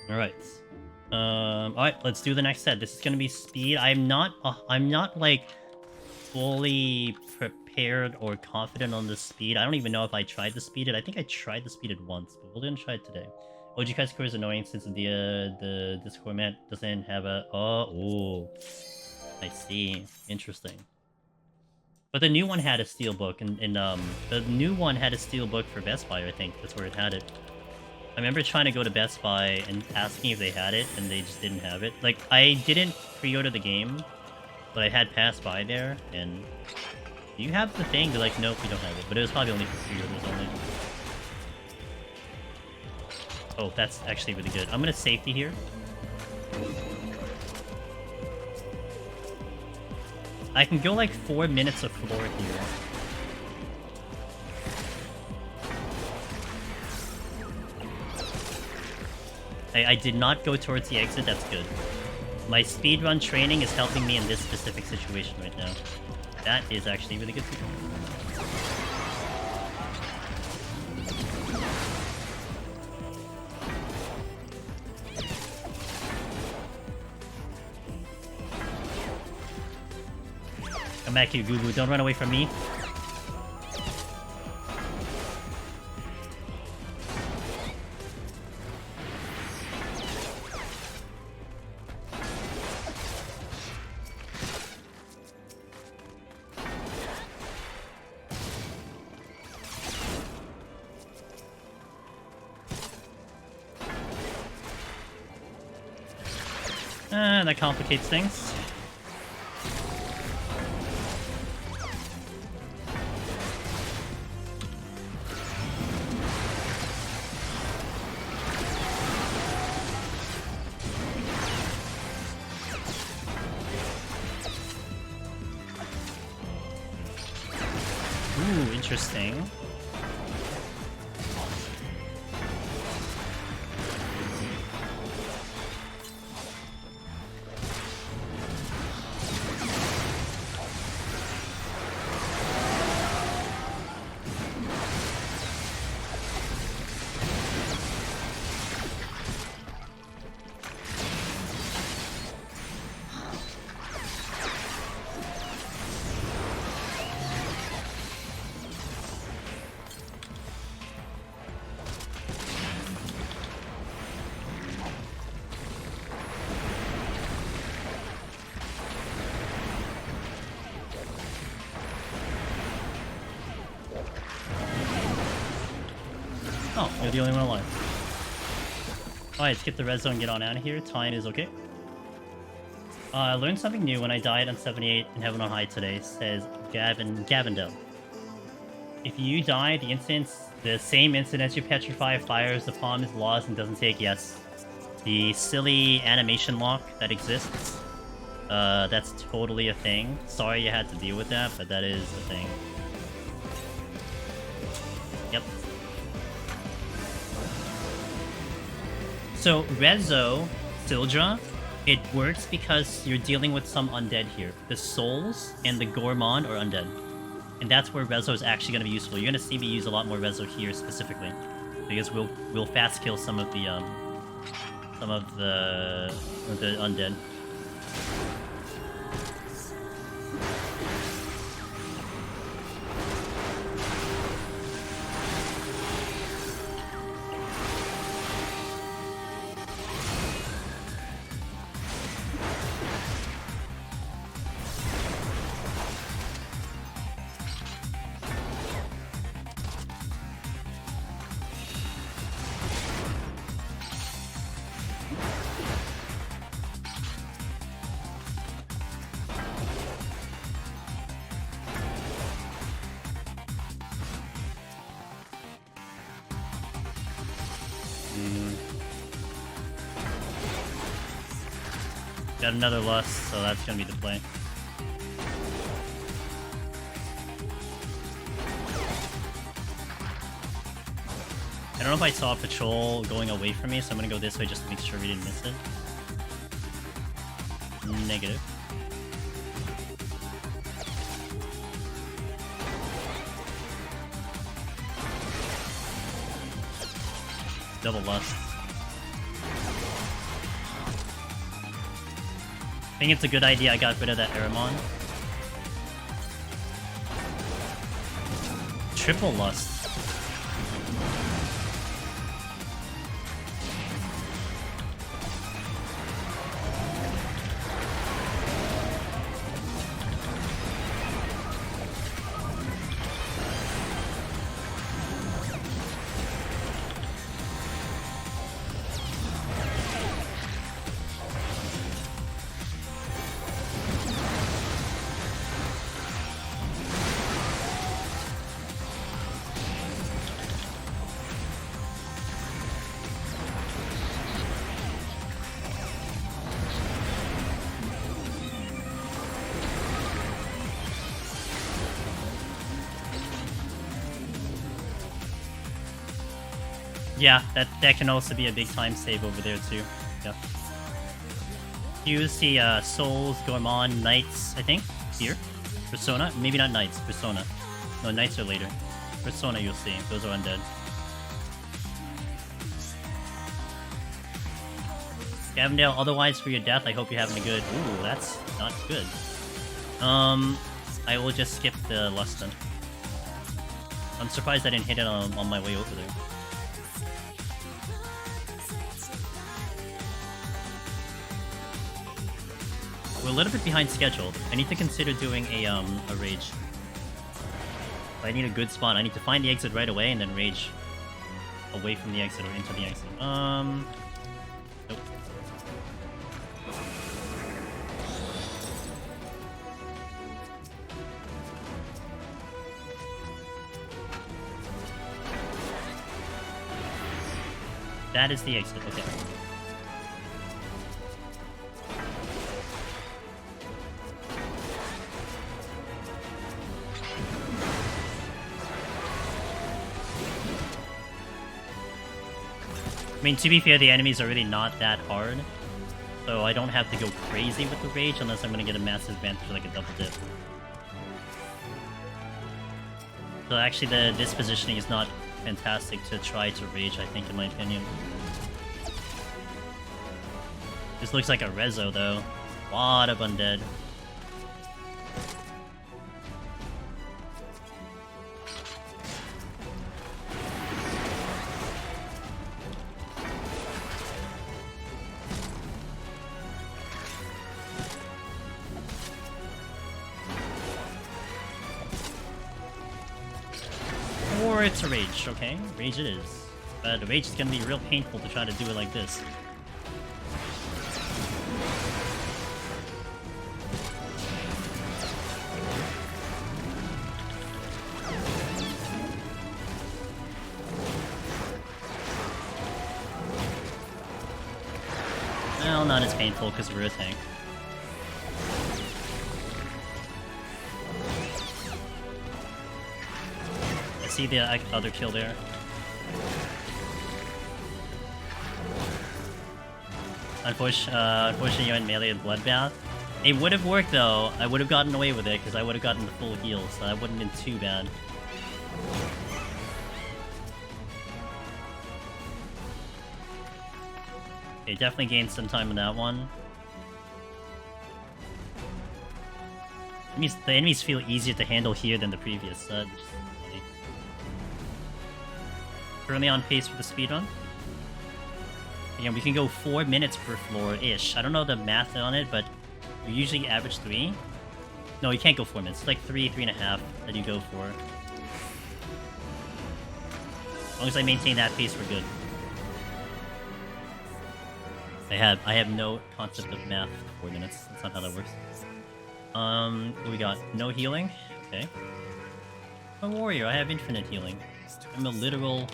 Alright. Alright, let's do the next set. This is gonna be speed. I'm not like fully prepared or confident on the speed. I don't even know if I tried the speeded. I think I tried the speeded once, but we're gonna try it today. OG score is annoying since the Discord man doesn't have a oh, I see. Interesting. But the new one had a steelbook, and the new one had a steelbook for Best Buy. I think that's where it had it. I remember trying to go to Best Buy and asking if they had it, and they just didn't have it. Like, I didn't pre-order the game, but I had passed by there, and... Do you have the thing? They're like, nope, we don't have it. But it was probably only for pre-orders only. Oh, that's actually really good. I'm gonna safety here. I can go like 4 minutes of floor here. I did not go towards the exit, that's good. My speedrun training is helping me in this specific situation right now. That is actually really good. Come back here, Gugu. Don't run away from me. That complicates things. Ooh, interesting. Oh, you're the only one alive. Alright, skip the red zone, get on out of here. Time is okay. I learned something new when I died on 78 in Heaven on High today, says Gavindel. If you die, the same instance you petrify fires, the palm is lost and doesn't take yes. The silly animation lock that exists, that's totally a thing. Sorry you had to deal with that, but that is a thing. Yep. So, Rezo, Sildra, it works because you're dealing with some undead here. The souls and the Gourmand are undead. And that's where Rezo is actually going to be useful. You're going to see me use a lot more Rezo here specifically. Because we'll fast kill some of the undead. Got another lust, so that's gonna be the play. I don't know if I saw a patrol going away from me, so I'm gonna go this way just to make sure we didn't miss it. Negative. Double lust. I think it's a good idea I got rid of that Aramon. Triple Lust. Yeah, that can also be a big time save over there too. Yeah. Use the Souls, Gourmand, Knights, I think, here. Persona? Maybe not Knights, Persona. No, Knights are later. Persona you'll see, those are undead. Gavendale, otherwise for your death, I hope you're having a good... Ooh, that's not good. I will just skip the Lust then. I'm surprised I didn't hit it on my way over there. We're a little bit behind schedule. I need to consider doing a rage. I need a good spot. I need to find the exit right away and then rage away from the exit or into the exit. Nope. That is the exit, okay. I mean, to be fair, the enemies are really not that hard, so I don't have to go crazy with the rage unless I'm gonna get a massive advantage like a double dip. So actually, this positioning is not fantastic to try to rage, I think, in my opinion. This looks like a rezo, though. A lot of undead. It's a rage, okay? Rage it is. But the rage is gonna be real painful to try to do it like this. Well, not as painful because we're a tank. See the other kill there. Unfortunately, you're in melee and bloodbath. It would have worked though. I would have gotten away with it because I would have gotten the full heal, so that wouldn't have been too bad. Okay, definitely gained some time on that one. The enemies feel easier to handle here than the previous set. Currently on pace for the speedrun. Again, we can go 4 minutes per floor-ish. I don't know the math on it, but we usually average 3. No, you can't go 4 minutes. It's like 3.5 that you go for. As long as I maintain that pace, we're good. I have no concept of math for 4 minutes. That's not how that works. We got no healing. Okay. I'm a warrior. I have infinite healing. I'm a literal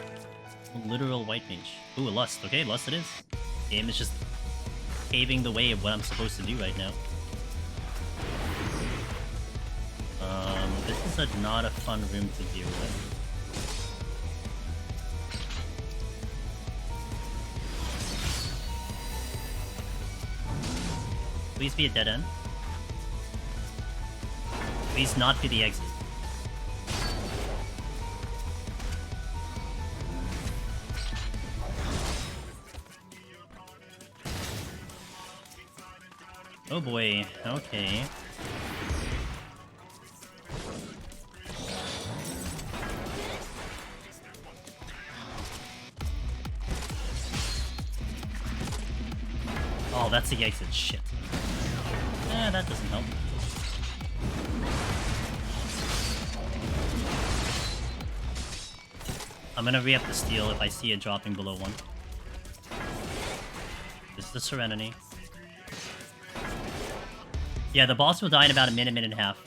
white mage. Ooh, a lust. Okay, lust it is. Game is just paving the way of what I'm supposed to do right now. This is not a fun room to deal with. Please be a dead end. Please not be the exit. Oh boy, okay. Oh, that's the exit. Shit. That doesn't help. I'm gonna re-up the steal if I see it dropping below 1. This is the Serenity. Yeah, the boss will die in about a minute and a half.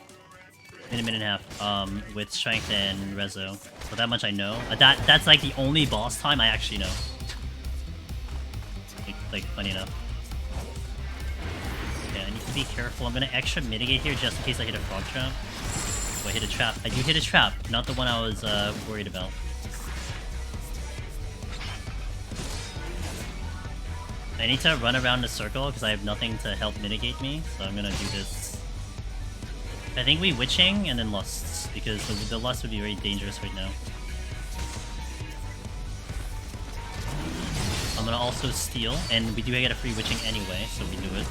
Minute and a half, with strength and rezo. So that much I know. That's like the only boss time I actually know. Like funny enough. Okay, I need to be careful. I'm gonna extra mitigate here just in case I hit a frog trap. Oh, I hit a trap. I do hit a trap, not the one I was worried about. I need to run around the circle because I have nothing to help mitigate me, so I'm gonna do this. I think we Witching and then Lusts, because the Lust would be very dangerous right now. I'm gonna also Steal, and we do get a free Witching anyway, so we do it.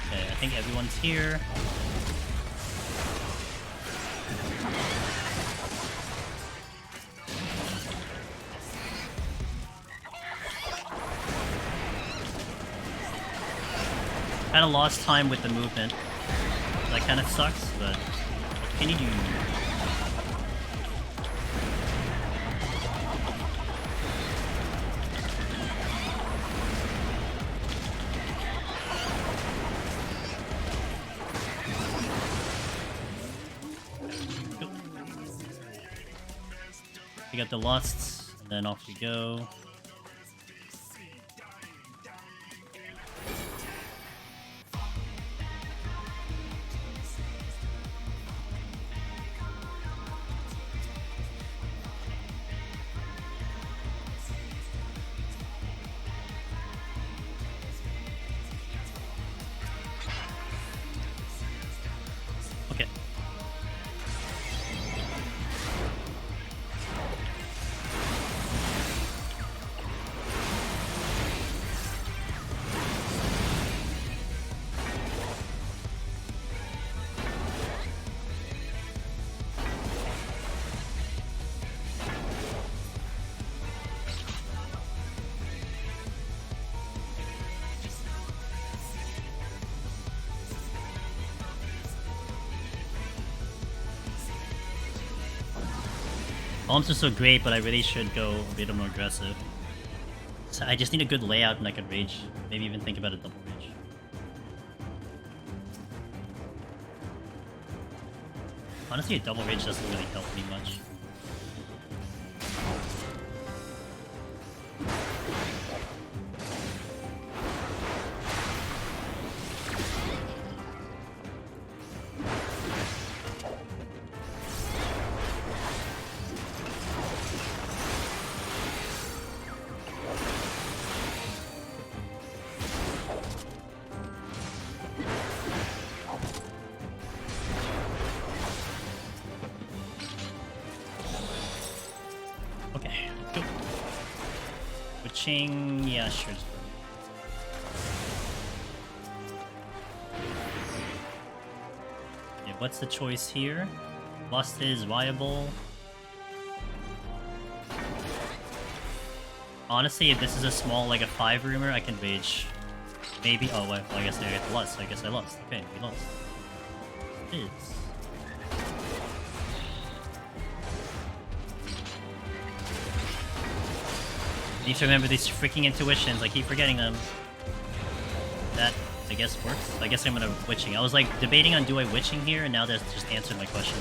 Okay, I think everyone's here. Kinda lost time with the movement. That kinda sucks, but what can you do? We got the Lusts, and then off we go. Okay. Bombs are so great, but I really should go a bit more aggressive. So I just need a good layout and I can rage. Maybe even think about a double rage. Honestly, a double rage doesn't really help me much. Yeah, sure. Okay, what's the choice here? Lust is viable. Honestly, if this is a small, like a 5-roomer, I can rage. Maybe. Oh, well, I guess I get Lust. I guess I lost. Okay, we lost. It is. I need to remember these freaking intuitions. I keep forgetting them. That, I guess, works. I guess I'm gonna Witching. I was like debating on do I Witching here, and now that's just answered my question.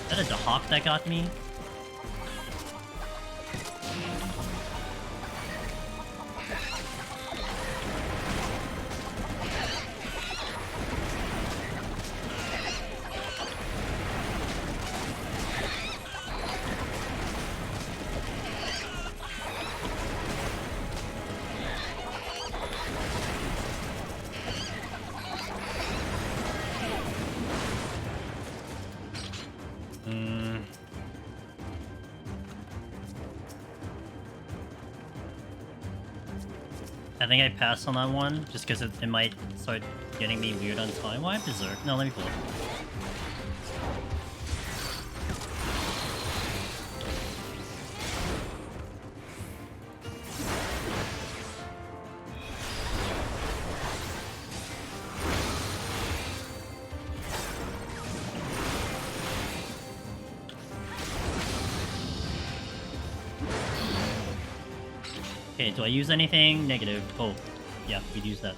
Is that a Dahak that got me? I think I passed on that one, just because it might start getting me weird on time. Why Berserk? No, let me pull it. Okay, do I use anything? Negative. Oh, yeah, we'd use that.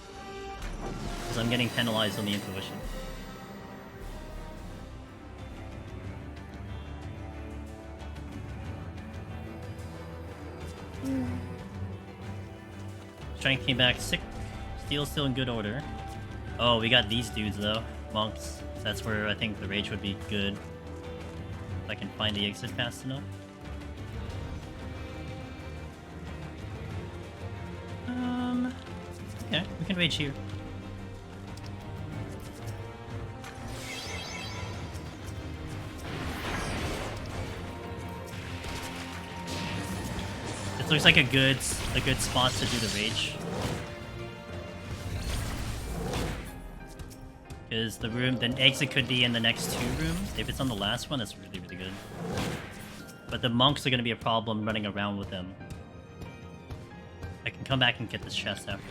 Because I'm getting penalized on the intuition. Strength came back 6. Steel's still in good order. Oh, we got these dudes though. Monks. That's where I think the rage would be good. If I can find the exit fast enough. Okay, we can rage here. This looks like a good spot to do the rage. Because the exit could be in the next 2 rooms. If it's on the last one, that's really, really good. But the monks are going to be a problem running around with them. I can come back and get this chest after.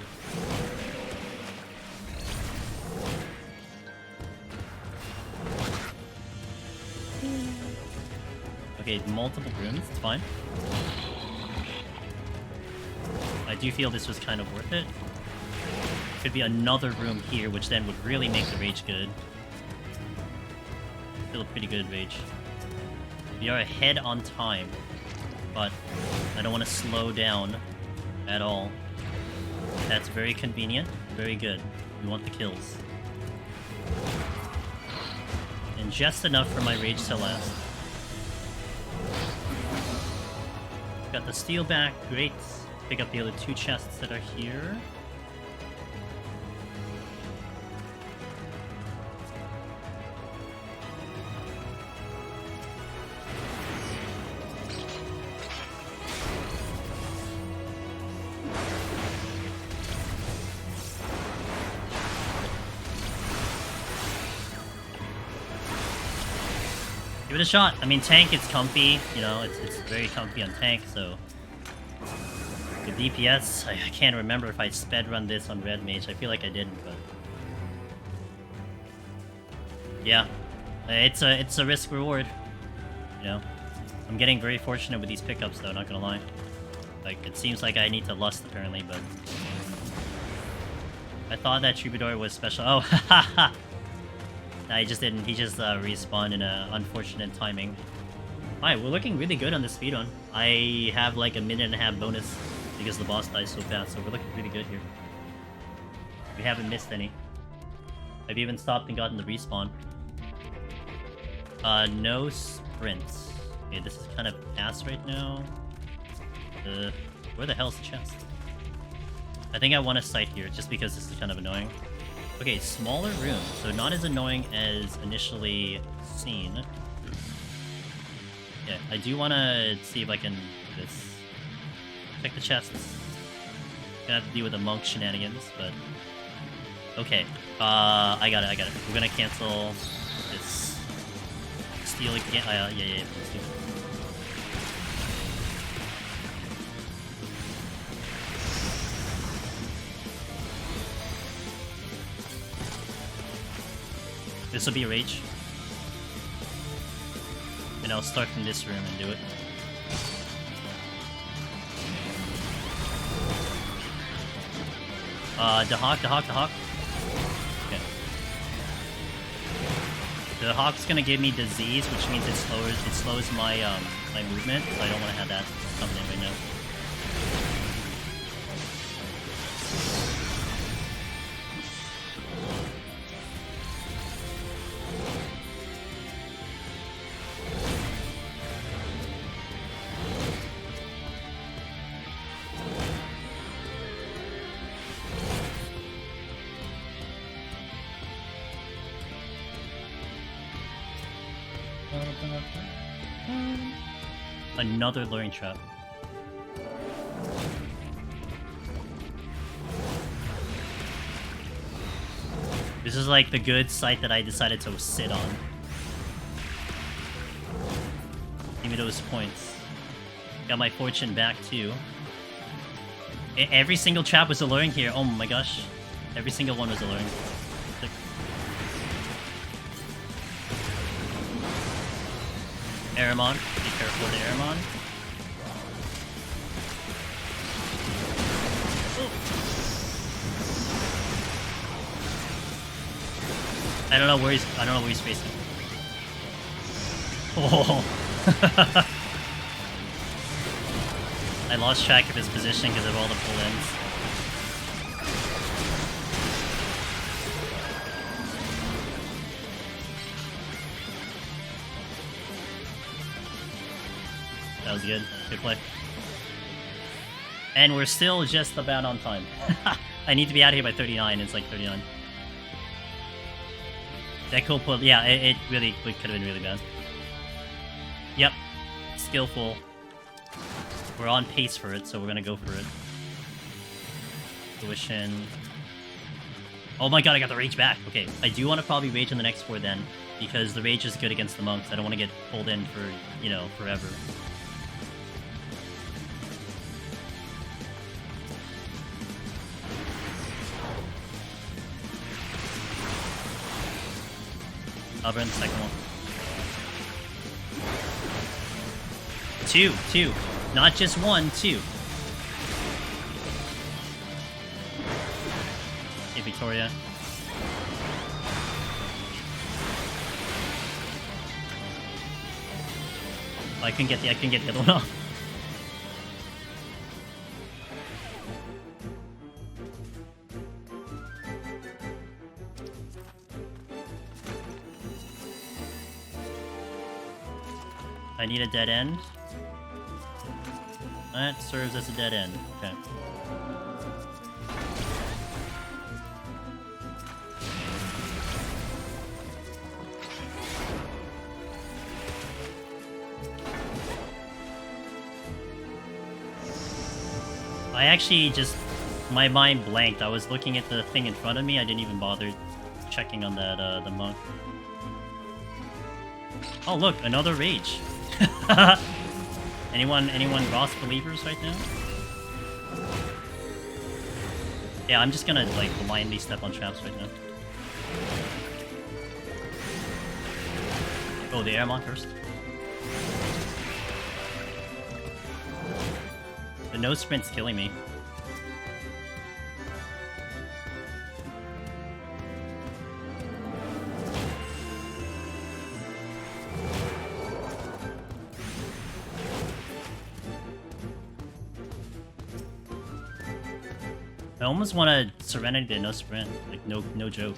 Okay, multiple rooms, it's fine. I do feel this was kind of worth it. Could be another room here, which then would really make the rage good. Feel a pretty good rage. We are ahead on time, but I don't want to slow down at all. That's very convenient, very good. We want the kills. And just enough for my rage to last. Got the steel back, great. Pick up the other 2 chests that are here. Give it a shot. I mean, tank, it's comfy. You know, it's very comfy on tank, so... The DPS, I can't remember if I sped run this on Red Mage. I feel like I didn't, but... Yeah. It's a risk-reward. You know? I'm getting very fortunate with these pickups, though, not gonna lie. Like, it seems like I need to lust, apparently, but... I thought that Troubadour was special. Oh, haha! Nah, he just didn't. He just respawned in a unfortunate timing. Alright, we're looking really good on the speedrun. I have like a 1.5 minute bonus because the boss dies so fast, so we're looking really good here. We haven't missed any. I've even stopped and gotten the respawn. No sprints. Okay, this is kind of ass right now. Where the hell is the chest? I think I want a sight here, just because this is kind of annoying. Okay, smaller room, so not as annoying as initially seen. Yeah, I do want to see if I can do this. Check the chests. Gonna have to deal with the monk shenanigans, but... Okay, I got it. We're gonna cancel this steal again. Yeah, let's do it. This will be a rage. And I'll start from this room and do it. The hawk. Okay. The hawk's gonna give me disease, which means it slows my my movement, so I don't want to have that coming in right now. Another luring trap. This is like the good site that I decided to sit on. Give me those points. Got my fortune back too. Every single trap was alluring here. Oh my gosh. Every single one was alluring. Aramon. Be careful with the Aramon. I don't know where he's facing. Oh. I lost track of his position because of all the pull-ins. That was good. Good play. And we're still just about on time. I need to be out of here by 39. It's like 39. That cool pull. Yeah, it really could have been really bad. Yep. Skillful. We're on pace for it, so we're gonna go for it. Tuition. Oh my god, I got the rage back. Okay, I do want to probably rage in the next 4 then, because the rage is good against the monks. I don't want to get pulled in for, you know, forever. I'll burn the second one. 2. Not just 1, 2. Hey, Victoria. Oh, I can get the other one off. I need a dead end. That serves as a dead end. Okay. I actually just... my mind blanked. I was looking at the thing in front of me. I didn't even bother checking on that, the monk. Oh look, another rage. Anyone Ross believers right now? Yeah, I'm just gonna like blindly step on traps right now. Oh, the Aramon first. The no sprint's killing me. I almost want to Serenity to no sprint, like no joke.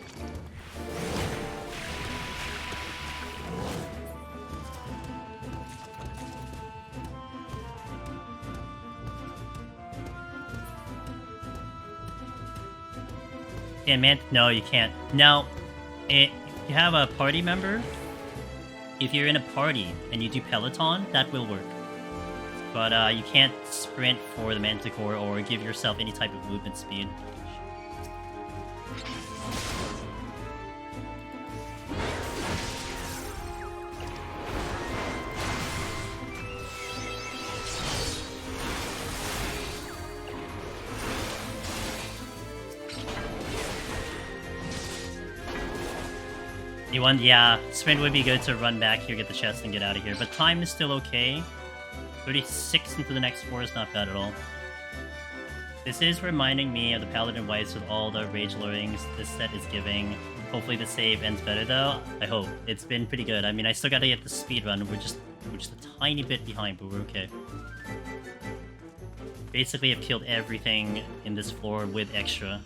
Yeah, man, no, you can't. Now, you have a party member. If you're in a party and you do Peloton, that will work. But you can't sprint for the Manticore or give yourself any type of movement speed. Yeah, sprint would be good to run back here, get the chest, and get out of here. But time is still okay. 36 into the next 4 is not bad at all. This is reminding me of the Paladin Whites with all the rage lurings this set is giving. Hopefully the save ends better though. I hope. It's been pretty good. I mean, I still gotta get the speed run. We're just a tiny bit behind, but we're okay. Basically, I've killed everything in this floor with extra.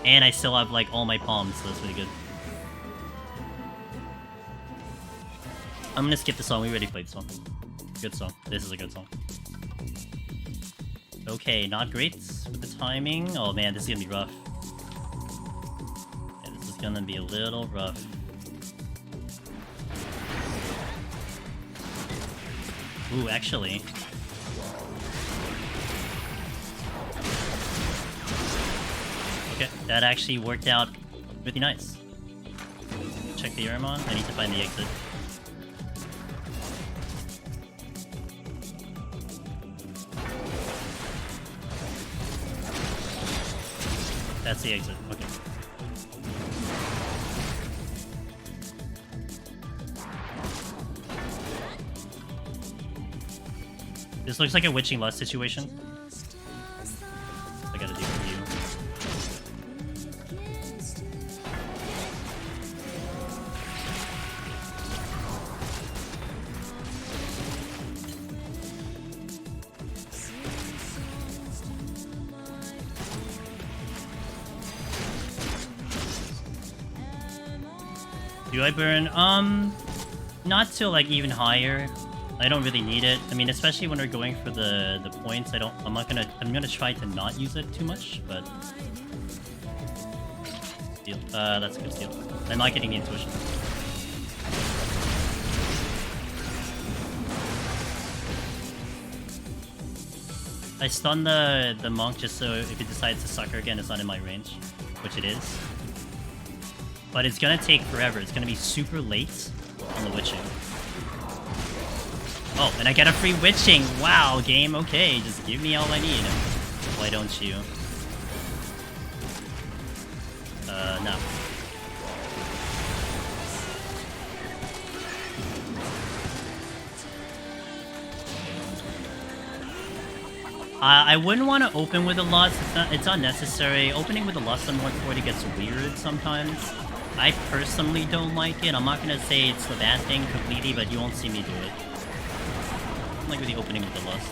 And I still have like all my palms, so that's really good. I'm gonna skip the song. We already played the song. Good song. This is a good song. Okay, not great with the timing. Oh man, this is gonna be rough. Yeah, this is gonna be a little rough. Ooh, actually. Okay, that actually worked out really nice. Check the Irmon. I need to find the exit. That's the exit. Okay. This looks like a Witching Lust situation. I gotta do for you. Do I burn? Not till like even higher. I don't really need it. I mean, especially when we're going for the points. I'm gonna try to not use it too much, but steal. That's a good steal. I'm not getting the intuition. I stun the monk just so if it decides to sucker again, it's not in my range, which it is. But it's gonna take forever. It's gonna be super late on the witching. Oh, and I get a free witching. Wow, game. Okay, just give me all I need. Why don't you? No. I wouldn't want to open with a Lust. It's unnecessary. Opening with a Lust on 140 gets weird sometimes. I personally don't like it. I'm not gonna say it's the bad thing completely, but you won't see me do it. Like with the opening with the Lust.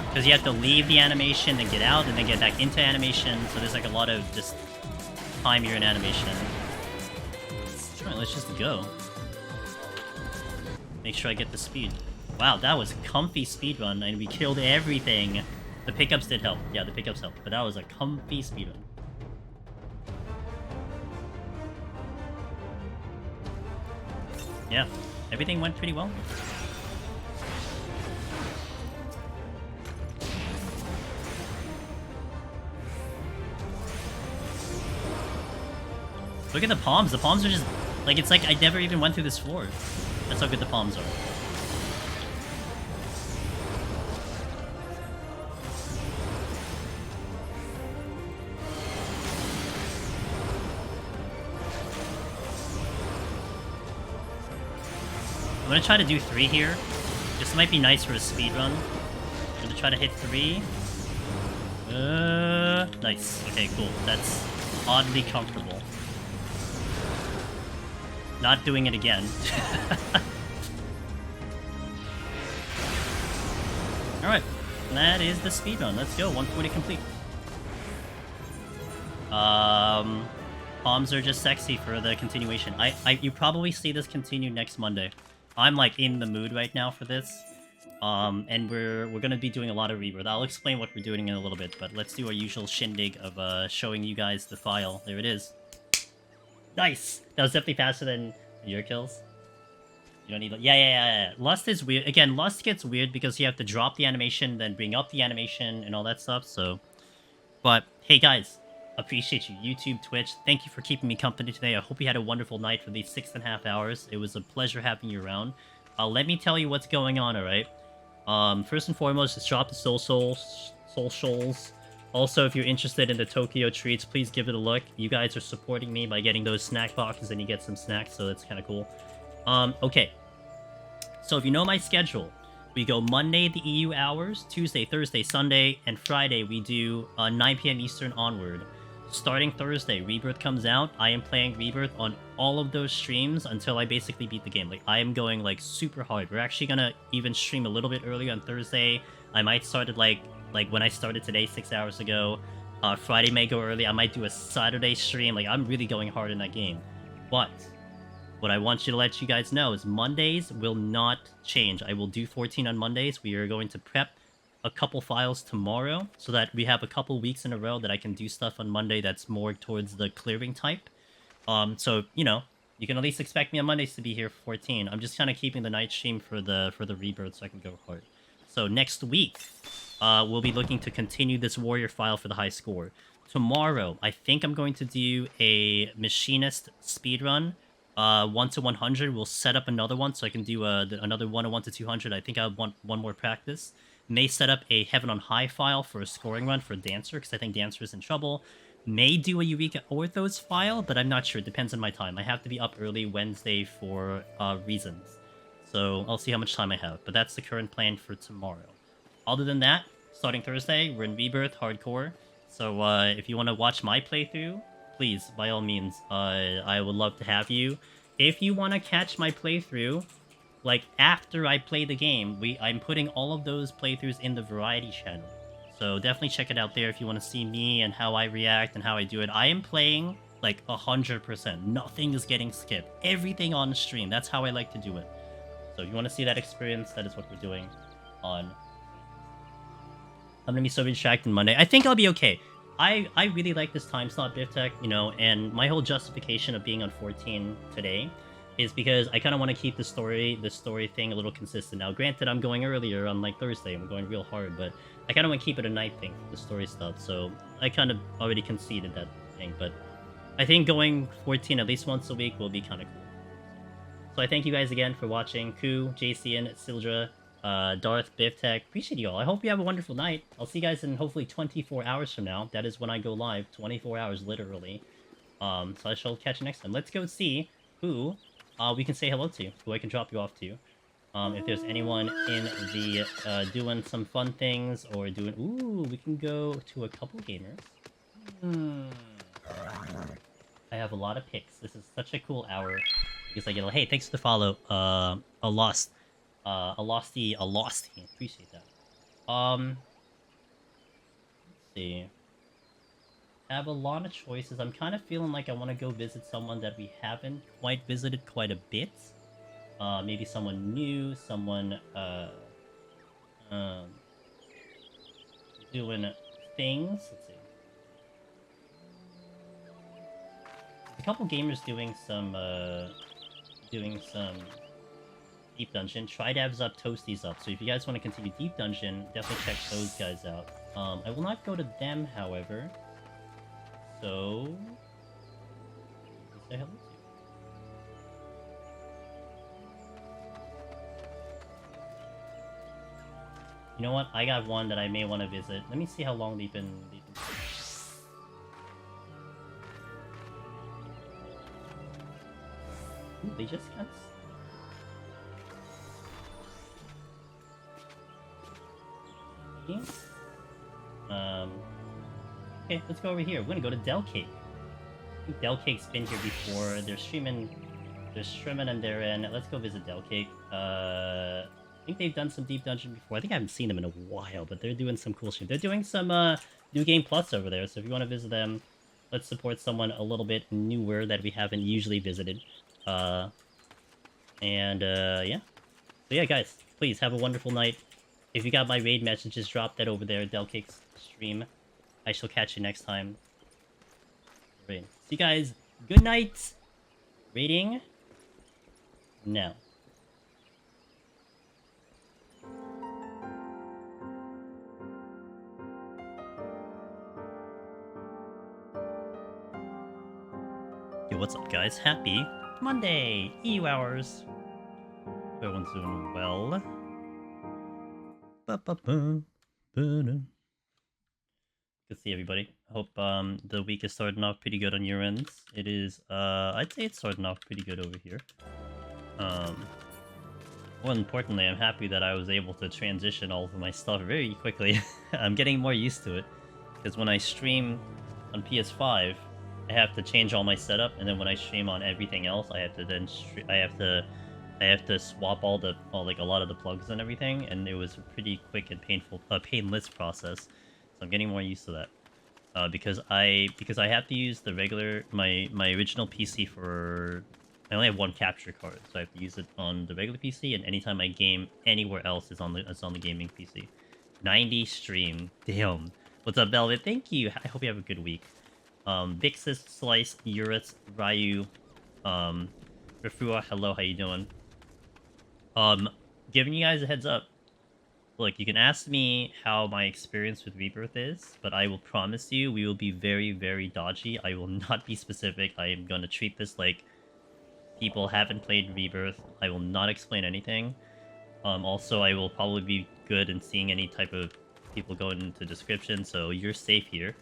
Because you have to leave the animation, then get out, and then get back into animation, so there's like a lot of just time you're in animation. Alright, let's just go. Make sure I get the speed. Wow, that was a comfy speedrun, and we killed everything. The pickups did help. Yeah, the pickups helped, but that was a comfy speedrun. Yeah, everything went pretty well. Look at the palms. The palms are just... like, it's like I never even went through this floor. That's how good the palms are. I'm gonna try to do 3 here. This might be nice for a speed run. I'm gonna try to hit 3. Nice. Okay, cool. That's oddly comfortable. Not doing it again. Alright. That is the speedrun. Let's go. 140 complete. Palms are just sexy for the continuation. You probably see this continue next Monday. I'm like in the mood right now for this. And we're gonna be doing a lot of rebirth. I'll explain what we're doing in a little bit, but let's do our usual shindig of showing you guys the file. There it is. Nice! That was definitely faster than your kills. You don't need... Yeah. Lust is weird. Again, Lust gets weird because you have to drop the animation, then bring up the animation, and all that stuff, so... But, hey guys, appreciate you. YouTube, Twitch, thank you for keeping me company today. I hope you had a wonderful night for these 6.5 hours. It was a pleasure having you around. Let me tell you what's going on, alright? First and foremost, just drop the socials. Also, if you're interested in the Tokyo treats, please give it a look. You guys are supporting me by getting those snack boxes, and you get some snacks, so that's kind of cool. Okay. So if you know my schedule, we go Monday, the EU hours, Tuesday, Thursday, Sunday, and Friday, we do 9 p.m. Eastern onward. Starting Thursday, Rebirth comes out. I am playing Rebirth on all of those streams until I basically beat the game. Like, I am going, like, super hard. We're actually gonna even stream a little bit early on Thursday. I might start at, like when I started today 6 hours ago. Friday may go early. I might do a Saturday stream. Like, I'm really going hard in that game. But what I want you to let you guys know is Mondays will not change. I will do 14 on Mondays. We are going to prep a couple files tomorrow so that we have a couple weeks in a row that I can do stuff on Monday that's more towards the clearing type. So, you know, You can at least expect me on Mondays to be here for 14. I'm just kind of keeping the night stream for the rebirth so I can go hard. So next week, we'll be looking to continue this warrior file for the high score. Tomorrow, I think I'm going to do a machinist speedrun. 1 to 100. We'll set up another one so I can do another 101 to 200. I think I want one more practice. May set up a Heaven on High file for a scoring run for Dancer, because I think Dancer is in trouble. May do a Eureka Orthos file, but I'm not sure. It depends on my time. I have to be up early Wednesday for reasons. So I'll see how much time I have. But that's the current plan for tomorrow. Other than that, starting Thursday, we're in Rebirth Hardcore. So if you want to watch my playthrough, please, by all means, I would love to have you. If you want to catch my playthrough, like after I play the game, I'm putting all of those playthroughs in the Variety channel. So definitely check it out there if you want to see me and how I react and how I do it. I am playing like 100%. Nothing is getting skipped. Everything on the stream. That's how I like to do it. So if you want to see that experience, that is what we're doing on... I'm going to be so distracted Monday. I think I'll be okay. I really like this time slot, Biftech, you know, and my whole justification of being on 14 today is because I kind of want to keep the story thing a little consistent. Now, granted, I'm going earlier on like Thursday. I'm going real hard, but I kind of want to keep it a night thing for the story stuff. So I kind of already conceded that thing, but I think going 14 at least once a week will be kind of cool. So I thank you guys again for watching. Ku, JCN, Sildra, Darth, Biftech. Appreciate you all. I hope you have a wonderful night. I'll see you guys in hopefully 24 hours from now. That is when I go live. 24 hours, literally. So I shall catch you next time. Let's go see who we can say hello to. Who I can drop you off to. If there's anyone in the doing some fun things or doing... Ooh, we can go to a couple gamers. I have a lot of picks. This is such a cool hour. Because I get like, hey, thanks for the follow. A losty. Appreciate that. Let's see. I have a lot of choices. I'm kind of feeling like I want to go visit someone that we haven't quite visited quite a bit. Maybe someone new, someone doing things. Let's see. A couple gamers doing some Deep Dungeon. Tridav's up, Toasty's up. So if you guys want to continue Deep Dungeon, definitely check those guys out. I will not go to them, however. So... say hello to you. You know what? I got one that I may want to visit. Let me see how long they've been... Ooh, they just got... Okay, let's go over here. We're gonna go to Delcake. I think Delcake's been here before. They're streaming and they're in. Let's go visit Delcake. I think they've done some Deep Dungeon before. I think I haven't seen them in a while, but they're doing some cool shit. They're doing some New Game Plus over there, so if you want to visit them, let's support someone a little bit newer that we haven't usually visited. Yeah. So yeah, guys, please have a wonderful night. If you got my raid message, just drop that over there, Delcake's stream. I shall catch you next time. Right. See you guys. Good night. Rating now. Yo, what's up, guys? Happy Monday! EU hours. Everyone's doing well. Good to see everybody. I hope the week is starting off pretty good on your ends. It is, I'd say it's starting off pretty good over here. More importantly, I'm happy that I was able to transition all of my stuff very quickly. I'm getting more used to it. Because when I stream on PS5, I have to change all my setup, and then when I stream on everything else, I have to then I have to swap a lot of the plugs and everything, and it was a pretty quick and painless process. So I'm getting more used to that. Because I have to use the regular my original PC for... I only have one capture card, so I have to use it on the regular PC, and anytime I game anywhere else is on the gaming PC. 90 stream. Damn. What's up, Velvet? Thank you. I hope you have a good week. Vixis, Slice, Uritz, Ryu, Rafua, hello, how you doing? Giving you guys a heads up. Look, you can ask me how my experience with Rebirth is, but I will promise you we will be very, very dodgy. I will not be specific. I am going to treat this like people haven't played Rebirth. I will not explain anything. Also, I will probably be good in seeing any type of people going into description, so you're safe here.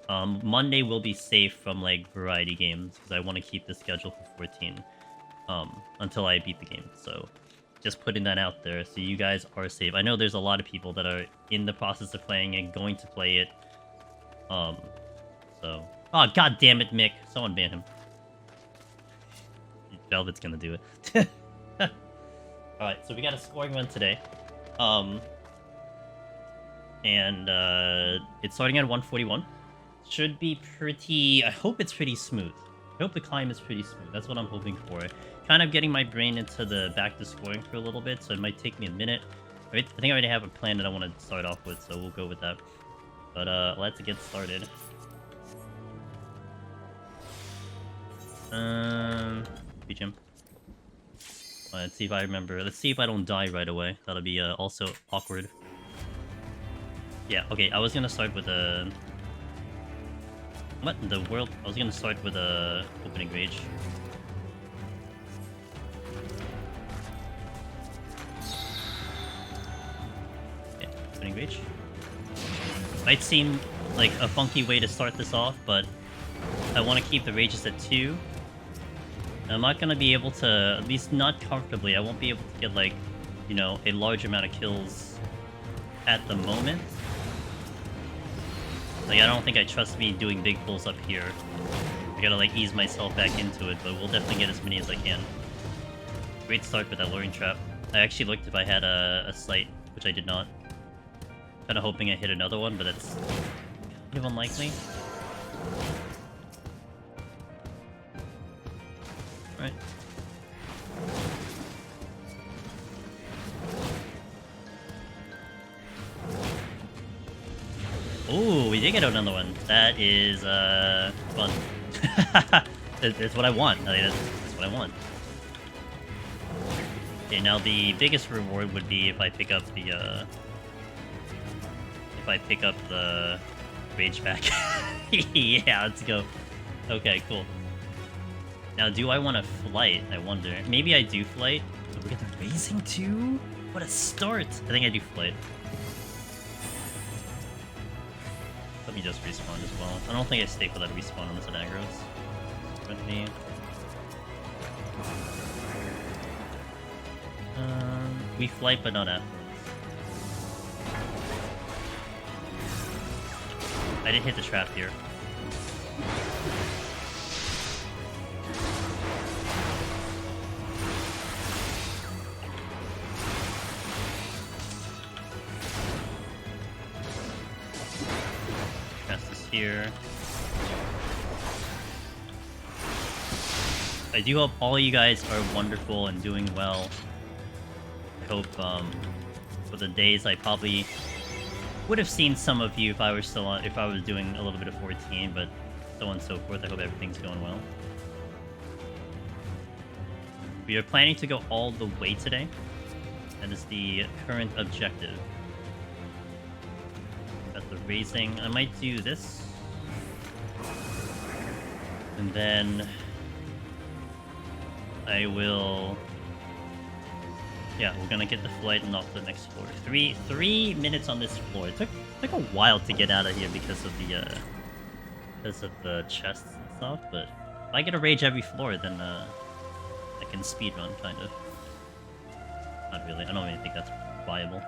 Monday will be safe from, like, variety games, because I want to keep the schedule for 14, until I beat the game, so just putting that out there so you guys are safe. I know there's a lot of people that are in the process of playing and going to play it, so... Oh, god damn it, Mick! Someone ban him. Velvet's gonna do it. Alright, so we got a scoring run today. It's starting at 141. Should be pretty... I hope it's pretty smooth. I hope the climb is pretty smooth. That's what I'm hoping for. Kind of getting my brain into the back to scoring for a little bit, so it might take me a minute. I think I already have a plan that I want to start off with, so we'll go with that. But let's get started. BGM. Let's see if I remember. Let's see if I don't die right away. That'll be also awkward. Yeah, okay, I was gonna start with a... What in the world? I was gonna start with a opening rage. Okay, opening rage. Might seem like a funky way to start this off, but I want to keep the rages at 2. I'm not gonna be able to, at least not comfortably, I won't be able to get, like, you know, a large amount of kills at the moment. Like, I don't think I trust me doing big pulls up here. I gotta, like, ease myself back into it, but we'll definitely get as many as I can. Great start with that luring trap. I actually looked if I had a sight, which I did not. Kinda hoping I hit another one, but that's kind of unlikely. Right. Ooh, we did get another one. That is, fun. That's what I want. That's what I want. Okay, now the biggest reward would be if I pick up the, rage back. Yeah, let's go. Okay, cool. Now, do I want to flight? I wonder. Maybe I do flight. So we get the raising too? What a start! I think I do flight. Let me just respawn as well. I don't think I stay for that respawn unless it aggroes. Ready. We flight, but not afterwards. I didn't hit the trap here. Here. I do hope all you guys are wonderful and doing well. I hope for the days I probably would have seen some of you if I were still on, if I was doing a little bit of 14, but so on and so forth. I hope everything's going well. We are planning to go all the way today. That is the current objective. Got the raising. I might do this. And then I will... Yeah, we're gonna get the flight and off the next floor. Three minutes on this floor. It took a while to get out of here because of the chests and stuff, but if I get a rage every floor, then I can speedrun, kind of. Not really. I don't even think that's viable.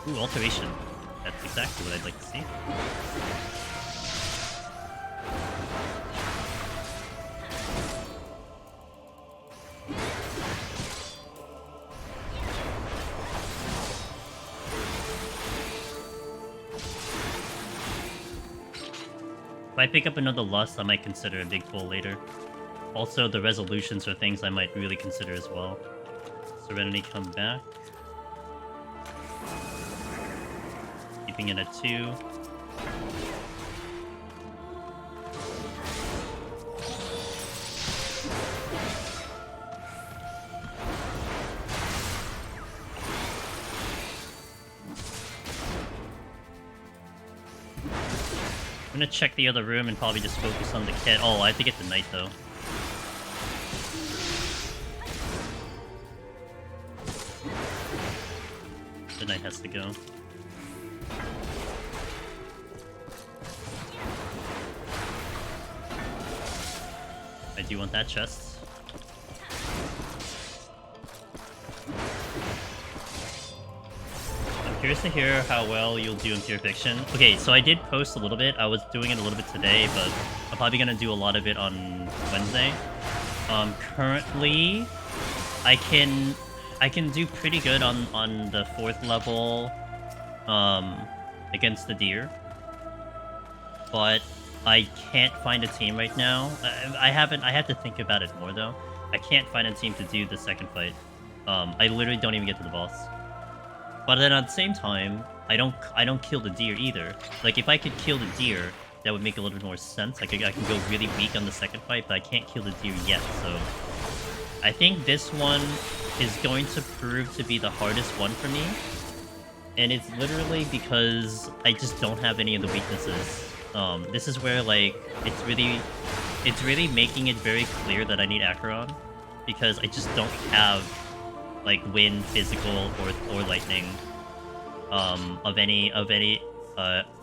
Ooh, alteration. That's exactly what I'd like to see. If I pick up another Lust, I might consider a big pull later. Also, the resolutions are things I might really consider as well. Serenity, come back. keeping it at 2. I'm gonna check the other room and probably just focus on the kit. Oh, I have to get the knight though. The knight has to go. I do want that chest. Curious to hear how well you'll do in Pure Fiction. Okay, so I did post a little bit. I was doing it a little bit today, but I'm probably gonna do a lot of it on Wednesday. Currently, I can do pretty good on the 4th level against the deer, but I can't find a team right now. I have to think about it more though. I can't find a team to do the second fight. I literally don't even get to the boss. But then at the same time, I don't kill the deer either. Like if I could kill the deer, that would make a little bit more sense. Like I can go really weak on the second fight, but I can't kill the deer yet. So I think this one is going to prove to be the hardest one for me. And it's literally because I just don't have any of the weaknesses. This is where like it's really making it very clear that I need Acheron, because I just don't have like wind, physical, or lightning of any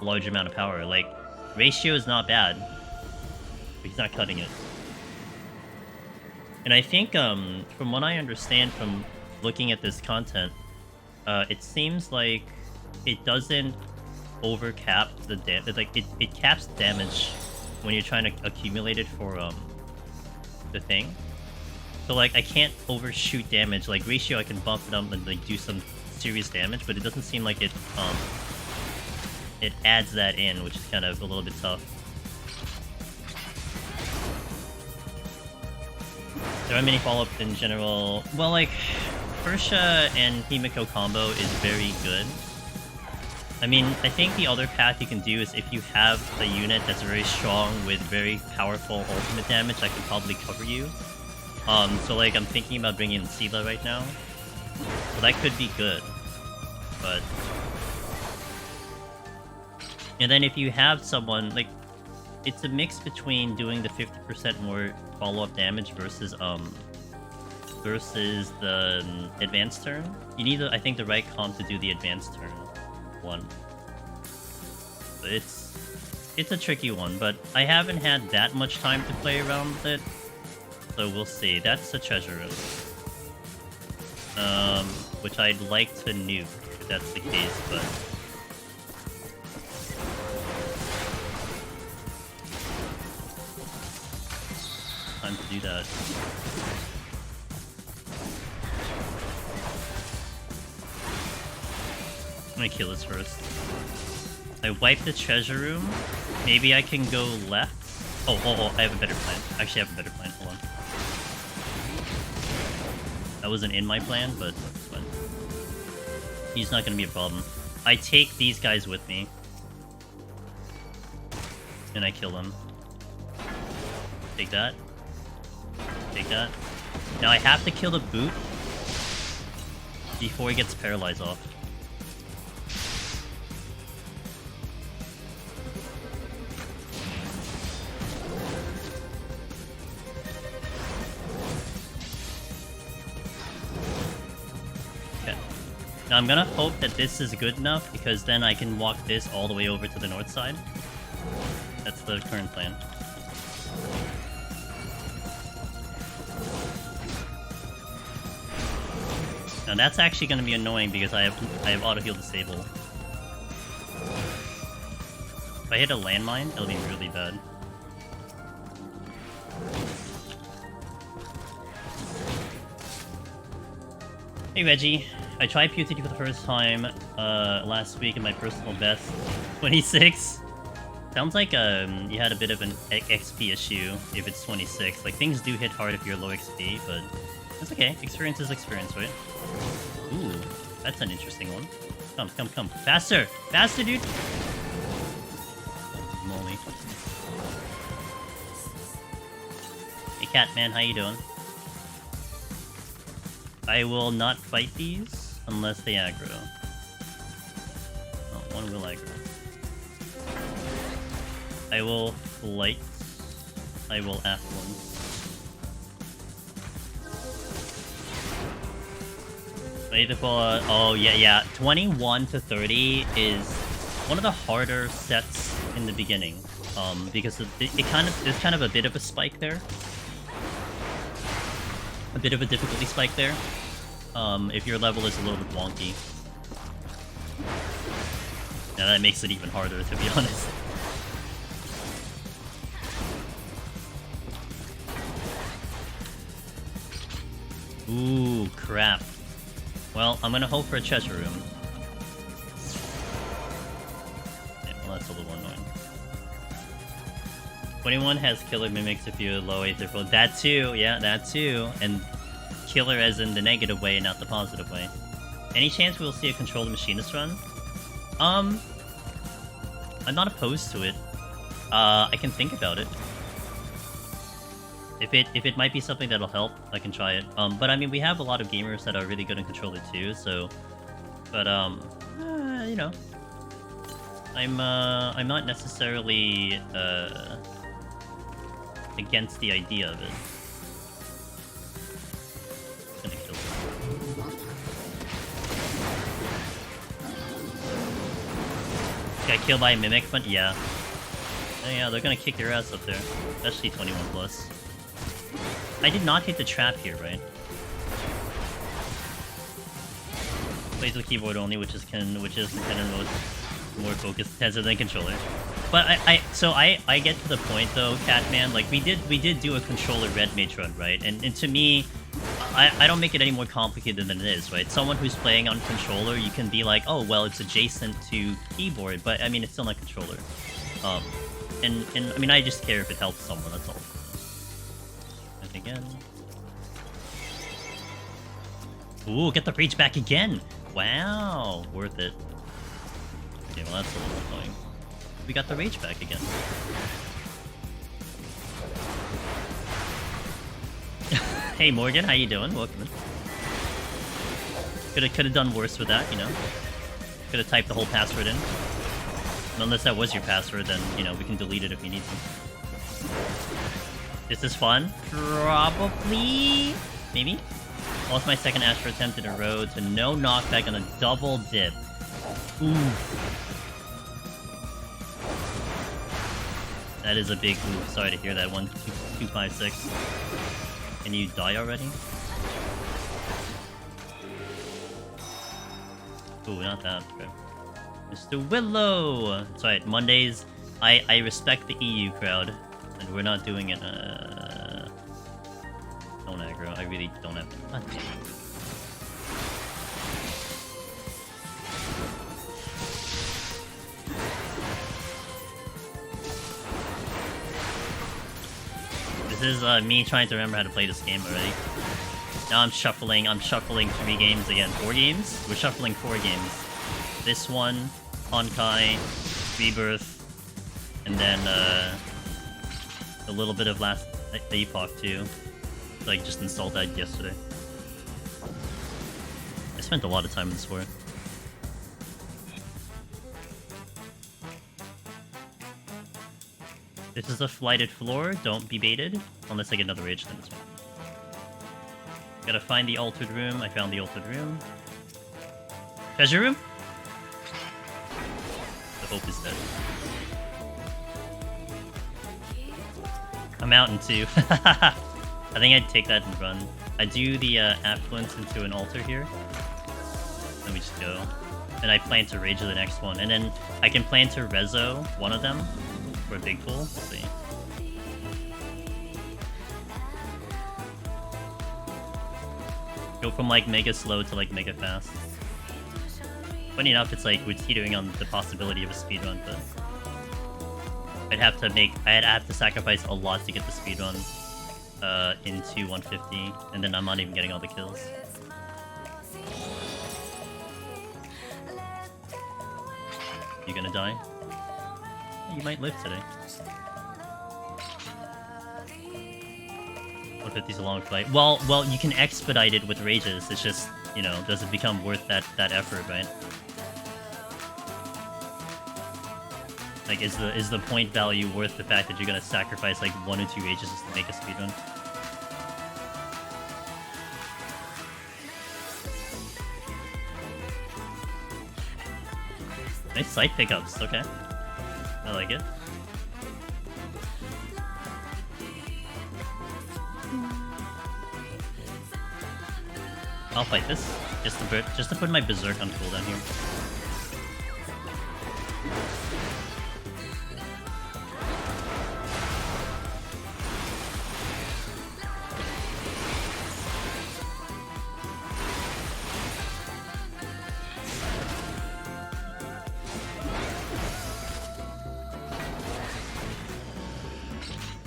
large amount of power. Like ratio is not bad, but he's not cutting it. And I think from what I understand from looking at this content, it seems like it doesn't overcap the damage. Like it caps damage when you're trying to accumulate it for the thing. So like I can't overshoot damage. Like ratio, I can bump it up and like do some serious damage, but it doesn't seem like it adds that in, which is kind of a little bit tough. There are many follow-ups in general. Well, like Fursha and Himiko combo is very good. I mean, I think the other path you can do is if you have a unit that's very strong with very powerful ultimate damage, that can probably cover you. So like I'm thinking about bringing in Sila right now. So that could be good. But... And then if you have someone, like... It's a mix between doing the 50% more follow-up damage versus the advanced turn. You need, I think, the right comp to do the advanced turn one. But it's a tricky one, but I haven't had that much time to play around with it. So we'll see. That's the treasure room. Which I'd like to nuke, if that's the case, but... Time to do that. I'm gonna kill this first. I wipe the treasure room. Maybe I can go left? Oh, I have a better plan. Actually, I have a better plan. Hold on. That wasn't in my plan, but he's not gonna be a problem. I take these guys with me. And I kill them. Take that. Take that. Now I have to kill the boot before he gets paralyzed off. Now I'm gonna hope that this is good enough, because then I can walk this all the way over to the north side. That's the current plan. Now that's actually gonna be annoying because I have auto heal disabled. If I hit a landmine, it'll be really bad. Hey Reggie. I tried PoTD for the first time last week in my personal best, 26. Sounds like you had a bit of an XP issue if it's 26. Like things do hit hard if you're low XP, but it's okay. Experience is experience, right? Ooh, that's an interesting one. Come. Faster! Faster, dude! Moly. Hey, Catman, how you doing? I will not fight these unless they aggro. Oh, one will aggro. I will flight. I will affluence. Oh yeah. 21 to 30 is one of the harder sets in the beginning. Because there's kind of a bit of a spike there. A bit of a difficulty spike there. If your level is a little bit wonky. Yeah, that makes it even harder, to be honest. Ooh, crap. Well, I'm gonna hope for a treasure room. Yeah, well, that's a little annoying. 21 has killer mimics if you're low Aether. That too, yeah, that too. And killer as in the negative way, not the positive way. Any chance we'll see a controlled machinist run? I'm not opposed to it. I can think about it. If it might be something that'll help, I can try it. But I mean, we have a lot of gamers that are really good in controller too, so... But, you know... I'm not necessarily, against the idea of it. Gonna kill him. Got killed by a mimic, but yeah. Oh, yeah, they're gonna kick your ass up there. Especially 21+. I did not hit the trap here, right? Plays with keyboard only, which is kind of more focused tensor than controller. But I get to the point though, Catman. Like we did do a controller red mage run, right? And to me, I don't make it any more complicated than it is, right? Someone who's playing on controller, you can be like, oh well, it's adjacent to keyboard, but I mean it's still not controller. And I mean I just care if it helps someone. That's all. Again. Ooh, get the reach back again! Wow, worth it. Okay, well that's a little annoying. We got the rage back again. Hey Morgan, how you doing? Welcome in. Could have done worse with that, you know. Could have typed the whole password in. And unless that was your password, then you know we can delete it if we need to. This is fun. Probably. Maybe. Lost my second Astro attempt in a row to no knockback on a double dip. Ooh. That is a big move. Sorry to hear that. 1, 2, 2, 5, 6. Can you die already? Ooh, not that. Okay. Mr. Willow! That's right, Mondays, I respect the EU crowd. And we're not doing it, don't aggro, I really don't have to. This is, me trying to remember how to play this game already. Now I'm shuffling 3 games again. 4 games? We're shuffling 4 games. This one, Honkai, Rebirth, and then, a little bit of last Epoch too. Like just installed that yesterday. I spent a lot of time in this war. This is a flighted floor, don't be baited. Unless I get another rage, then it's fine. Gotta find the altered room. I found the altered room. Treasure room? The hope is dead. I'm out in 2. I think I'd take that and run. I do the affluence into an altar here. Then we just go. And I plan to rage the next one. And then I can plan to rezo one of them for a big pull. We'll see. Go from like mega slow to like mega fast. Funny enough, it's like we're teetering on the possibility of a speedrun, but I'd have to sacrifice a lot to get the speedrun into 150, and then I'm not even getting all the kills. You gonna die? You might live today. 150's a long fight. Well, you can expedite it with rages. It's just, you know, does it become worth that effort, right? Like, is the point value worth the fact that you're gonna sacrifice like 1 or 2 rages just to make a speedrun? Nice sight pickups. Okay, I like it. I'll fight this just to put my berserk on cooldown here.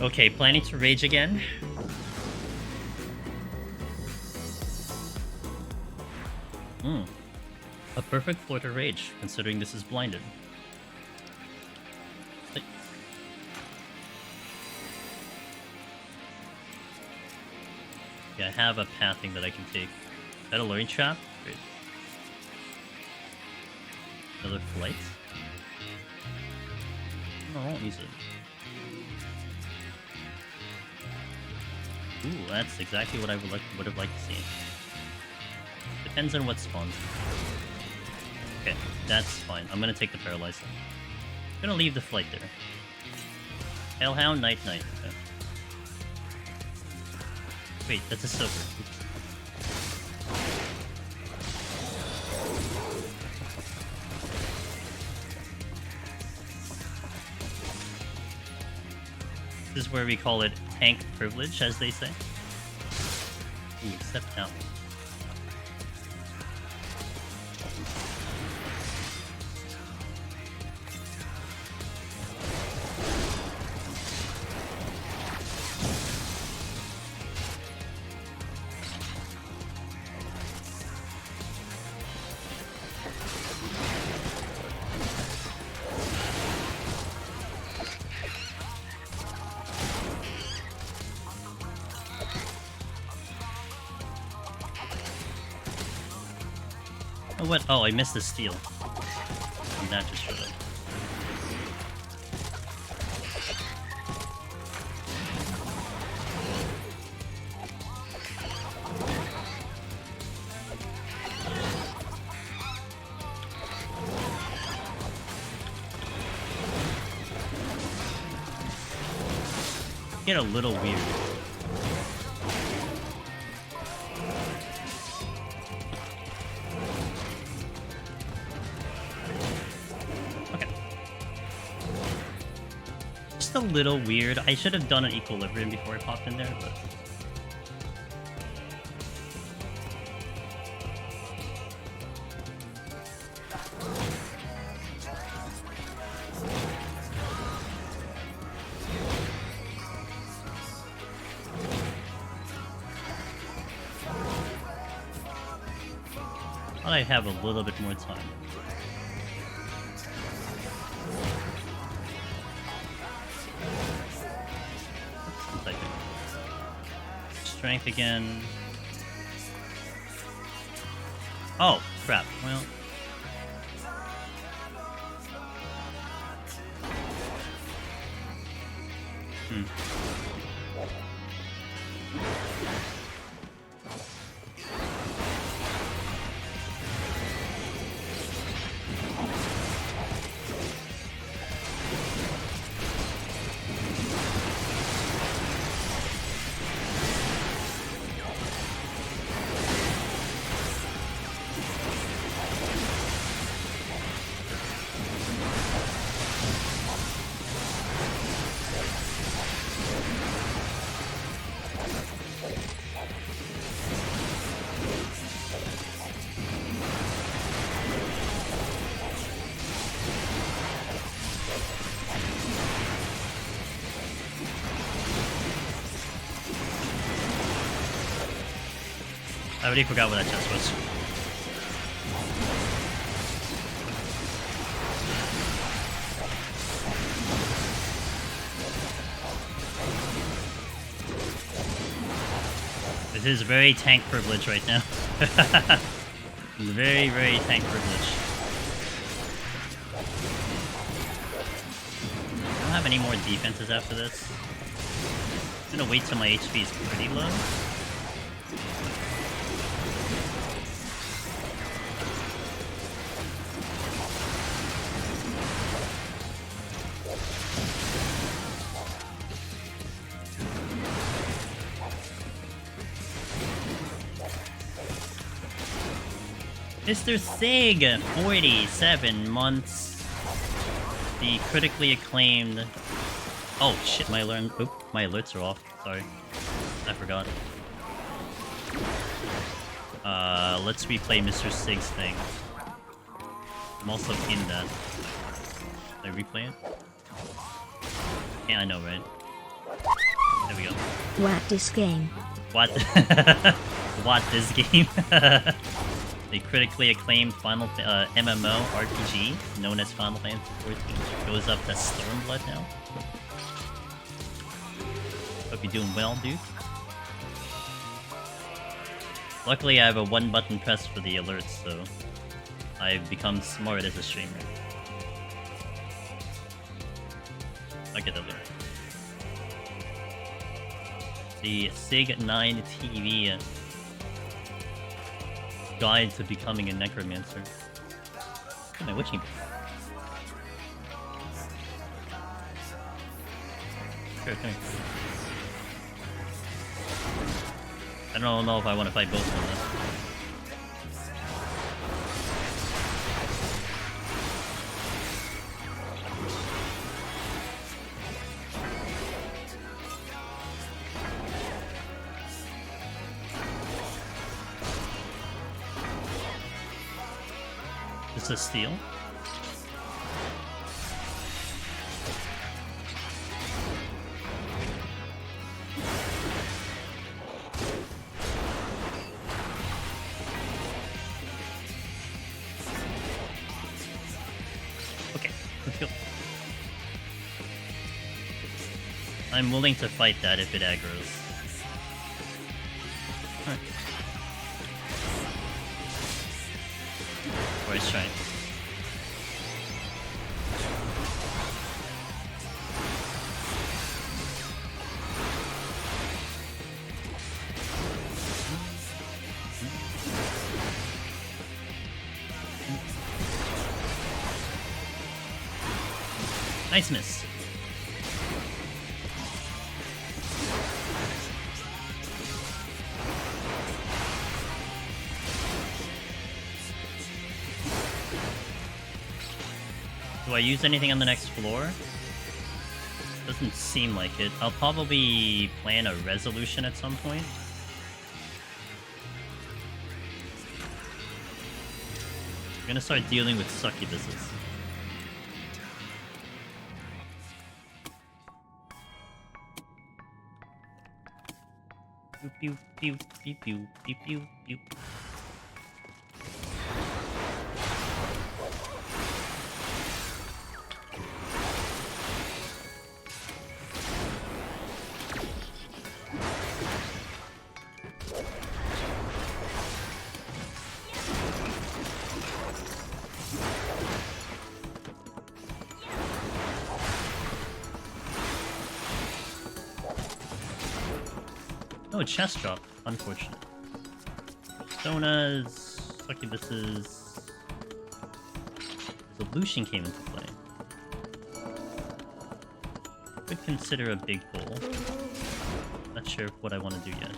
Okay, planning to rage again. A perfect floor to rage, considering this is blinded. Yeah, I have a pathing that I can take. Is that a luring trap? Great. Another flight? No, I won't use it. Ooh, that's exactly what I would have liked to see. Depends on what spawns. Okay, that's fine. I'm gonna take the paralyzer. I'm gonna leave the flight there. Hellhound, Night. Okay. Wait, that's a silver. This is where we call it tank privilege, as they say. Ooh, step down. Oh, what? Oh, I missed the steal. And that just showed up. Get a little weird. A little weird. I should have done an equilibrium before I popped in there, but I have a little bit more time. Strength again. Oh, crap. Well. I already forgot what that chest was. This is very tank privilege right now. Very, very tank privilege. I don't have any more defenses after this. I'm gonna wait till my HP is pretty low. Mr. Sig, 47 months. The critically acclaimed... Oh shit, my alerts are off. Sorry. I forgot. Let's replay Mr. Sig's thing. I'm also in that. Did I replay it? Yeah, I know, right? There we go. What this game? What? What this game? The critically acclaimed Final MMO RPG, known as Final Fantasy XIV, goes up to Stormblood now. Hope you're doing well, dude. Luckily, I have a one-button press for the alerts, so I've become smart as a streamer. I'll get over. The Sig 9 TV guide to becoming a necromancer. Look at my witching. Sure, come here. I don't know if I want to fight both of them. Is this steel? Okay, let's go. I'm willing to fight that if it aggroes. Alright. Voice strike. Nice miss. Do I use anything on the next floor? Doesn't seem like it. I'll probably plan a resolution at some point. We're gonna start dealing with succubuses. Pew pew pew pew pew pew pew. Oh, chest drop. Unfortunate. Personas, succubuses. Resolution came into play. Could consider a big pull. Not sure what I want to do yet.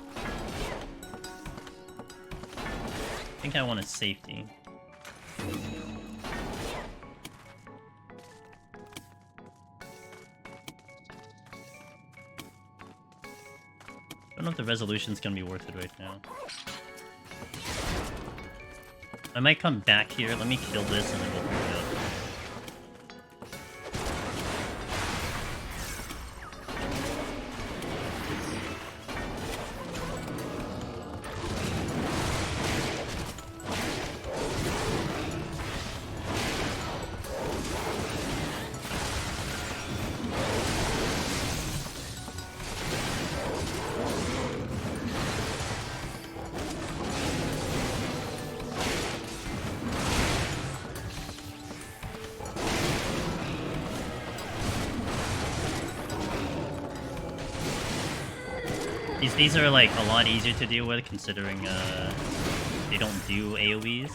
I think I want a safety. I don't know if the resolution's gonna be worth it right now. I might come back here. Let me kill this and then we'll pick it up. These are like a lot easier to deal with considering they don't do AoEs.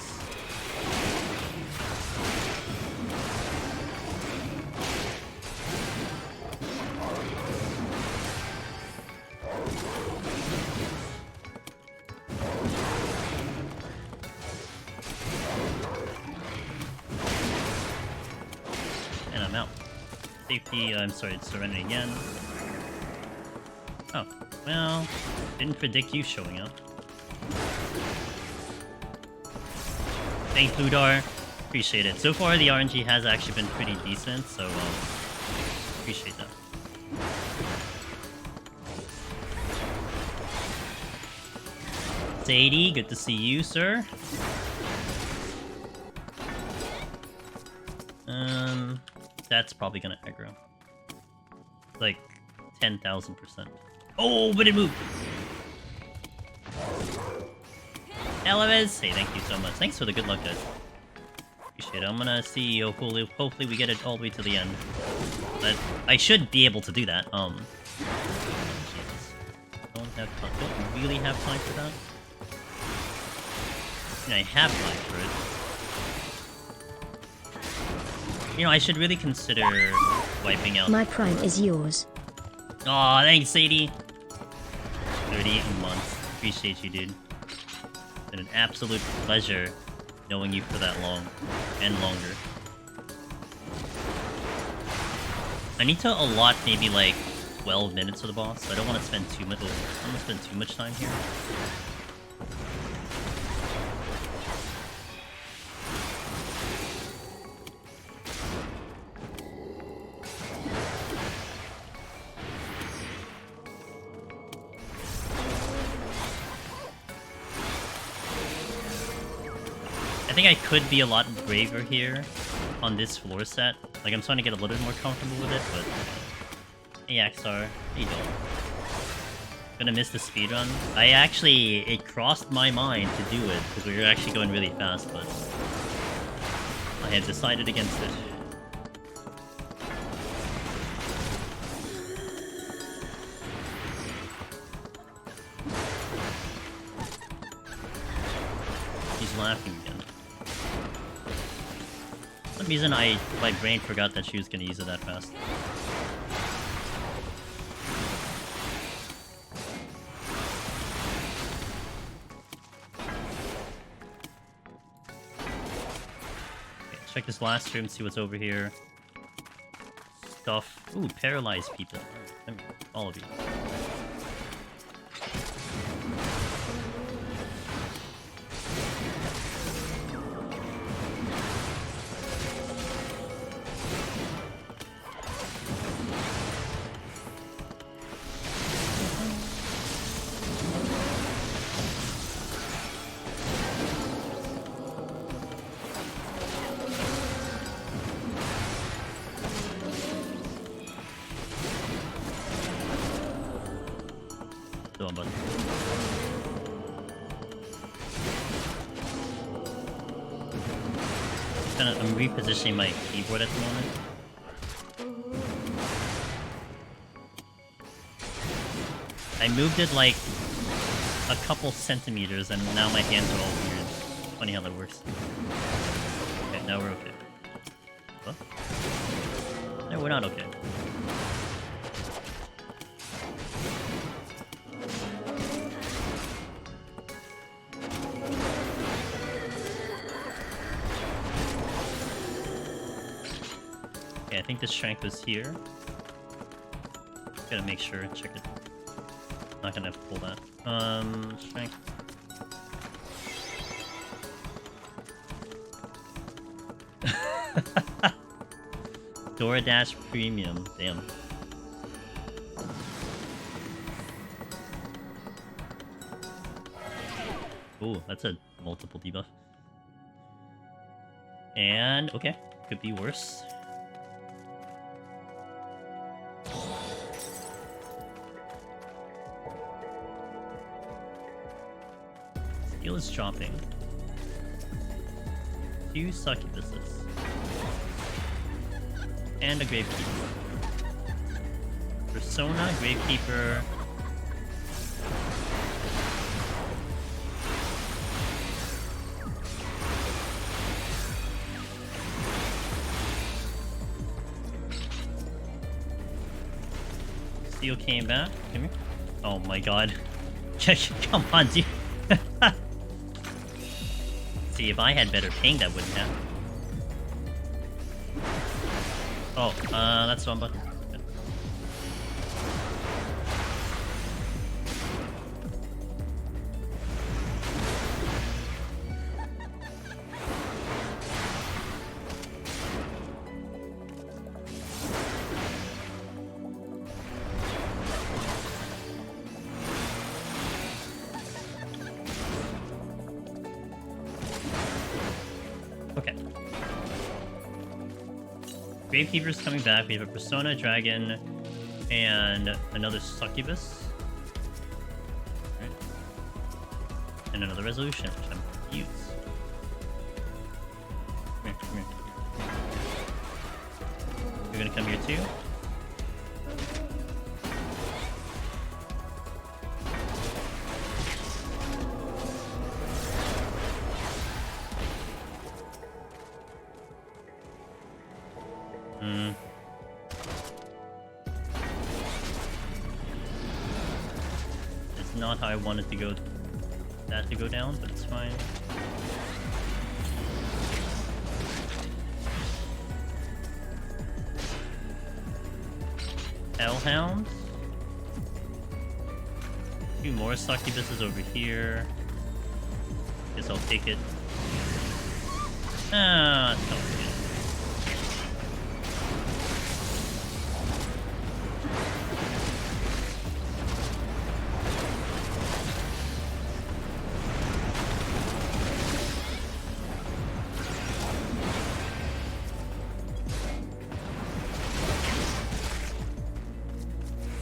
And I'm out. Safety, I'm sorry, it's Serenity again. Oh, well, didn't predict you showing up. Thanks, Ludar. Appreciate it. So far, the RNG has actually been pretty decent, so appreciate that. Sadie, good to see you, sir. That's probably gonna aggro. Like 10,000%. Oh, but it moved. Elevis, hey, thank you so much. Thanks for the good luck, guys. Appreciate it. I'm gonna see. Hopefully, we get it all the way to the end. But I should be able to do that. Jesus. Don't really have time for that. I mean, I have time for it. You know, I should really consider wiping out. My prime is yours. Aw, thanks, Sadie. 38 months. Appreciate you, dude. It's been an absolute pleasure knowing you for that long. And longer. I need to allot maybe like 12 minutes to the boss. I don't want to spend too much. I don't want to spend too much time here. I think I could be a lot braver here on this floor set. Like, I'm starting to get a little bit more comfortable with it, but... Hey, Axar. How you doing? Gonna miss the speedrun? It crossed my mind to do it, because we were actually going really fast, but... I have decided against it. He's laughing again. For some reason, my brain forgot that she was gonna use it that fast. Okay, check this last room, see what's over here. Stuff. Ooh, paralyzed people. All of you. I'm repositioning my keyboard at the moment. I moved it like a couple centimeters and now my hands are all weird. Funny how that works. Okay, now we're okay. What? No, we're not okay. I think the strength was here. Gotta make sure, check it. Not gonna have to pull that. Strength. DoorDash Premium, damn. Ooh, that's a multiple debuff. And, okay, could be worse. Skill is dropping. 2 succubuses. And a Gravekeeper. Persona, Gravekeeper. Steel came back. Come here. Oh my god. Come on, dude. See, if I had better ping, that wouldn't happen. Oh, that's one button. Okay. Gravekeeper's coming back. We have a Persona, Dragon, and another Succubus. Right. And another Resolution, which I'm going to use. Come here, come here. You're going to come here too? It's not how I wanted to go that to go down, but it's fine. Hellhound. Two more succubuses over here. Guess I'll take it. Ah, it's not good.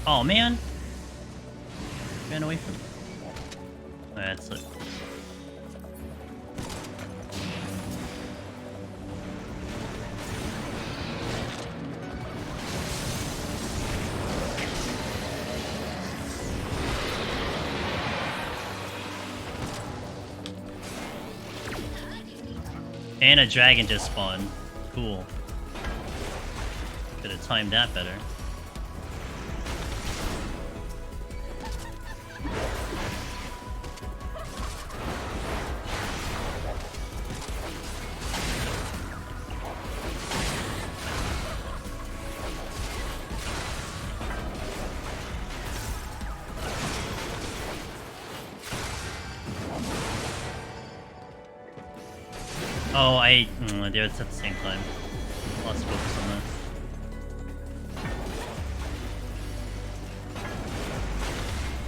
Oh man! Ran away from me. That's it. And a dragon just spawned. Cool. Could have timed that better. Oh, they're at the same time. Let's focus on this.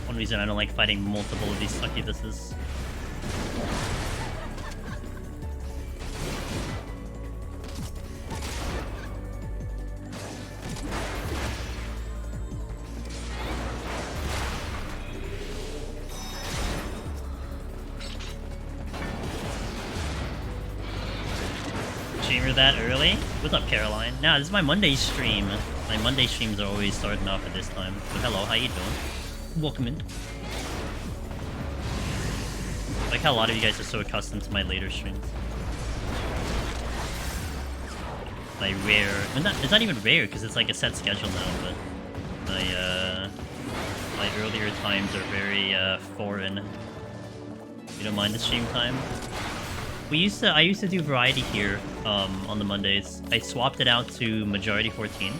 One reason I don't like fighting multiple of these succubuses. That early? What's up, Caroline? Nah, this is my Monday stream. My Monday streams are always starting off at this time. But hello, how you doing? Welcome in. I like how a lot of you guys are so accustomed to my later streams. My rare... It's not even rare, because it's like a set schedule now, but... My earlier times are very, foreign. You don't mind the stream time? I used to do variety here, on the Mondays. I swapped it out to majority 14.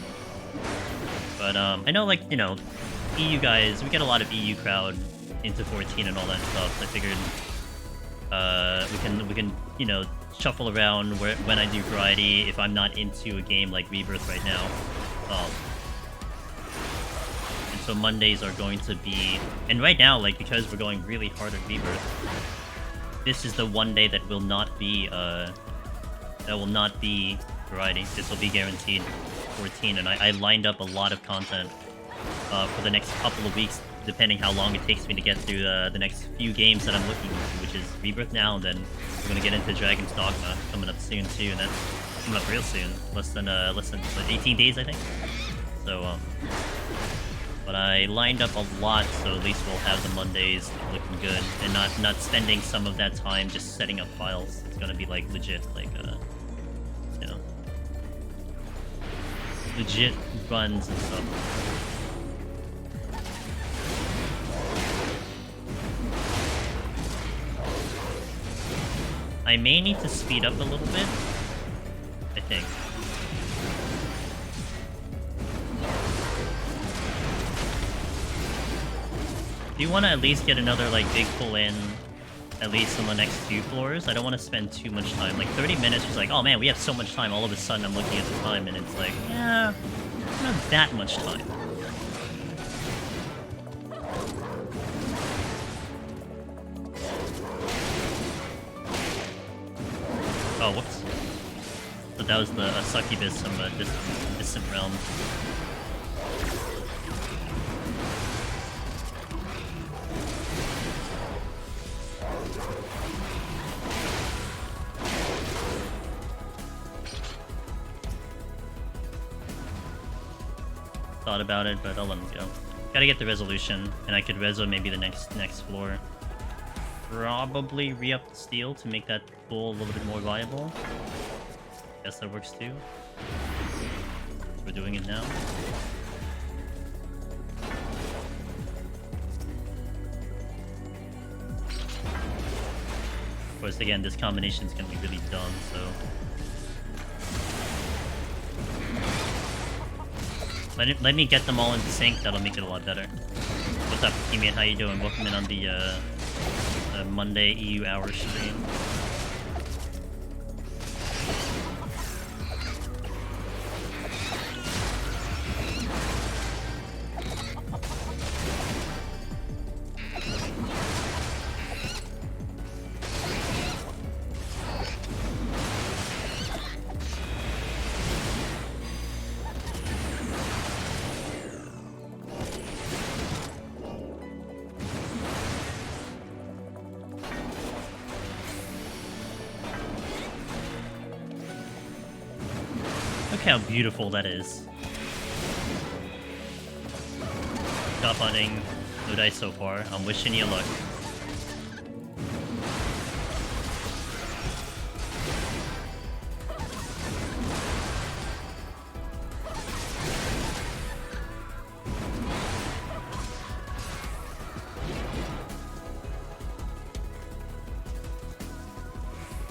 But, I know, like, you know, EU guys, we get a lot of EU crowd into 14 and all that stuff. I figured, we can, you know, shuffle around when I do variety if I'm not into a game like Rebirth right now. And so Mondays are going to be... And right now, like, because we're going really hard at Rebirth, this is the one day that will not be, variety. This will be guaranteed 14, and I lined up a lot of content, for the next couple of weeks, depending how long it takes me to get through, the next few games that I'm looking into, which is Rebirth now, and then we're gonna get into Dragon's Dogma coming up soon, too, and that's coming up real soon. Less than 18 days, I think. So, but I lined up a lot, so at least we'll have the Mondays looking good, and not spending some of that time just setting up files. It's gonna be like legit, like you know, legit runs and stuff. I may need to speed up a little bit. I think. Do you want to at least get another, like, big pull in, at least on the next few floors? I don't want to spend too much time. Like, 30 minutes is like, oh man, we have so much time. All of a sudden, I'm looking at the time, and it's like, yeah, not that much time. Oh, whoops. But that was the succubus from a distant realm. Thought about it, but I'll let him go. Gotta get the resolution, and I could reso maybe the next floor. Probably re-up the steel to make that pool a little bit more viable. Guess that works too. We're doing it now. Of course, again, this combination is gonna be really dumb, so... Let me get them all into sync, that'll make it a lot better. What's up, teammate? How you doing? Welcome in on the Monday EU hour stream. Look how beautiful that is. Top hunting, no dice so far. I'm wishing you luck.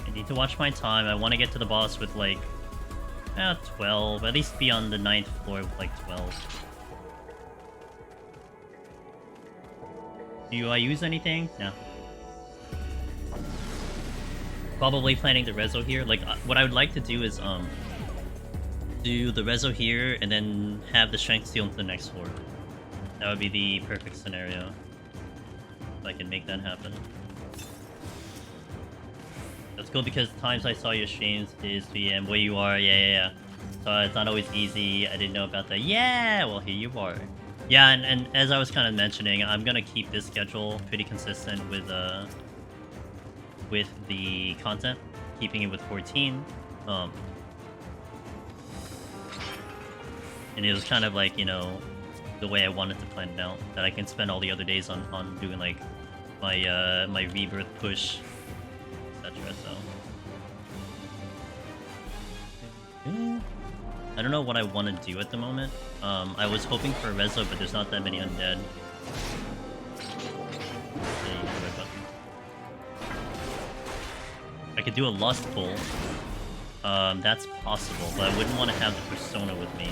I need to watch my time. I want to get to the boss with like 12, at least be on the 9th floor with like 12. Do I use anything? No. Probably planning the reso here. Like, what I would like to do is, do the reso here and then have the strength steal into the next floor. That would be the perfect scenario. If I can make that happen. That's cool because the times I saw your streams is VM where you are, yeah. So it's not always easy. I didn't know about that. Yeah, well here you are. Yeah, and as I was kind of mentioning, I'm gonna keep this schedule pretty consistent with the content, keeping it with 14. And it was kind of like, you know, the way I wanted to plan it out, that I can spend all the other days on doing like my my rebirth push. So I don't know what I want to do at the moment. I was hoping for a reso, but there's not that many undead. I could do a lust pull. That's possible, but I wouldn't want to have the persona with me.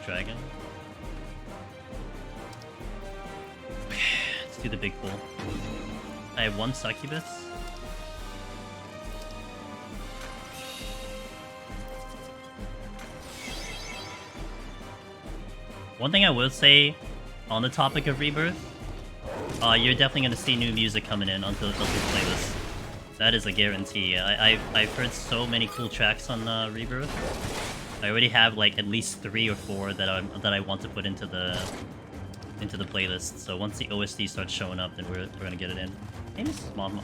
Dragon. Let's do the big pull. I have one succubus. One thing I will say on the topic of rebirth, you're definitely going to see new music coming in onto the playlist. That is a guarantee. I've heard so many cool tracks on rebirth. I already have like at least 3 or 4 that I want to put into the playlist. So once the OSD starts showing up, then we're gonna get it in. Hey, Mrs. Mom.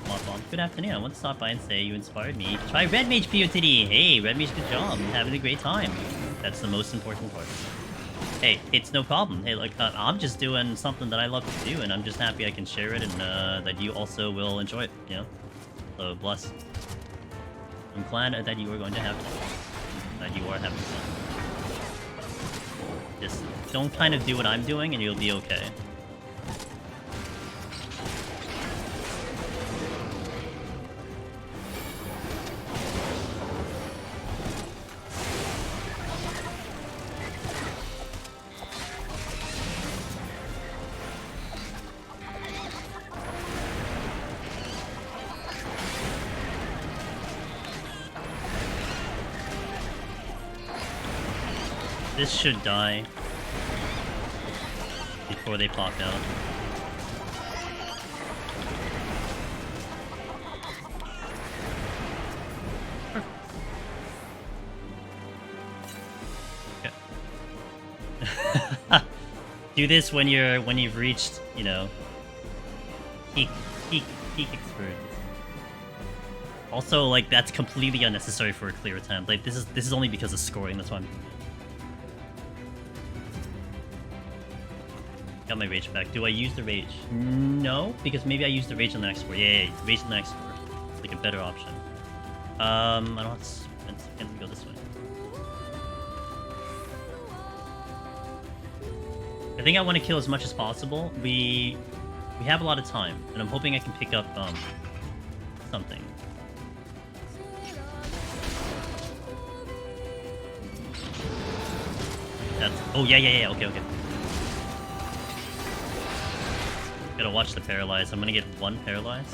Good afternoon. I want to stop by and say you inspired me to try Red Mage PoTD. Hey, Red Mage, good job. I'm having a great time. That's the most important part. Hey, it's no problem. Hey, look, I'm just doing something that I love to do, and I'm just happy I can share it, and that you also will enjoy it, you know? So, bless. I'm glad that you are going to have fun. That you are having fun. Just don't kind of do what I'm doing, and you'll be okay. This should die before they pop out. Okay. Do this when you've reached, you know, peak experience. Also, like, that's completely unnecessary for a clear attempt. Like, this is only because of scoring. That's why I'm. Got my rage back. Do I use the rage? No, because maybe I use the rage on the next floor. Yeah, rage on the next floor. Like a better option. I don't have to spend seconds to go this way. I think I want to kill as much as possible. We have a lot of time, and I'm hoping I can pick up something. That's yeah. Okay. Gotta watch the paralyze. I'm gonna get one paralyze.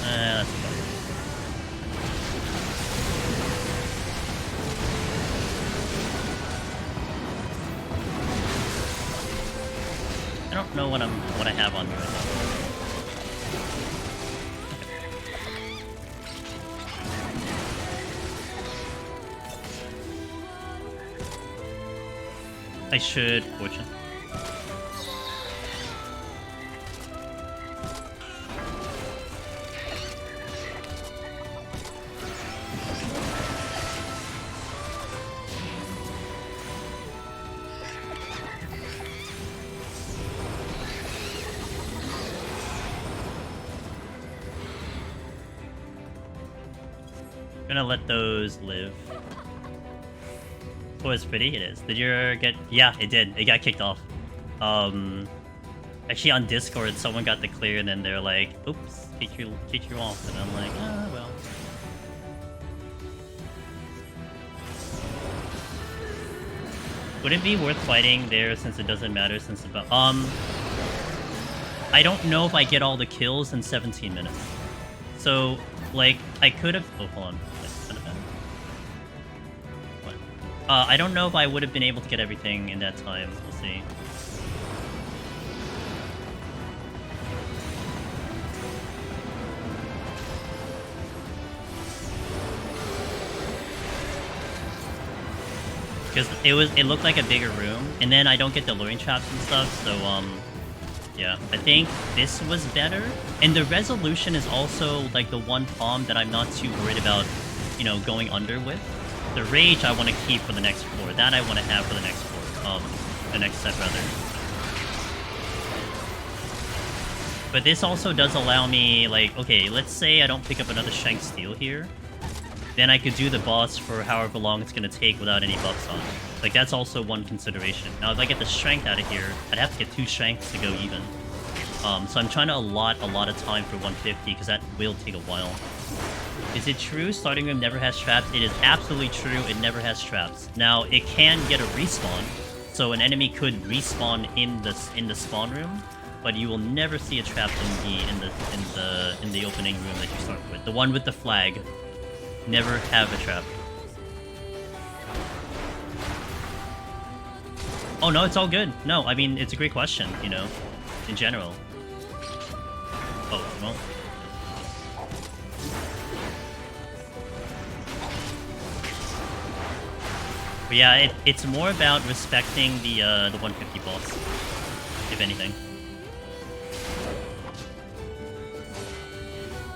That's fine. I don't know what I have on me right now. I should fortune. Gonna let those live. Oh, it's pretty. It is. Did you get? Yeah, it did. It got kicked off. Actually on Discord, someone got the clear, and then they're like, "Oops, kick you off," and I'm like, "Ah, well." Would it be worth fighting there since it doesn't matter since about I don't know if I get all the kills in 17 minutes. So, like, I could have. Oh, hold on. I don't know if I would have been able to get everything in that time. We'll see. Because it looked like a bigger room, and then I don't get the luring traps and stuff, so yeah. I think this was better. And the resolution is also like the one palm that I'm not too worried about, you know, going under with. The rage I want to keep for the next floor. That I want to have for the next floor. The next set, rather. But this also does allow me, like, okay, let's say I don't pick up another Shank Steel here. Then I could do the boss for however long it's going to take without any buffs on. Like, that's also one consideration. Now, if I get the Strength out of here, I'd have to get 2 Strengths to go even. So I'm trying to allot a lot of time for 150, because that will take a while. Is it true starting room never has traps? It is absolutely true, it never has traps. Now, it can get a respawn, so an enemy could respawn in the spawn room, but you will never see a trap in the opening room that you start with. The one with the flag. Never have a trap. Oh no, it's all good. No, I mean, it's a great question, you know, in general. Oh, well. But yeah, it's more about respecting the 150 boss, if anything.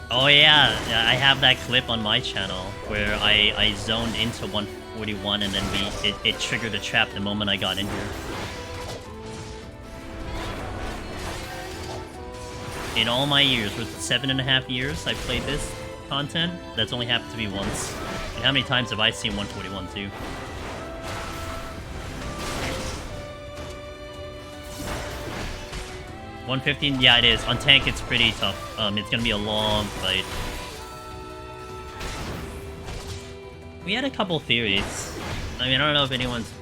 Oh yeah, I have that clip on my channel where I zoned into 141 and then it triggered a trap the moment I got in here. In all my years, with 7.5 years I played this content, that's only happened to me once. And how many times have I seen 141 too? $115, yeah, it is. On tank, it's pretty tough. It's gonna be a long fight. We had a couple theories. I mean, I don't know if anyone's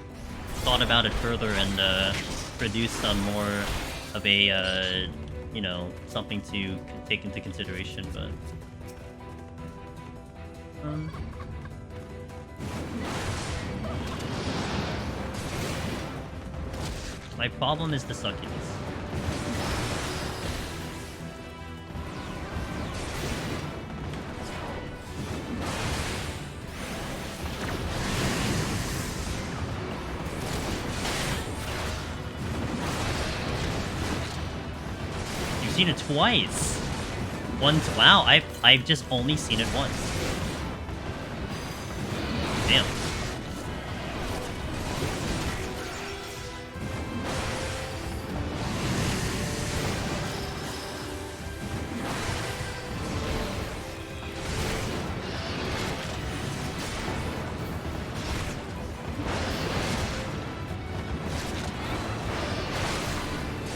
thought about it further and produced some more of a, you know, something to take into consideration, but... My problem is the suckiness. You've seen it twice. Once. Wow, I've just only seen it once. Damn.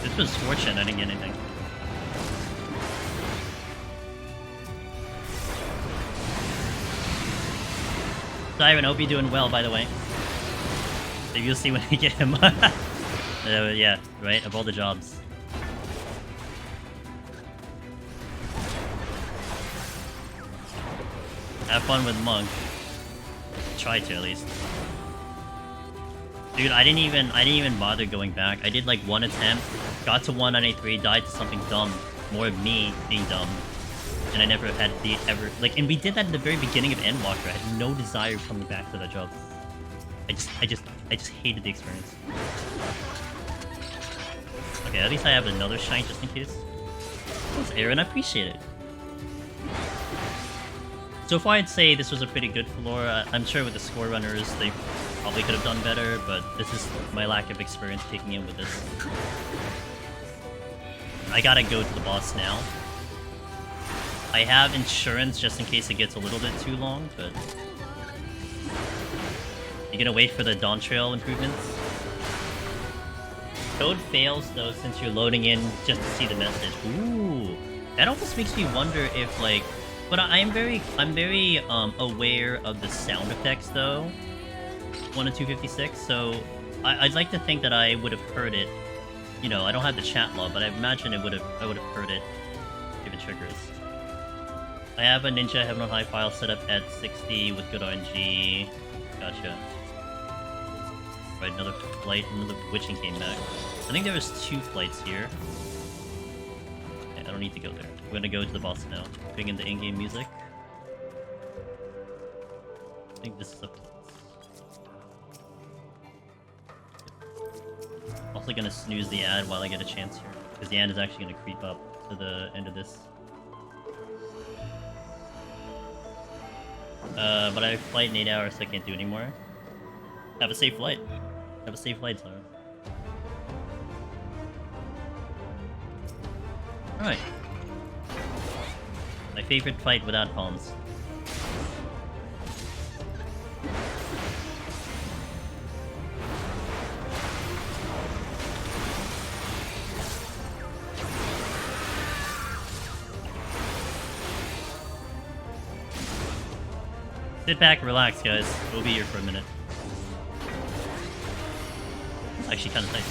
This was fortunate, I didn't get anything. Siren, hope you're doing well, by the way. Maybe you'll see when I get him. Yeah, right, of all the jobs. Have fun with Monk. Try to, at least. Dude, I didn't even bother going back. I did like one attempt, got to 193, died to something dumb. More of me being dumb. And I never had the like, and we did that at the very beginning of Endwalker. I had no desire of coming back to that job. I just hated the experience. Okay, at least I have another shine just in case. Thanks, Aaron, I appreciate it. So far, I'd say this was a pretty good floor. I'm sure with the score runners, they probably could have done better, but this is my lack of experience taking in with this. I gotta go to the boss now. I have insurance just in case it gets a little bit too long, but... You gonna wait for the Dawn Trail improvements? Code fails though since you're loading in just to see the message. Ooh, that almost makes me wonder if like... But I'm very aware of the sound effects though. 1 and 256, so I'd like to think that I would have heard it. You know, I don't have the chat log, but I imagine I would have heard it if it triggers. I have a Ninja Heaven on High file set up at 60 with good RNG. Gotcha. Right, another flight, another witching came back. I think there was 2 flights here. Okay, I don't need to go there. We're gonna go to the boss now. Bring in the in-game music. I think this is a... Also gonna snooze the ad while I get a chance here, because the ad is actually gonna creep up to the end of this. But I have a flight in 8 hours, so I can't do anymore. Have a safe flight. Have a safe flight, Sarah. Alright. My favorite fight without palms. Sit back, relax, guys. We'll be here for a minute. It's actually kind of tight.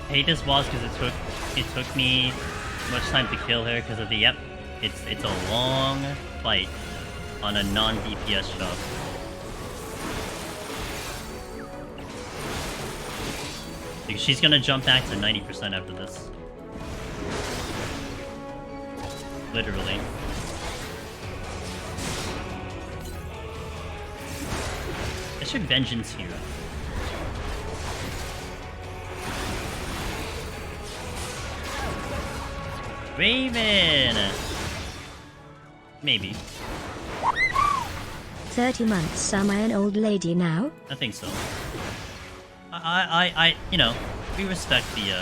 I hate this boss because it took me much time to kill her because of the it's a long fight on a non-DPS shop. Because she's gonna jump back to 90% after this. Literally. I should vengeance here. Raven! Maybe. 30 months, am I an old lady now? I think so. You know, we respect the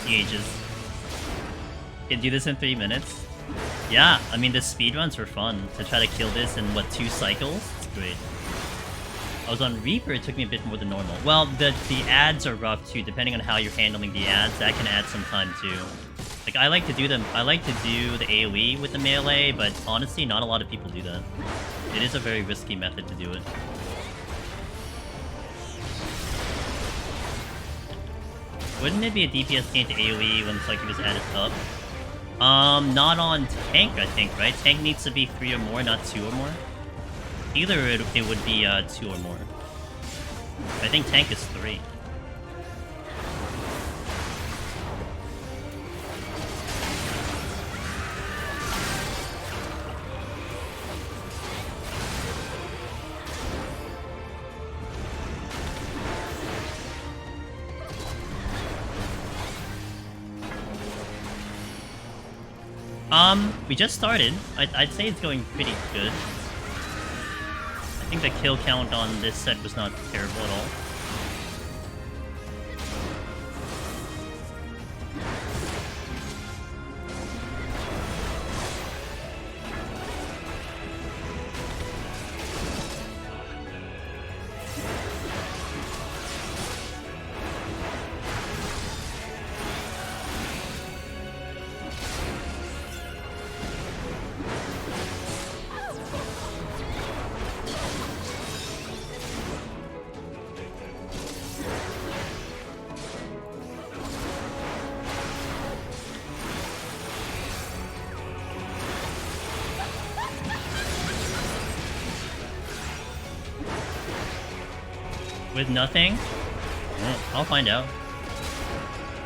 ages. Can do this in 3 minutes? Yeah, I mean, the speedruns were fun. To try to kill this in, what, 2 cycles? It's great. I was on Reaper, it took me a bit more than normal. Well, the ads are rough too, depending on how you're handling the ads. That can add some time too. Like, I like to do the AoE with the melee, but honestly, not a lot of people do that. It is a very risky method to do it. Wouldn't it be a DPS gain to AoE when it's like it was added up? Not on tank, I think, right? Tank needs to be 3 or more, not 2 or more. Either it would be 2 or more. I think tank is 3. We just started. I'd say it's going pretty good. I think the kill count on this set was not terrible at all. With nothing? I'll find out.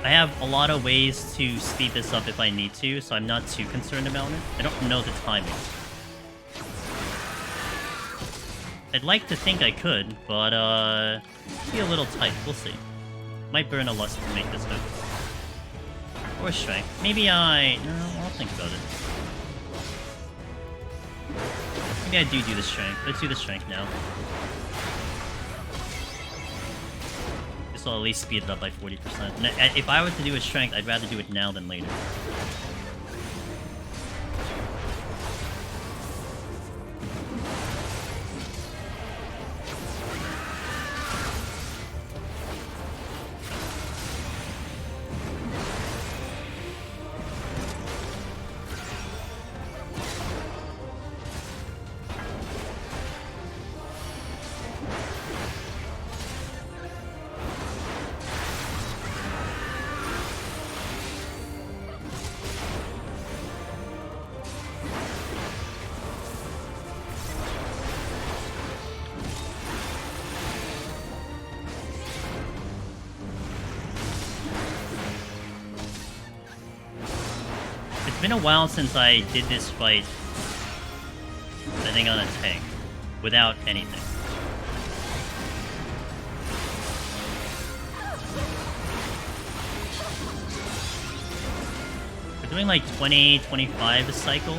I have a lot of ways to speed this up if I need to, so I'm not too concerned about it. I don't know the timing. I'd like to think I could, but be a little tight. We'll see. Might burn a lust to make this hook. Or strength. Maybe no, I'll think about it. Maybe I do the strength. Let's do the strength now. This will at least speed it up by 40%. And if I were to do a strength, I'd rather do it now than later. It's been a while since I did this fight, I think on a tank, without anything. We're doing like 20, 25 a cycle.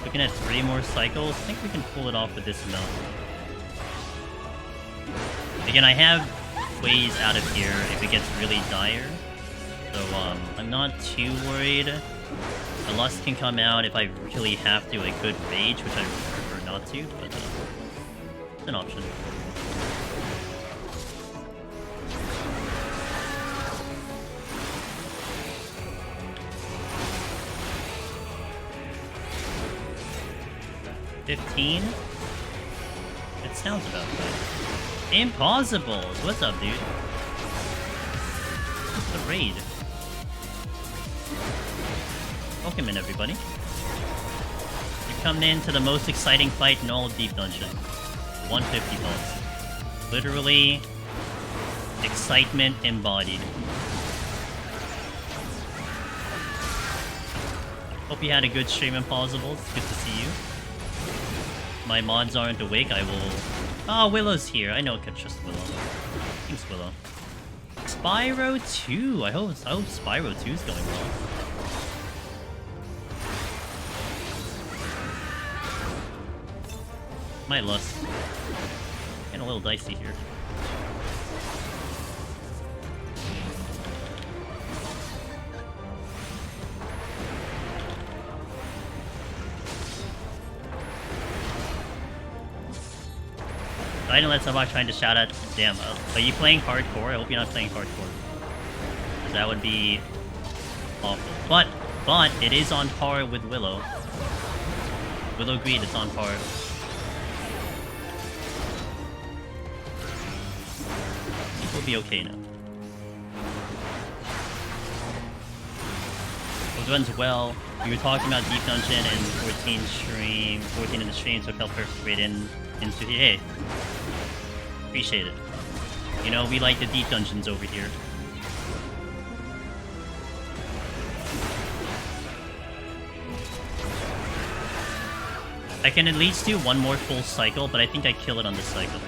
Looking at 3 more cycles, I think we can pull it off with this amount. Again, I have ways out of here if it gets really dire. So, I'm not too worried. The lust can come out if I really have to. I could rage, which I prefer not to, but it's an option. $15? It sounds about right. Impossibles! What's up, dude? What's the raid? Welcome in, everybody. You're coming into the most exciting fight in all of Deep Dungeon. 150 volts. Literally, excitement embodied. Hope you had a good stream, Impossibles. Good to see you. My mods aren't awake, I will... Oh, Willow's here. I know I could trust Willow. Thanks, Willow. Spyro 2. I hope Spyro 2 is going well. My lust. Getting a little dicey here. I know that's about trying to shout at. Damn, are you playing hardcore? I hope you're not playing hardcore. Because that would be awful. But it is on par with Willow. Willow agreed it's on par. I think we'll be okay now. Hope it runs well. We were talking about Deep Dungeon and 14 in the stream, so it felt perfect right into here. Hey. Appreciate it. You know, we like the Deep Dungeons over here. I can at least do one more full cycle, but I think I kill it on this cycle.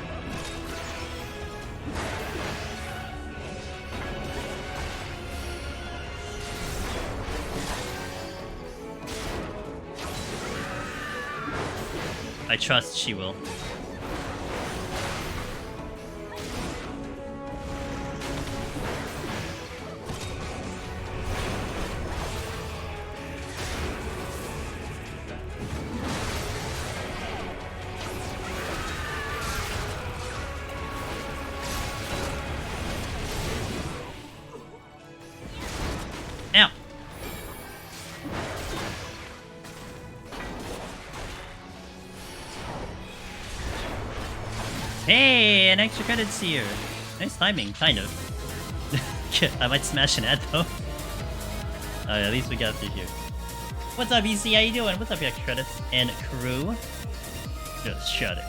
I trust she will. Now. Hey, an extra credits here. Nice timing, kind of. I might smash an ad though. At least we got through here. What's up, EC? How you doing? What's up, extra credits and crew? Just shut it.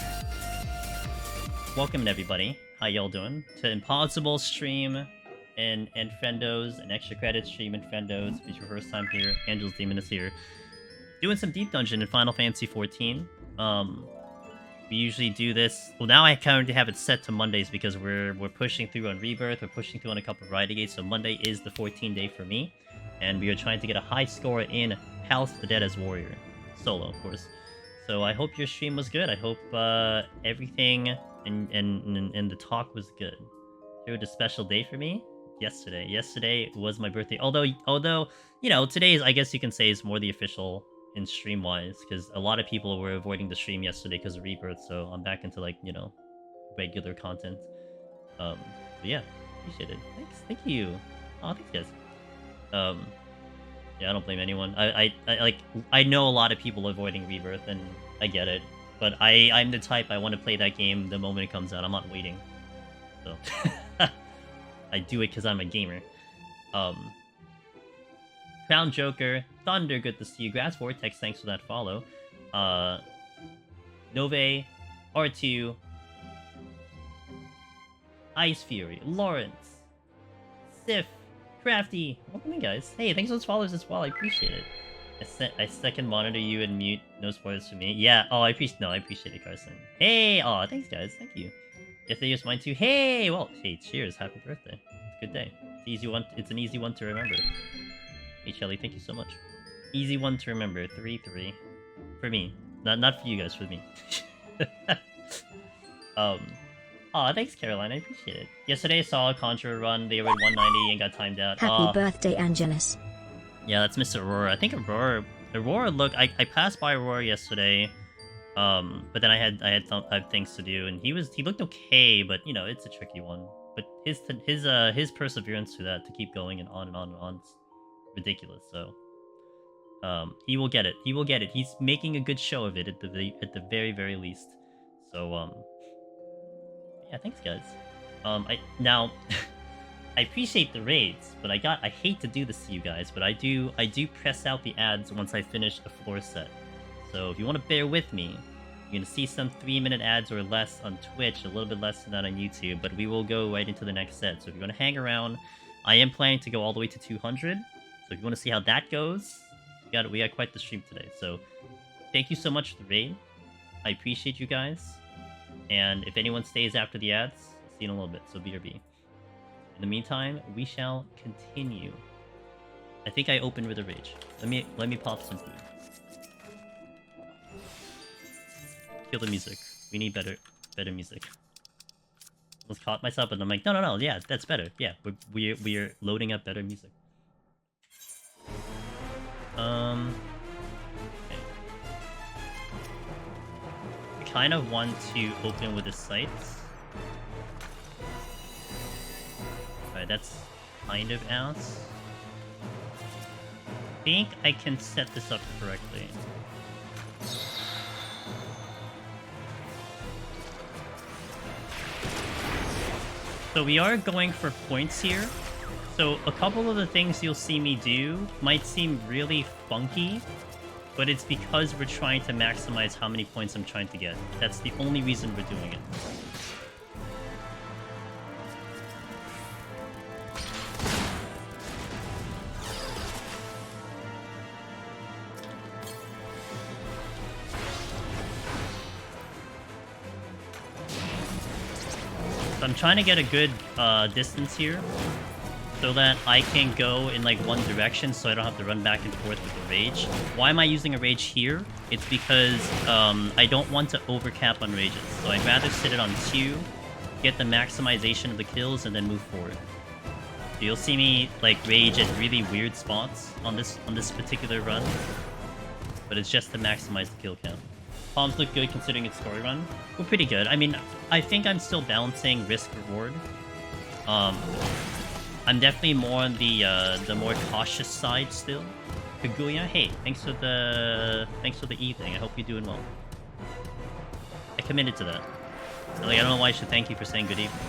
Welcome everybody. How y'all doing? To Impossible stream and Friendos, an extra credits stream and Friendos. If it's your first time here, Angel's Demon is here. Doing some Deep Dungeon in Final Fantasy 14. We usually do this. Well, now I currently have it set to Mondays because we're pushing through on Rebirth. We're pushing through on a couple of Rider Gates, so Monday is the 14th day for me, and we are trying to get a high score in House of the Dead as Warrior, solo, of course. So I hope your stream was good. I hope everything and the talk was good. It was a special day for me. Yesterday. Yesterday was my birthday. Although you know, today is, I guess you can say, is more the official in stream wise, because a lot of people were avoiding the stream yesterday because of Rebirth, so I'm back into, like, you know, regular content. But yeah, appreciate it. Thank you. Oh, thanks guys. Yeah, I don't blame anyone. I know a lot of people avoiding Rebirth, and I get it. But I'm the type, I want to play that game the moment it comes out. I'm not waiting. So I do it because I'm a gamer. Crown Joker, Thunder, good to see you. Grass Vortex, thanks for that follow. Nove, R2, Ice Fury, Lawrence, Sif, Crafty. Welcome in, guys. Hey, thanks for those follows as well. I appreciate it. I second monitor you and mute. No spoilers for me. Yeah. Oh, I appreciate it, Carson. Hey. Oh, thanks, guys. Thank you. Yesterday was mine too. Hey. Well, hey, cheers. Happy birthday. It's a good day. It's an easy one to remember. Hey, Shelly, thank you so much. Easy one to remember. 3-3. For me. Not for you guys, for me. Aw, thanks, Caroline. I appreciate it. Yesterday I saw a Contra run. They were at 190 and got timed out. Happy birthday, Angelus. Yeah, that's Mr. Aurora. I think Aurora... look, I passed by Aurora yesterday. But then I had things to do, and he looked okay, but, you know, it's a tricky one. But his perseverance to that, to keep going and on and on and on, is ridiculous. So he will get it. He will get it. He's making a good show of it at the very, very least. So Yeah, thanks, guys. Now, I appreciate the raids, but I hate to do this to you guys, but I do press out the ads once I finish a floor set. So if you want to bear with me, you're gonna see some 3-minute ads or less on Twitch, a little bit less than that on YouTube, but we will go right into the next set. So if you're gonna hang around, I am planning to go all the way to 200. So if you want to see how that goes, we got quite the stream today. So thank you so much for the raid. I appreciate you guys. And if anyone stays after the ads, see you in a little bit. So BRB. In the meantime, we shall continue. I think I opened with a rage. Let me pop some food. Kill the music. We need better music. I was caught myself, and I'm like, no, yeah, that's better. Yeah, we're loading up better music. Okay. I kind of want to open with the sights. Alright, that's kind of out. I think I can set this up correctly. So we are going for points here. So a couple of the things you'll see me do might seem really funky, but it's because we're trying to maximize how many points I'm trying to get. That's the only reason we're doing it. So I'm trying to get a good distance here, so that I can go in like one direction, so I don't have to run back and forth with the rage. Why am I using a rage here? It's because I don't want to overcap on rages, so I'd rather sit it on 2, get the maximization of the kills, and then move forward. So you'll see me like rage at really weird spots on this particular run, but it's just to maximize the kill count. Palms look good considering its story run. We're pretty good. I mean, I think I'm still balancing risk-reward. I'm definitely more on the more cautious side still. Kaguya, hey, thanks for the evening. I hope you're doing well. I committed to that. Like, I don't know why I should thank you for saying good evening,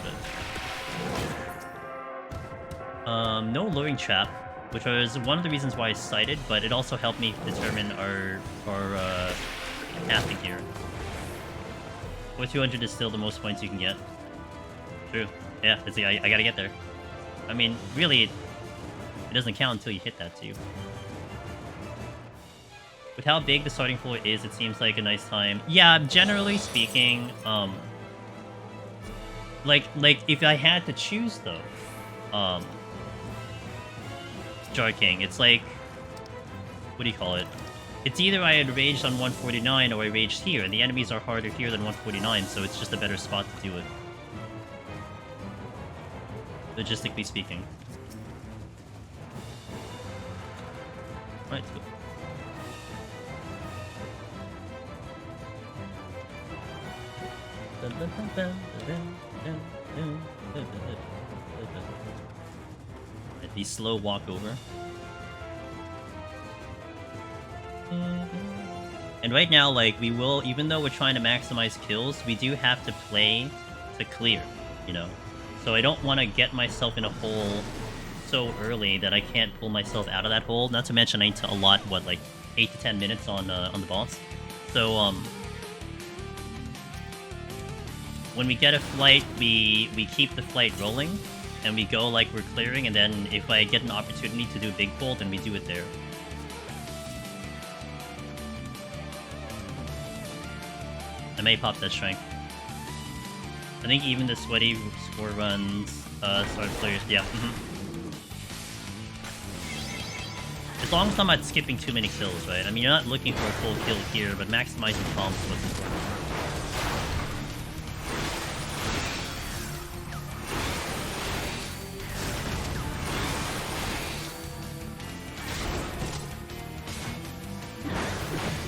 but no luring trap, which was one of the reasons why I cited, but it also helped me determine our pathing here. 200 is still the most points you can get. True. Yeah, I gotta get there. I mean, really, it doesn't count until you hit that too. With how big the starting floor is, it seems like a nice time. Yeah, generally speaking, like if I had to choose though, Jar King, it's like, what do you call it? It's either I had raged on 149 or I raged here, and the enemies are harder here than 149, so it's just a better spot to do it. Logistically speaking. Alright, let's go. The slow walk over. And right now, like, we will, even though we're trying to maximize kills, we do have to play to clear, you know? So I don't want to get myself in a hole so early that I can't pull myself out of that hole. Not to mention I need to allot, what, like 8 to 10 minutes on the boss. So, when we get a flight, we keep the flight rolling, and we go like we're clearing, and then if I get an opportunity to do a big pull, then we do it there. I may pop that strength. I think even the sweaty score runs start players. Yeah. As long as I'm not skipping too many kills, right? I mean, you're not looking for a full kill here, but maximizing comps is what's important.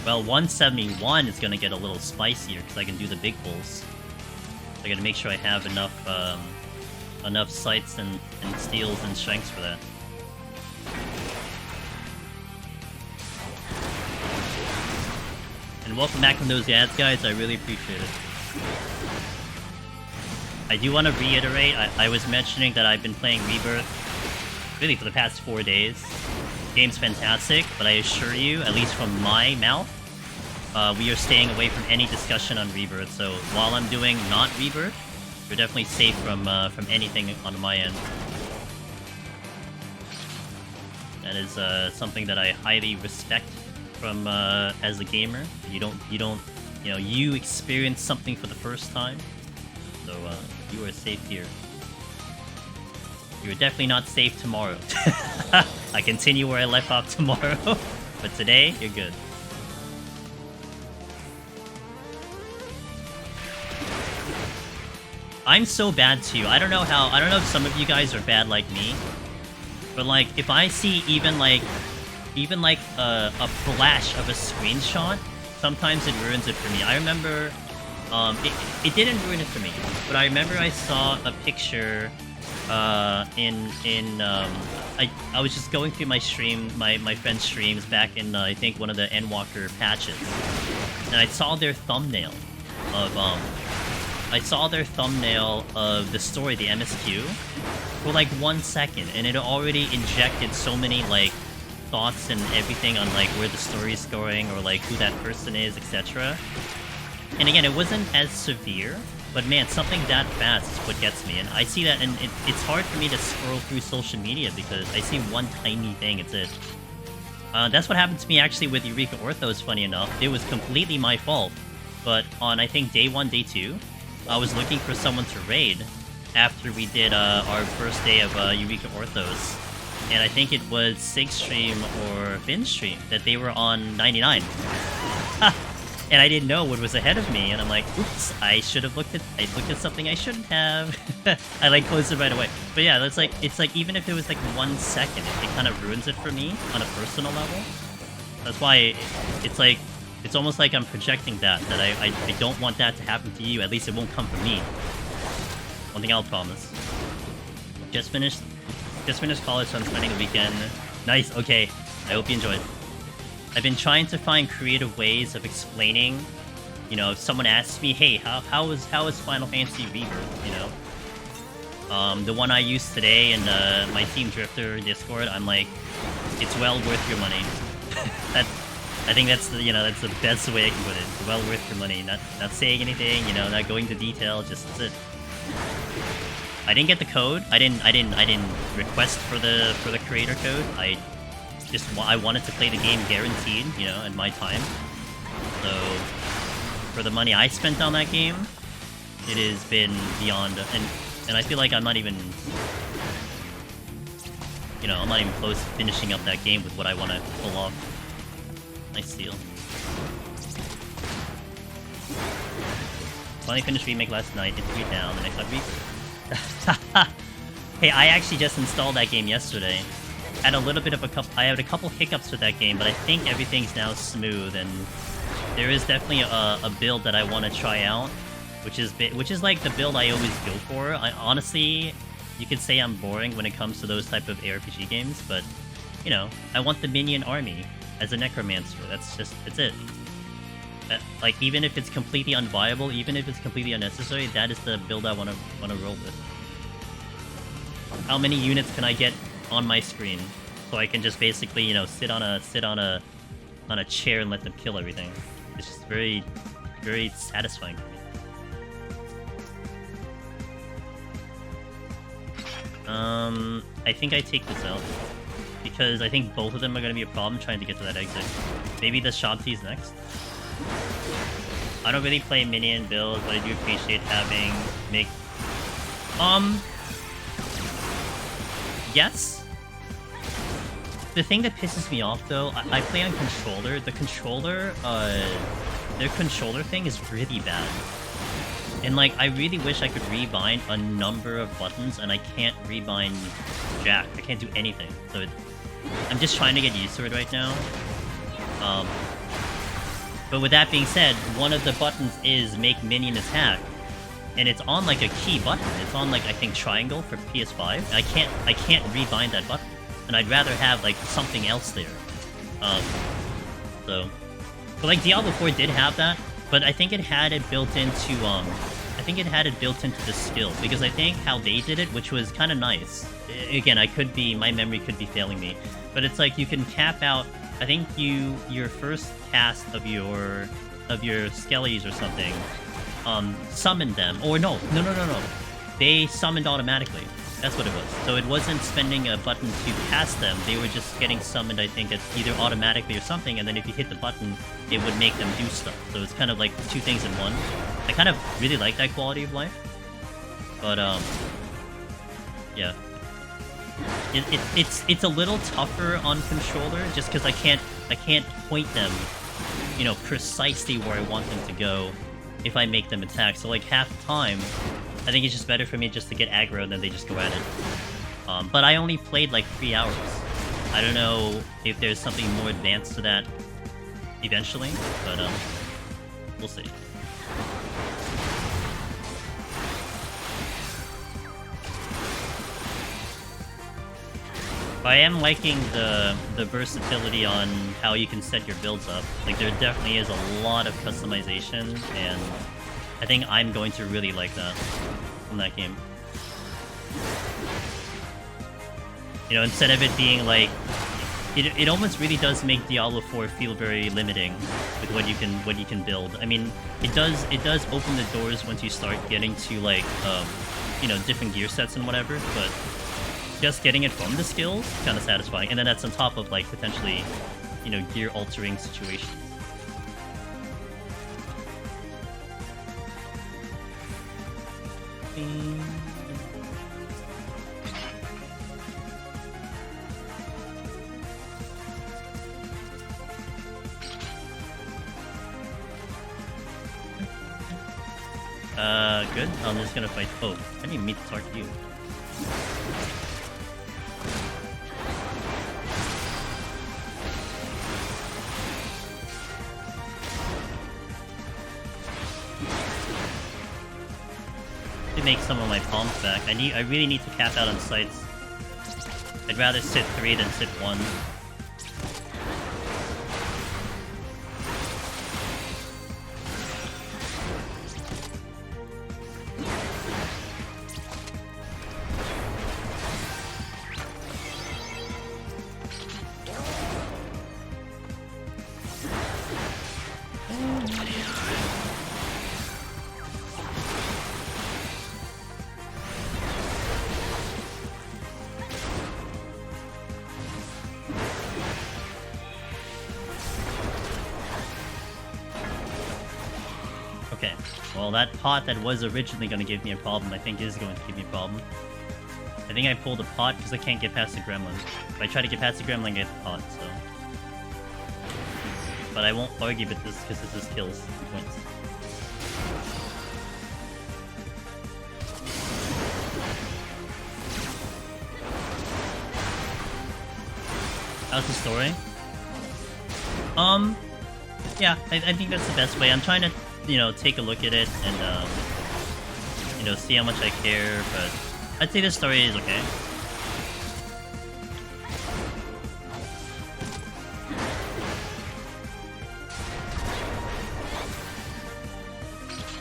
Well, 171 is going to get a little spicier because I can do the big pulls. I got to make sure I have enough sights and steals and strengths for that. And welcome back from those ads, guys. I really appreciate it. I do want to reiterate, I was mentioning that I've been playing Rebirth really for the past 4 days. Game's fantastic, but I assure you, at least from my mouth, we are staying away from any discussion on Rebirth. So while I'm doing not Rebirth, you're definitely safe from anything on my end. That is something that I highly respect from as a gamer. You don't, you know, you experience something for the first time, so you are safe here. You're definitely not safe tomorrow. I continue where I left off tomorrow, but today you're good. I'm so bad too. I don't know if some of you guys are bad like me, but like if I see even like a flash of a screenshot, sometimes it ruins it for me. I remember it didn't ruin it for me, but I remember I saw a picture I was just going through my stream, my friend's streams back in I think one of the Endwalker patches, and I saw their thumbnail of the story, the MSQ, for like 1 second, and it already injected so many like thoughts and everything on like where the story's going or like who that person is, etc. And again, it wasn't as severe, but man, something that fast is what gets me, and I see that, and it's hard for me to scroll through social media because I see one tiny thing, it's it. That's what happened to me actually with Eureka Orthos, funny enough. It was completely my fault, but on I think day 1, day 2, I was looking for someone to raid after we did our first day of Eureka Orthos, and I think it was Sig Stream or Finn Stream that they were on 99. And I didn't know what was ahead of me, and I'm like, oops, I looked at something I shouldn't have. I like closed it right away. But yeah, it's like even if it was like 1 second, it kind of ruins it for me on a personal level. That's why it's almost like I'm projecting that I don't want that to happen to you. At least it won't come from me. One thing I'll promise. Just finished college, so I'm spending the weekend. Nice, okay. I hope you enjoyed. I've been trying to find creative ways of explaining, you know, if someone asks me, hey, how is Final Fantasy Rebirth, you know? The one I used today in my Team Drifter Discord, I'm like, it's well worth your money. I think that's that's the best way I can put it. It's well worth your money. Not saying anything, you know, not going into detail, just that's it. I didn't get the code. I didn't request for the creator code. I wanted to play the game guaranteed, you know, at my time. So, for the money I spent on that game, it has been beyond, and I feel like I'm not even, you know, I'm not even close to finishing up that game with what I want to pull off. Nice steal. Finally finished remake last night. It's 3 down. The next upbeat. Hey, I actually just installed that game yesterday. Had a little bit of I had a couple hiccups with that game, but I think everything's now smooth, and there is definitely a build that I want to try out, which is like the build I always go for. Honestly, you could say I'm boring when it comes to those type of ARPG games, but you know, I want the minion army as a Necromancer. It's it. Like, even if it's completely unviable, even if it's completely unnecessary, that is the build I want to roll with. How many units can I get on my screen so I can just basically, you know, sit on a chair and let them kill everything? It's just very, very satisfying to me. I think I take this out because I think both of them are going to be a problem trying to get to that exit. Maybe the Shanti's next. I don't really play minion builds, but I do appreciate having yes. The thing that pisses me off, though, I play on controller. The controller, their controller thing is really bad. And, like, I really wish I could rebind a number of buttons, and I can't rebind jack. I can't do anything. So I'm just trying to get used to it right now. But with that being said, one of the buttons is make minion attack. And it's on, like, a key button. It's on, like, I think triangle for PS5. I can't rebind that button. And I'd rather have, like, something else there. But, like, Diablo 4 did have that, but I think it had it built into, I think it had it built into the skill, because I think how they did it, which was kind of nice. Again, my memory could be failing me, but it's like you can cap out. I think your first cast of your skellies or something, summoned them, or no. They summoned automatically. That's what it was. So it wasn't spending a button to cast them. They were just getting summoned, I think, either automatically or something, and then if you hit the button, it would make them do stuff. So it's kind of like two things in one. I kind of really like that quality of life. But, yeah. It's a little tougher on controller, just because I can't point them, you know, precisely where I want them to go if I make them attack. So, like, half the time, I think it's just better for me just to get aggro and then they just go at it. But I only played like 3 hours. I don't know if there's something more advanced to that eventually, but we'll see. But I am liking the versatility on how you can set your builds up. Like, there definitely is a lot of customization, and I think I'm going to really like that from that game. You know, instead of it being like, it almost really does make Diablo 4 feel very limiting with what you can build. I mean, it does open the doors once you start getting to like you know, different gear sets and whatever, but just getting it from the skills kind of satisfying, and then that's on top of like potentially, you know, gear altering situations. Good. I'm just gonna fight. Oh, I didn't even meet to target you. To make some of my palms back, I really need to cap out on sights. I'd rather sit 3 than sit 1. Well, that pot that was originally going to give me a problem, I think is going to give me a problem. I think I pulled a pot because I can't get past the gremlin. If I try to get past the gremlin, I get the pot, so... But I won't argue with this because this is kills points. How's the story? Yeah, I think that's the best way. I'm trying to, you know, take a look at it and, you know, see how much I care, but I'd say the story is okay.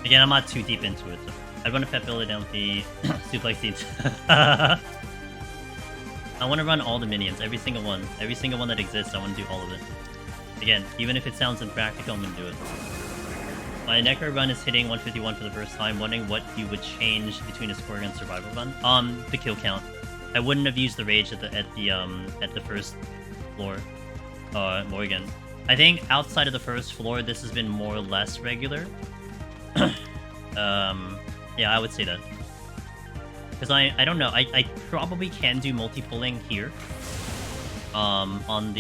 Again, I'm not too deep into it, so I run a pet builder down with the suplex scenes. I want to run all the minions, every single one that exists. I want to do all of it. Again, even if it sounds impractical, I'm gonna do it. My Necro run is hitting 151 for the first time. Wondering what you would change between a scoring and survival run. The kill count. I wouldn't have used the rage at the first floor. Morgan. I think outside of the first floor, this has been more or less regular. Yeah, I would say that. Because I don't know. I probably can do multi-pulling here. On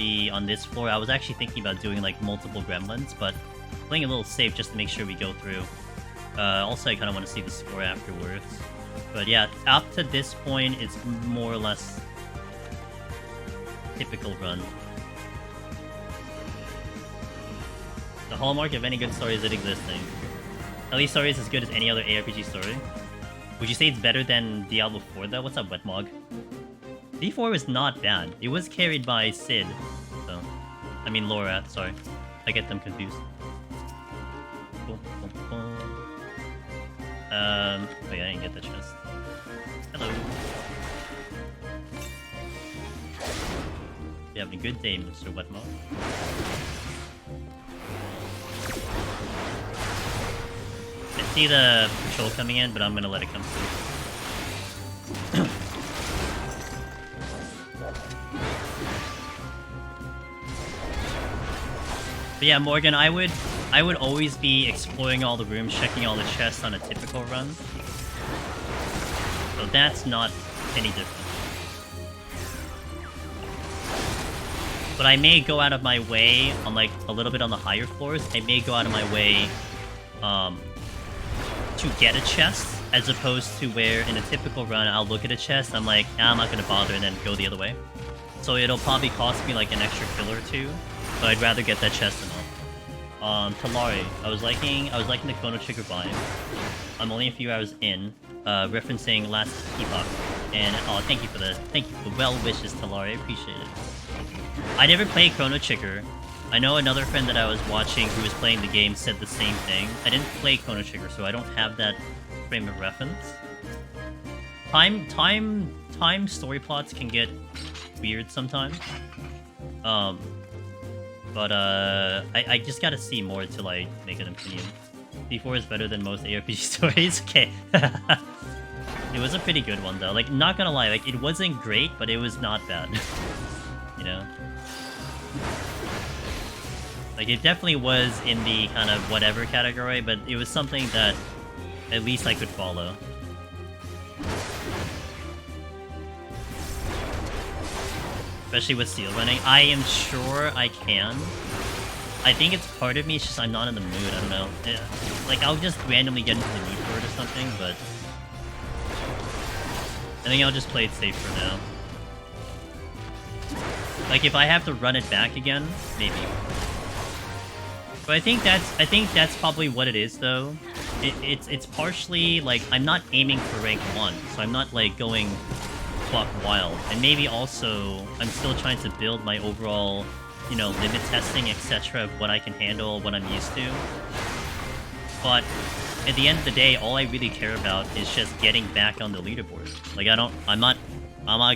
this floor, I was actually thinking about doing like multiple gremlins, but playing a little safe just to make sure we go through. Also, I kind of want to see the score afterwards. But yeah, up to this point, it's more or less typical run. The hallmark of any good story is it existing. At least story is as good as any other ARPG story. Would you say it's better than Diablo 4 though? What's up, Wetmog? D4 was not bad. It was carried by Sid. So, I mean Laura, sorry. I get them confused. Wait, I didn't get the chest. Hello. You having a good day, Mr. Wetmo. I see the patrol coming in, but I'm gonna let it come through. But yeah, Morgan, I would always be exploring all the rooms, checking all the chests on a typical run. So that's not any different. But I may go out of my way on like a little bit on the higher floors. I may go out of my way to get a chest, as opposed to where in a typical run I'll look at a chest, I'm like, nah, I'm not gonna bother, and then go the other way. So it'll probably cost me like an extra kill or two, but I'd rather get that chest than not. Talari, I was liking the Chrono Trigger vibe. I'm only a few hours in, referencing last epoch, and oh, thank you for the well wishes, Talari. I appreciate it. I never played Chrono Trigger. I know another friend that I was watching who was playing the game said the same thing. I didn't play Chrono Trigger, so I don't have that frame of reference. Time story plots can get weird sometimes. But I just gotta see more to like make an opinion. P4 is better than most ARPG stories. Okay. It was a pretty good one though. Like, not gonna lie, like it wasn't great, but it was not bad. You know? Like, it definitely was in the kind of whatever category, but it was something that at least I could follow. Especially with steel running. I am sure I can. I think it's part of me, it's just I'm not in the mood, I don't know. Yeah. Like, I'll just randomly get into the mood for it or something, but I think I'll just play it safe for now. Like, if I have to run it back again, maybe. But I think that's probably what it is, though. It's partially, like, I'm not aiming for rank 1, so I'm not, like, going buck wild. And maybe also, I'm still trying to build my overall, you know, limit testing, etc. of what I can handle, what I'm used to. But at the end of the day, all I really care about is just getting back on the leaderboard. Like, I'm not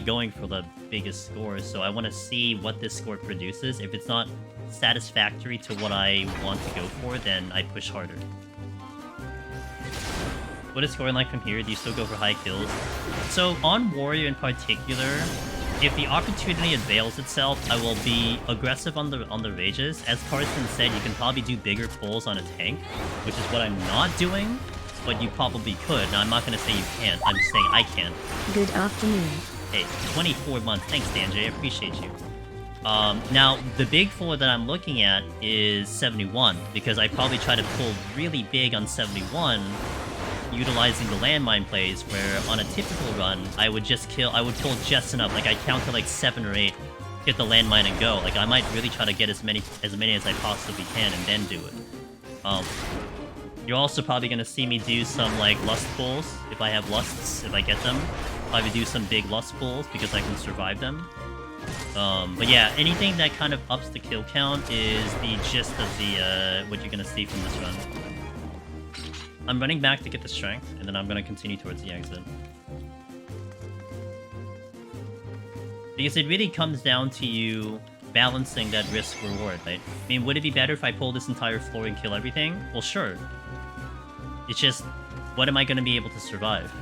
going for the biggest score, so I want to see what this score produces. If it's not satisfactory to what I want to go for, then I push harder. What is scoring like from here? Do you still go for high kills? So on Warrior in particular, if the opportunity avails itself, I will be aggressive on the rages. As Carson said, you can probably do bigger pulls on a tank, which is what I'm not doing, but you probably could. Now, I'm not going to say you can't, I'm just saying I can. Good afternoon. Hey, 24 months. Thanks, Danjay. I appreciate you. Now, the big floor that I'm looking at is 71, because I probably try to pull really big on 71, utilizing the landmine plays, where on a typical run, I would pull just enough, like I count to like 7 or 8, hit the landmine and go. Like, I might really try to get as many as I possibly can and then do it. You're also probably gonna see me do some like lust pulls, if I have lusts, if I get them. Probably do some big lust pulls because I can survive them. But yeah, anything that kind of ups the kill count is the gist of the what you're gonna see from this run. I'm running back to get the strength, and then I'm gonna continue towards the exit. Because it really comes down to you balancing that risk-reward, right? I mean, would it be better if I pull this entire floor and kill everything? Well, sure. It's just, what am I gonna be able to survive?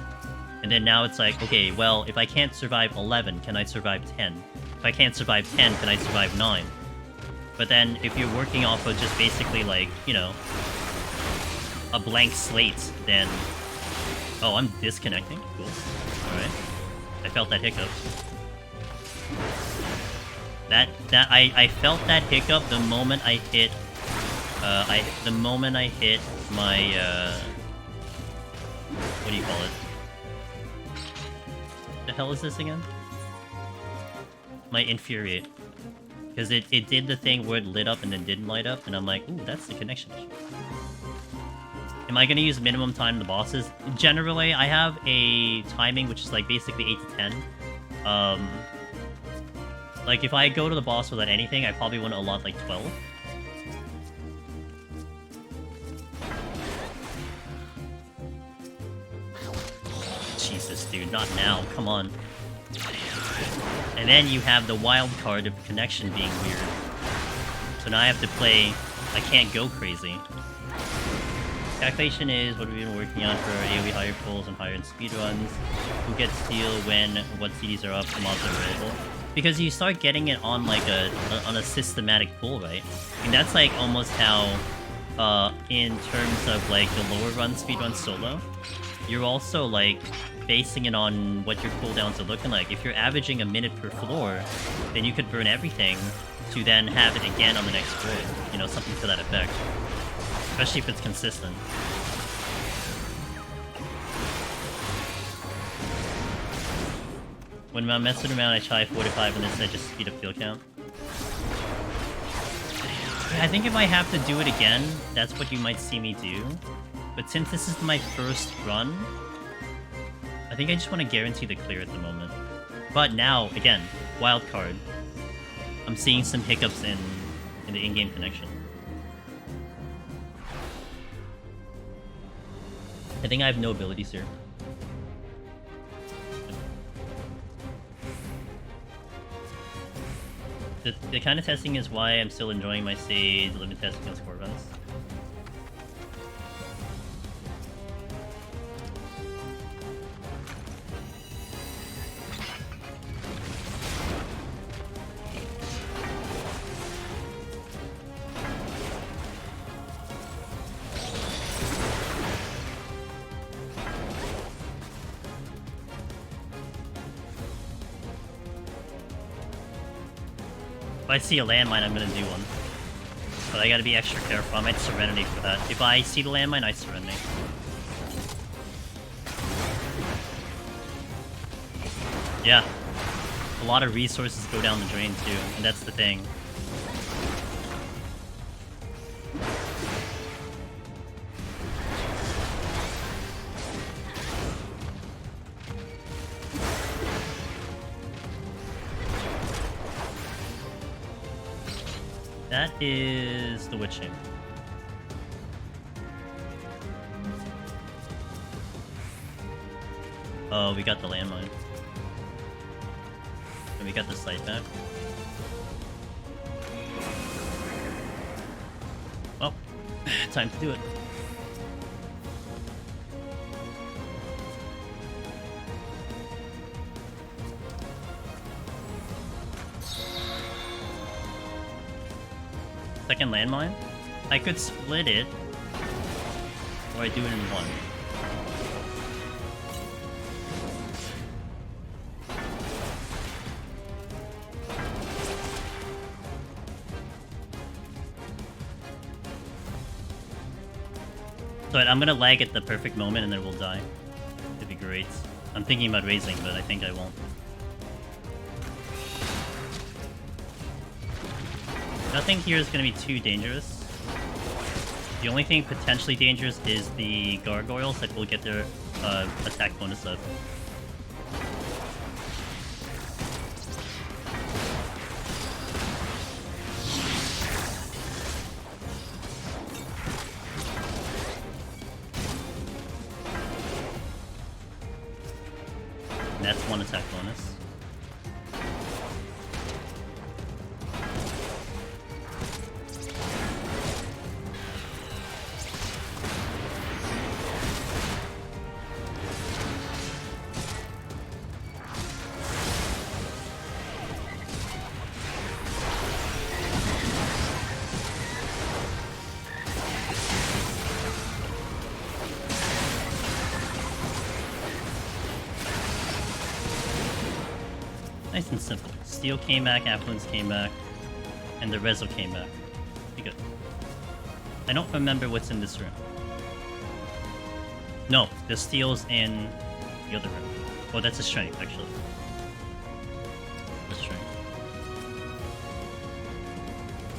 And then now it's like, okay, well, if I can't survive 11, can I survive 10? If I can't survive 10, can I survive 9? But then, if you're working off of just basically, like, you know, a blank slate, then... Oh, I'm disconnecting? Cool. Alright. I felt that hiccup. I felt that hiccup the moment I hit... the moment I hit my, what do you call it? The hell is this again? My infuriate. Because it did the thing where it lit up and then didn't light up, and I'm like, ooh, that's the connection issue. Am I going to use minimum time the bosses? Generally, I have a timing which is like basically 8 to 10. Like if I go to the boss without anything, I probably want to allot like 12. dude. Not now. Come on. And then you have the wild card of connection being weird. So now I have to play... I can't go crazy. Calculation is what we've been working on for our AoE higher pulls and higher end speedruns. Who gets steal when, what CDs are up, mobs are available. Because you start getting it on like on a systematic pull, right? I mean, that's like almost how, in terms of like the lower run speedrun solo, you're also like basing it on what your cooldowns are looking like. If you're averaging a minute per floor, then you could burn everything to then have it again on the next grid. You know, something to that effect. Especially if it's consistent. When I'm messing around, I try 45 and instead just speed up field count. I think if I have to do it again, that's what you might see me do. But since this is my first run, I think I just want to guarantee the clear at the moment. But now, again, wild card. I'm seeing some hiccups in the in-game connection. I think I have no abilities here. The kind of testing is why I'm still enjoying my stage limit testing on score runs. If I see a landmine, I'm gonna do one. But I gotta be extra careful. I might Serenity for that. If I see the landmine, I Serenity. Yeah. A lot of resources go down the drain too, and that's the thing. That is the witching. Oh, we got the landmine. And we got the site back. Well, time to do it. Second landmine? I could split it, or I do it in one. So I'm gonna lag at the perfect moment and then we'll die. It'd be great. I'm thinking about raising, but I think I won't. Nothing here is going to be too dangerous. The only thing potentially dangerous is the gargoyles that will get their attack bonus up. And that's one attack bonus. Nice and simple. Steel came back, Affluence came back, and the Rezo came back. Pretty good. I don't remember what's in this room. No, the Steel's in the other room. Oh, that's a Strength, actually. That's Strength.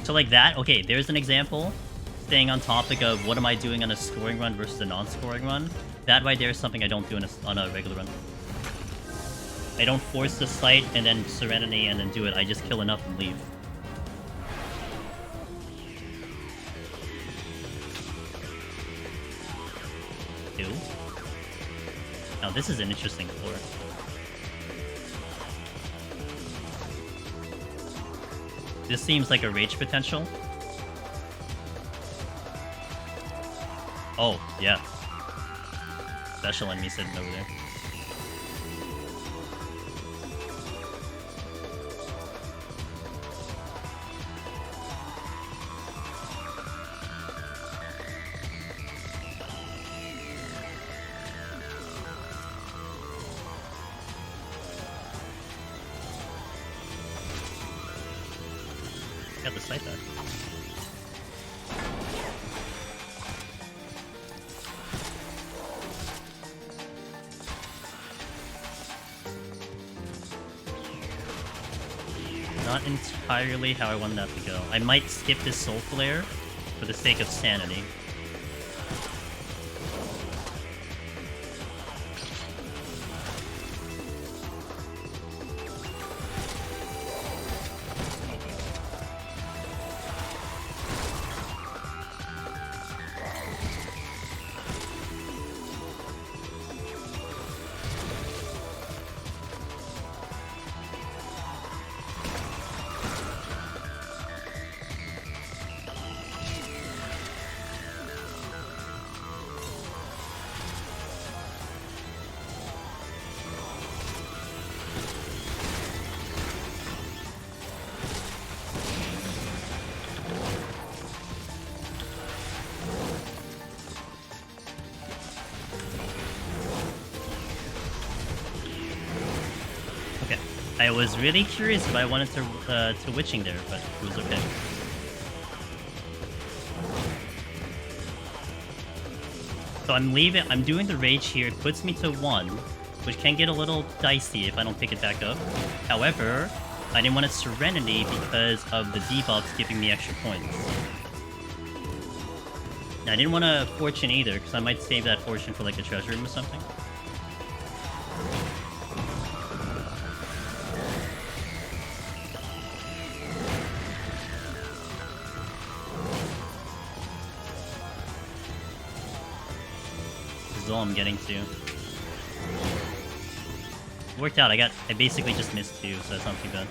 So like that, okay, there's an example. Staying on topic of what am I doing on a scoring run versus a non-scoring run. That right there is something I don't do on a regular run. I don't force the site and then Serenity and then do it. I just kill enough and leave. Kill. Now this is an interesting floor. This seems like a rage potential. Oh, yeah. Special enemy sitting over there. Got the sight back. Not entirely how I wanted that to go. I might skip this Soul Flare for the sake of sanity. I was really curious if I wanted to witching there, but it was okay. So I'm doing the rage here. It puts me to 1, which can get a little dicey if I don't pick it back up. However, I didn't want to Serenity because of the debuffs giving me extra points. Now, I didn't want to Fortune either, because I might save that Fortune for like a treasure room or something. All I'm getting to. It worked out. I basically just missed 2, so that's not too bad.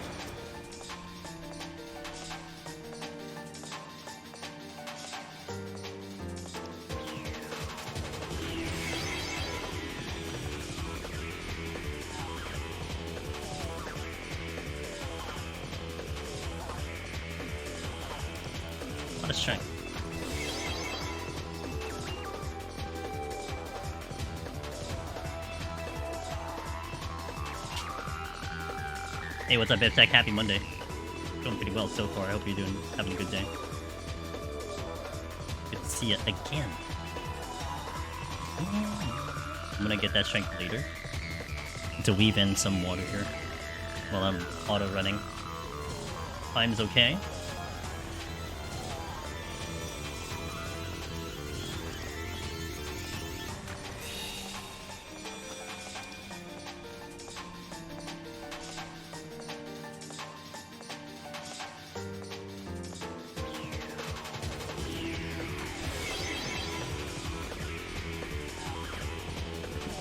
A lot of strength. Hey, what's up, Tech? Happy Monday. Going pretty well so far. I hope you're having a good day. Good to see you again. I'm gonna get that strength later. To weave in some water here while I'm auto running. Time's okay.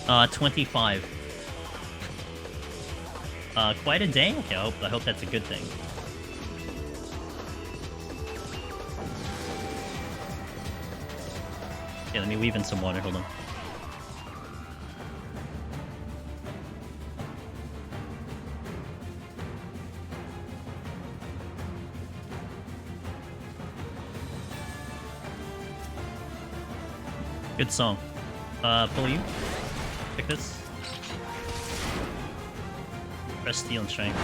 Uh, 25. Quite a day? Okay, I hope that's a good thing. Okay, let me weave in some water, hold on. Good song. Pull you. Pick this. Press steel and strength.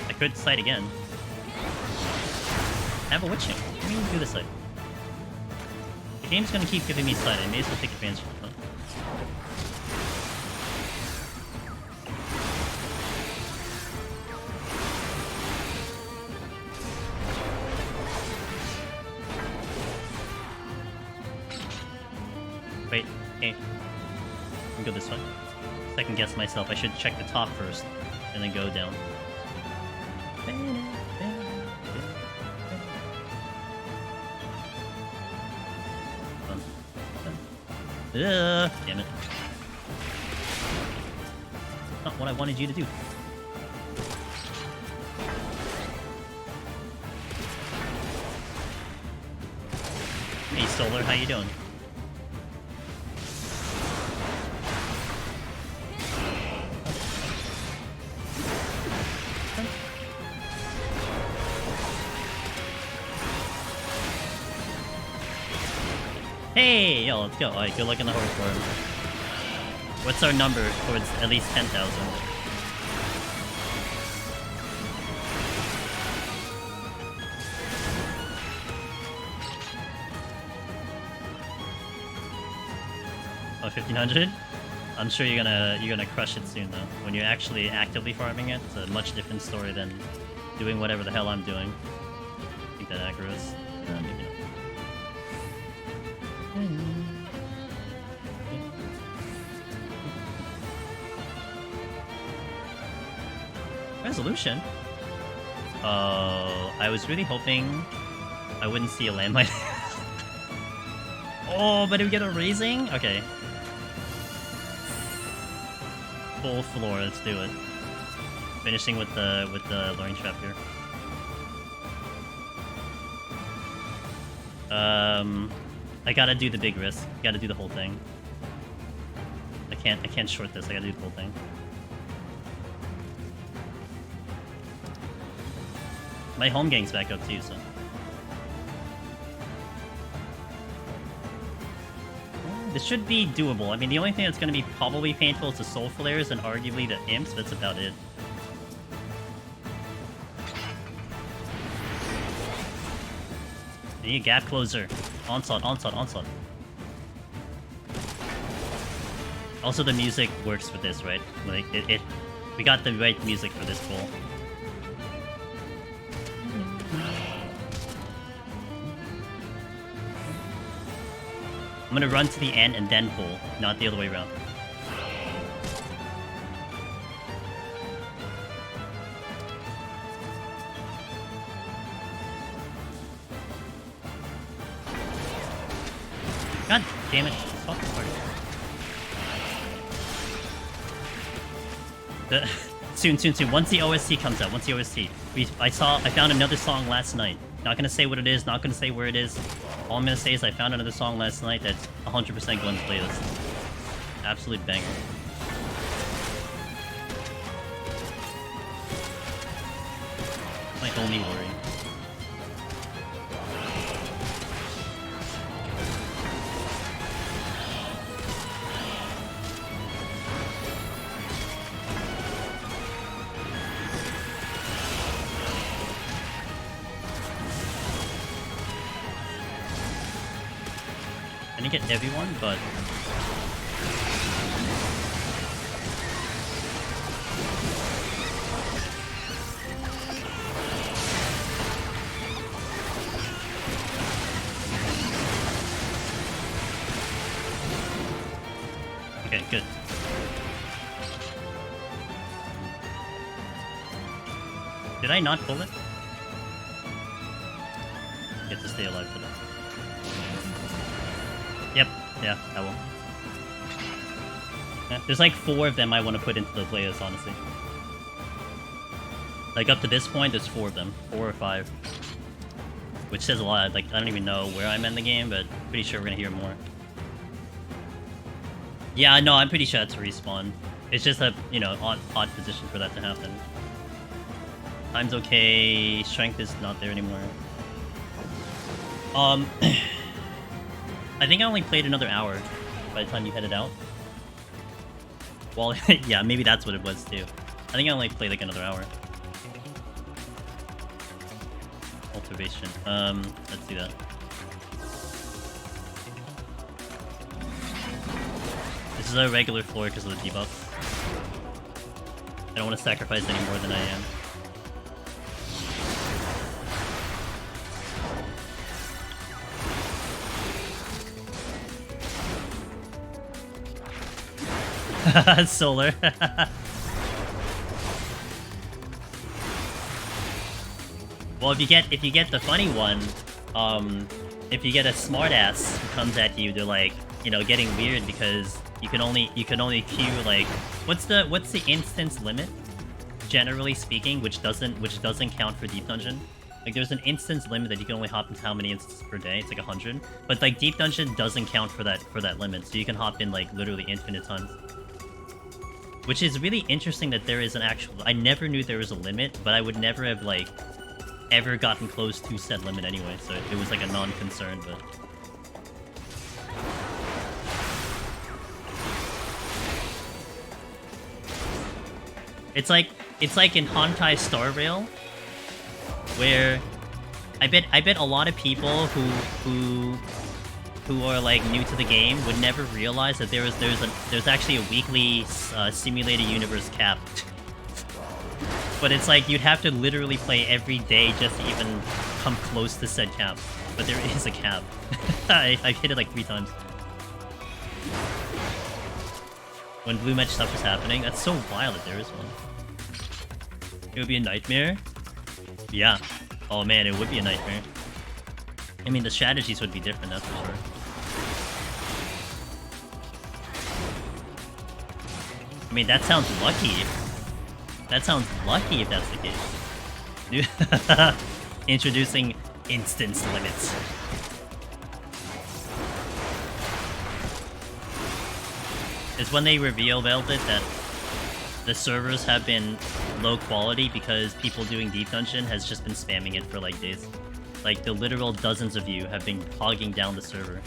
I could sight again. I have a witching. Let me do this sight. The game's gonna keep giving me sight. I may as well take advantage of it. Wait, hey. Go this way. Second guess myself. I should check the top first, and then go down. Damn it. Not what I wanted you to do. Hey Solar, how you doing? Hey, yo, let's go. Alright, good luck in the horse farm. What's our number towards at least 10,000? Oh, 1,500? I'm sure you're gonna crush it soon though. When you're actually actively farming it, it's a much different story than doing whatever the hell I'm doing. I think that aggro is maybe not. Resolution? I was really hoping I wouldn't see a landmine. Oh, but did we get a raising? Okay. Full floor, let's do it. Finishing with the luring trap here. I gotta do the big risk. Gotta do the whole thing. I can't short this. I gotta do the whole thing. My home gang's back up too, so. This should be doable. I mean, the only thing that's gonna be probably painful is the soul flares and arguably the imps. That's about it. I need a gap closer. Onslaught, onslaught, onslaught. Also, the music works for this, right? Like, we got the right music for this pull. I'm gonna run to the end and then pull, not the other way around. God damn it. Fuck the soon. Once the OST comes out, I found another song last night. Not gonna say what it is, not gonna say where it is. All I'm gonna say is I found another song last night that's 100% Glenn's playlist. Absolute banger. My only worry. I didn't get everyone, but okay, good. Did I not pull it? Get to stay alive for that. Yep, yeah, I will. Yeah, there's like 4 of them I want to put into the playlist, honestly. Like, up to this point, there's 4 of them. 4 or 5. Which says a lot. Like, I don't even know where I'm in the game, but pretty sure we're gonna hear more. Yeah, no, I'm pretty sure that's a respawn. It's just a, you know, odd position for that to happen. Time's okay, strength is not there anymore. I think I only played another hour by the time you headed out. Well, yeah, maybe that's what it was too. I think I only played like another hour. Cultivation. Let's do that. This is a regular floor because of the debuff. I don't want to sacrifice any more than I am. Solar. Well, if you get the funny one, if you get a smartass who comes at you, they're like, you know, getting weird because You can only queue like what's the instance limit? Generally speaking, which doesn't count for Deep Dungeon. Like there's an instance limit that you can only hop into how many instances per day. It's like 100. But like Deep Dungeon doesn't count for that limit, so you can hop in like literally infinite times. Which is really interesting that there is an actual... I never knew there was a limit, but I would never have like ever gotten close to said limit anyway, so it was like a non-concern, but... It's like in Honkai Star Rail, where I bet a lot of people who are like new to the game would never realize that there's actually a weekly simulated universe cap. But it's like you'd have to literally play every day just to even come close to said cap. But there is a cap. I've hit it like 3 times. When blue match stuff is happening, that's so wild that there is one. It would be a nightmare? Yeah. Oh man, it would be a nightmare. I mean, the strategies would be different, that's for sure. I mean, that sounds lucky. That sounds lucky if that's the case. Introducing instance limits. It's when they revealed it that the servers have been low quality because people doing Deep Dungeon has just been spamming it for like days. Like the literal dozens of you have been hogging down the server.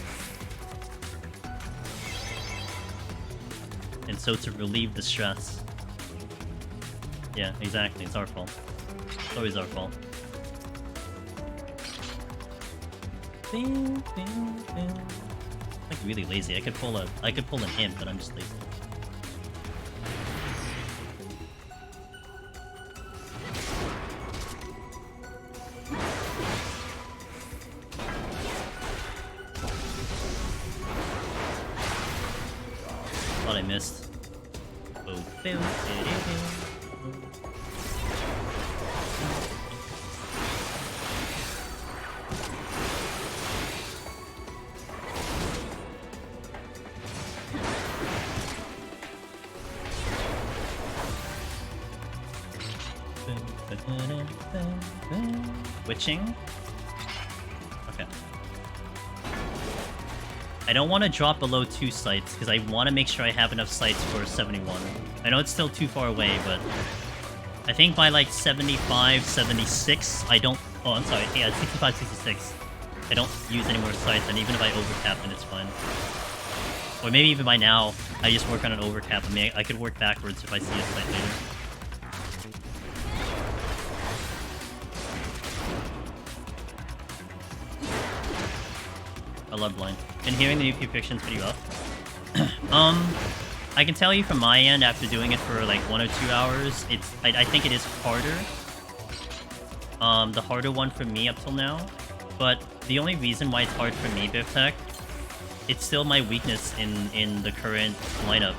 And so to relieve the stress. Yeah, exactly, it's our fault. It's always our fault. I'm like really lazy. I could pull an imp, but I'm just lazy. Thought I missed. Witching? Okay. I don't want to drop below 2 sites, because I want to make sure I have enough sites for 71. I know it's still too far away, but... I think by like 75, 76, I don't... Oh, I'm sorry. Yeah, 65, 66. I don't use any more sites, and even if I overcap, then it's fine. Or maybe even by now, I just work on an overcap. I mean, I could work backwards if I see a site later. I love blind. Been hearing the new predictions pretty rough. I can tell you from my end, after doing it for like 1 or 2 hours, I think it is harder. The harder one for me up till now. But the only reason why it's hard for me, Biftech, it's still my weakness in the current lineup,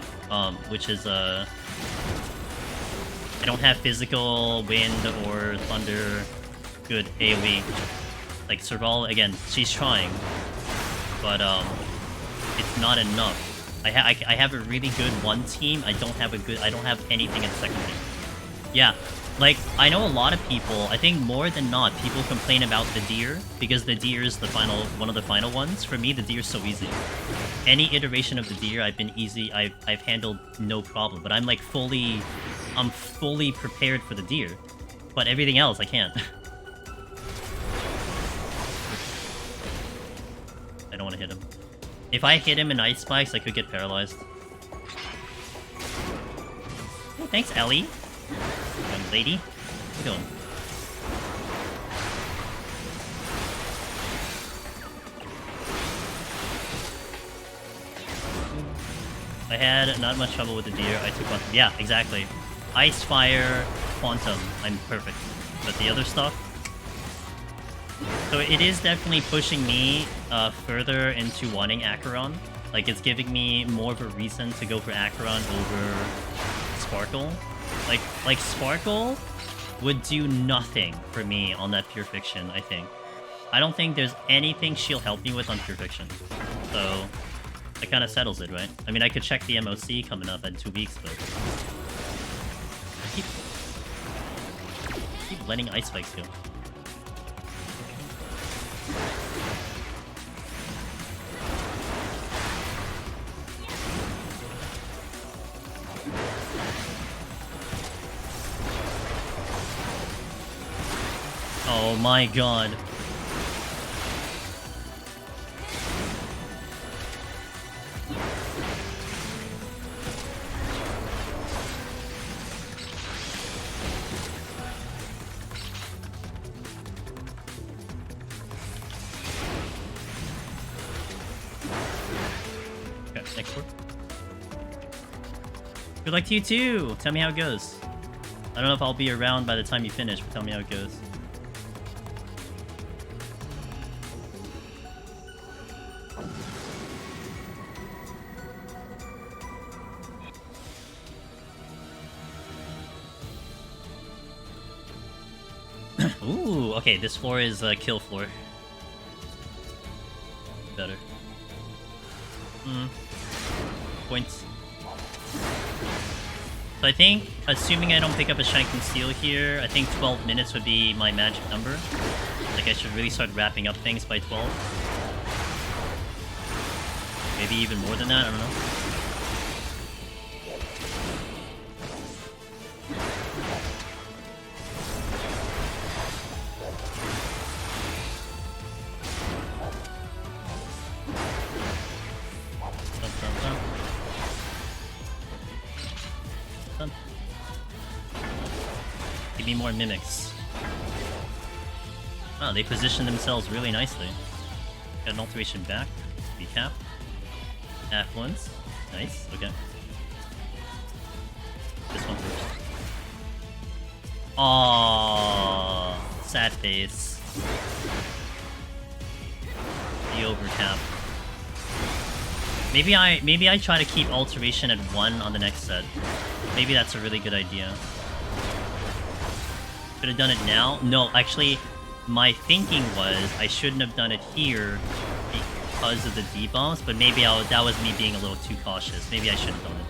which is I don't have physical, wind, or thunder good AoE. Like Serval, again, she's trying. But it's not enough. I have a really good 1 team. I don't have anything in 2nd team. Yeah, like I know a lot of people. I think more than not, people complain about the deer because the deer is one of the final ones. For me, the deer is so easy. Any iteration of the deer, I've been easy. I've handled no problem. But I'm fully prepared for the deer. But everything else, I can't. I don't want to hit him. If I hit him in ice spikes, I could get paralyzed. Oh, thanks, Ellie. Young lady. How you doing? I had not much trouble with the deer. I took one. Yeah, exactly. Ice, fire, quantum. I'm perfect. But the other stuff... So it is definitely pushing me further into wanting Acheron. Like, it's giving me more of a reason to go for Acheron over Sparkle. Like Sparkle would do nothing for me on that Pure Fiction, I think. I don't think there's anything she'll help me with on Pure Fiction. So, That kind of settles it, right? I mean, I could check the MOC coming up in 2 weeks, but I keep letting ice spikes go. Oh my god. Okay, next word. Good luck to you too! Tell me how it goes. I don't know if I'll be around by the time you finish, but tell me how it goes. Ooh, okay, this floor is a kill floor. Better. Points. So I think, assuming I don't pick up a Shank and Steel here, I think 12 minutes would be my magic number. Like, I should really start wrapping up things by 12. Maybe even more than that, I don't know. Give me more mimics. Oh, they position themselves really nicely. Got an alteration back. Recap. Affluence. Nice. Okay. This one first. Aww. Sad face. The overtap. Maybe I try to keep alteration at 1 on the next set. Maybe that's a really good idea. Could have done it now? No, actually, my thinking was I shouldn't have done it here because of the debuffs, but maybe that was me being a little too cautious. Maybe I should have done it.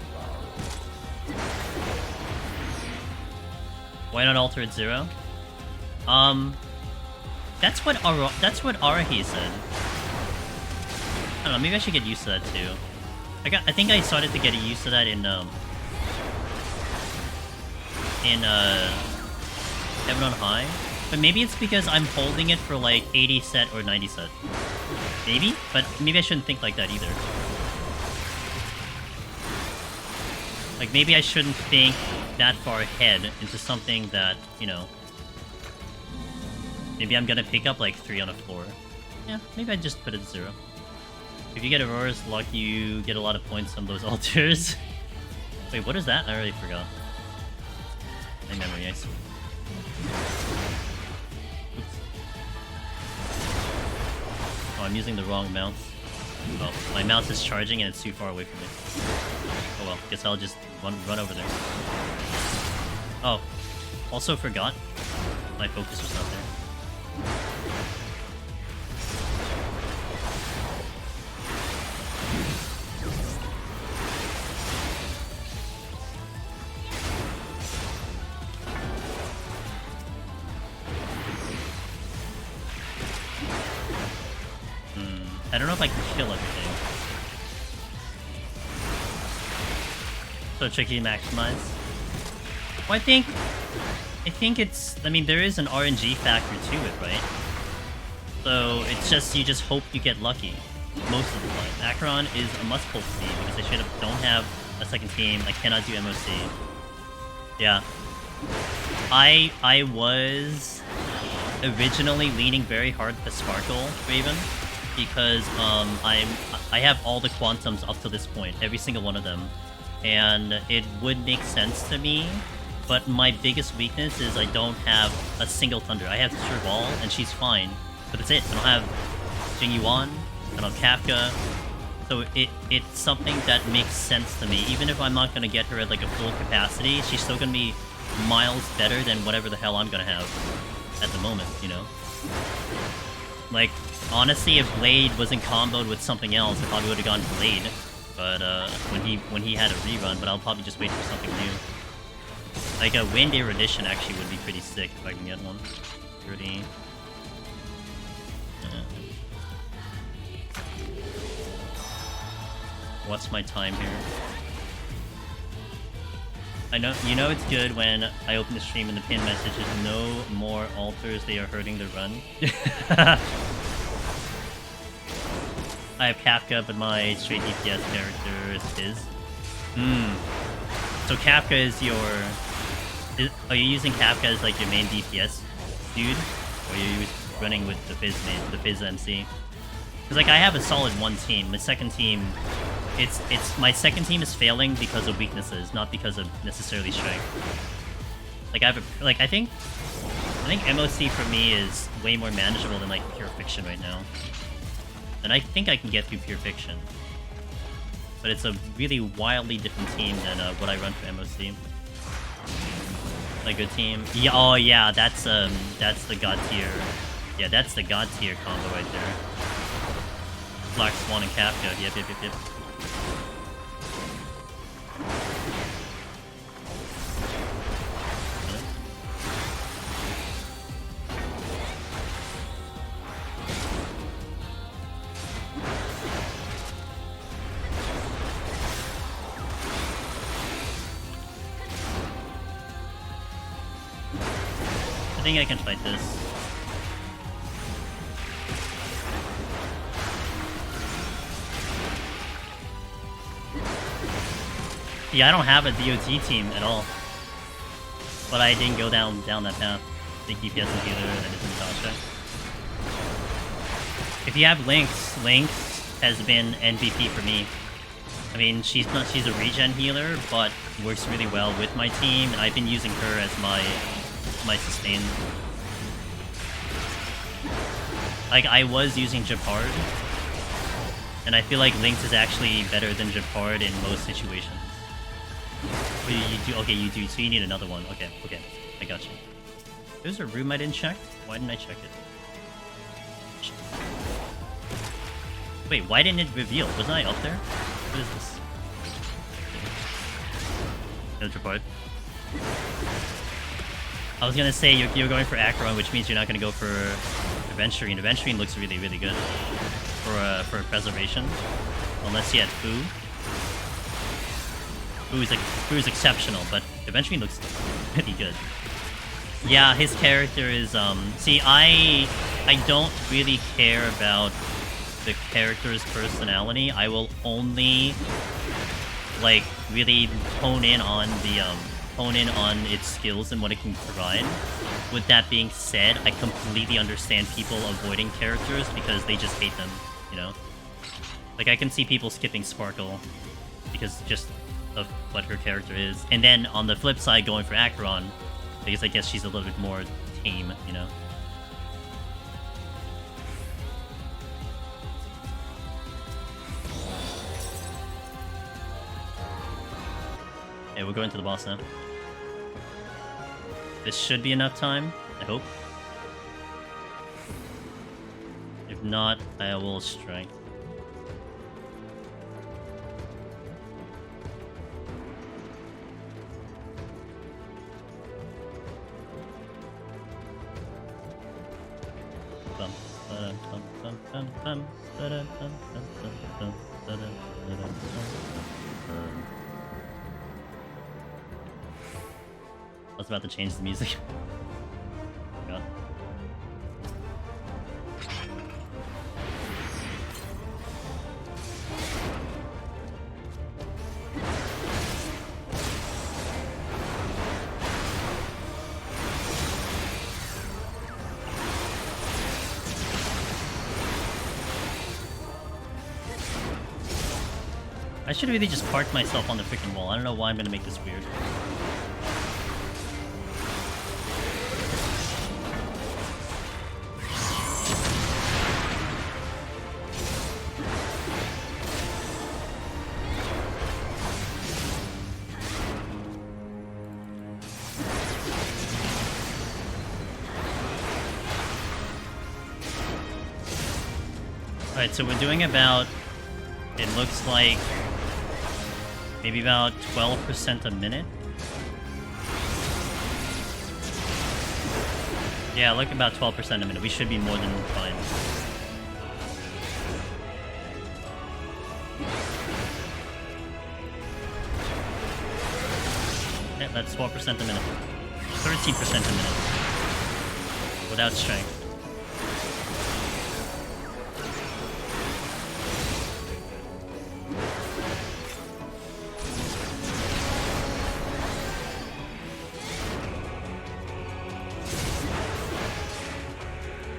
Why not alter at 0? That's what Arahi said. I don't know, maybe I should get used to that too. I think I started to get used to that in Heaven on High. But maybe it's because I'm holding it for like 80 set or 90 set. Maybe? But maybe I shouldn't think like that either. Like, maybe I shouldn't think that far ahead into something that, you know... Maybe I'm gonna pick up like 3 on a floor. Yeah, maybe I just put it at 0. If you get Aurora's luck, you get a lot of points on those altars. Wait, what is that? I already forgot. My memory, I see. Oops. Oh, I'm using the wrong mouse. Oh, my mouse is charging and it's too far away from me. Oh well, guess I'll just run over there. Oh, also forgot. My focus was not there. I don't know if I can kill everything. So tricky to maximize. Well, I think it's... I mean, there is an RNG factor to it, right? So it's just... you just hope you get lucky. Most of the time. Acheron is a must-pull for me, because I straight up don't have a second team. I cannot do MOC. Yeah. I was originally leaning very hard to Sparkle Raven, because I have all the quantums up to this point, every single one of them, and it would make sense to me, but my biggest weakness is I don't have a single Thunder. I have Serval, and she's fine, but that's it. I don't have Jing Yuan, I don't have Kafka, so it's something that makes sense to me. Even if I'm not going to get her at like a full capacity, she's still going to be miles better than whatever the hell I'm going to have at the moment, you know? Like, honestly, if Blade wasn't comboed with something else, I probably would have gone Blade. But when he had a rerun, but I'll probably just wait for something new. Like a Wind Erudition actually would be pretty sick if I can get one. Pretty. What's my time here? I know, you know it's good when I open the stream and the pin message is no more altars, they are hurting the run. I have Kafka, but my straight DPS character is his. So Kafka is your... are you using Kafka as like your main DPS dude? Or are you running with the Fizz main, the Fizz MC? Because like I have a solid one team. My second team... my second team is failing because of weaknesses, not because of necessarily strength. Like I think MOC for me is way more manageable than like Pure Fiction right now. And I think I can get through Pure Fiction. But it's a really wildly different team than what I run for MOC. A good team. Yeah, oh yeah, that's the God tier. Yeah, that's the God tier combo right there. Black Swan and Kafka. Yep. I think I can fight this. Yeah, I don't have a DOT team at all. But I didn't go down that path. Big DPS and healer, that isn't Tasha. If you have Lynx has been MVP for me. I mean, she's a regen healer, but works really well with my team, and I've been using her as my sustain. Like, I was using Japard, and I feel like Lynx is actually better than Japard in most situations. Oh, you do? Okay, you do. So you need another one. Okay, I got you. There's a room I didn't check? Why didn't I check it? Wait, why didn't it reveal? Wasn't I up there? What is this? No Japard. I was gonna say you're going for Acheron, which means you're not gonna go for Aventurine. Aventurine looks really good for preservation, unless you had Fu. Fu is exceptional, but Aventurine looks pretty good. Yeah, his character is see, I don't really care about the character's personality. I will only like really hone in on its skills and what it can provide. With that being said, I completely understand people avoiding characters because they just hate them, you know? Like, I can see people skipping Sparkle because just of what her character is. And then on the flip side, going for Acheron because I guess she's a little bit more tame, you know? Okay, we're going to the boss now. This should be enough time, I hope. If not, I will strike. I was about to change the music. God. I should really just park myself on the freaking wall. I don't know why I'm gonna make this weird. Alright, so we're doing about, it looks like, maybe about 12% a minute. Yeah, look, about 12% a minute. We should be more than fine. Yeah, that's 12% a minute. 13% a minute. Without strength.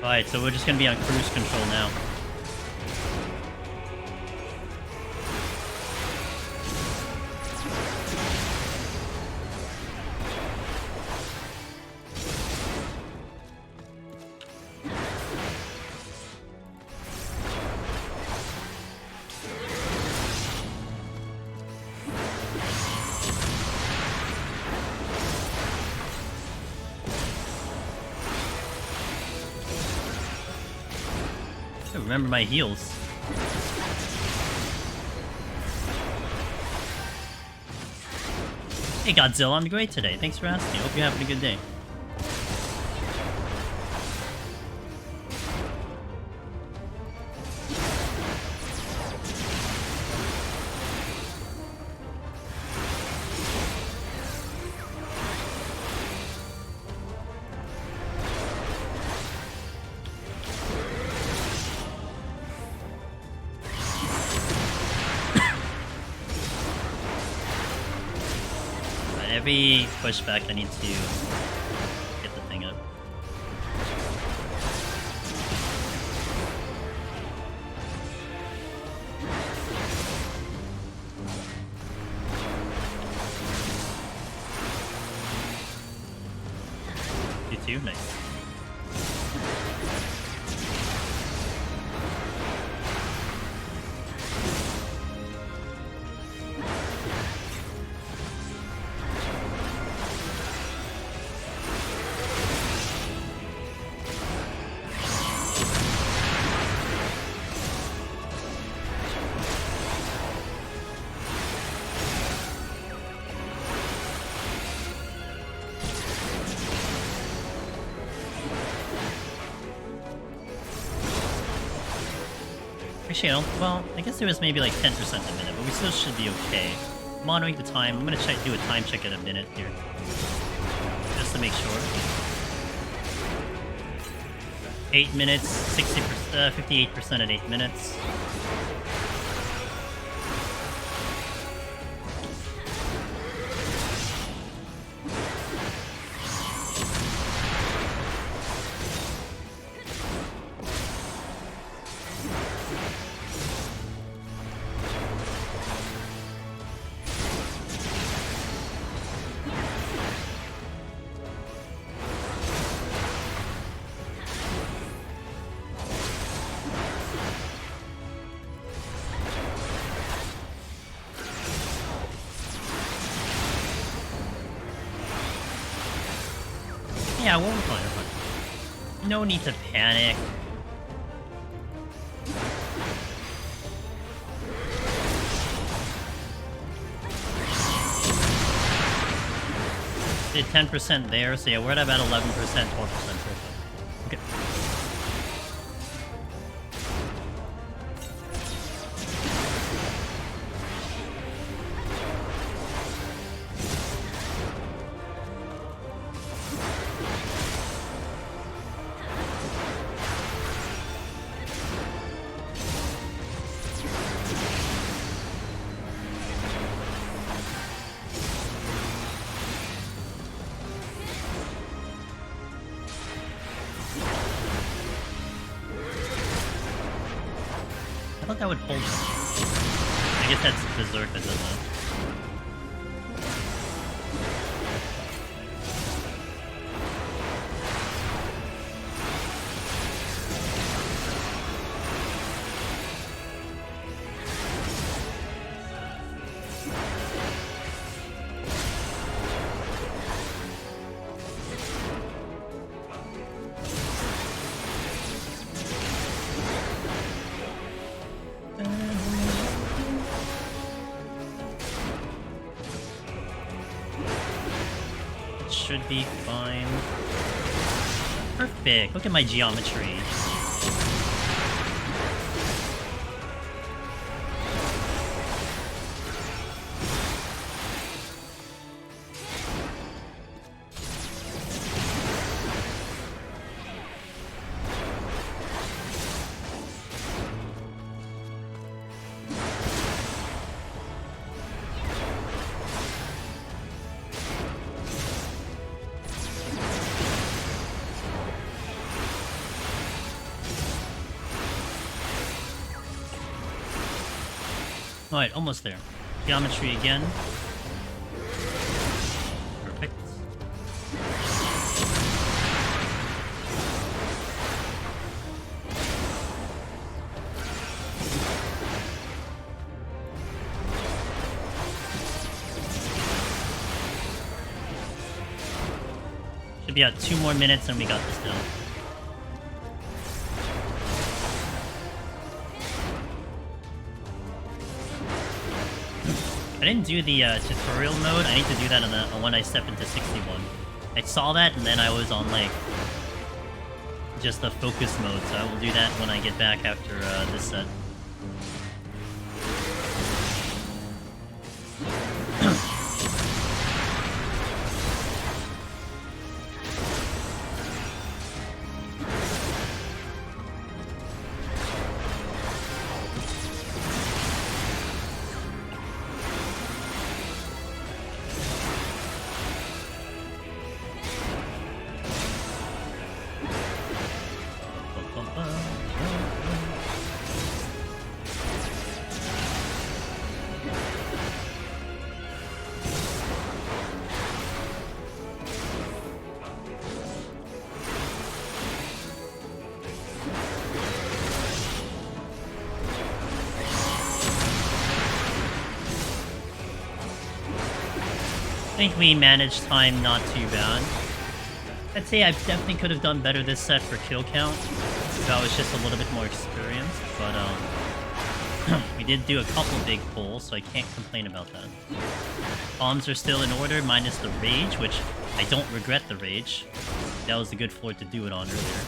Alright, so we're just gonna be on cruise control now. I remember my heals. Hey Godzilla, I'm great today. Thanks for asking. Hope you're having a good day. Every pushback I need to get the thing up. You too? Nice. Actually, well, I guess there was maybe like 10% a minute, but we still should be okay. Monitoring the time. I'm gonna do a time check at a minute here. Just to make sure. 8 minutes, 58% at 8 minutes. Yeah, we're fine, we're fine. No need to panic. Did 10% there, so yeah, we're at about 11%, 12%. Okay. I thought that would hold. I guess that's Berserk that does that. should be fine. Perfect. Look at my geometry. Alright, almost there. Geometry again. Perfect. Should be at 2 more minutes and we got this down. I didn't do the tutorial mode. I need to do that on when I step into 61. I saw that and then I was on like just the focus mode, so I will do that when I get back after this set. I think we managed time not too bad. I'd say I definitely could have done better this set for kill count if I was just a little bit more experienced, but we did do a couple big pulls, so I can't complain about that. Bombs are still in order, minus the rage, which I don't regret the rage. That was a good floor to do it on earlier.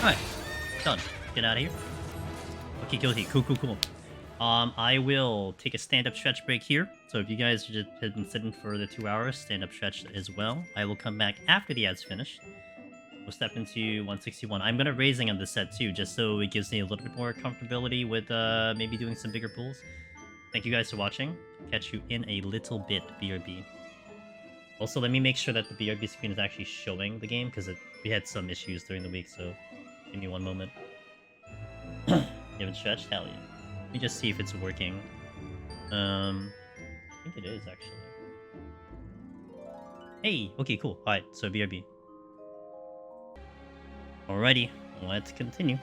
Alright, done. Get out of here. Okay, guilty. Cool. I will take a stand-up stretch break here. So if you guys just have been sitting for the 2 hours, stand-up stretch as well. I will come back after the ad's finished. We'll step into 161. I'm gonna raising on this set too, just so it gives me a little bit more comfortability with maybe doing some bigger pulls. Thank you guys for watching. Catch you in a little bit, BRB. Also, let me make sure that the BRB screen is actually showing the game, because we had some issues during the week, so give me one moment. You haven't stretched? Hell yeah. Let me just see if it's working. I think it is, actually. Hey! Okay, cool. Alright, so BRB. Alrighty, let's continue.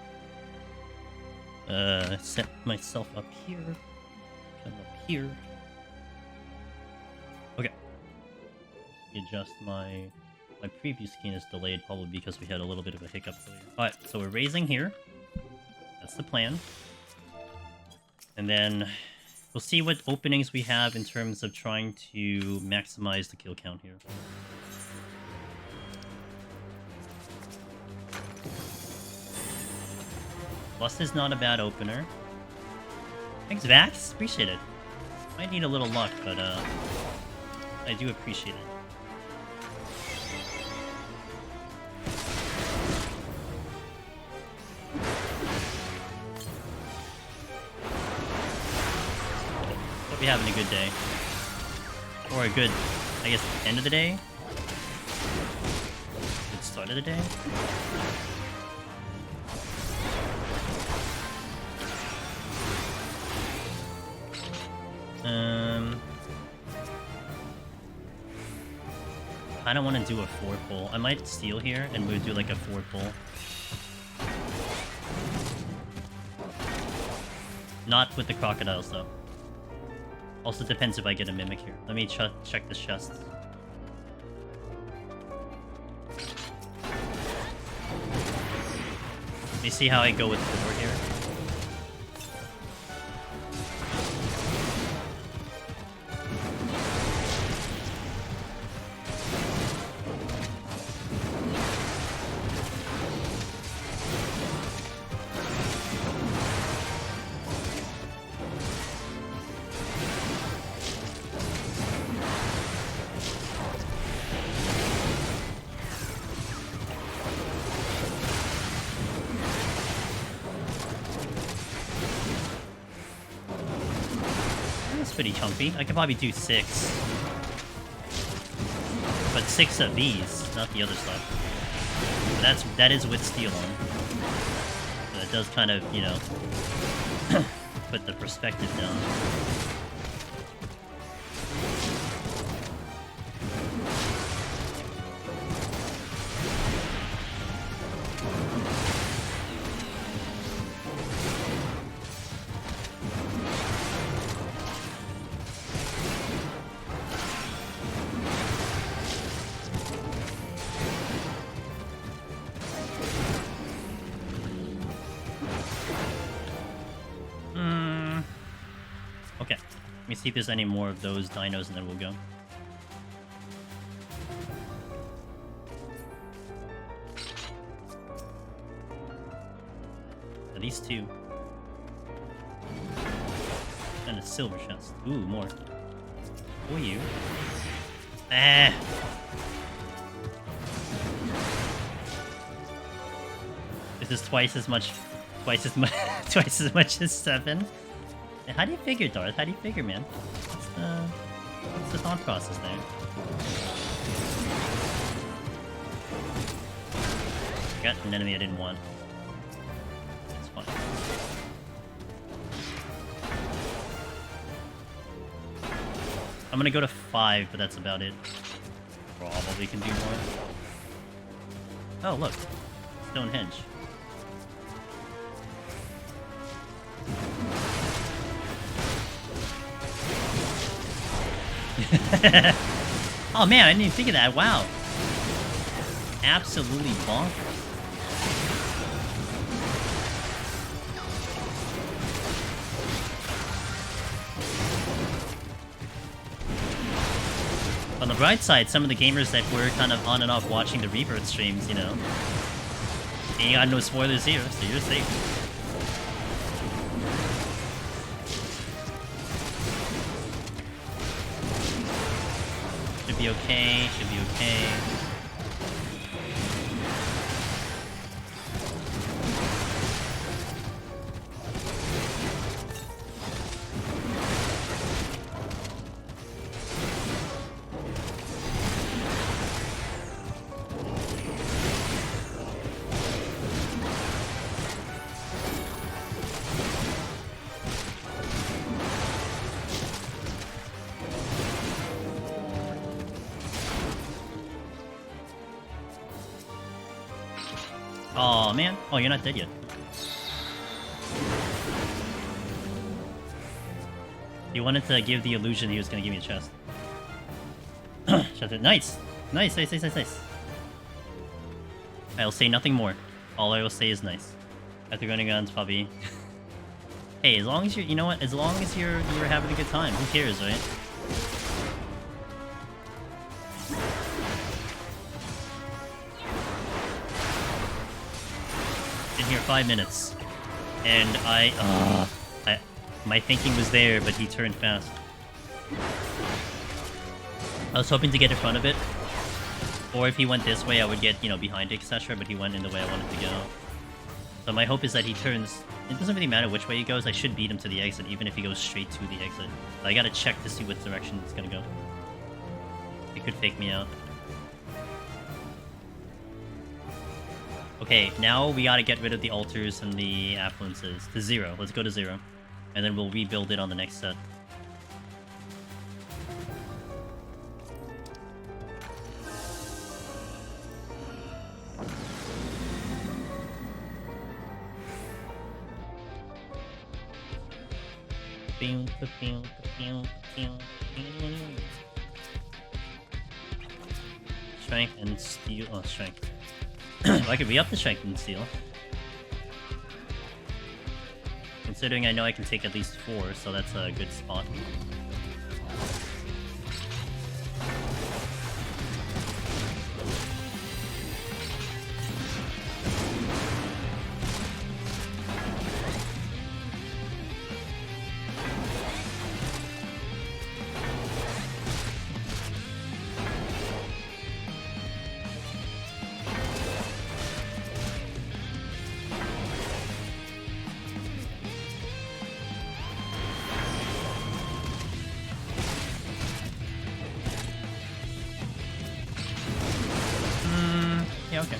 Set myself up here. Come up here. Okay. Adjust my previous screen is delayed, probably because we had a little bit of a hiccup earlier. Alright, so we're raising here. That's the plan. And then we'll see what openings we have in terms of trying to maximize the kill count here. Lust is not a bad opener. Thanks, Vax. Appreciate it. Might need a little luck, but I do appreciate it. Hope you're having a good day. Or a good, I guess, end of the day? Good start of the day? kind of want to do a 4 pull. I might steal here, and we'll do like a 4 pull. Not with the crocodiles, though. Also depends if I get a mimic here. Let me check this chest. Let me see how I go with 4 here. Pretty chunky. I could probably do 6. But 6 of these, not the other stuff. But that is with steel on. So that does kind of, you know, put the perspective down. Let me see if there's any more of those dinos, and then we'll go. At least 2. And a silver chest. Ooh, more. For you. Ah! This is twice as much twice as much as 7. How do you figure, Darth? How do you figure, man? What's the thought process there? Got an enemy I didn't want. It's fine. I'm gonna go to 5, but that's about it. Probably can do more. Oh, look. Stonehenge. Oh man, I didn't even think of that. Wow. Absolutely bonkers. On the bright side, some of the gamers that were kind of on and off watching the Rebirth streams, you know, ain't got no spoilers here, so you're safe. Should be okay, should be okay. Oh man. Oh, you're not dead yet. He wanted to give the illusion he was going to give me a chest. Shut it. Nice. Nice, nice, nice, nice, nice. I'll say nothing more. All I will say is nice. After running guns, puppy. Hey, as long as you're, you know what? As long as you're having a good time, who cares, right? Been here 5 minutes, and my thinking was there, but he turned fast. I was hoping to get in front of it, or if he went this way, I would get, you know, behind it, etc. But he went in the way I wanted to go. So my hope is that he turns. It doesn't really matter which way he goes. I should beat him to the exit, even if he goes straight to the exit. But I gotta check to see which direction it's gonna go. He could fake me out. Okay, now we gotta get rid of the altars and the affluences to 0. Let's go to 0. And then we'll rebuild it on the next set. Strength and steel. Oh, strength. I could re-up the strength and steel. Considering I know I can take at least 4, so that's a good spot. Yeah, okay.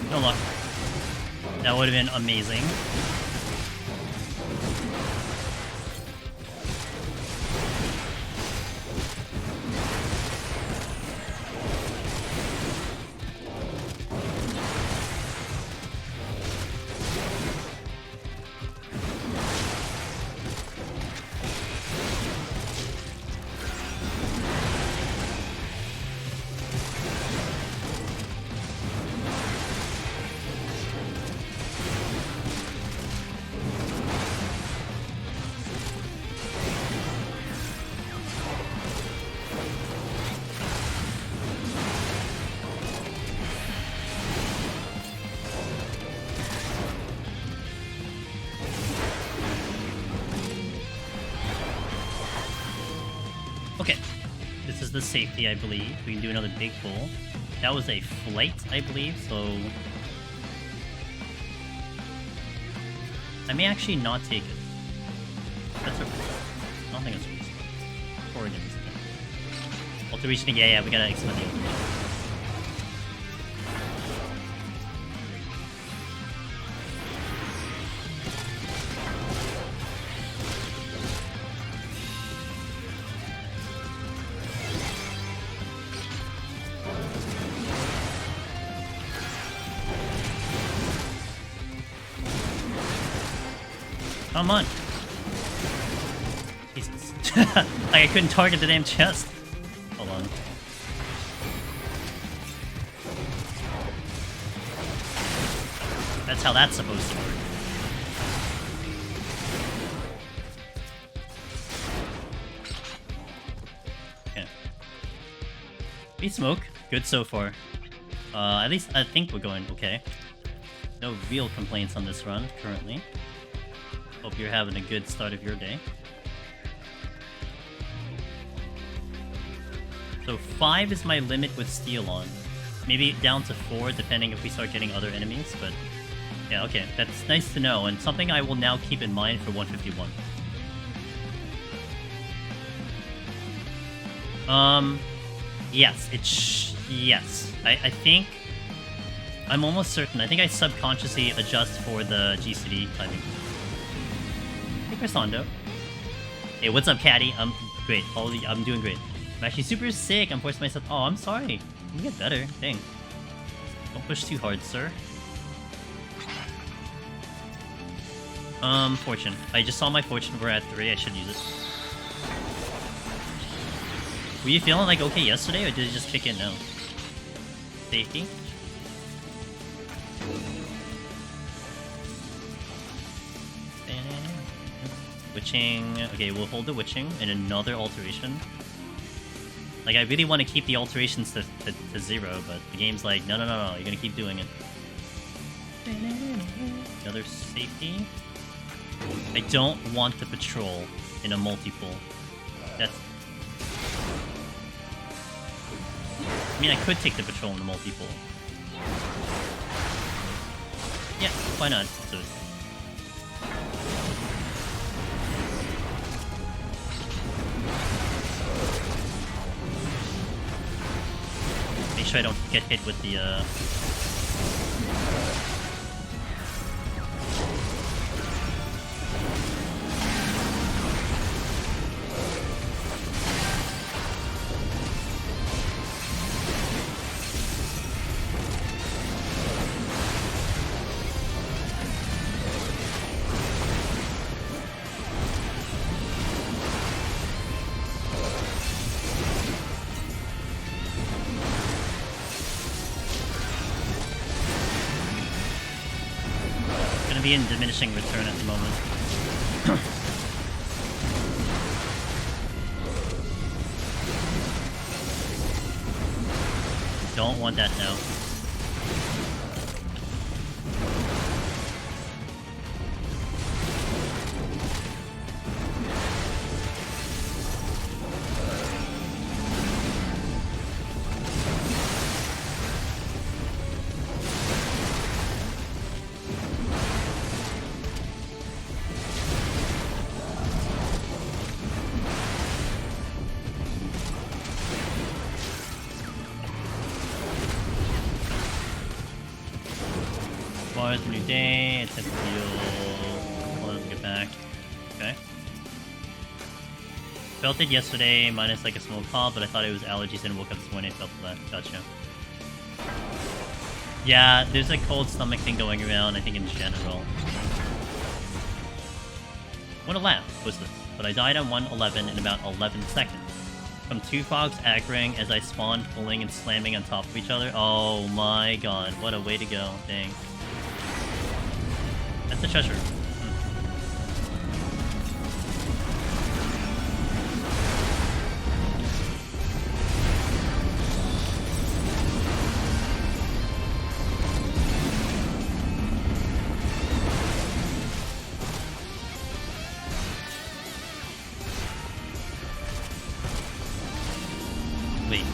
No luck. That would have been amazing. Okay, this is the safety, I believe. We can do another big pull. That was a flight, I believe, so... I may actually not take it. That's okay. I don't think it's risk. Or it is. Alteration, yeah, we gotta expend the alteration. Come on. Jesus. Like I couldn't target the damn chest. Hold on. That's how that's supposed to work. Okay. We smoke. Good so far. At least I think we're going okay. No real complaints on this run currently. Hope you're having a good start of your day. So 5 is my limit with steel on. Maybe down to 4 depending if we start getting other enemies, but... Yeah, okay, that's nice to know, and something I will now keep in mind for 151. Yes, yes. I think... I'm almost certain. I think I subconsciously adjust for the GCD timing. Hey, Crescendo. Hey, what's up, Caddy? I'm great. I'm doing great. I'm actually super sick. I'm forcing myself. Oh, I'm sorry. You get better. Dang. Don't push too hard, sir. Fortune. I just saw my fortune. We're at 3. I should use it. Were you feeling like okay yesterday, or did it just kick in now? Safety. Witching. Okay, we'll hold the witching and another alteration. Like, I really want to keep the alterations to 0, but the game's like, no, you're gonna keep doing it. Another safety. I don't want the patrol. in a multi-pull. That's... I mean, I could take the patrol in the multi-pull. Yeah, why not? Let's do it. Make sure I don't get hit with the, be in diminishing return at the moment. Don't want that now. Tomorrow's a new day, it's a deal. Let's get back. Okay. Felt it yesterday, minus like a small cough, but I thought it was allergies and woke up this morning and felt that. Gotcha. Yeah, there's a cold stomach thing going around, I think in general. What a laugh was this, but I died on 111 in about 11 seconds. From two frogs aggroing as I spawned, pulling and slamming on top of each other. Oh my god, what a way to go, dang. That's a treasure. Wait.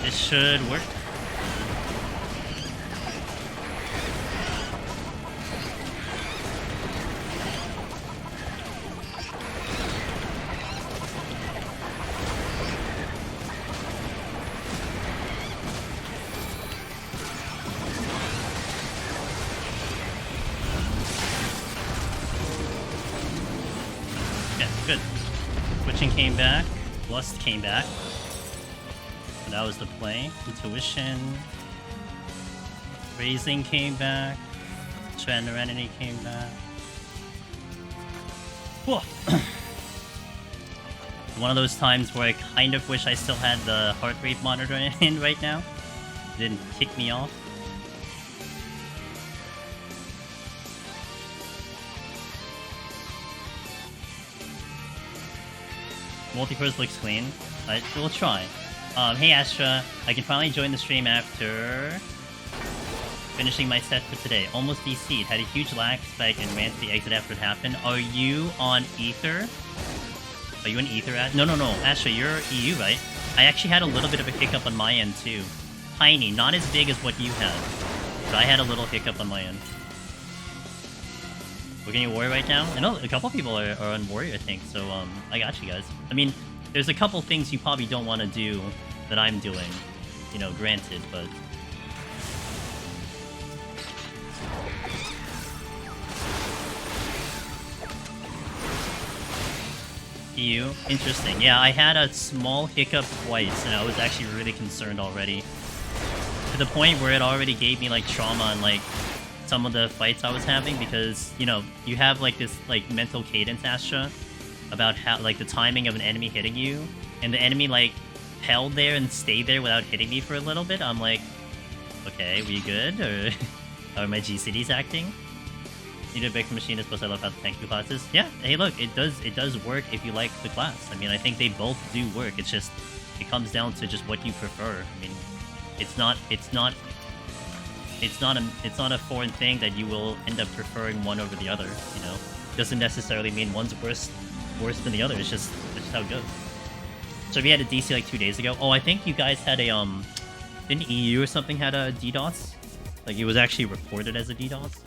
This should work. Yeah, good. Switching came back. Lust came back. That was the play. Intuition. Raising came back. Serenity came back. Whoa. One of those times where I kind of wish I still had the heart rate monitor in right now. It didn't kick me off. Multiverse looks clean. We'll try. Hey Astra, I can finally join the stream after finishing my set for today. Almost DC'd. Had a huge lag spike and ran to the exit after it happened. Are you on Aether? Are you on Aether? No. Astra, you're EU, right? I actually had a little bit of a hiccup on my end too. Tiny, not as big as what you had. But I had a little hiccup on my end. We're getting Warrior right now? I know a couple people are on Warrior, I think, so I got you guys. I mean, there's a couple things you probably don't want to do that I'm doing, you know, granted, but... EU? Interesting. Yeah, I had a small hiccup twice, and I was actually really concerned already. To the point where it already gave me, like, trauma in, like, some of the fights I was having, because, you know, you have, like, this, like, mental cadence, Astra, about how, like, the timing of an enemy hitting you, and the enemy, like, held there and stayed there without hitting me for a little bit. I'm like, okay, we good? Or are my GCDs acting? Need a Victor Machinist, plus I love how the thank you classes. Yeah, hey look, it does work if you like the class. I mean, I think they both do work. It's just, it comes down to just what you prefer. I mean, it's not a foreign thing that you will end up preferring one over the other, you know? Doesn't necessarily mean one's worse than the other. It's just how it goes. So we had a DC like 2 days ago. Oh, I think you guys had a didn't EU or something had a DDoS? Like it was actually reported as a DDoS.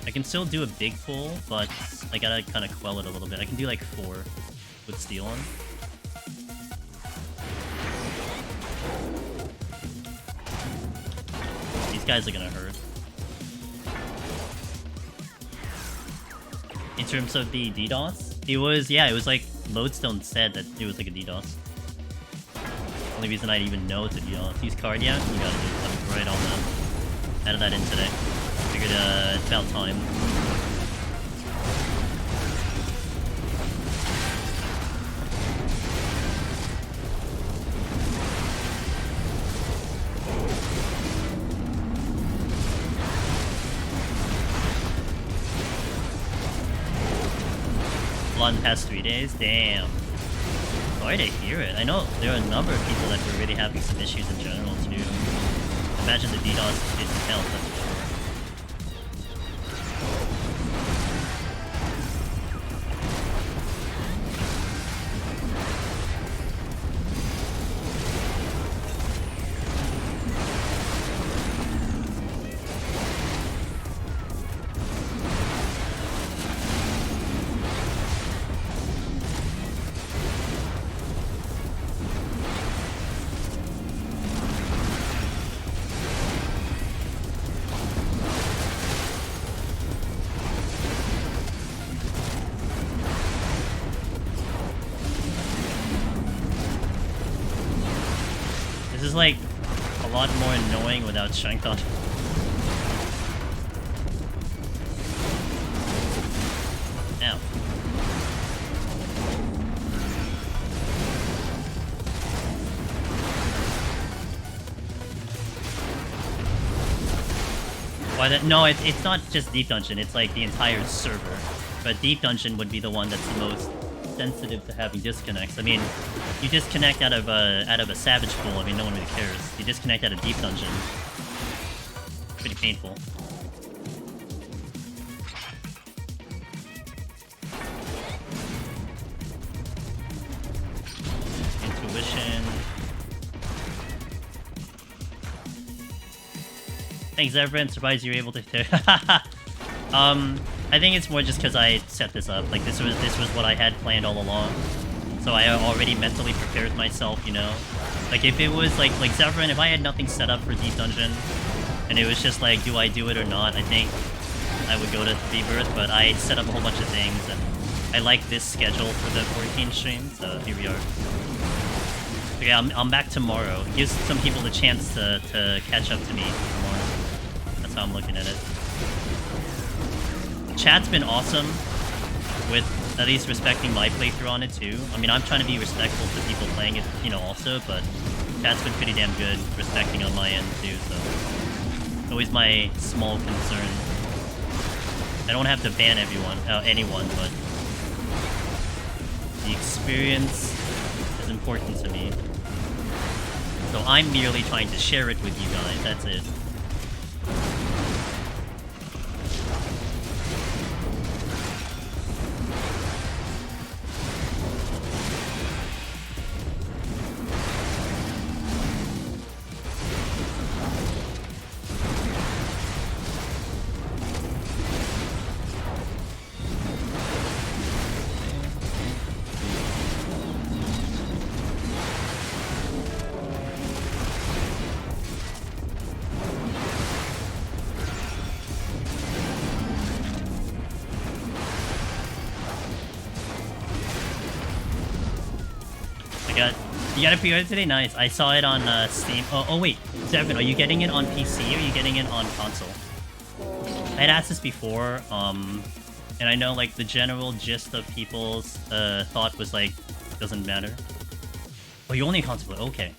I can still do a big pull, but I gotta kind of quell it a little bit. I can do like 4 with steel on. These guys are gonna hurt. In terms of the DDoS, it was like Lodestone said that it was like a DDoS. Only reason I even know it's a DDoS. Use card, yeah? You gotta do something right on that. Added that in today. Figured it's about time. In the past 3 days? Damn. Sorry to hear it. I know there are a number of people that were really having some issues in general too. Imagine the DDoS didn't help, that's for sure. Like a lot more annoying without strength on. Ow. Why that? No, it's not just Deep Dungeon. It's like the entire server. But Deep Dungeon would be the one that's the most sensitive to having disconnects. I mean, you disconnect out of a Savage pool, I mean, no one really cares. You disconnect out of Deep Dungeon. Pretty painful. Intuition. Thanks, everyone. Surprised you were able to. I think it's more just because I set this up. Like this was what I had planned all along. So I already mentally prepared myself, you know. Like if it was like Zevran, if I had nothing set up for Deep Dungeon, and it was just like, do I do it or not? I think I would go to Rebirth, but I set up a whole bunch of things, and I like this schedule for the 14 stream. So here we are. So yeah, I'm back tomorrow. It gives some people the chance to catch up to me tomorrow. That's how I'm looking at it. Chat's been awesome with at least respecting my playthrough on it too. I mean, I'm trying to be respectful to people playing it, you know, also, but chat's been pretty damn good respecting on my end too, so it's always my small concern. I don't have to ban anyone, but the experience is important to me. So I'm merely trying to share it with you guys, that's it. You got a pre-order today? Nice. I saw it on Steam. Oh wait, Zevin, are you getting it on PC or are you getting it on console? I had asked this before, and I know like the general gist of people's thought was like, doesn't matter. Oh, you only console? Okay.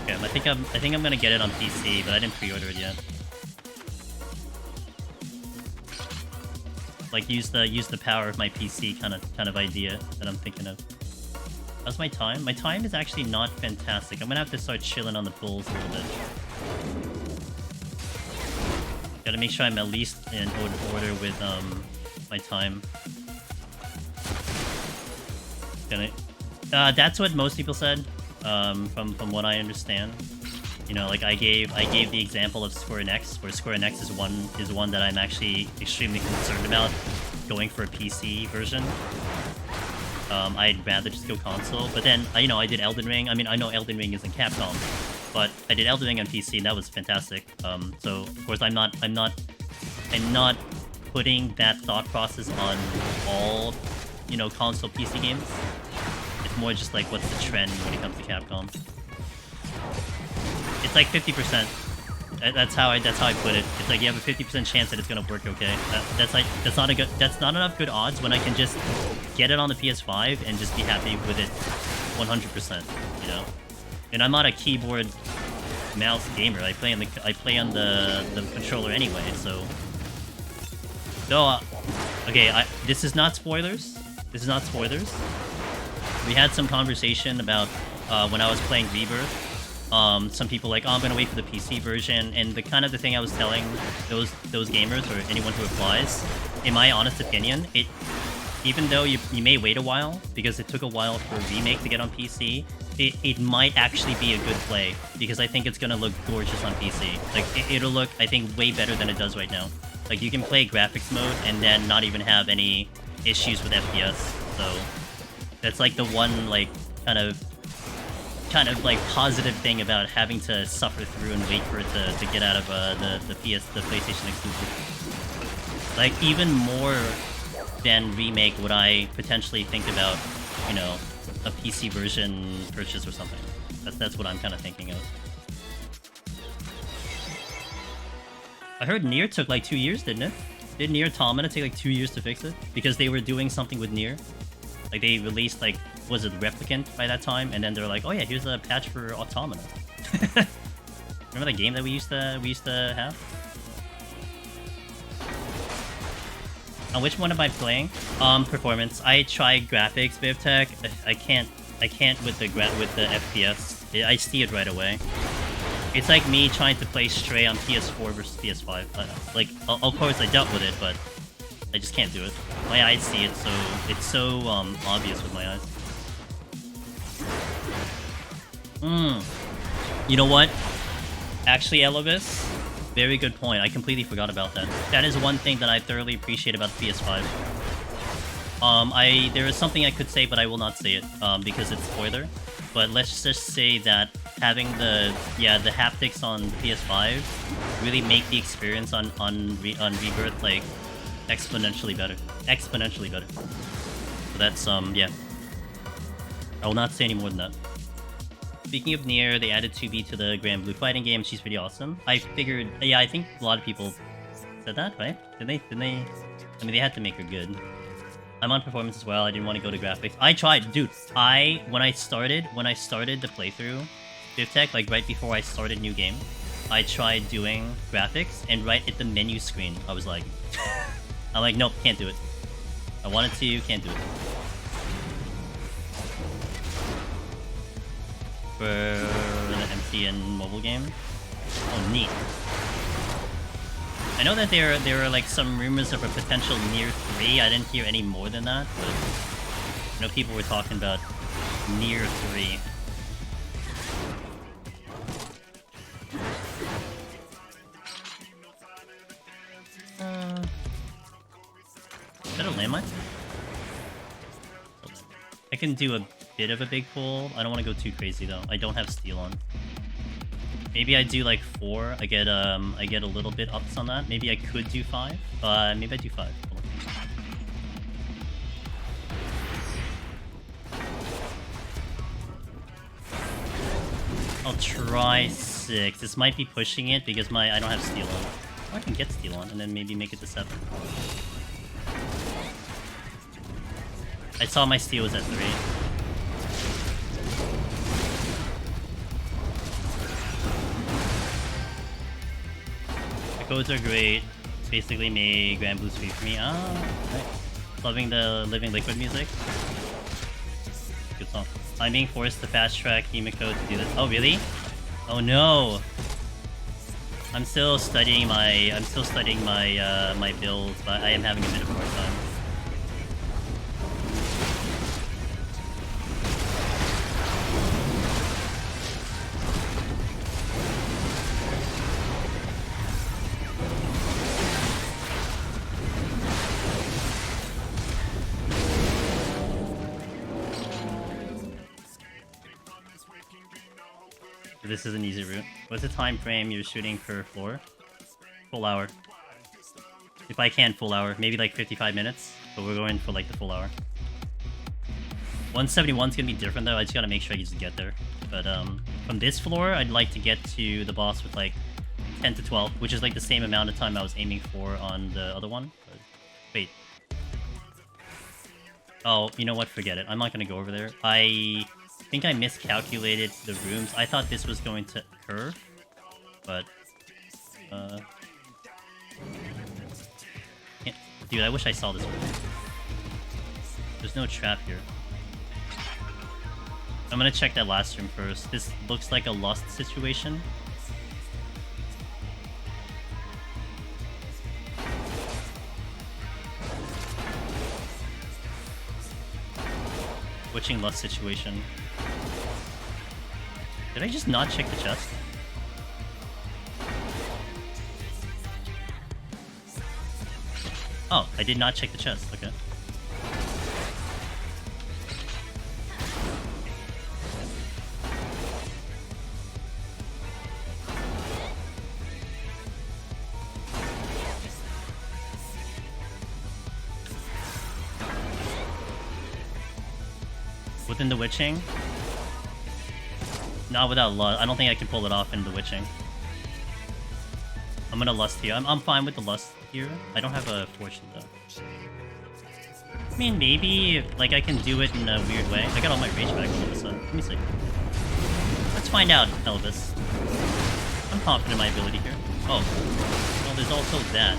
Okay, I think I'm gonna get it on PC, but I didn't pre-order it yet. Like use the power of my PC kind of idea that I'm thinking of. How's my time? My time is actually not fantastic. I'm gonna have to start chilling on the pools a little bit. Gotta make sure I'm at least in order with my time. That's what most people said. From what I understand. You know, like I gave the example of Square Enix, where Square Enix is one that I'm actually extremely concerned about going for a PC version. I'd rather just go console, but then you know I did Elden Ring. I mean, I know Elden Ring isn't Capcom, but I did Elden Ring on PC and that was fantastic. So of course I'm not putting that thought process on all, you know, console PC games. It's more just like what's the trend when it comes to Capcom. It's like 50%. That's how I put it. It's like you have a 50% chance that it's gonna work okay. That's not enough good odds when I can just get it on the PS5 and just be happy with it 100%. You know, and I'm not a keyboard mouse gamer. I play on the controller anyway. So, no, okay. This is not spoilers. This is not spoilers. We had some conversation about when I was playing Rebirth. Some people like, oh, I'm gonna wait for the PC version, and the thing I was telling those gamers or anyone who applies, in my honest opinion, even though you may wait a while because it took a while for a remake to get on PC, it might actually be a good play because I think it's gonna look gorgeous on PC. Like it'll look, I think, way better than it does right now. Like you can play graphics mode and then not even have any issues with FPS. So that's like the one like kind of like positive thing about having to suffer through and wait for it to get out of the PlayStation exclusive. Like even more than remake would I potentially think about, you know, a PC version purchase or something. That's what I'm kind of thinking of. I heard Nier took like 2 years, didn't it? Did Nier Automata take like 2 years to fix it? Because they were doing something with Nier. Like they released like, was it Replicant by that time? And then they're like, oh yeah, here's a patch for Automata. Remember the game that we used to have? Which one am I playing? Performance. I tried graphics, Vivtech. I can't with the FPS. I see it right away. It's like me trying to play Stray on PS4 versus PS5. Like, of course I dealt with it, but I just can't do it. My eyes see it, so it's so obvious with my eyes. You know what? Actually, Elvis, very good point. I completely forgot about that. That is one thing that I thoroughly appreciate about the PS5. There is something I could say, but I will not say it because it's spoiler. But let's just say that having the haptics on the PS5 really make the experience on Rebirth like exponentially better. Exponentially better. So that's yeah. I will not say any more than that. Speaking of Nier, they added 2B to the Grand Blue fighting game. She's pretty awesome. I figured, yeah, I think a lot of people said that, right? Did they? I mean, they had to make her good. I'm on performance as well. I didn't want to go to graphics. I tried, dude. When I started the playthrough, Vivtech, like right before I started new game, I tried doing graphics, and right at the menu screen, I was like, I'm like, nope, can't do it. I wanted to, can't do it. For the MCN mobile game. Oh, neat. I know that there are like some rumors of a potential Nier 3. I didn't hear any more than that, but I know people were talking about Nier 3. Is that a landmine? I can do a bit of a big pull. I don't want to go too crazy though. I don't have steel on. Maybe I do like 4. I get a little bit ups on that. Maybe I could do 5. Maybe I do 5. I'll try 6. This might be pushing it because I don't have steel on. Or I can get steel on and then maybe make it to 7. I saw my steel was at 3. The codes are great. Basically made Grand Boost free for me. Ah, nice. Loving the Living Liquid music. Good song. I'm being forced to fast track Himiko to do this. Oh really? Oh no! I'm still studying my my builds, but I am having a bit of a hard time. This is an easy route. What's the time frame you're shooting per floor? Full hour. If I can, full hour. Maybe like 55 minutes, but we're going for like the full hour. 171's gonna be different though. I just gotta make sure I just get there. But from this floor, I'd like to get to the boss with like 10 to 12, which is like the same amount of time I was aiming for on the other one. But, wait. Oh, you know what? Forget it. I'm not gonna go over there. I think I miscalculated the rooms. I thought this was going to occur, but dude, I wish I saw this room. There's no trap here. I'm gonna check that last room first. This looks like a lost situation. Witching lust situation. Did I just not check the chest? Oh, I did not check the chest. Okay. Within the witching? Not without lust. I don't think I can pull it off in the witching. I'm gonna lust here. I'm fine with the lust here. I don't have a fortune though. I mean, maybe like I can do it in a weird way. I got all my rage back all of a sudden. Let me see. Let's find out, Elvis. I'm confident in my ability here. Oh, well, there's also that.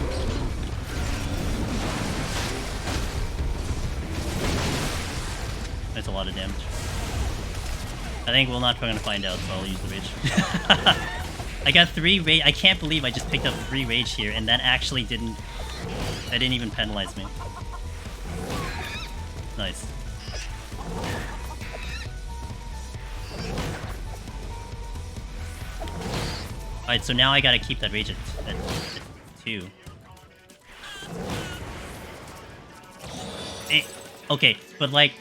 That's a lot of damage. I think we're not going to find out, so I'll use the rage. I got 3 rage. I can't believe I just picked up 3 rage here, and that actually didn't... That didn't even penalize me. Nice. Alright, so now I gotta keep that rage at 2. Okay, but like...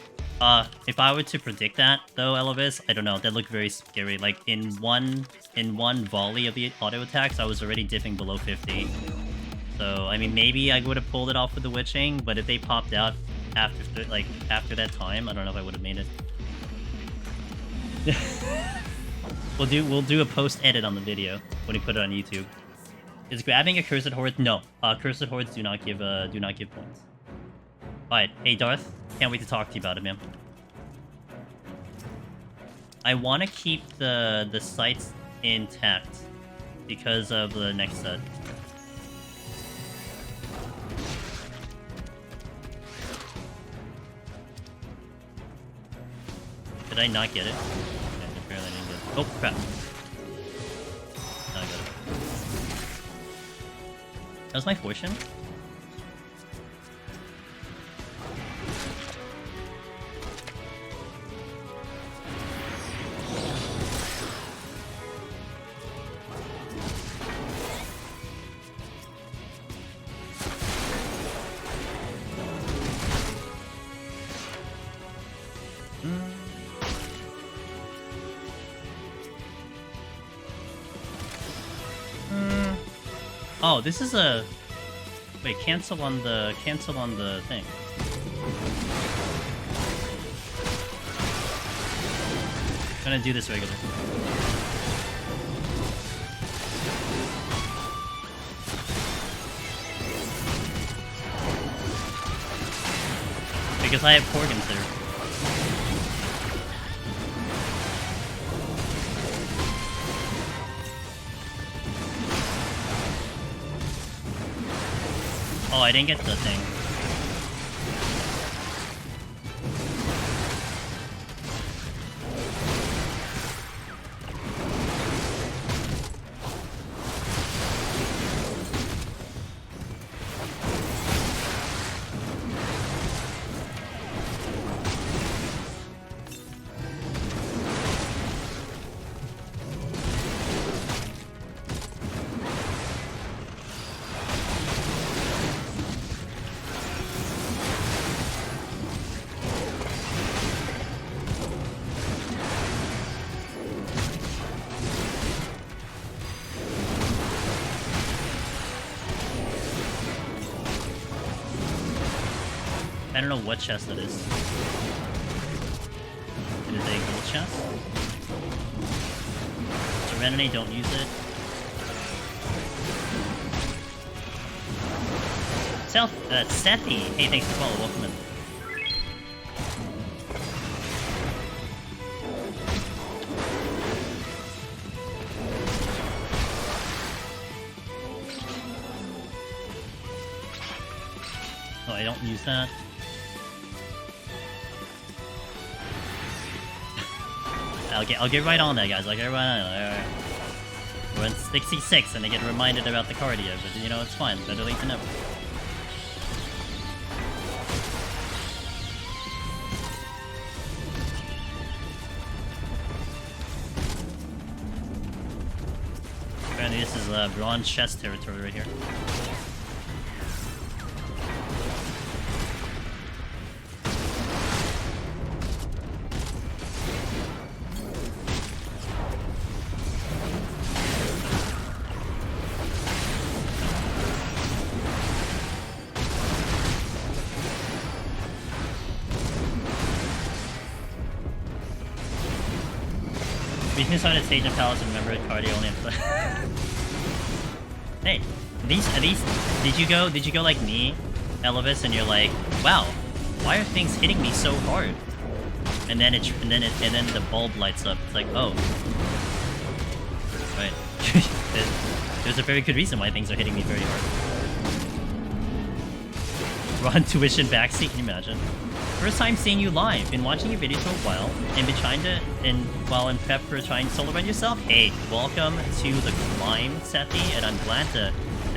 if I were to predict that, though, Elvis, I don't know, that looked very scary. Like, in one volley of the auto attacks, I was already dipping below 50. So, I mean, maybe I would have pulled it off with the witching, but if they popped out after that time, I don't know if I would have made it. We'll do a post-edit on the video when we put it on YouTube. Is grabbing a cursed horde? No. Cursed hordes do not give points. Alright, hey Darth, can't wait to talk to you about it, man. I want to keep the sights intact because of the next set. Did I not get it? Okay, apparently I didn't get it. Oh, crap. Now I got it. That was my fortune? Oh, this is a... Wait, cancel on the thing. I'm gonna do this regular. Because I have Korgans there. Oh, I didn't get the thing. I don't know what chest it is. It is a gold chest. Serenity, don't use it. Sethi! Hey, thanks for following. Welcome in. Oh, I don't use that. I'll get right on that, guys. I'll get right on it. We're in 66, and I get reminded about the cardio, but you know, it's fine. Better late than never. Apparently, this is bronze chest territory right here. Weakness on its Agent Palace and remember cardio only Hey, these did you go like me, Elvis, and you're like, wow, why are things hitting me so hard? And then the bulb lights up. It's like, oh. Right. There's a very good reason why things are hitting me very hard. Run tuition backseat, can you imagine? First time seeing you live. Been watching your videos for a while, and been trying to, while in prep for trying to solo run yourself. Hey, welcome to the climb, Sethi, and I'm glad to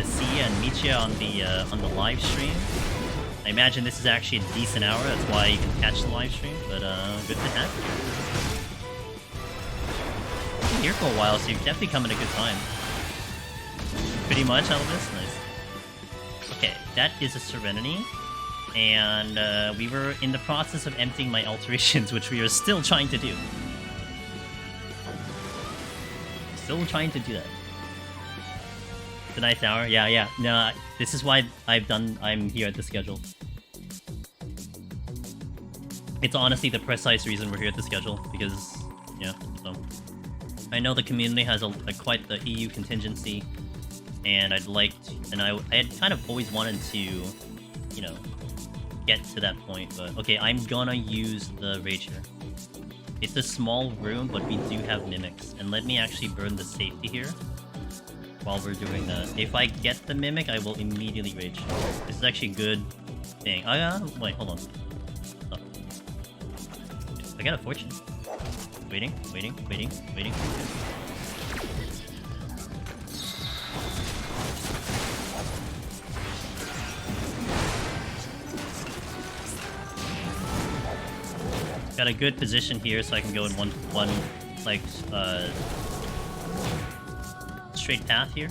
see you and meet you on the live stream. I imagine this is actually a decent hour. That's why you can catch the live stream. But good to have you. Been here for a while, so you're definitely coming at a good time. Pretty much, Elvis. Nice. Okay, that is a Serenity. And we were in the process of emptying my alterations, which we are still trying to do. Still trying to do that. The 9th hour? Yeah. No, this is why I'm here at the schedule. It's honestly the precise reason we're here at the schedule, because, yeah, so. I know the community has quite the EU contingency, and I had kind of always wanted to, you know, get to that point, but okay, I'm gonna use the Rage here. It's a small room, but we do have mimics, and let me actually burn the safety here while we're doing that. If I get the mimic, I will immediately rage. This is actually a good thing. Wait, hold on. Oh. I got a fortune. Waiting. Got a good position here, so I can go in one like straight path here.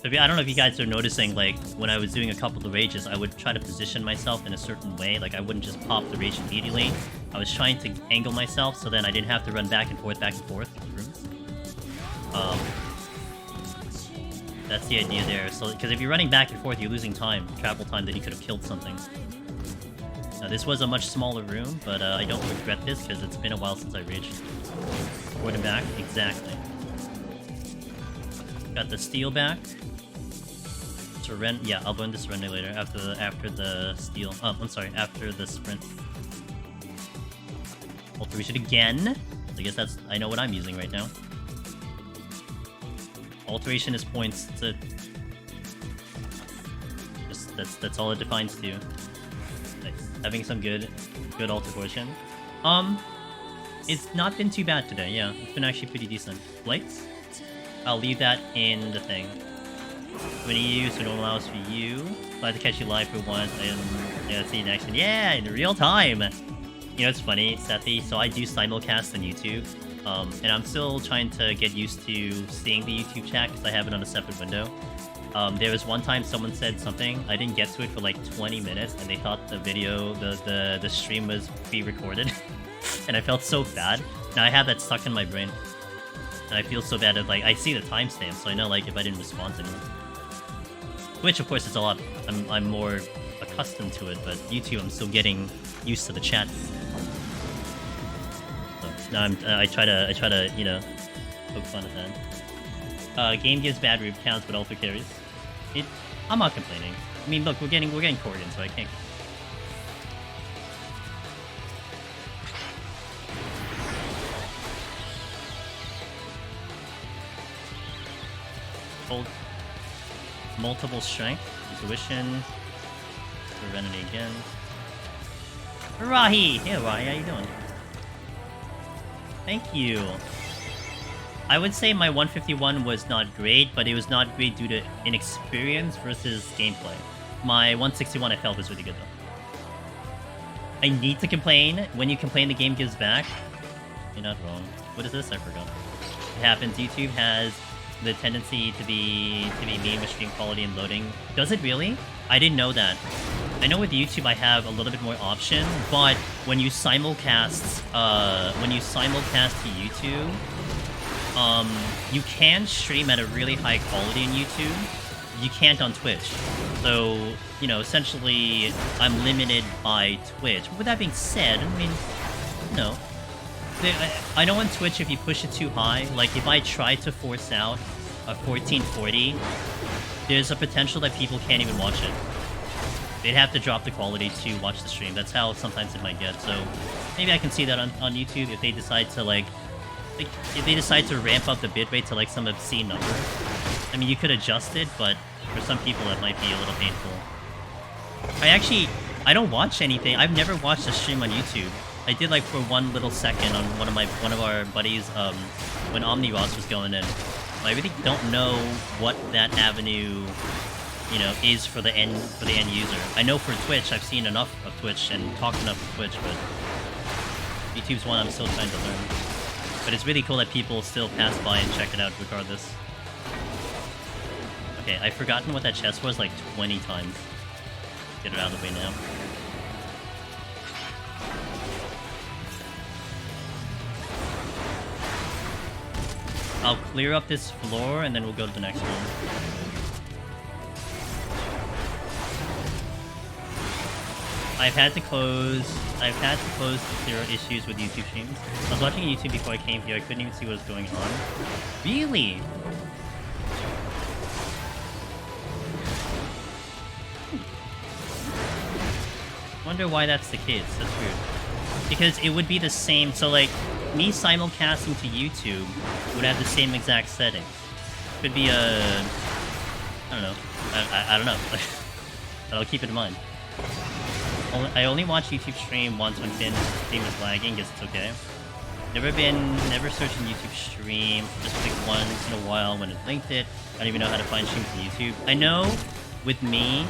So I don't know if you guys are noticing, like when I was doing a couple of the rages, I would try to position myself in a certain way. Like I wouldn't just pop the rage immediately. I was trying to angle myself so then I didn't have to run back and forth through rooms. That's the idea there. So because if you're running back and forth, you're losing time, travel time that you could have killed something. Now, this was a much smaller room, but I don't regret this because it's been a while since I raged. Forward and back, exactly. Got the steel back. Yeah, I'll burn the surrender later after the steal. Oh, I'm sorry, after the sprint. Alteration again. I guess I know what I'm using right now. Alteration is points to. That's all it defines to. Nice. Having some good alteration. It's not been too bad today. Yeah, it's been actually pretty decent. Lights. I'll leave that in the thing. 20 you, so normal hours for you. Glad to catch you live for once. I see in action. Yeah, in real time. You know, it's funny, Sethi. So I do simulcast on YouTube, and I'm still trying to get used to seeing the YouTube chat because I have it on a separate window. There was one time someone said something. I didn't get to it for like 20 minutes, and they thought the video, the stream was pre-recorded, and I felt so bad. Now I have that stuck in my brain, and I feel so bad that like I see the timestamp, so I know like if I didn't respond to anyone. Which of course is a lot. I'm more accustomed to it, but YouTube I'm still getting used to the chat. So now I try to you know poke fun at that. Game gives bad root counts, but also carries. I'm not complaining. I mean, look, we're getting Corgan, so I can't. Hold. Multiple strength, intuition, serenity again. Rahi! Hey Rahi, how you doing? Thank you. I would say my 151 was not great, but it was not great due to inexperience versus gameplay. My 161 I felt was really good though. I need to complain. When you complain, the game gives back. You're not wrong. What is this? I forgot. It happens. YouTube has the tendency to be mean with stream quality and loading. Does it really? I didn't know that. I know with YouTube I have a little bit more option, but when you simulcast to YouTube, you can stream at a really high quality on YouTube. You can't on Twitch. So, you know, essentially I'm limited by Twitch. But with that being said, I mean, you know, I know on Twitch if you push it too high, like if I try to force out a 1440, there's a potential that people can't even watch it. They'd have to drop the quality to watch the stream. That's how sometimes it might get. So maybe I can see that on YouTube if they decide to if they decide to ramp up the bitrate to like some obscene number. I mean, you could adjust it, but for some people that might be a little painful. I don't watch anything. I've never watched a stream on YouTube. I did like for one little second on one of our buddies when OmniRoss was going in. I really don't know what that avenue, you know, is for the end user. I know for Twitch, I've seen enough of Twitch and talked enough of Twitch, but YouTube's one I'm still trying to learn. But it's really cool that people still pass by and check it out regardless. Okay, I've forgotten what that chest was like 20 times. Get it out of the way now. I'll clear up this floor and then we'll go to the next one. I've had to close to clear issues with YouTube streams. I was watching YouTube before I came here. I couldn't even see what was going on. Really? Wonder why that's the case. That's weird. Because it would be the same. So like me simulcasting to YouTube would have the same exact settings. Could be a, I don't know. I don't know. But I'll keep it in mind. I only watch YouTube stream once when Finn's stream is lagging, guess it's okay. Never searched in YouTube stream, just like once in a while when it linked it. I don't even know how to find streams on YouTube. I know with me,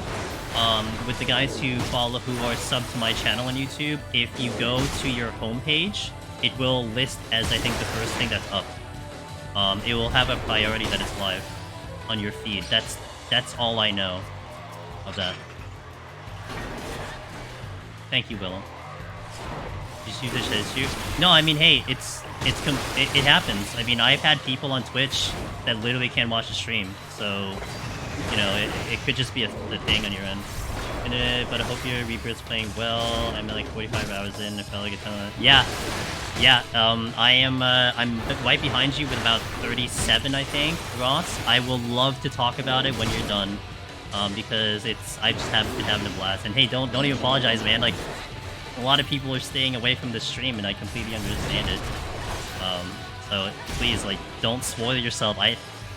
with the guys who are subbed to my channel on YouTube, if you go to your homepage, it will list as I think the first thing that's up. It will have a priority that it's live on your feed. That's all I know of that. Thank you, Willem. Did you see this issue? No, I mean, hey, it happens. I mean, I've had people on Twitch that literally can't watch the stream, so you know, it could just be a thing on your end. But I hope your Reaper's playing well. I'm like 45 hours in. I felt like a ton of... Yeah. I'm right behind you with about 37, I think, Ross. I will love to talk about it when you're done. because I just have been having a blast. And hey, don't even apologize, man. Like, a lot of people are staying away from the stream, and I completely understand it. So please, like, don't spoil yourself.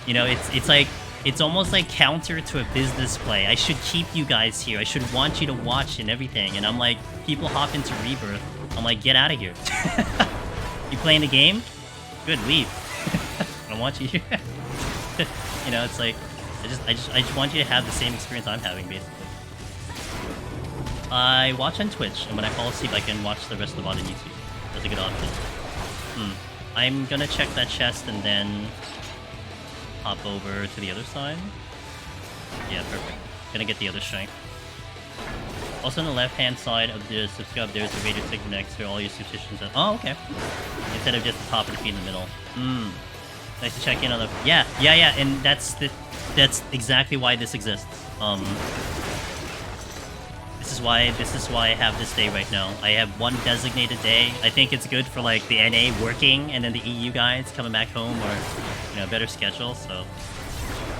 You know, it's almost like counter to a business play. I should keep you guys here. I should want you to watch and everything. And I'm like, people hop into Rebirth. I'm like, get out of here. You playing the game? Good, leave. I don't want you here. You know, it's like, I just want you to have the same experience I'm having, basically. I watch on Twitch, and when I fall asleep, I can watch the rest of the VOD on YouTube. That's a good option. I'm gonna check that chest and then hop over to the other side. Yeah, perfect. Gonna get the other strength. Also on the left-hand side of the subscribe, there's a radio signal next to all your substitutions. Oh, okay. Instead of just the top of the feed in the middle. Nice to check in on the... Yeah, and that's exactly why this exists. This is why I have this day right now. I have one designated day. I think it's good for like the NA working and then the EU guys coming back home, or you know, better schedule. So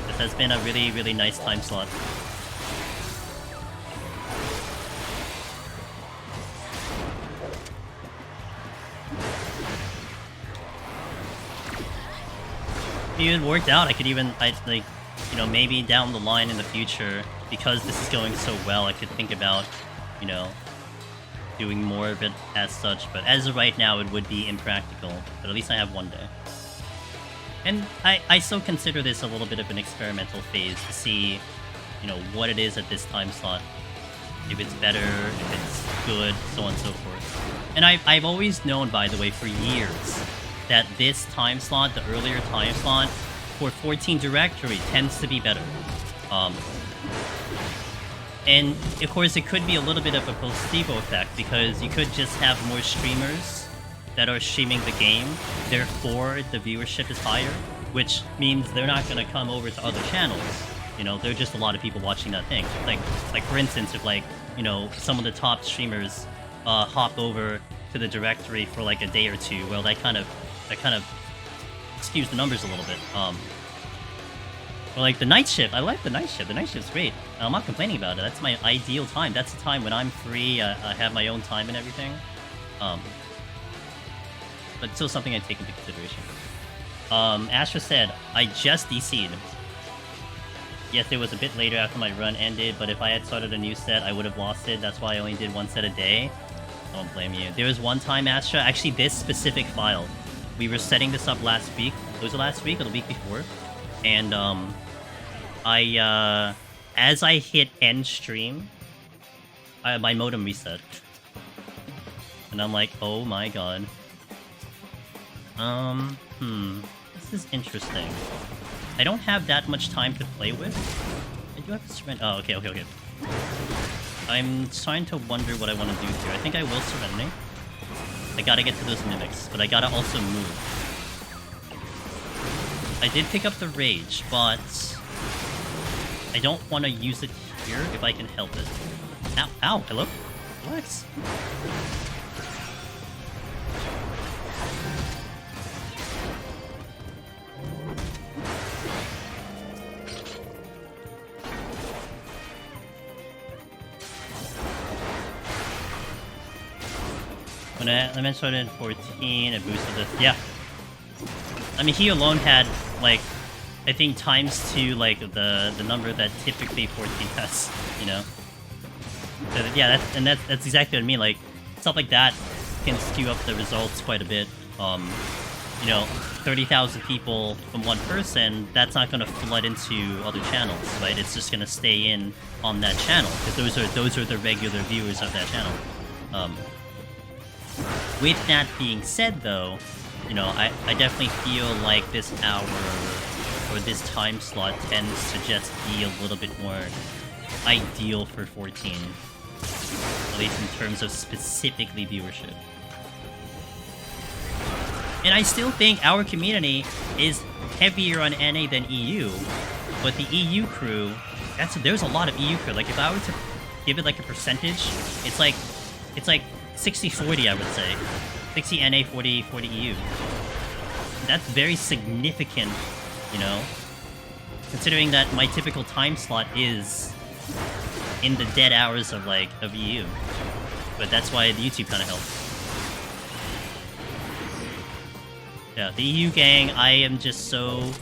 this has been a really, really nice time slot. If it worked out, I could even, like, you know, maybe down the line in the future, because this is going so well, I could think about, you know, doing more of it as such. But as of right now, it would be impractical. But at least I have one day. And I still consider this a little bit of an experimental phase to see, you know, what it is at this time slot. If it's better, if it's good, so on and so forth. And I've always known, by the way, for years, that this time slot, the earlier time slot, for 14 Directory tends to be better. And of course it could be a little bit of a placebo effect, because you could just have more streamers that are streaming the game, therefore the viewership is higher, which means they're not going to come over to other channels. You know, there are just a lot of people watching that thing. Like for instance, if like, you know, some of the top streamers hop over to the Directory for like a day or two, well, that kind of skews the numbers a little bit. Or like the night shift. I like the night shift. The night shift's great. I'm not complaining about it. That's my ideal time. That's the time when I'm free. I have my own time and everything. But it's still something I take into consideration. Astra said, I just DC'd. Yes, it was a bit later after my run ended, but if I had started a new set, I would have lost it. That's why I only did one set a day. Don't blame you. There was one time, Astra, actually this specific file. We were setting this up last week. Was it last week or the week before? And, as I hit end stream, my modem reset. And I'm like, oh my god. This is interesting. I don't have that much time to play with. I do have to surrender. Oh, okay. I'm trying to wonder what I want to do here. I think I will surrender. I gotta get to those mimics, but I gotta also move. I did pick up the rage, but I don't want to use it here if I can help it. Ow, hello? Relax. When I started in 14, it boosted this. Yeah. I mean, he alone had, like, I think times 2, like, the number that typically 14 has, you know? So, yeah, that's exactly what I mean. Like, stuff like that can skew up the results quite a bit. You know, 30,000 people from one person, that's not going to flood into other channels, right? It's just going to stay in on that channel, because those are the regular viewers of that channel. With that being said, though, you know, I definitely feel like this hour or this time slot tends to just be a little bit more ideal for 14. At least in terms of specifically viewership. And I still think our community is heavier on NA than EU, but the EU crew, there's a lot of EU crew. Like, if I were to give it like a percentage, it's like 60-40, I would say. 60 NA, 40 EU. That's very significant, you know? Considering that my typical time slot is in the dead hours of EU. But that's why the YouTube kind of helps. Yeah, the EU gang, I am just so...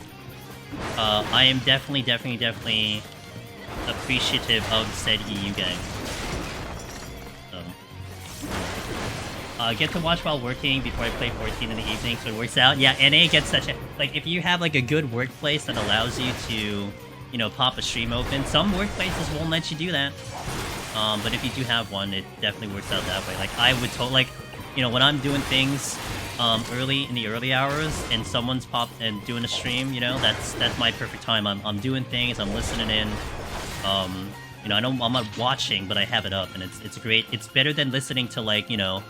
I am definitely appreciative of said EU gang. So... get to watch while working before I play 14 in the evening, so it works out. Yeah, NA gets such a... Like, if you have, like, a good workplace that allows you to, you know, pop a stream open, some workplaces won't let you do that. But if you do have one, it definitely works out that way. Like, I would like, you know, when I'm doing things, early, in the early hours, and someone's and doing a stream, you know, that's my perfect time. I'm doing things, I'm listening in, you know, I'm not watching, but I have it up, and it's great. It's better than listening to, like, you know,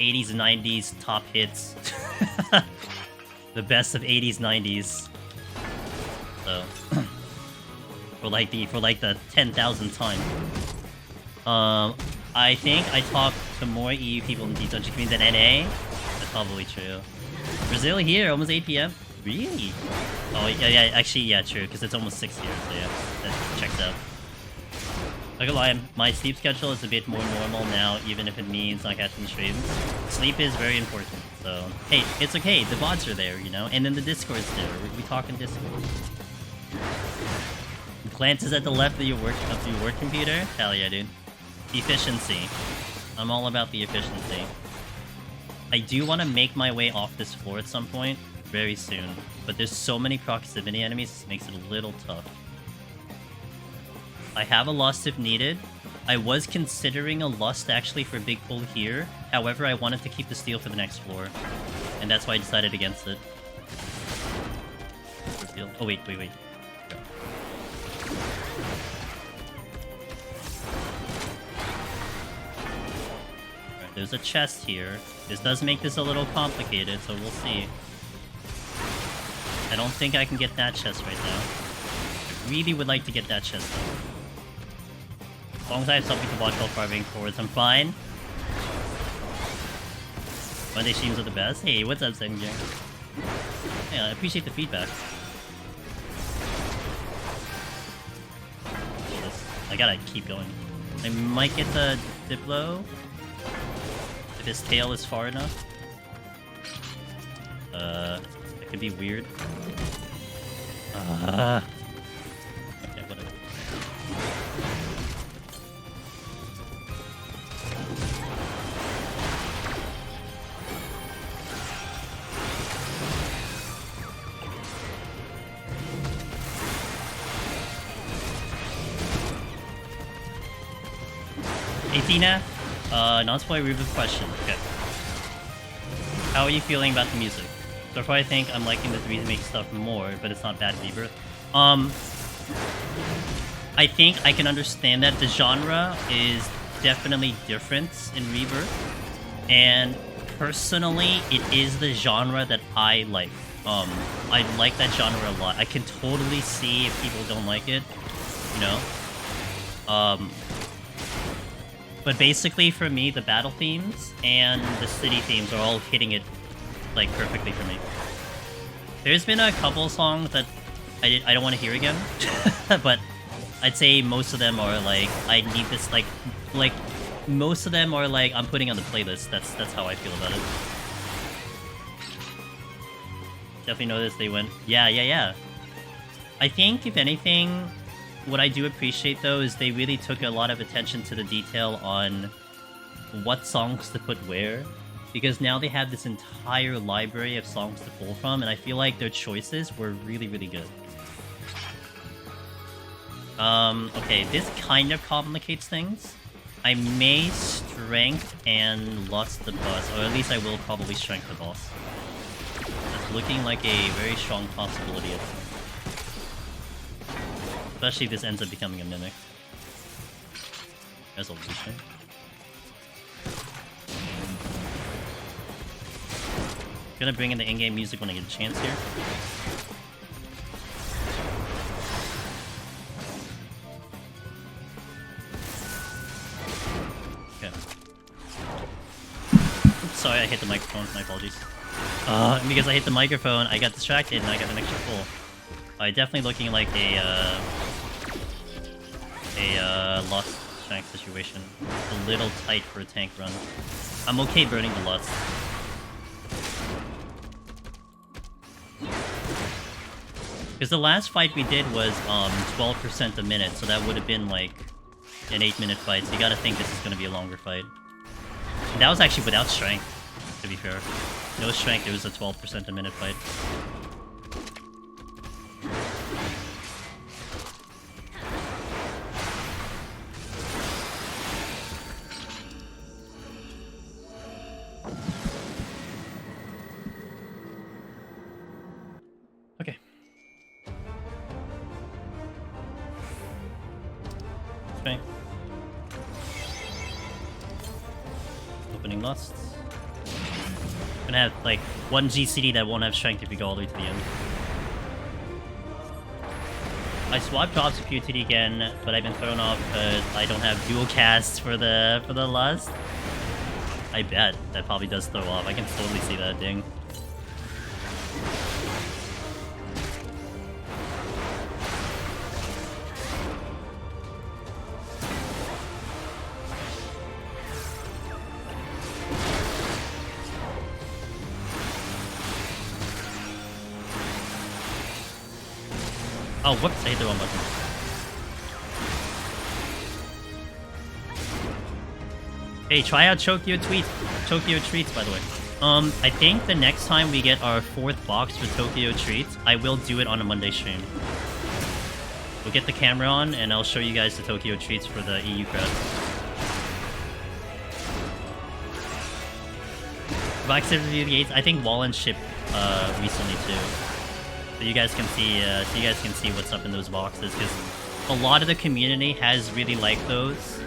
80s and 90s top hits. The best of 80s, 90s. So... for like the 10,000th time. I think I talk to more EU people in the Deep Dungeon community than NA. That's probably true. Brazil here, almost 8 PM. Really? Oh yeah, actually yeah, true, because it's almost 6 here, so yeah, that checks out. Not gonna lie, my sleep schedule is a bit more normal now, even if it means not catching streams. Sleep is very important, so hey, it's okay, the VODs are there, you know, and then the Discord's there. We talk in Discord. Glance is at the left of your work computer? Hell yeah, dude. Efficiency. I'm all about the efficiency. I do want to make my way off this floor at some point, very soon. But there's so many proximity enemies, it makes it a little tough. I have a lust if needed. I was considering a lust actually for Big Pull here. However, I wanted to keep the steel for the next floor. And that's why I decided against it. Oh wait. There's a chest here. This does make this a little complicated, so we'll see. I don't think I can get that chest right now. I really would like to get that chest though. As long as I have something to watch while farming forwards, I'm fine. Monday streams are the best. Hey, what's up, Zen Gang? Yeah, I appreciate the feedback. I gotta keep going. I might get the Diplo. His tail is far enough. It could be weird. Okay, whatever. Hey, Tina. Non-spoiler Rebirth question. Okay. How are you feeling about the music? So far I think I'm liking the remake stuff more, but it's not bad Rebirth. I think I can understand that the genre is definitely different in Rebirth. And personally, it is the genre that I like. I like that genre a lot. I can totally see if people don't like it, you know? But basically, for me, the battle themes and the city themes are all hitting it, like, perfectly for me. There's been a couple songs that I don't want to hear again, but I'd say most of them are, like, I need this, like, most of them are, like, I'm putting on the playlist. That's how I feel about it. Definitely noticed they went, yeah. I think, if anything... What I do appreciate, though, is they really took a lot of attention to the detail on what songs to put where. Because now they have this entire library of songs to pull from, and I feel like their choices were really, really good. Okay, this kind of complicates things. I may strength and lust the boss, or at least I will probably strength the boss. It's looking like a very strong possibility of... Especially if this ends up becoming a mimic. Resolution. Gonna bring in the in-game music when I get a chance here. Okay. Oops, sorry, I hit the microphone. My apologies. Because I hit the microphone, I got distracted and I got an extra pull. Definitely looking like a lost strength situation. A little tight for a tank run. I'm okay burning the lust. Because the last fight we did was 12% a minute, so that would have been like an 8-minute fight. So you gotta think this is gonna be a longer fight. And that was actually without strength, to be fair. No strength, it was a 12% a minute fight. Okay. Okay. Opening lusts. Gonna have like one GCD that won't have strength if we go all the way to the end. I swapped drops to PoTD again, but I've been thrown off because I don't have dual casts for the lust. I bet that probably does throw off. I can totally see that ding. Oh, whoops, I hit the wrong button. Hey, try out Chokyo Treats, by the way. I think the next time we get our 4th box for Tokyo Treats, I will do it on a Monday stream. We'll get the camera on, and I'll show you guys the Tokyo Treats for the EU crowd. Box review gates, I think Wallen shipped recently too. So you guys can see, what's up in those boxes, because a lot of the community has really liked those.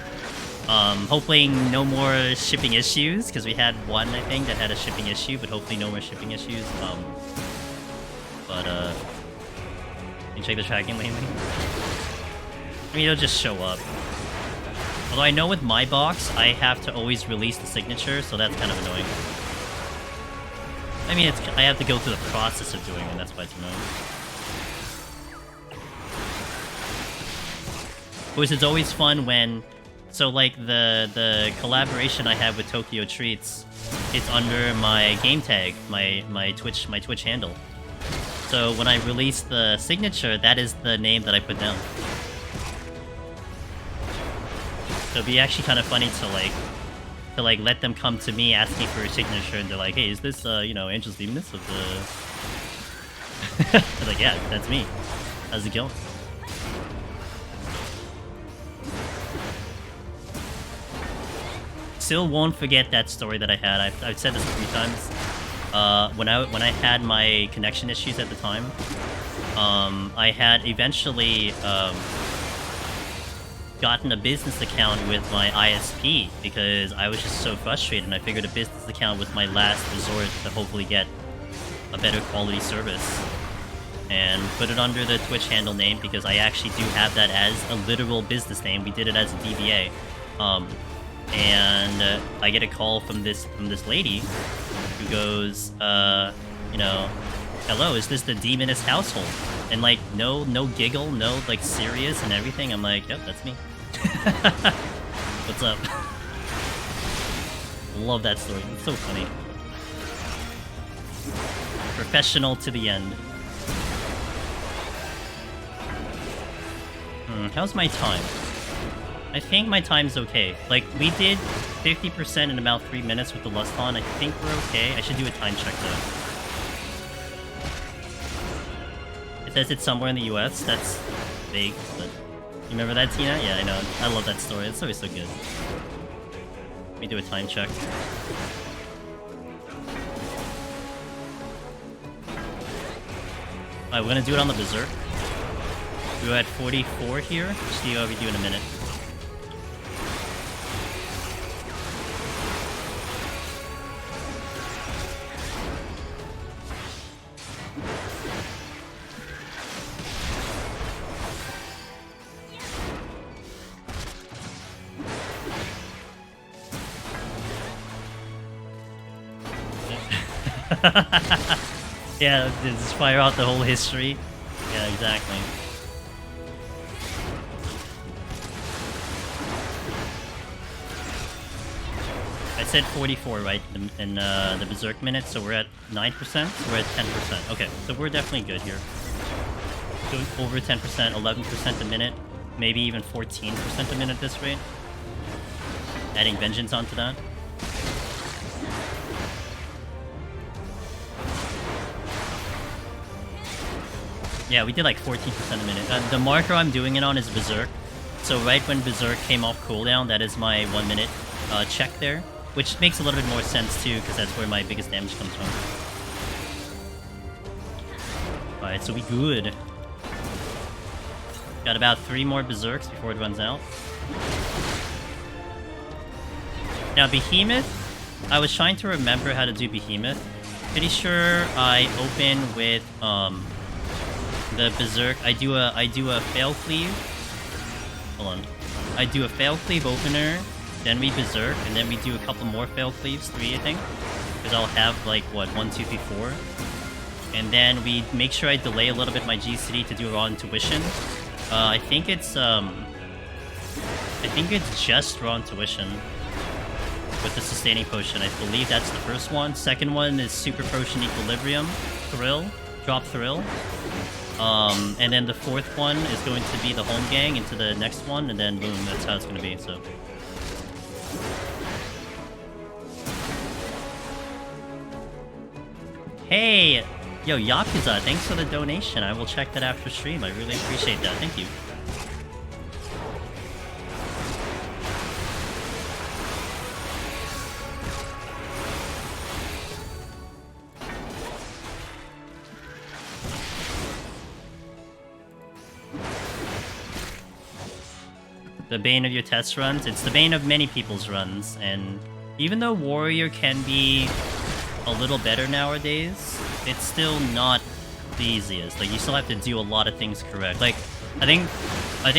Hopefully no more shipping issues, because we had one, I think, that had a shipping issue, but hopefully no more shipping issues. You check the tracking lately? I mean, it'll just show up. Although I know with my box, I have to always release the signature, so that's kind of annoying. I mean, I have to go through the process of doing it, that's why it's annoying. Of course, it's always fun when... So, like, the collaboration I have with Tokyo Treats, it's under my game tag, my Twitch handle. So, when I release the signature, that is the name that I put down. So it'd be actually kind of funny to let them come to me asking for a signature, and they're like, hey, is this, Angel's Demoness of the... I'm like, yeah, that's me. How's it going? Still won't forget that story that I had. I've said this a few times. When I had my connection issues at the time, I had eventually... gotten a business account with my ISP because I was just so frustrated, and I figured a business account was my last resort to hopefully get a better quality service, and put it under the Twitch handle name because I actually do have that as a literal business name. We did it as a DBA, and I get a call from this lady who goes, hello, is this the Demoness household? And like, no giggle, no like serious and everything. I'm like, yep, that's me. What's up? Love that story. It's so funny. Professional to the end. How's my time? I think my time's okay. Like, we did 50% in about 3 minutes with the Lust on. I think we're okay. I should do a time check though. It says it's somewhere in the US. That's vague, but... You remember that, Tina? Yeah, I know. I love that story. It's always so good. Let me do a time check. Alright, we're gonna do it on the Berserk. We're at 44 here. See how we do in a minute. Yeah, just fire out the whole history. Yeah, exactly. I said 44, right? In the Berserk minute, so we're at 9%? We're at 10%. Okay, so we're definitely good here. Doing over 10%, 11% a minute, maybe even 14% a minute at this rate. Adding Vengeance onto that. Yeah, we did like 14% a minute. The marker I'm doing it on is Berserk. So right when Berserk came off cooldown, that is my 1 minute check there. Which makes a little bit more sense too, because that's where my biggest damage comes from. Alright, so we good. Got about 3 more Berserks before it runs out. Now Behemoth, I was trying to remember how to do Behemoth. Pretty sure I open with the Berserk. I do a Fail Cleave. Hold on. I do a Fail Cleave opener, then we Berserk, and then we do a couple more Fail Cleaves, 3 I think. Because I'll have like, what, 1, 2, 3, 4. And then we make sure I delay a little bit my GCD to do raw intuition. I think it's just raw intuition with the sustaining potion. I believe that's the first one. Second one is super potion equilibrium, thrill, drop thrill. And then the fourth one is going to be the home gang into the next one, and then boom, that's how it's gonna be. So. Hey! Yo, Yakuza, thanks for the donation. I will check that after stream. I really appreciate that. Thank you. The bane of your test runs? It's the bane of many people's runs, and even though Warrior can be a little better nowadays, it's still not the easiest. Like, you still have to do a lot of things correct. Like, I think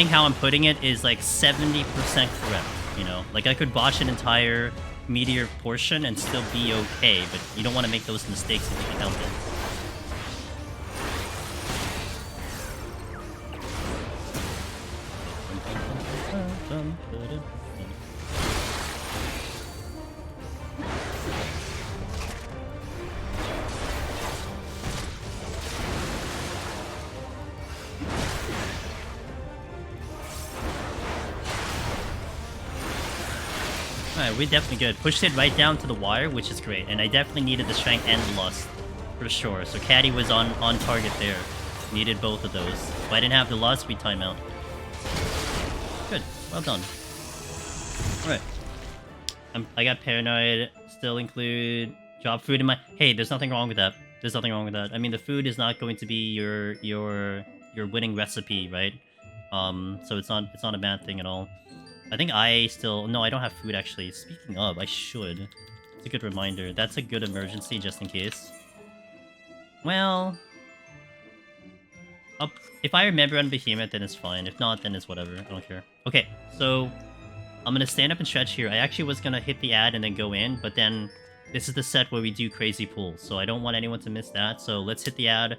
how I'm putting it is like 70% correct, you know? Like, I could botch an entire meteor portion and still be okay, but you don't want to make those mistakes if you can help it. Alright, we're definitely good. Pushed it right down to the wire, which is great. And I definitely needed the strength and the lust, for sure. So Caddy was on target there. Needed both of those. If I didn't have the lust, we'd time out. Good. Well done. Alright. I got paranoid. Still include job food in my... Hey, there's nothing wrong with that. There's nothing wrong with that. I mean, the food is not going to be your winning recipe, right? So it's not a bad thing at all. I think I still... No, I don't have food, actually. Speaking of, I should. It's a good reminder. That's a good emergency, just in case. Well... If I remember on Behemoth, then it's fine. If not, then it's whatever. I don't care. Okay, so... I'm gonna stand up and stretch here. I actually was gonna hit the ad and then go in, but then... This is the set where we do crazy pulls, so I don't want anyone to miss that. So let's hit the ad.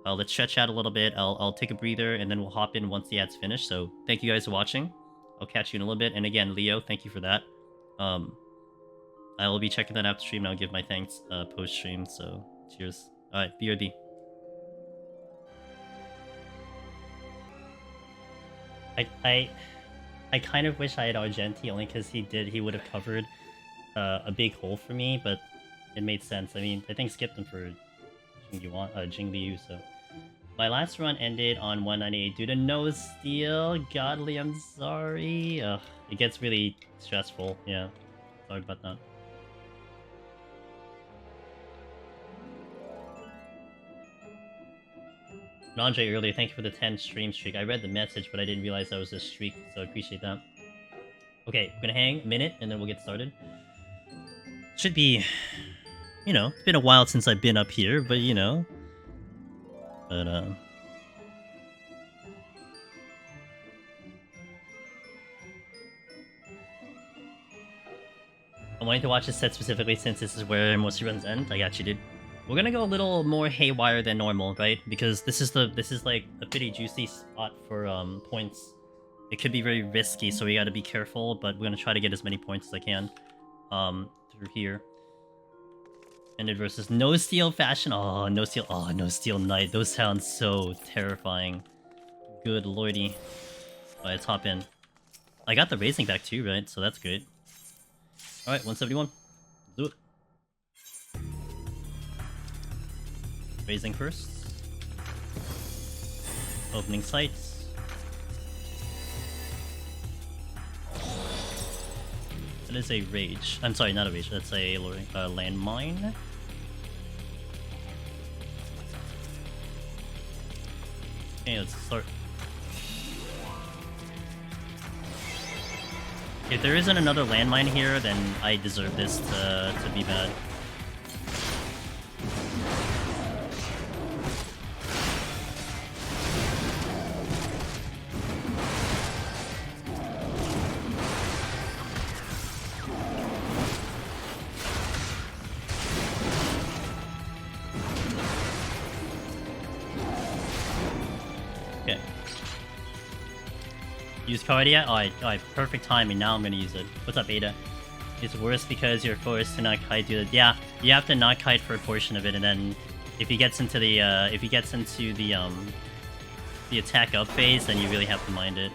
Let's stretch out a little bit. I'll take a breather, and then we'll hop in once the ad's finished. So thank you guys for watching. I'll catch you in a little bit. And again, Leo, thank you for that. I will be checking that after stream, and I'll give my thanks post-stream. So cheers. Alright, BRD. I kind of wish I had Argenti, only because he would have covered a big hole for me, but it made sense. I mean, I think skipped him for Jingliu, so... My last run ended on 198 due to no steal. Godly, I'm sorry. It gets really stressful, yeah. Sorry about that. And Andre earlier, thank you for the 10 stream streak. I read the message, but I didn't realize that was a streak, so I appreciate that. Okay, we're gonna hang a minute, and then we'll get started. Should be... You know, it's been a while since I've been up here, but you know... But, I'm wanting to watch this set specifically since this is where most runs end. I got you, dude. We're gonna go a little more haywire than normal, right? Because this is like a pretty juicy spot for points. It could be very risky, so we gotta be careful, but we're gonna try to get as many points as I can through here. Ended versus No Steel Fashion. Oh, No Steel. Oh, No Steel Knight. Those sound so terrifying. Good lordy. Alright, let's hop in. I got the raising back too, right? So that's great. Alright, 171. Do it. Raising first. Opening sights. That is a rage. I'm sorry, not a rage. That's a landmine. Okay, let's start. If there isn't another landmine here, then I deserve this to be bad. Okay. Use card yet? Oh, perfect timing. Now I'm gonna use it. What's up, Aida? It's worse because you're forced to not kite. Yeah, you have to not kite for a portion of it, and then if he gets into the the attack up phase, then you really have to mind it.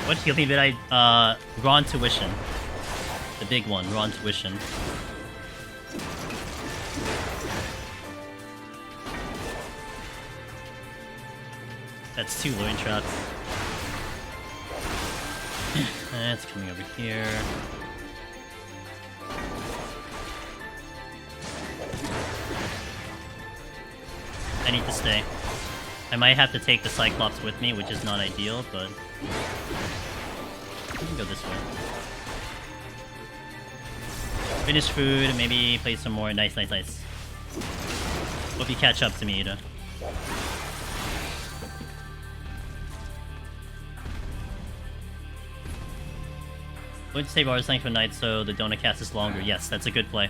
What healing did I Ron Tuition. The big one, Ron Tuition. That's 2 loin traps. That's coming over here. I need to stay. I might have to take the Cyclops with me, which is not ideal, but we can go this way. Finish food, maybe play some more. Nice, nice, nice. Hope you catch up to me, Aida. Going to save our strength for night so the donut cast is longer. Yes, that's a good play.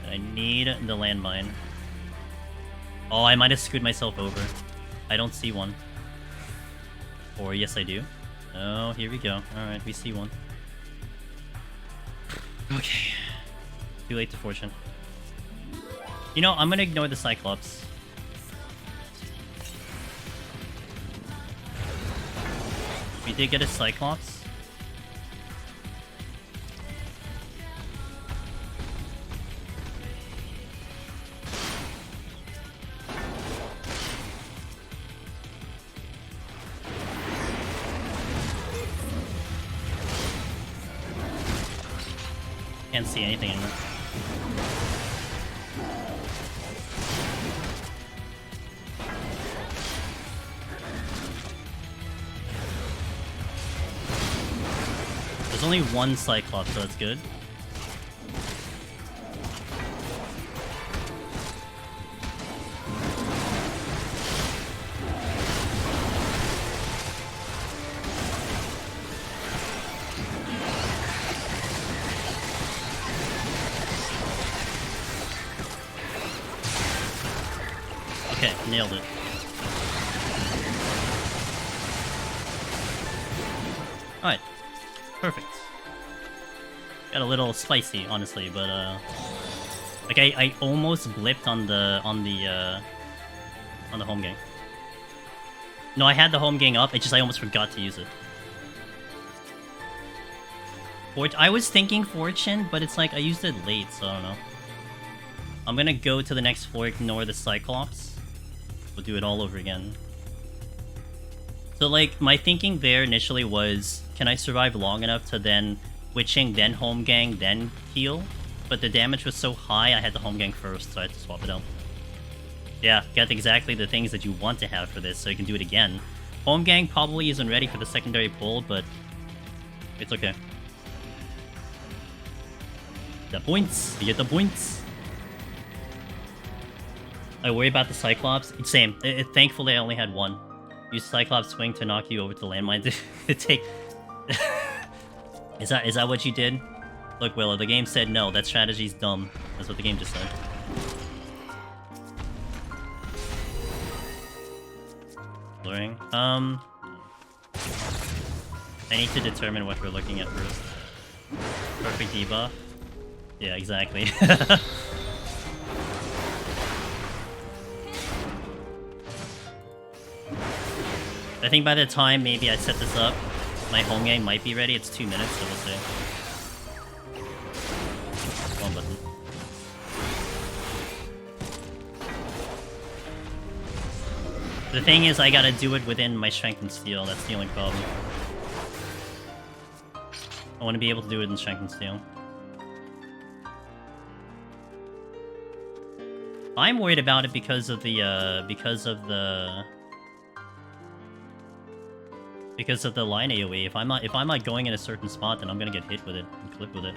I need the landmine. Oh, I might have screwed myself over. I don't see one. Or yes, I do. Oh, here we go. Alright, we see one. Okay. Too late to fortune. You know, I'm gonna ignore the Cyclops. We did get a Cyclops. Can't see anything anymore. There's only one Cyclops, so that's good. Okay, nailed it. Alright. Perfect. Got a little spicy, honestly, but like I almost blipped on the home gang. No, I had the home gang up, I almost forgot to use it. I was thinking Fortune, but it's like I used it late, so I don't know. I'm gonna go to the next floor, ignore the Cyclops. We'll do it all over again. So like, my thinking there initially was, can I survive long enough to then witching, then home gang, then heal? But the damage was so high, I had the home gang first, so I had to swap it out. Yeah, get exactly the things that you want to have for this, so you can do it again. Home gang probably isn't ready for the secondary pull, but it's okay. The points! You get the points! I worry about the Cyclops. Same. Thankfully, I only had one. Use Cyclops swing to knock you over to landmine to take... Is that what you did? Look, Willow, the game said no, that strategy's dumb. That's what the game just said. Luring. I need to determine what we're looking at first. Perfect debuff. Yeah, exactly. I think by the time maybe I set this up, my home game might be ready. It's 2 minutes, so we'll see. One button. The thing is, I gotta do it within my strength and steel. That's the only problem. I want to be able to do it in strength and steel. I'm worried about it because of the line AoE. If I'm not going in a certain spot, then I'm gonna get hit with it and clip with it.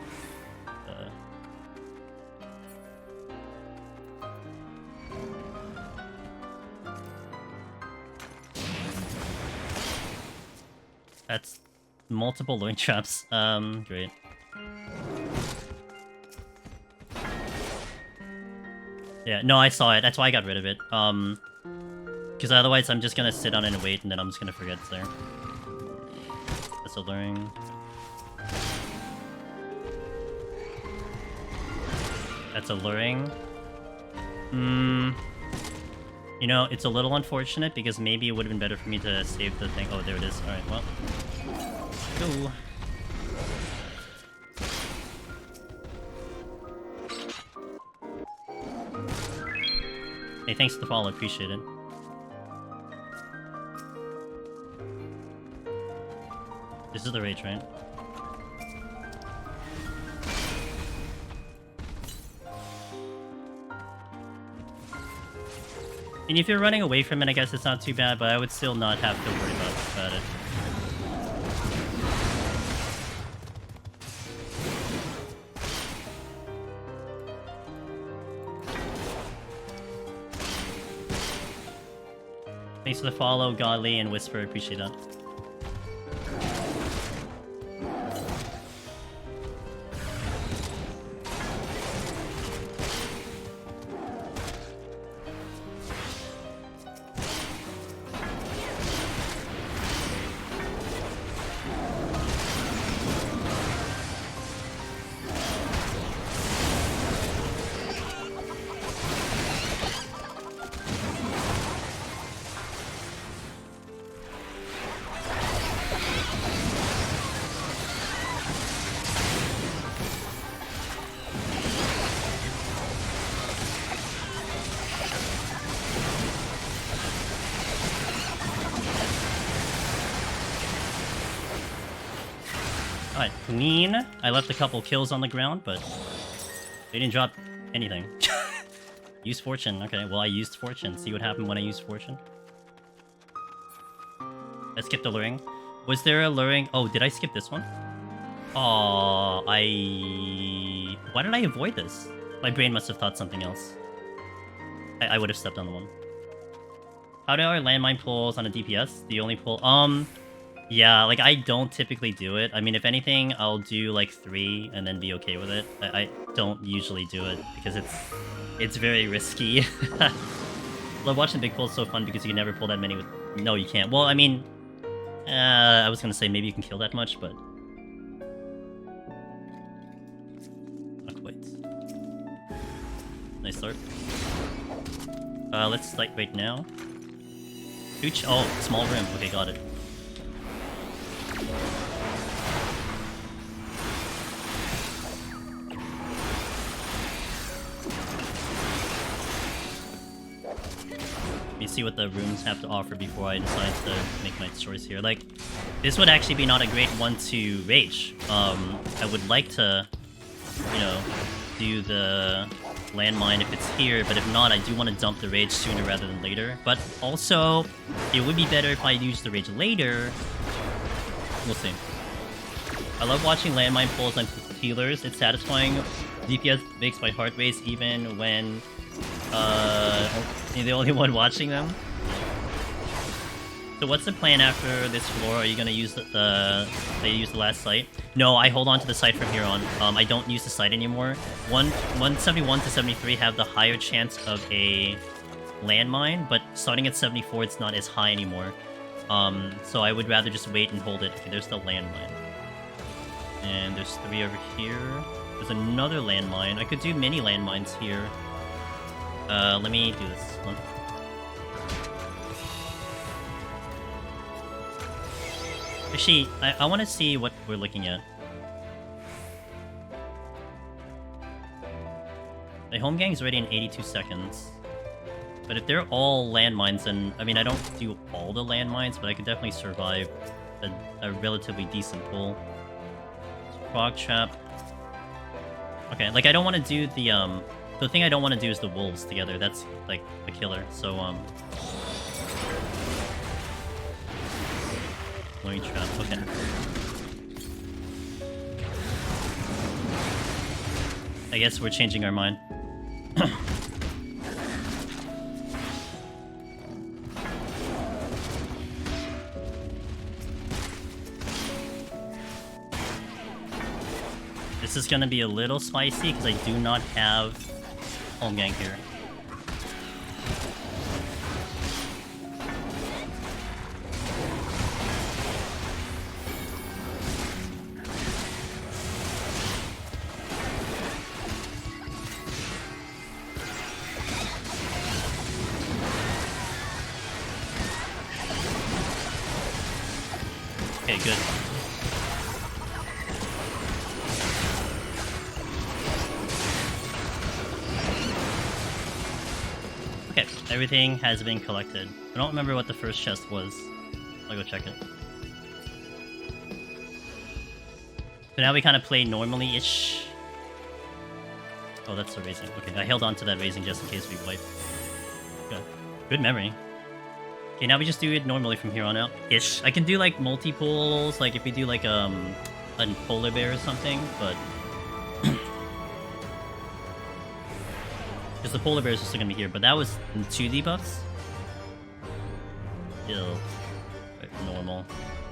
That's multiple luring traps. Great. Yeah, no, I saw it. That's why I got rid of it. Because otherwise I'm just gonna sit on it and wait, and then I'm just gonna forget it's there. That's a luring. That's a luring. You know, it's a little unfortunate because maybe it would have been better for me to save the thing. Oh, there it is. Alright, well. Go. Hey, thanks for the follow. Appreciate it. This is the rage, right? And if you're running away from it, I guess it's not too bad, but I would still not have to worry about it. Thanks for the follow, Godly and Whisper. Appreciate that. Alright, clean. I left a couple kills on the ground, but they didn't drop anything. Use Fortune. Okay, well I used Fortune. See what happened when I used Fortune? I skipped the luring. Was there a luring? Oh, did I skip this one? Oh, why did I avoid this? My brain must have thought something else. I would have stepped on the one. How do our landmine pulls on a DPS? The only pull... Yeah, like, I don't typically do it. I mean, if anything, I'll do, like, 3 and then be okay with it. I don't usually do it because it's very risky. Love watching big pulls, so fun because you can never pull that many with... No, you can't. Well, I mean... I was gonna say maybe you can kill that much, but... Not quite. Nice start. Let's, like, right now. Puch? Oh, small room. Okay, got it. Let me see what the rooms have to offer before I decide to make my choice here. Like, this would actually be not a great one to rage. I would like to, you know, do the landmine if it's here, but if not, I do want to dump the rage sooner rather than later. But also, it would be better if I use the rage later. We'll see. I love watching landmine pulls on healers. It's satisfying. DPS makes my heart race even when you're the only one watching them. So what's the plan after this floor? Are you gonna use use the last site? No, I hold on to the site from here on. I don't use the site anymore. 171 to 73 have the higher chance of a landmine, but starting at 74, it's not as high anymore. So I would rather just wait and hold it. Okay, there's the landmine. And there's 3 over here. There's another landmine. I could do mini landmines here. Let me do this one. Actually, I want to see what we're looking at. My home gang's ready in 82 seconds. But if they're all landmines, then... I mean, I don't do all the landmines, but I could definitely survive a relatively decent pull. Frog trap. Okay, like, I don't want to do the, The thing I don't want to do is the wolves together. That's, like, a killer. So, Loin trap, okay. I guess we're changing our mind. This is gonna be a little spicy because I do not have home gang here. Okay, good. Okay, everything has been collected. I don't remember what the first chest was. I'll go check it. So now we kind of play normally-ish. Oh, that's the raising. Okay, I held on to that raising just in case we wipe. Good. Good memory. Okay, now we just do it normally from here on out. Ish. I can do like multi-pulls, like if we do like a polar bear or something, but because the polar bear is just gonna be here. But that was 2 debuffs. Still normal,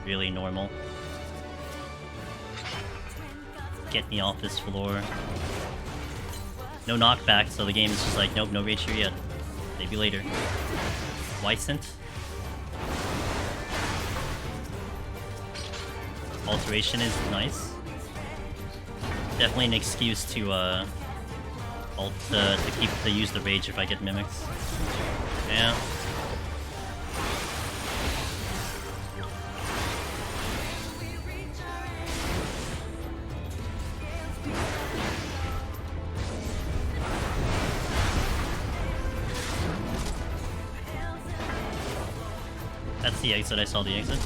really normal. Get me off this floor. No knockback, so the game is just like, nope, no rage here yet. Maybe later. Wysent. Alteration is nice. Definitely an excuse to use the rage if I get mimics. Yeah. That's the exit. I saw the exit.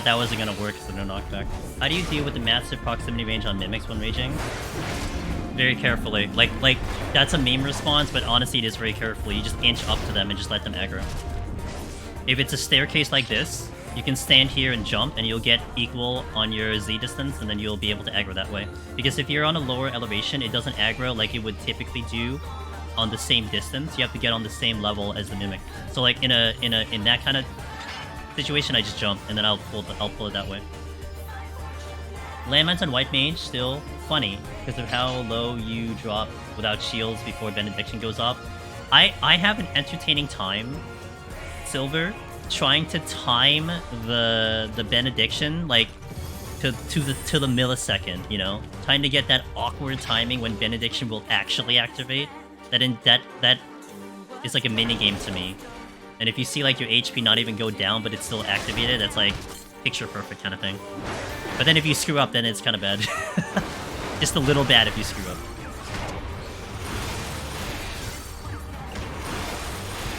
That wasn't gonna work because of no knockback. How do you deal with the massive proximity range on mimics when raging? Very carefully. Like that's a meme response, but honestly it is very carefully. You just inch up to them and just let them aggro. If it's a staircase like this, you can stand here and jump and you'll get equal on your Z distance and then you'll be able to aggro that way. Because if you're on a lower elevation, it doesn't aggro like it would typically do on the same distance. You have to get on the same level as the mimic. So like in that kind of situation, I just jump and then I'll pull it that way. Landmines on White Mage still funny because of how low you drop without shields before Benediction goes up. I have an entertaining time, Silver, trying to time the Benediction like to the millisecond, you know, trying to get that awkward timing when Benediction will actually activate. That is like a mini game to me. And if you see like your HP not even go down, but it's still activated, that's like picture perfect kind of thing. But then if you screw up, then it's kind of bad. Just a little bad if you screw up.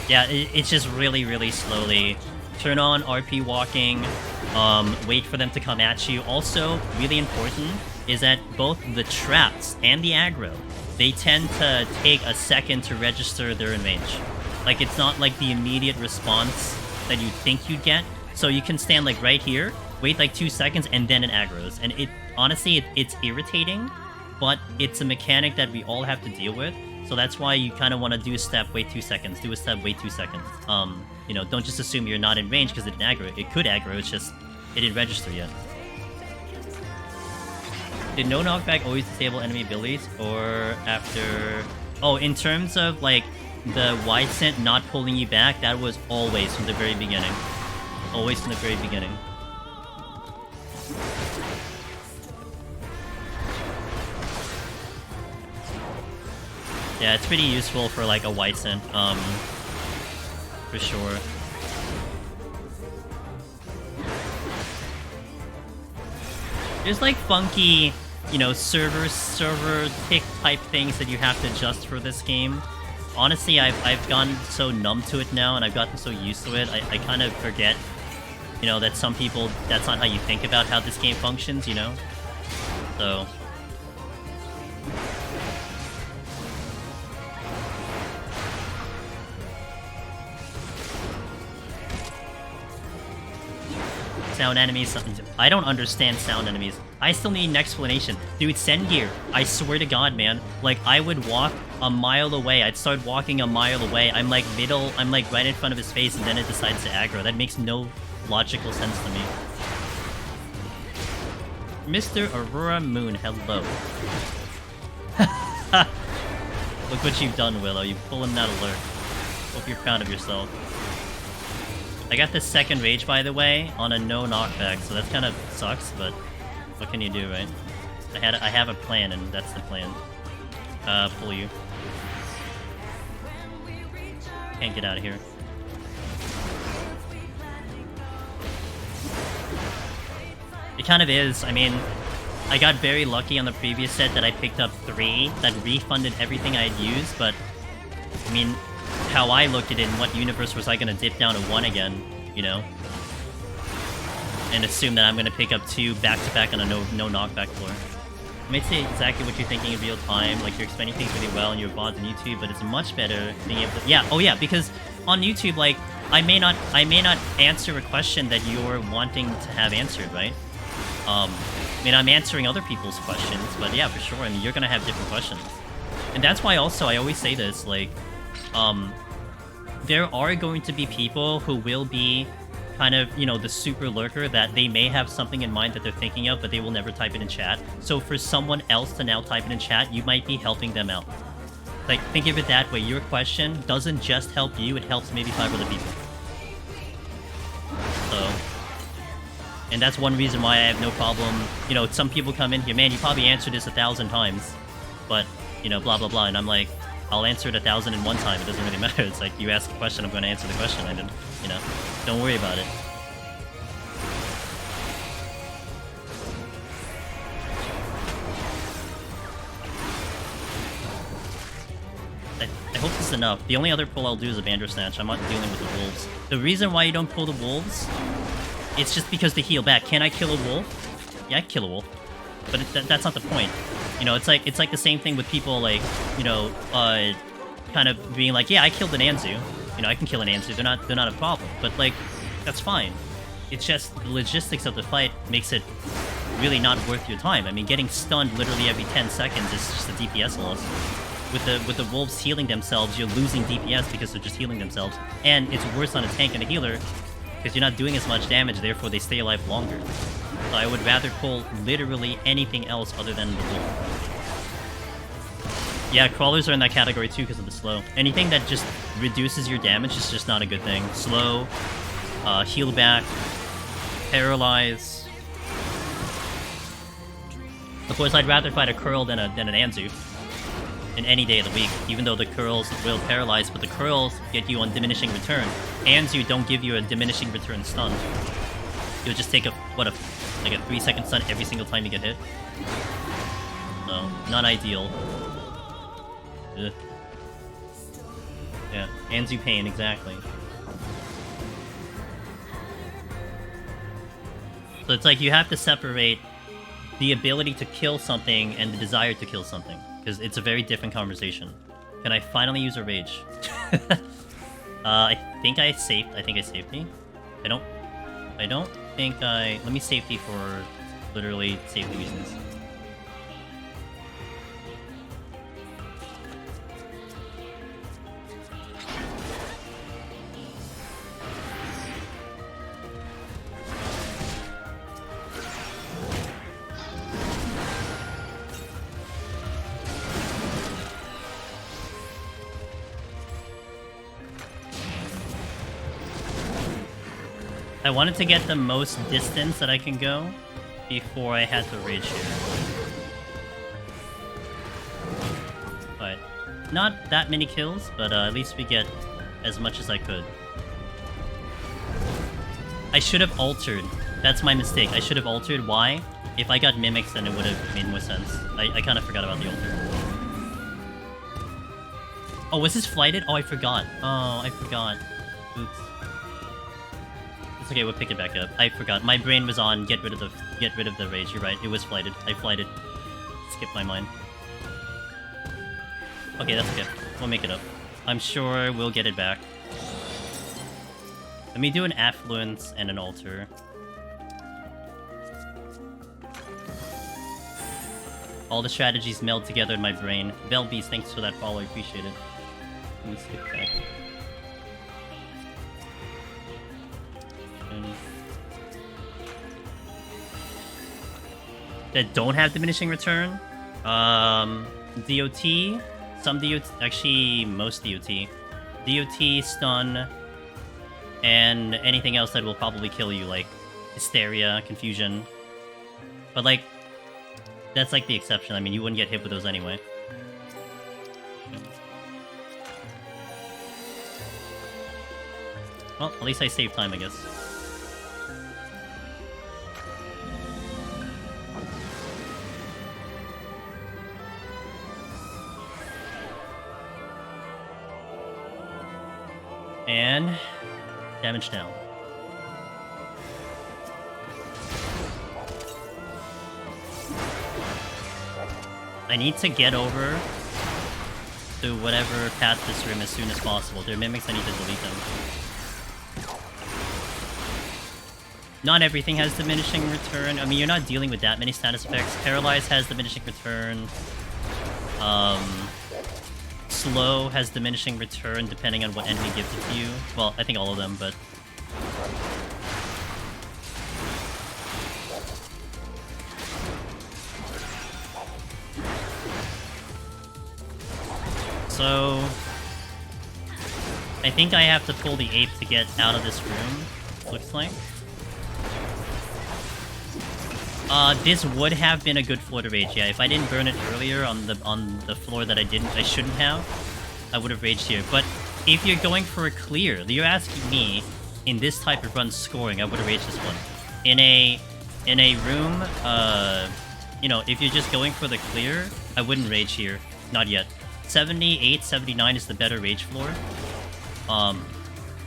Yeah, it's just really, really slowly turn on RP walking, wait for them to come at you. Also, really important is that both the traps and the aggro, they tend to take a second to register they're in range. Like, it's not like the immediate response that you'd think you'd get. So you can stand like right here, wait like 2 seconds, and then it aggros. And it honestly, it's irritating, but it's a mechanic that we all have to deal with. So that's why you kind of want to do a step, wait 2 seconds, do a step, wait 2 seconds. You know, don't just assume you're not in range because it didn't aggro. It could aggro, it's just, it didn't register yet. Did no knockback always disable enemy abilities, or after... Oh, in terms of, like, the wide scent not pulling you back, that was always from the very beginning. Always from the very beginning. Yeah, it's pretty useful for, like, a wide scent, for sure. There's like funky, you know, server tick type things that you have to adjust for this game. Honestly, I've gotten so numb to it now, and I've gotten so used to it, I kind of forget, you know, that some people, that's not how you think about how this game functions, you know? So... sound enemies. I don't understand sound enemies. I still need an explanation. Dude, send gear. I swear to God, man. Like, I would walk a mile away. I'd start walking a mile away. I'm like right in front of his face, and then it decides to aggro. That makes no logical sense to me. Mr. Aurora Moon, hello. Look what you've done, Willow. You've pulled that alert. Hope you're proud of yourself. I got the second rage, by the way, on a no knockback, so that kind of sucks, but what can you do, right? I have a plan, and that's the plan. Pull you. Can't get out of here. It kind of is. I mean, I got very lucky on the previous set that I picked up 3 that refunded everything I had used, but, I mean... how I looked at it, in what universe was I gonna dip down to 1 again, you know? And assume that I'm gonna pick up 2 back-to-back on a no knockback floor. I might say exactly what you're thinking in real time, like you're explaining things really well in your VODs on YouTube, but it's much better being able to... Yeah, oh yeah, because on YouTube, like, I may not answer a question that you're wanting to have answered, right? I mean, I'm answering other people's questions, but yeah, for sure, I mean, you're gonna have different questions. And that's why also, I always say this, like, there are going to be people who will be kind of, you know, the super lurker that they may have something in mind that they're thinking of, but they will never type it in chat. So for someone else to now type it in chat, you might be helping them out. Like, think of it that way. Your question doesn't just help you, it helps maybe 5 other people. So... and that's one reason why I have no problem, you know, some people come in here, man, you probably answered this 1,000 times, but, you know, blah blah blah, and I'm like, I'll answer it 1,001 time, it doesn't really matter. It's like, you ask a question, I'm going to answer the question, and, you know, don't worry about it. I hope this is enough. The only other pull I'll do is a Bandersnatch. I'm not dealing with the wolves. The reason why you don't pull the wolves, it's just because they heal back. Can I kill a wolf? Yeah, I can kill a wolf. But that's not the point. You know, it's like the same thing with people, like, you know, kind of being like, yeah, I killed an Anzu. You know, I can kill an Anzu. They're not a problem. But, like, that's fine. It's just the logistics of the fight makes it really not worth your time. I mean, getting stunned literally every 10 seconds is just a DPS loss. With the wolves healing themselves, you're losing DPS because they're just healing themselves. And it's worse on a tank and a healer because you're not doing as much damage, therefore they stay alive longer. So I would rather pull literally anything else other than the wolf. Yeah, crawlers are in that category too because of the slow. Anything that just reduces your damage is just not a good thing. Slow, heal back, paralyze. Of course, I'd rather fight a curl than an Anzu in any day of the week, even though the curls will paralyze, but the curls get you on diminishing return. Anzu don't give you a diminishing return stun. You'll just take like a 3-second stun every single time you get hit. So, not ideal. Ugh. Yeah, Anzu pain, exactly. So it's like you have to separate the ability to kill something and the desire to kill something, because it's a very different conversation. Can I finally use a rage? I think I saved me. I don't think I... Let me safety for literally safety reasons. I wanted to get the most distance that I can go before I had to rage here. But not that many kills, but at least we get as much as I could. I should have altered. That's my mistake. I should have altered. Why? If I got mimics, then it would have made more sense. I kind of forgot about the alter. Oh, was this flighted? Oh, I forgot. Oh, I forgot. Oops. It's okay, we'll pick it back up. I forgot. My brain was on get rid of the rage. You're right. It was flighted. I flighted. Skipped my mind. Okay, that's okay. We'll make it up. I'm sure we'll get it back. Let me do an affluence and an altar. All the strategies meld together in my brain. Velbeast, thanks for that follow. I appreciate it. Let me skip back. That don't have diminishing return. DOT, some DOT, actually most DOT. DOT, stun, and anything else that will probably kill you, like hysteria, confusion. But like, that's like the exception. I mean, you wouldn't get hit with those anyway. Well, at least I saved time, I guess. And damage down. I need to get over to whatever past this room as soon as possible. Their mimics, I need to delete them. Not everything has diminishing return. I mean, you're not dealing with that many status effects. Paralyze has diminishing return. Slow has diminishing return depending on what enemy gives it to you. Well, I think all of them, but... So... I think I have to pull the ape to get out of this room, looks like. This would have been a good floor to rage, yeah. If I didn't burn it earlier on the floor that I shouldn't have, I would have raged here. But if you're going for a clear, you're asking me in this type of run scoring, I would have raged this one. In a room, you know, if you're just going for the clear, I wouldn't rage here. Not yet. 78, 79 is the better rage floor.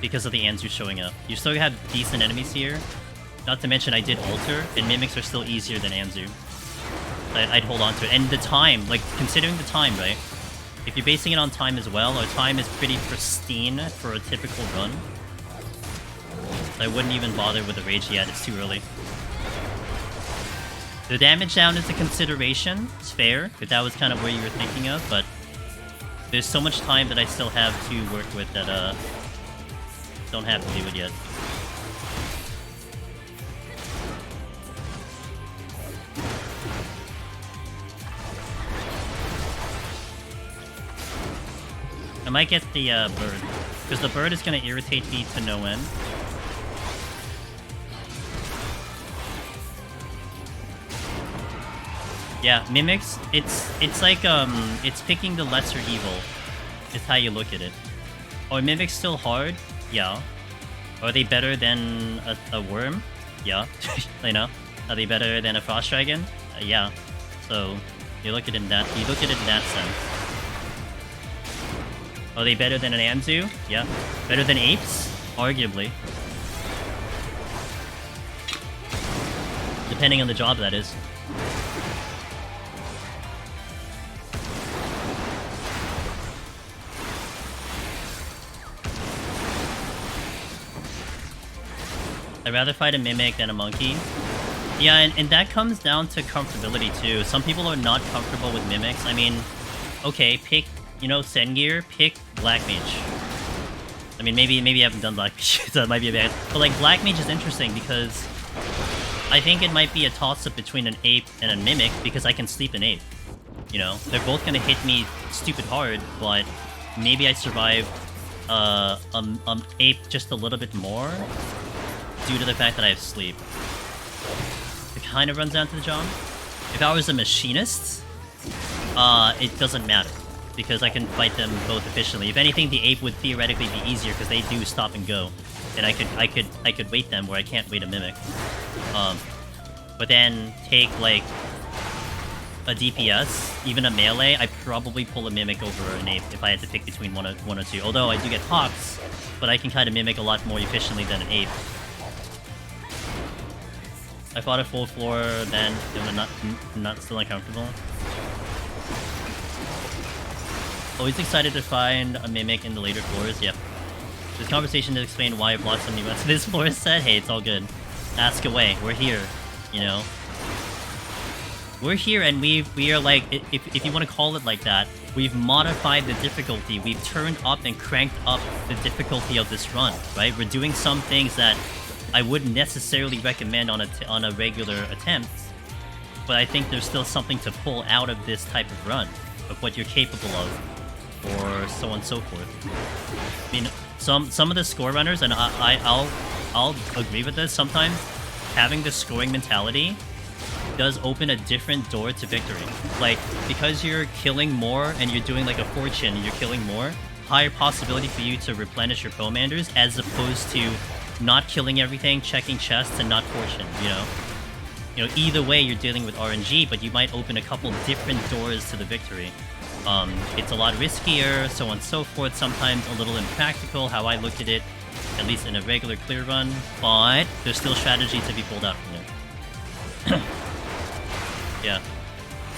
Because of the Anzu showing up. You still have decent enemies here. Not to mention I did alter, and mimics are still easier than Anzu. I'd hold on to it. And the time, like, considering the time, right? If you're basing it on time as well, our time is pretty pristine for a typical run. So I wouldn't even bother with the rage yet, it's too early. The damage down is a consideration, it's fair, if that was kind of where you were thinking of, but there's so much time that I still have to work with that, don't have to do it yet. I might get the bird, because the bird is going to irritate me to no end. Yeah, mimics, it's like, it's picking the lesser evil, is how you look at it. Are mimics still hard? Yeah. Are they better than a worm? Yeah. You know? Are they better than a frost dragon? Yeah. So, you look at it in that sense. Are they better than an Anzu? Yeah. Better than apes? Arguably. Depending on the job, that is. I'd rather fight a Mimic than a Monkey. Yeah, and that comes down to comfortability, too. Some people are not comfortable with Mimics. I mean, okay, pick, you know, Sengir, pick Black Mage. I mean, maybe I haven't done Black Mage, so that might be a bad... But, like, Black Mage is interesting because I think it might be a toss-up between an Ape and a Mimic because I can sleep an Ape. You know? They're both gonna hit me stupid hard, but maybe I survive Ape just a little bit more due to the fact that I have sleep. It kind of runs down to the job. If I was a machinist, it doesn't matter because I can fight them both efficiently. If anything, the Ape would theoretically be easier because they do stop and go, and I could wait them where I can't wait a Mimic. But then take like a DPS, even a melee, I'd probably pull a Mimic over an Ape if I had to pick between one or two. Although I do get Hawks, but I can kind of Mimic a lot more efficiently than an Ape. I fought a full floor, then not still uncomfortable. Always excited to find a Mimic in the later floors, yep. This conversation to explain why I blocked some new to this floor set, hey, it's all good. Ask away, we're here, you know? We're here and we are like, if you want to call it like that, we've modified the difficulty, we've turned up and cranked up the difficulty of this run, right? We're doing some things that I wouldn't necessarily recommend on a regular attempt, but I think there's still something to pull out of this type of run, of what you're capable of, or so on and so forth. I mean, some of the score runners, and I'll agree with this. Sometimes having the scoring mentality does open a different door to victory. Like, because you're killing more and you're doing like a fortune, you're killing more, higher possibility for you to replenish your commanders as opposed to not killing everything, checking chests, and not fortune, you know? You know, either way, you're dealing with RNG, but you might open a couple different doors to the victory. It's a lot riskier, so on and so forth, sometimes a little impractical, how I look at it, at least in a regular clear run, but there's still strategy to be pulled out from there. Yeah.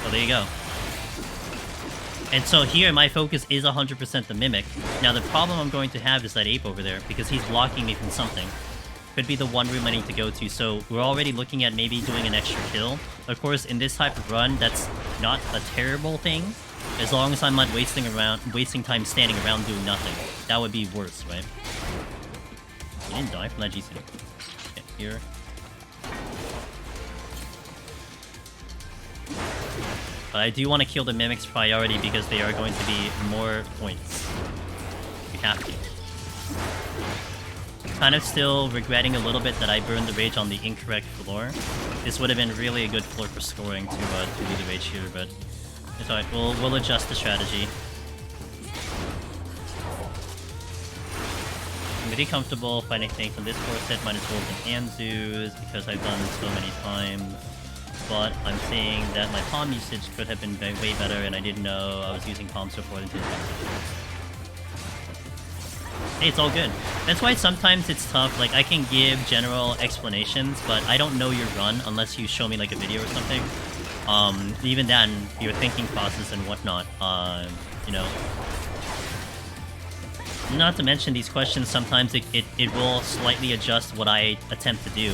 So there you go. And so here, my focus is 100% the Mimic. Now, the problem I'm going to have is that Ape over there, because he's blocking me from something. Could be the one room I need to go to, so we're already looking at maybe doing an extra kill. Of course, in this type of run, that's not a terrible thing, as long as I'm not wasting time standing around doing nothing. That would be worse, right? You didn't die from that GC. Okay, here. But I do want to kill the Mimic's priority because they are going to be more points. We have to. Kind of still regretting a little bit that I burned the rage on the incorrect floor. This would have been really a good floor for scoring to do the rage here, but it's alright. We'll adjust the strategy. I'm really comfortable fighting things on this floor set, minus wolves and Anzus, because I've done so many times. But I'm saying that my palm usage could have been way better, and I didn't know I was using palm support into Hey, it's all good. That's why sometimes it's tough. Like, I can give general explanations, but I don't know your run unless you show me, like, a video or something. Even then, your thinking process and whatnot, you know. Not to mention these questions, sometimes it will slightly adjust what I attempt to do.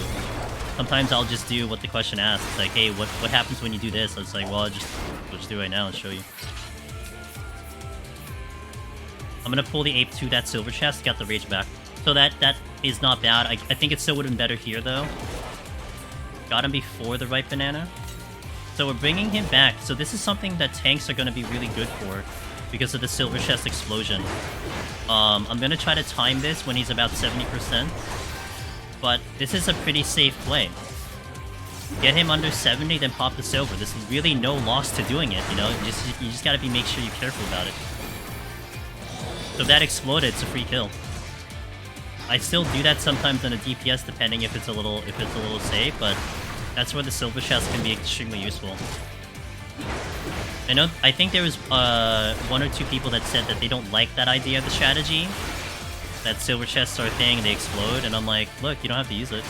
Sometimes I'll just do what the question asks. It's like, hey, what happens when you do this? It's like, well, I'll just do it right now and show you. I'm gonna pull the Ape to that silver chest, got the rage back. So that is not bad. I think it still would have been better here, though. Got him before the right banana. So we're bringing him back. So this is something that tanks are gonna be really good for because of the silver chest explosion. I'm gonna try to time this when he's about 70%. But this is a pretty safe play. Get him under 70, then pop the silver. There's really no loss to doing it, you know? You just gotta make sure you're careful about it. So if that exploded, it's a free kill. I still do that sometimes on a DPS, depending if it's a little safe, but that's where the silver chest can be extremely useful. I think there was one or two people that said that they don't like that idea of the strategy. That silver chests are a thing and they explode, and I'm like, look, you don't have to use it.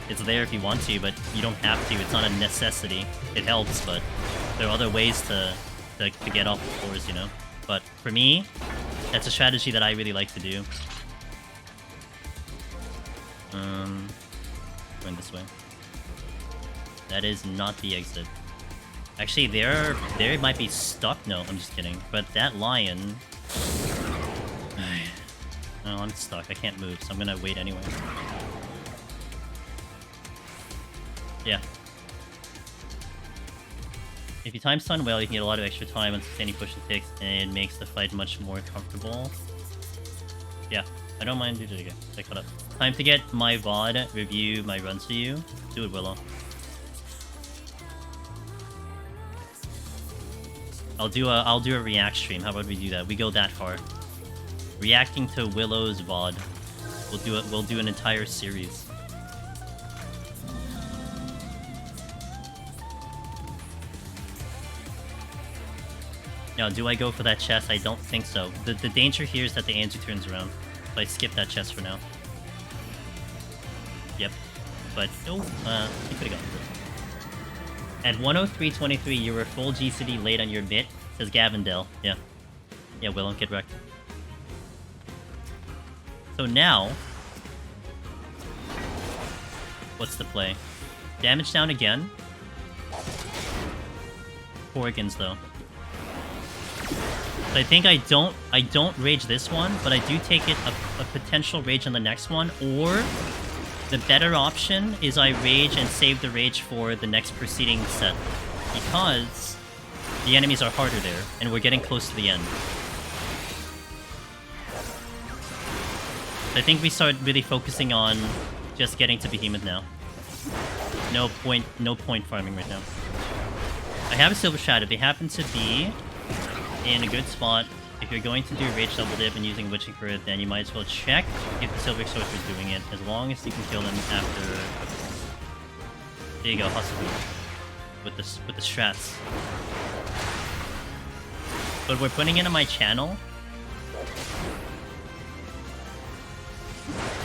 It's there if you want to, but you don't have to. It's not a necessity. It helps, but there are other ways to get off the floors, you know? But for me, that's a strategy that I really like to do. Going this way. That is not the exit. Actually, there might be stuck. No, I'm just kidding. But that lion... No, I'm stuck. I can't move, so I'm gonna wait anyway. Yeah. If you time stun well, you can get a lot of extra time on sustaining push and ticks, and it makes the fight much more comfortable. Yeah, I don't mind doing it again. Check it up. Time to get my VOD, review my runs for you. Do it, Willow. I'll do a react stream. How about we do that? We go that far. Reacting to Willow's VOD. We'll do an entire series. Now, do I go for that chest? I don't think so. The danger here is that the Anzu turns around. So I skip that chest for now. Yep. But, oh, you could've gotten it. At 103.23, you were full GCD late on your bit, says Gavindale. Yeah. Yeah, Willow, get wrecked. So now... What's the play? Damage down again. Corrigans, though. So I think I don't rage this one, but I do take it a potential rage on the next one, or the better option is I rage and save the rage for the next preceding set, because the enemies are harder there, and we're getting close to the end. So I think we start really focusing on just getting to Behemoth now. No point farming right now. I have a Silver Shadow. They happen to be in a good spot. If you're going to do Rage Double Dip and using Witching Curve, then you might as well check if the Silver Sorcerer's doing it, as long as you can kill them after... There you go, Hustle with the strats. But we're putting it on my channel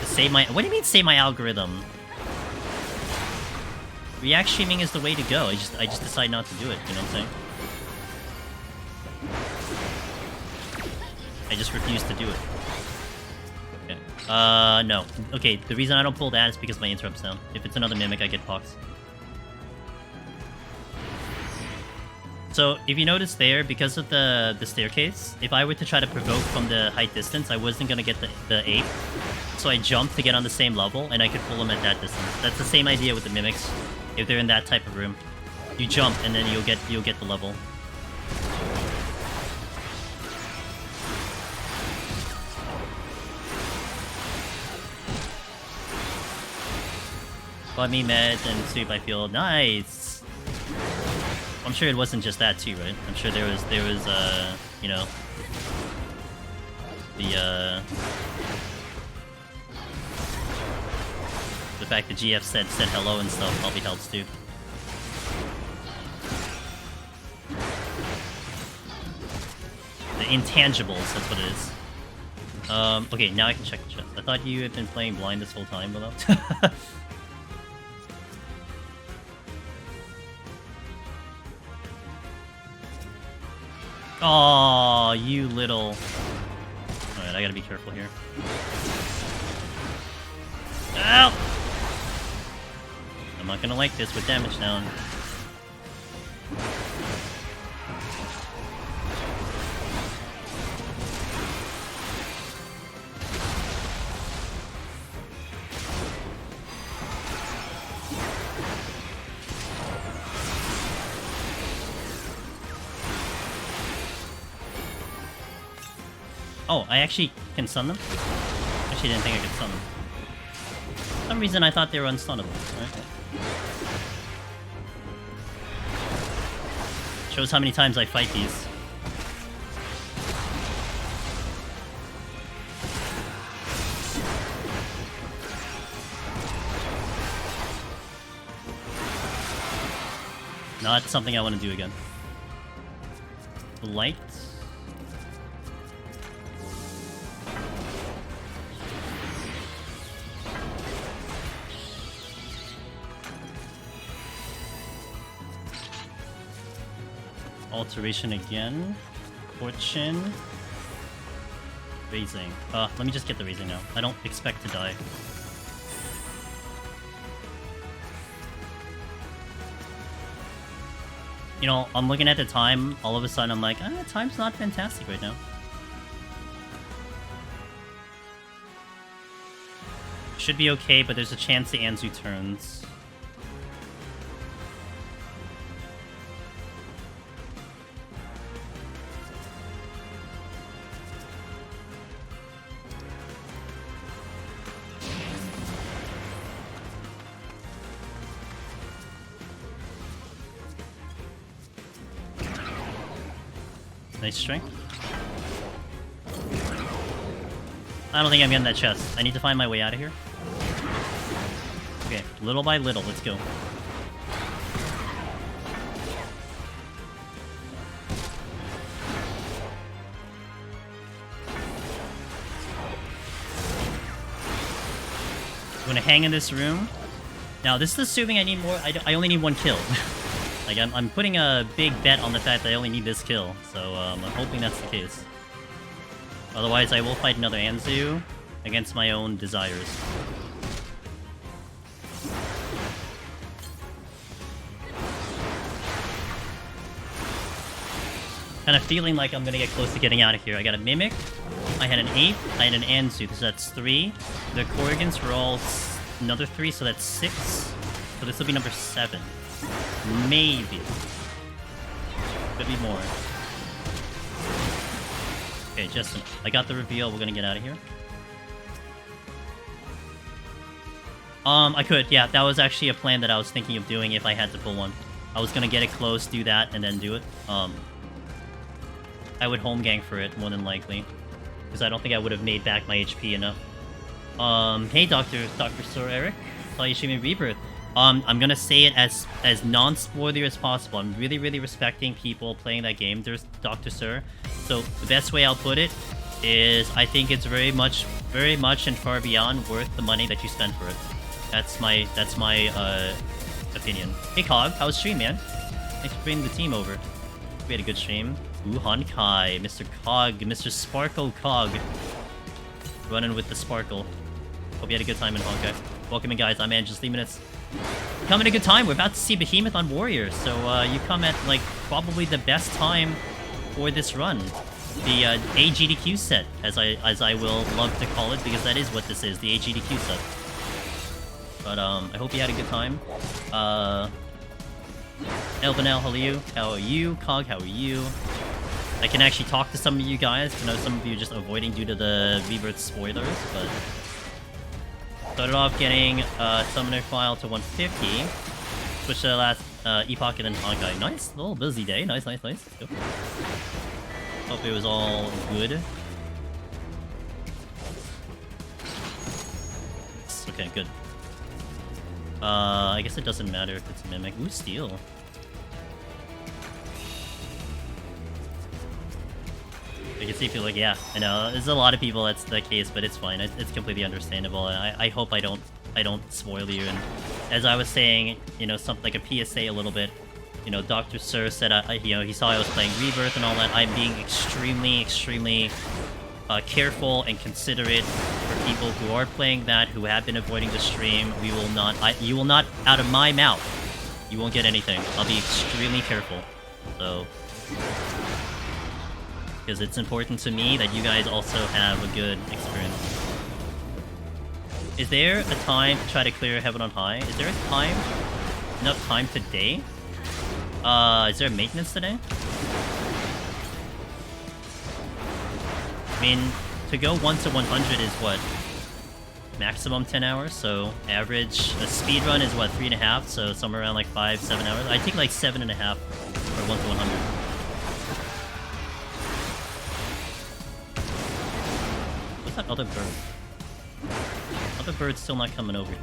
to save my... What do you mean save my algorithm? React streaming is the way to go. I just decide not to do it, you know what I'm saying? I just refuse to do it. Okay. No. Okay, the reason I don't pull that is because my interrupt's down. If it's another Mimic, I get pox. So, if you notice there, because of the staircase, if I were to try to provoke from the height distance, I wasn't gonna get the ape. So I jumped to get on the same level, and I could pull them at that distance. That's the same idea with the Mimics. If they're in that type of room. You jump, and then you'll get the level. Got me meds and sweep, I feel nice. I'm sure it wasn't just that too, right? I'm sure there was you know, the fact that GF said hello and stuff probably helps too. The intangibles, that's what it is. Okay, now I can check the chest. I thought you had been playing blind this whole time, Willow. Oh, you little... Alright, I gotta be careful here. Ow! I'm not gonna like this with damage down. Oh, I actually can stun them? Actually didn't think I could stun them. For some reason I thought they were unstunnable, right? Shows how many times I fight these. Not something I want to do again. Light. Alteration again. Fortune. Raising. Let me just get the raising now. I don't expect to die. You know, I'm looking at the time, all of a sudden I'm like, time's not fantastic right now. Should be okay, but there's a chance the Anzu turns. Nice strength. I don't think I'm getting that chest. I need to find my way out of here. Okay, little by little, let's go. I'm gonna hang in this room. Now, this is assuming I need more. I only need one kill. Like, I'm putting a big bet on the fact that I only need this kill, so I'm hoping that's the case. Otherwise, I will fight another Anzu against my own desires. Kind of feeling like I'm gonna get close to getting out of here. I got a Mimic, I had an Ape, I had an Anzu, so that's 3. The Korrigans were all another 3, so that's 6. So this will be number 7. Maybe. Could be more. Okay, just enough. I got the reveal. We're gonna get out of here. I could. Yeah, that was actually a plan that I was thinking of doing if I had to pull one. I was gonna get it close, do that, and then do it. I would home gang for it, more than likely. Because I don't think I would have made back my HP enough. Hey, Dr. Sir Eric. Saw you streaming Rebirth. I'm gonna say it as non-spoiler as possible. I'm really respecting people playing that game. There's Dr. Sir. So the best way I'll put it is I think it's very much and far beyond worth the money that you spend for it. That's my opinion. Hey Cog, how was stream, man? Thanks for bringing the team over. We had a good stream. Ooh, Honkai, Mr. Cog, Mr. Sparkle Cog. Running with the sparkle. Hope you had a good time in Honkai. Welcome in, guys. I'm Angel's 3 minutes. Come at a good time. We're about to see Behemoth on Warrior, so you come at like probably the best time for this run. The AGDQ set, as I will love to call it, because that is what this is, the AGDQ set. But I hope you had a good time. Elbanel, how are you? Cog, how are you? I can actually talk to some of you guys. I know some of you are just avoiding due to the Rebirth spoilers, but started off getting Summoner File to 150. Switched to the last Epoch and then Honkai. Nice, little busy day. Nice. Let's go. Hope it was all good. Okay, good. I guess it doesn't matter if it's Mimic. Ooh, Steel. I can see people like, yeah, I know, there's a lot of people that's the case, but it's fine. It's completely understandable, and I hope I don't spoil you. And as I was saying, you know, something like a PSA a little bit, you know, Dr. Sir said, you know, he saw I was playing Rebirth and all that. I'm being extremely careful and considerate for people who are playing that, who have been avoiding the stream. We will not, you will not, out of my mouth, you won't get anything. I'll be extremely careful, so, because it's important to me that you guys also have a good experience. Is there a time to try to clear Heaven on High? Is there a time, enough time today? Is there maintenance today? I mean, to go 1 to 100 is what? Maximum 10 hours, so average, a speed run is what, 3.5, so somewhere around like 5-7 hours. I think like 7.5 for 1 to 100. What's that other bird? Other bird's still not coming over here.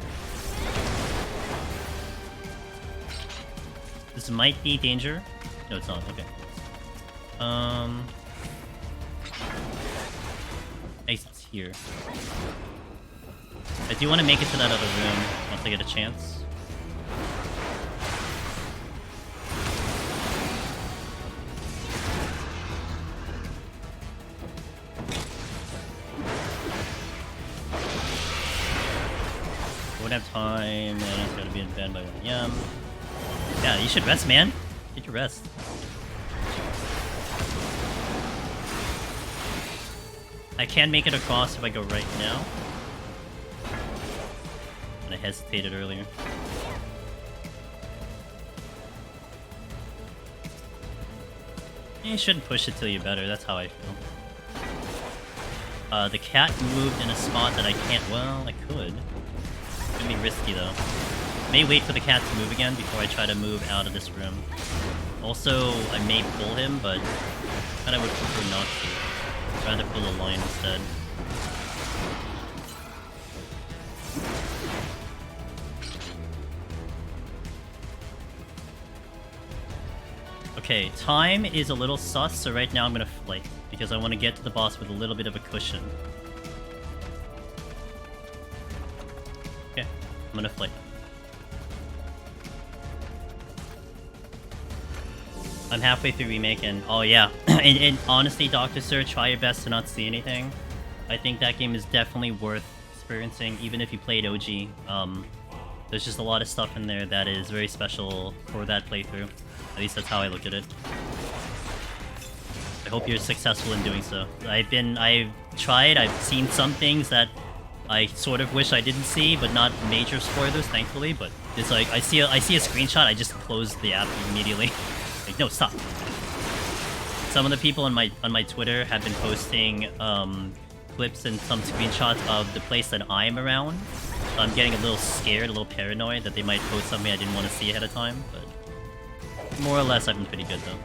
This might be danger. No, it's not. Okay. It's here. I do want to make it to that other room once I get a chance. wouldn't have time, and it's gotta be in bed by 1 AM. Yeah, you should rest, man. Get your rest. I can make it across if I go right now. And I hesitated earlier. You shouldn't push it till you're better, that's how I feel. The cat moved in a spot that I can't... Well, I could. It's gonna be risky, though. May wait for the cat to move again before I try to move out of this room. Also, I may pull him, but kinda would prefer not to. I'd rather pull a line instead. Okay, time is a little sus, so right now I'm gonna flight, because I want to get to the boss with a little bit of a cushion. Okay, I'm gonna flight. I'm halfway through Remake, and oh yeah, and honestly, Dr. Sir, try your best to not see anything. I think that game is definitely worth experiencing, even if you played OG. There's just a lot of stuff in there that is very special for that playthrough. At least that's how I look at it. I hope you're successful in doing so. I've tried, I've seen some things that I sort of wish I didn't see, but not major spoilers, thankfully, but it's like, I see a screenshot, I just close the app immediately. Like, no, stop. Some of the people on my Twitter have been posting clips and some screenshots of the place that I'm around. So I'm getting a little scared, a little paranoid that they might post something I didn't want to see ahead of time, but more or less I've been pretty good though.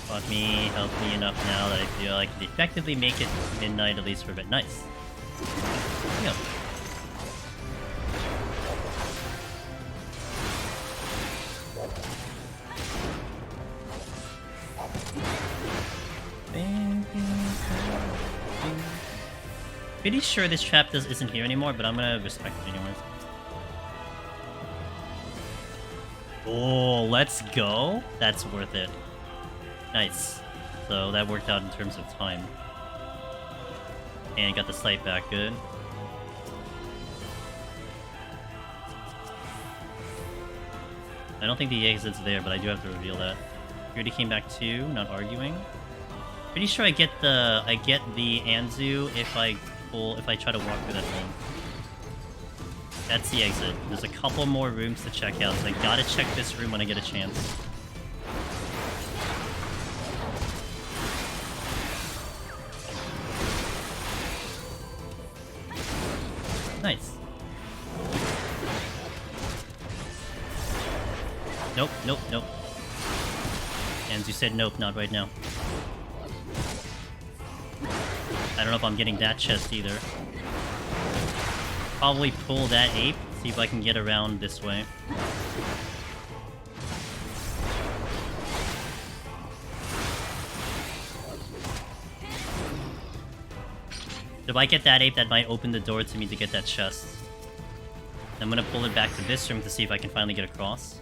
Fuck me, help me enough now that I feel I can effectively make it midnight at least for a bit. Nice. Yeah. Pretty sure this trap isn't here anymore, but I'm gonna respect it anyways. Oh, let's go. That's worth it. Nice. So that worked out in terms of time. And got the sight back, good. I don't think the exit's there, but I do have to reveal that. Purity came back too, not arguing. Pretty sure I get the Anzu if I try to walk through that hole. That's the exit. There's a couple more rooms to check out, so I gotta check this room when I get a chance. Nice. Nope, nope, nope. Anzu said nope, not right now. I don't know if I'm getting that chest either. Probably pull that ape, see if I can get around this way. If I get that ape, that might open the door to me to get that chest. I'm gonna pull it back to this room to see if I can finally get across.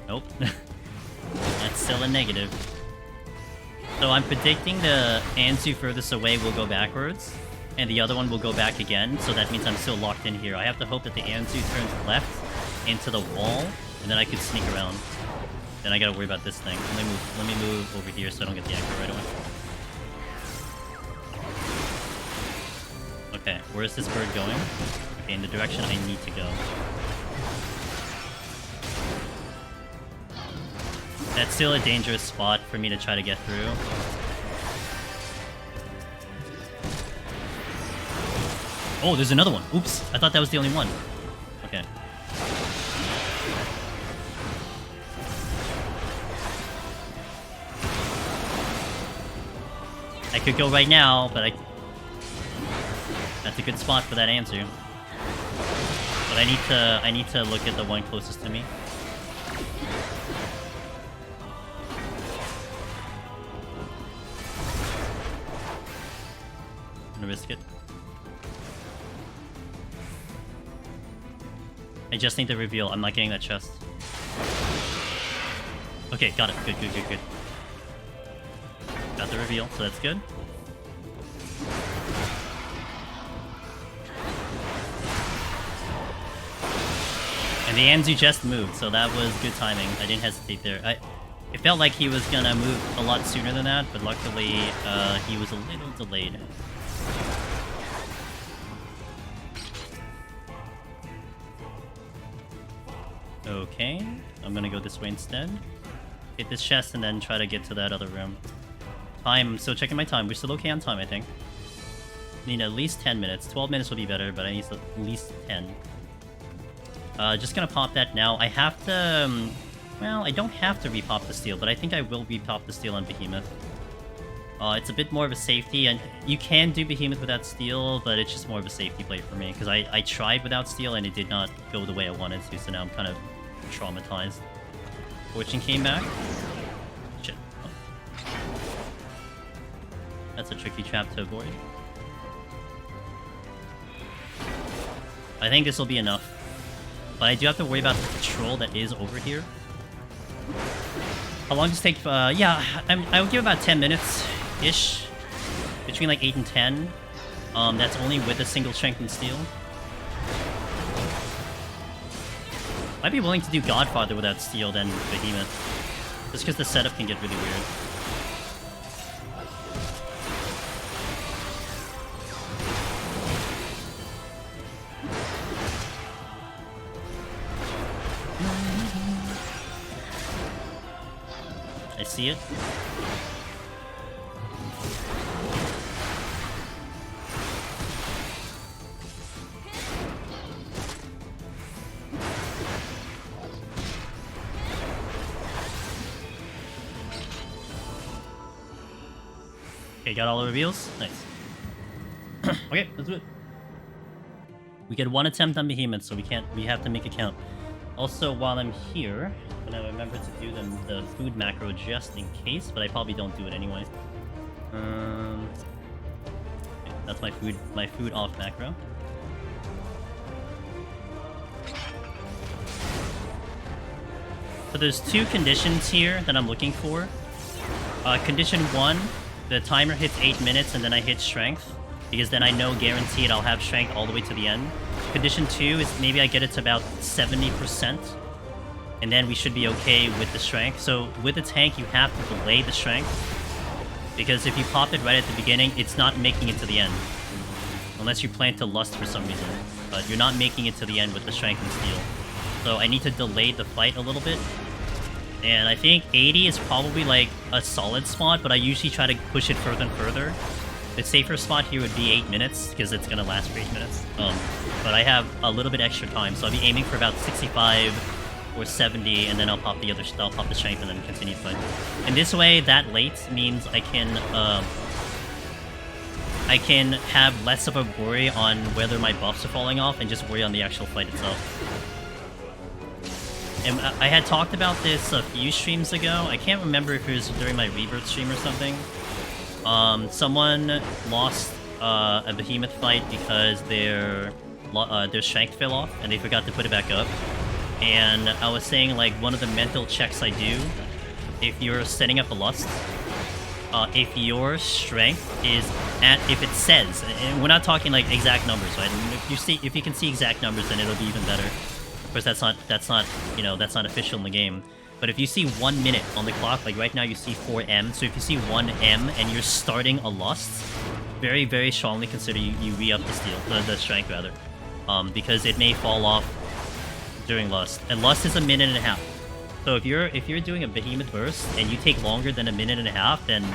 Nope. That's still a negative. So I'm predicting the Anzu furthest away will go backwards, and the other one will go back again, so that means I'm still locked in here. I have to hope that the Anzu turns left into the wall, and then I could sneak around. Then I gotta worry about this thing. Let me move over here so I don't get the aggro right away. Okay, where is this bird going? Okay, in the direction I need to go. That's still a dangerous spot for me to try to get through. Oh, there's another one. Oops, I thought that was the only one. Okay. I could go right now, but that's a good spot for that answer. But I need to look at the one closest to me. I'm gonna risk it. I just need the reveal. I'm not getting that chest. Okay, got it. Good. Got the reveal, so that's good. And the Anzu just moved, so that was good timing. I didn't hesitate there. It felt like he was gonna move a lot sooner than that, but luckily he was a little delayed. Okay, I'm gonna go this way instead. Hit this chest and then try to get to that other room. Time, so checking my time. We're still okay on time, I think. Need at least 10 minutes. 12 minutes would be better, but I need at least 10. Just gonna pop that now. I have to... well, I don't have to repop the steel, but I think I will repop the steel on Behemoth. It's a bit more of a safety, and you can do Behemoth without steel, but it's just more of a safety play for me, because I tried without steel and it did not go the way I wanted to, so now I'm kind of traumatized. Fortune came back. Shit. Oh. That's a tricky trap to avoid. I think this will be enough. But I do have to worry about the patrol that is over here. How long does it take? Yeah, I would give about 10 minutes-ish. Between like 8 and 10. That's only with a single strength and steel. I'd be willing to do Godfather without steel than Behemoth. Just because the setup can get really weird. I see it. Okay, got all the reveals? Nice. Okay, let's do it. We get one attempt on Behemoth, so we have to make it count. Also, while I'm here, I'm gonna remember to do the food macro just in case, but I probably don't do it anyway. Okay, that's my food off macro. So there's two conditions here that I'm looking for. Condition 1, the timer hits 8 minutes and then I hit strength, because then I know guaranteed I'll have strength all the way to the end. Condition 2 is maybe I get it to about 70%, and then we should be okay with the strength. So with the tank, you have to delay the strength, because if you pop it right at the beginning, it's not making it to the end. Unless you plan to lust for some reason, but you're not making it to the end with the strength and steel. So I need to delay the fight a little bit. And I think 80 is probably like a solid spot, but I usually try to push it further and further. The safer spot here would be 8 minutes, because it's gonna last for 8 minutes. But I have a little bit extra time, so I'll be aiming for about 65 or 70, and then I'll pop the strength and then continue the fight. And this way, that late means I can have less of a worry on whether my buffs are falling off and just worry on the actual fight itself. And I had talked about this a few streams ago. I can't remember if it was during my Rebirth stream or something. Someone lost a Behemoth fight because their strength fell off and they forgot to put it back up. And I was saying, like, one of the mental checks I do, if you're setting up a lust, if your strength is if it says, and we're not talking like exact numbers, right? If you can see exact numbers, then it'll be even better. Of course, that's not that's not official in the game. But if you see 1 minute on the clock, like right now you see 4M, so if you see 1M and you're starting a lust, very, very strongly consider you re-up the steel, the strength rather. Because it may fall off during lust. And lust is 1.5 minutes. So if you're doing a Behemoth burst and you take longer than 1.5 minutes, then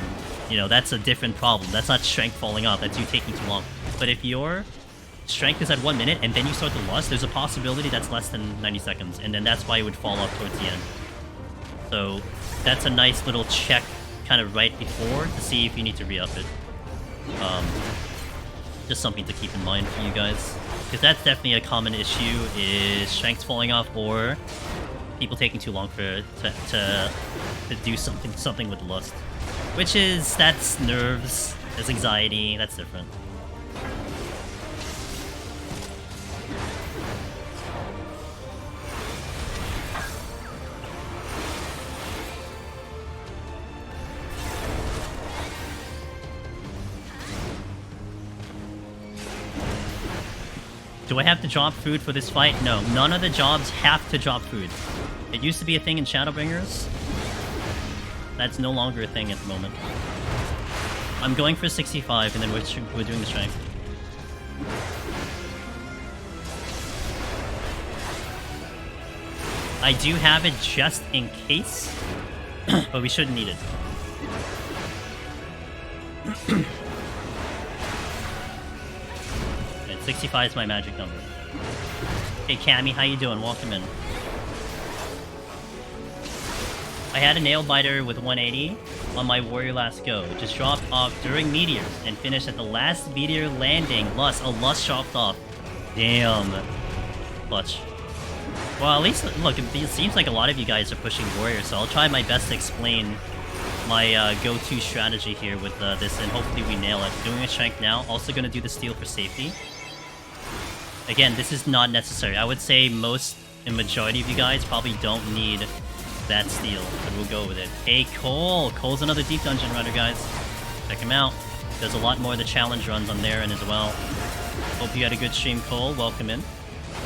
that's a different problem. That's not strength falling off, that's you taking too long. But if your strength is at 1 minute and then you start the lust, there's a possibility that's less than 90 seconds, and then that's why it would fall off towards the end. So that's a nice little check kind of right before to see if you need to re-up it. Just something to keep in mind for you guys. Because that's definitely a common issue, is strength falling off or people taking too long to do something with lust. That's nerves, that's anxiety, that's different. Do I have to drop food for this fight? No, none of the jobs have to drop food. It used to be a thing in Shadowbringers. That's no longer a thing at the moment. I'm going for 65, and then we're doing the strength. I do have it just in case, but we shouldn't need it. And 65 is my magic number. Hey Cammy, how you doing? Welcome in. I had a nail biter with 180 on my warrior last go. It just dropped off during meteors and finished at the last meteor landing. Lust, a lust chopped off. Damn. Clutch. Well, at least, look, it seems like a lot of you guys are pushing warrior, so I'll try my best to explain my go-to strategy here with this, and hopefully we nail it. Doing a strength now, also gonna do the steal for safety. Again, this is not necessary. I would say a majority of you guys probably don't need that steal, but we'll go with it. Hey, Cole! Cole's another deep dungeon runner, guys. Check him out. Does a lot more of the challenge runs on their end as well. Hope you had a good stream, Cole. Welcome in.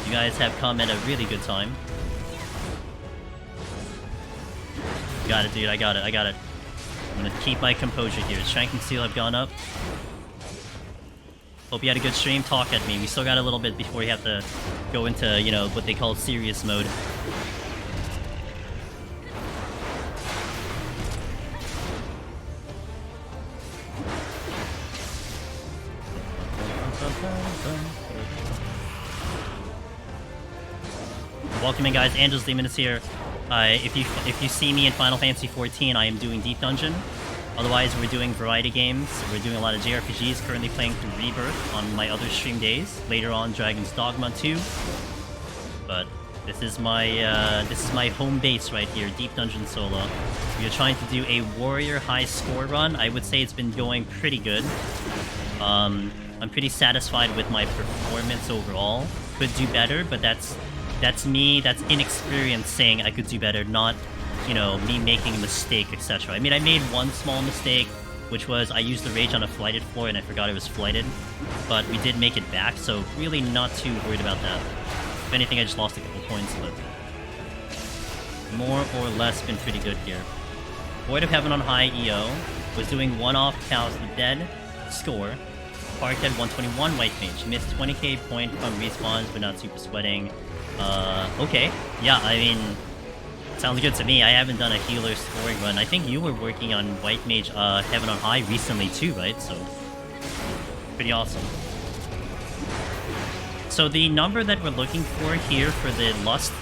You guys have come at a really good time. Got it, dude. I got it. I got it. I'm gonna keep my composure here. Strength and Steel have gone up. Hope you had a good stream. Talk at me. We still got a little bit before we have to go into, you know, what they call serious mode. Welcome in, guys. Angel's Demon is here. If you see me in Final Fantasy XIV, I am doing Deep Dungeon. Otherwise, we're doing variety games. We're doing a lot of JRPGs. Currently playing through Rebirth on my other stream days. Later on, Dragon's Dogma 2. But this is my home base right here, Deep Dungeon solo. We are trying to do a warrior high score run. I would say it's been going pretty good. I'm pretty satisfied with my performance overall. Could do better, but that's me, that's inexperience saying I could do better, not, you know, me making a mistake, etc. I mean, I made one small mistake, which was I used the rage on a flighted floor and I forgot it was flighted, but we did make it back, so really not too worried about that. If anything, I just lost a couple points, but more or less been pretty good here. Void of Heaven on high EO, was doing one-off Cows the Dead, score, parked at 121 White Mage, missed 20k point from respawns, but not super sweating. Okay. Yeah, I mean, sounds good to me. I haven't done a healer scoring run. I think you were working on White Mage Heaven on High recently too, right? So, pretty awesome. So the number that we're looking for here for the Lust,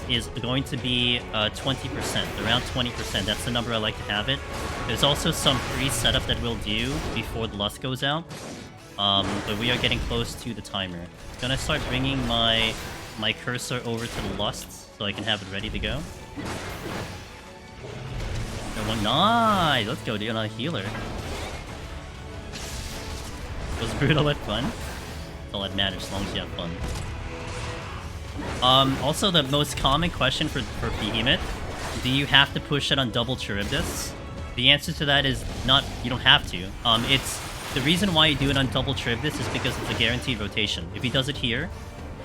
is going to be 20%, around 20%. That's the number I like to have it. There's also some pre-setup that we'll do before the Lust goes out. But we are getting close to the timer. Gonna start bringing my cursor over to the Lust so I can have it ready to go. Nice! Let's go, dude, on a healer. Was brutal but fun? That's all that matters, as long as you have fun. Also, the most common question for Behemoth, do you have to push it on double Charybdis? The answer to that is not, you don't have to. The reason why you do it on double Charybdis is because it's a guaranteed rotation. If he does it here,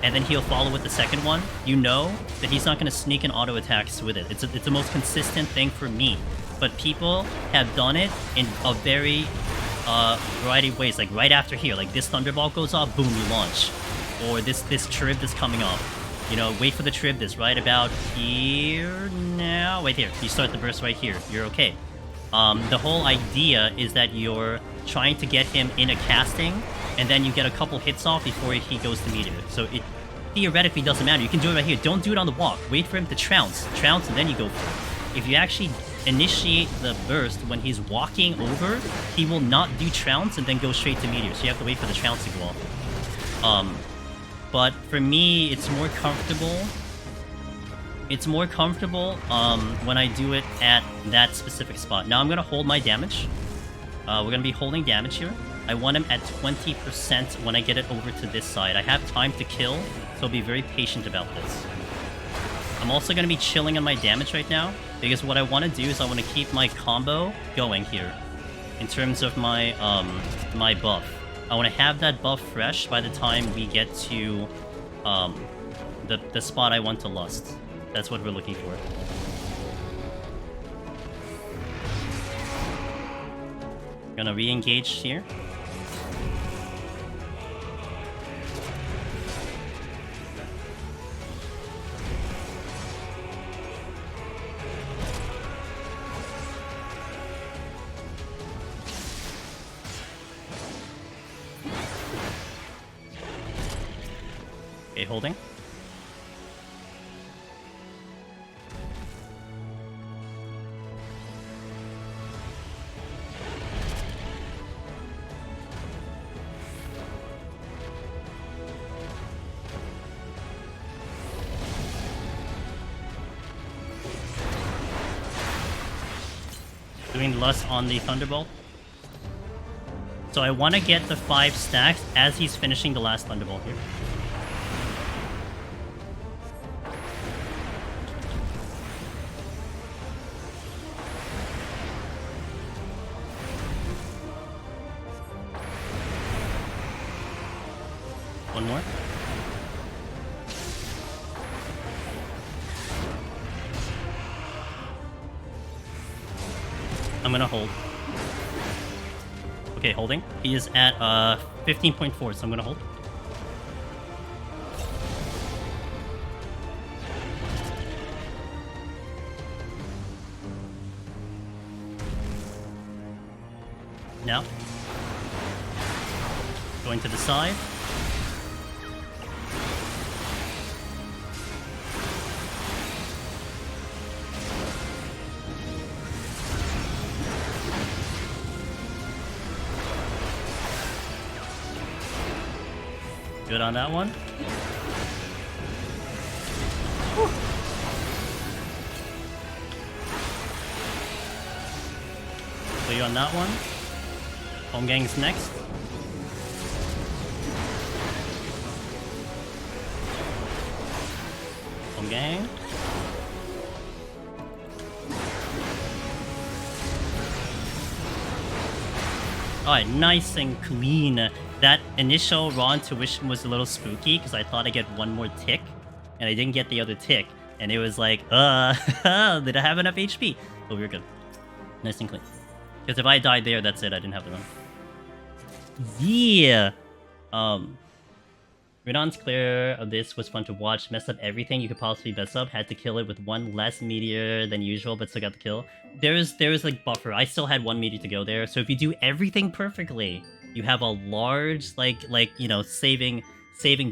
and then he'll follow with the second one, you know that he's not going to sneak in auto attacks with it. It's the most consistent thing for me. But people have done it in a very variety of ways. Like right after here, like this Thunderbolt goes off, boom, you launch. Or this Charybdis coming off. You know, wait for the Charybdis right about here now. Wait here, you start the burst right here. You're okay. The whole idea is that you're trying to get him in a casting, and then you get a couple hits off before he goes to meter. So it theoretically doesn't matter. You can do it right here. Don't do it on the walk. Wait for him to trounce, and then you go for it. If you actually initiate the burst when he's walking over, he will not do trounce and then go straight to meteor. So you have to wait for the trounce to go off. But for me, it's more comfortable. It's more comfortable when I do it at that specific spot. Now I'm gonna hold my damage. We're gonna be holding damage here. I want him at 20% when I get it over to this side. I have time to kill, so be very patient about this. I'm also gonna be chilling on my damage right now, because what I want to do is I want to keep my combo going here, in terms of my my buff. I want to have that buff fresh by the time we get to the spot I want to lust. That's what we're looking for. Gonna re-engage here. Okay, holding. Doing lust on the Thunderbolt. So I want to get the 5 stacks as he's finishing the last Thunderbolt here. One more. I'm gonna hold. Okay, holding. He is at 15.4, so I'm gonna hold. Now. Going to the side. Good on that one. Whew. Clear on that one. Home gang's next. Home gang. Alright, nice and clean. That initial raw intuition was a little spooky because I thought I'd get one more tick, and I didn't get the other tick. And it was like, did I have enough HP? But we were good. Nice and clean. Because if I died there, that's it. I didn't have the run. Yeah! Redon's clear of this was fun to watch. Messed up everything you could possibly mess up. Had to kill it with one less meteor than usual, but still got the kill. There was like buffer. I still had one meteor to go there. So if you do everything perfectly, you have a large, you know, saving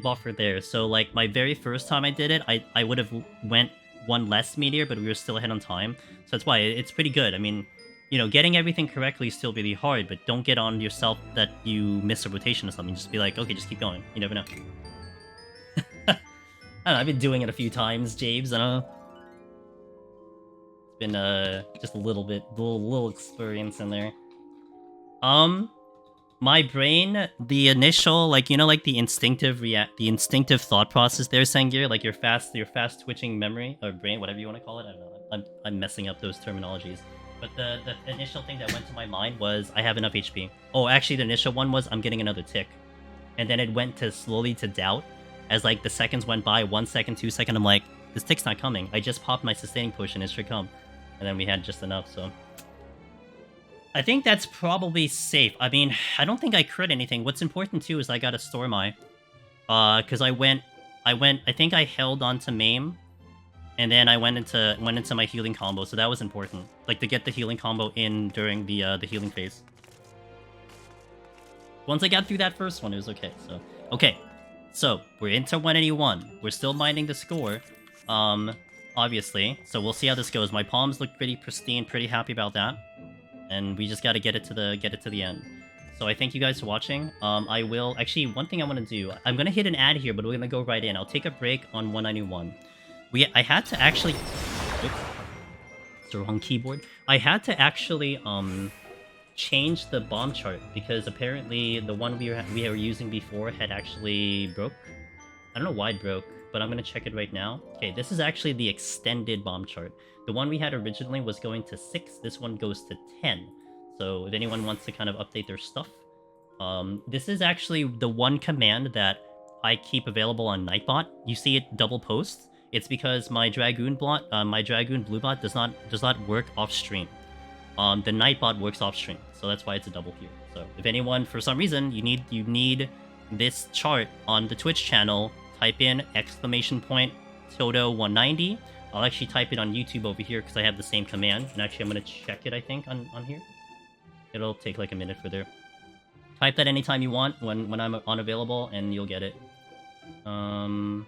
buffer there. So, like, my very first time I did it, I would have went one less meteor, but we were still ahead on time. So that's why it's pretty good. I mean, you know, getting everything correctly is still really hard, but don't get on yourself that you miss a rotation or something. Just be like, okay, just keep going. You never know. I don't know, I've been doing it a few times, James, I don't know. It's been, just a little bit, little experience in there. My brain, the initial, like, you know, like the instinctive thought process there, Sangir, like your fast twitching memory, or brain, whatever you want to call it, I don't know, I'm messing up those terminologies. But the initial thing that went to my mind was, I have enough HP. Oh, actually, the initial one was, I'm getting another tick. And then it went to slowly to doubt, as like the seconds went by, 1 second, 2 seconds, I'm like, this tick's not coming. I just popped my sustaining potion, it should come. And then we had just enough, so... I think that's probably safe. I mean, I don't think I crit anything. What's important too is I got a Stormeye. Because I think I held on to Maim, and then I went into my healing combo, so that was important. Like, to get the healing combo in during the healing phase. Once I got through that first one, it was okay, so... Okay, so, we're into 181. We're still minding the score, obviously. So we'll see how this goes. My palms look pretty pristine, pretty happy about that. And we just gotta get it to the end. So I thank you guys for watching. I will actually, one thing I want to do, I'm gonna hit an ad here, but we're gonna go right in. I'll take a break on 191. I had to actually, oops, it's the wrong keyboard. I had to actually change the bomb chart because apparently the one we were using before had actually broke. I don't know why it broke, but I'm gonna check it right now. Okay, this is actually the extended bomb chart. The one we had originally was going to 6, this one goes to 10. So if anyone wants to kind of update their stuff, This is actually the one command that I keep available on Nightbot. You see it double posts. It's because my Dragoon Blue bot does not work off stream. The Nightbot works off stream, so that's why it's a double here. So if anyone, for some reason, you need this chart on the Twitch channel, type in !Toto190. I'll actually type it on YouTube over here because I have the same command. And actually, I'm gonna check it. I think on here. It'll take like a minute for there. Type that anytime you want when I'm unavailable, and you'll get it. Oh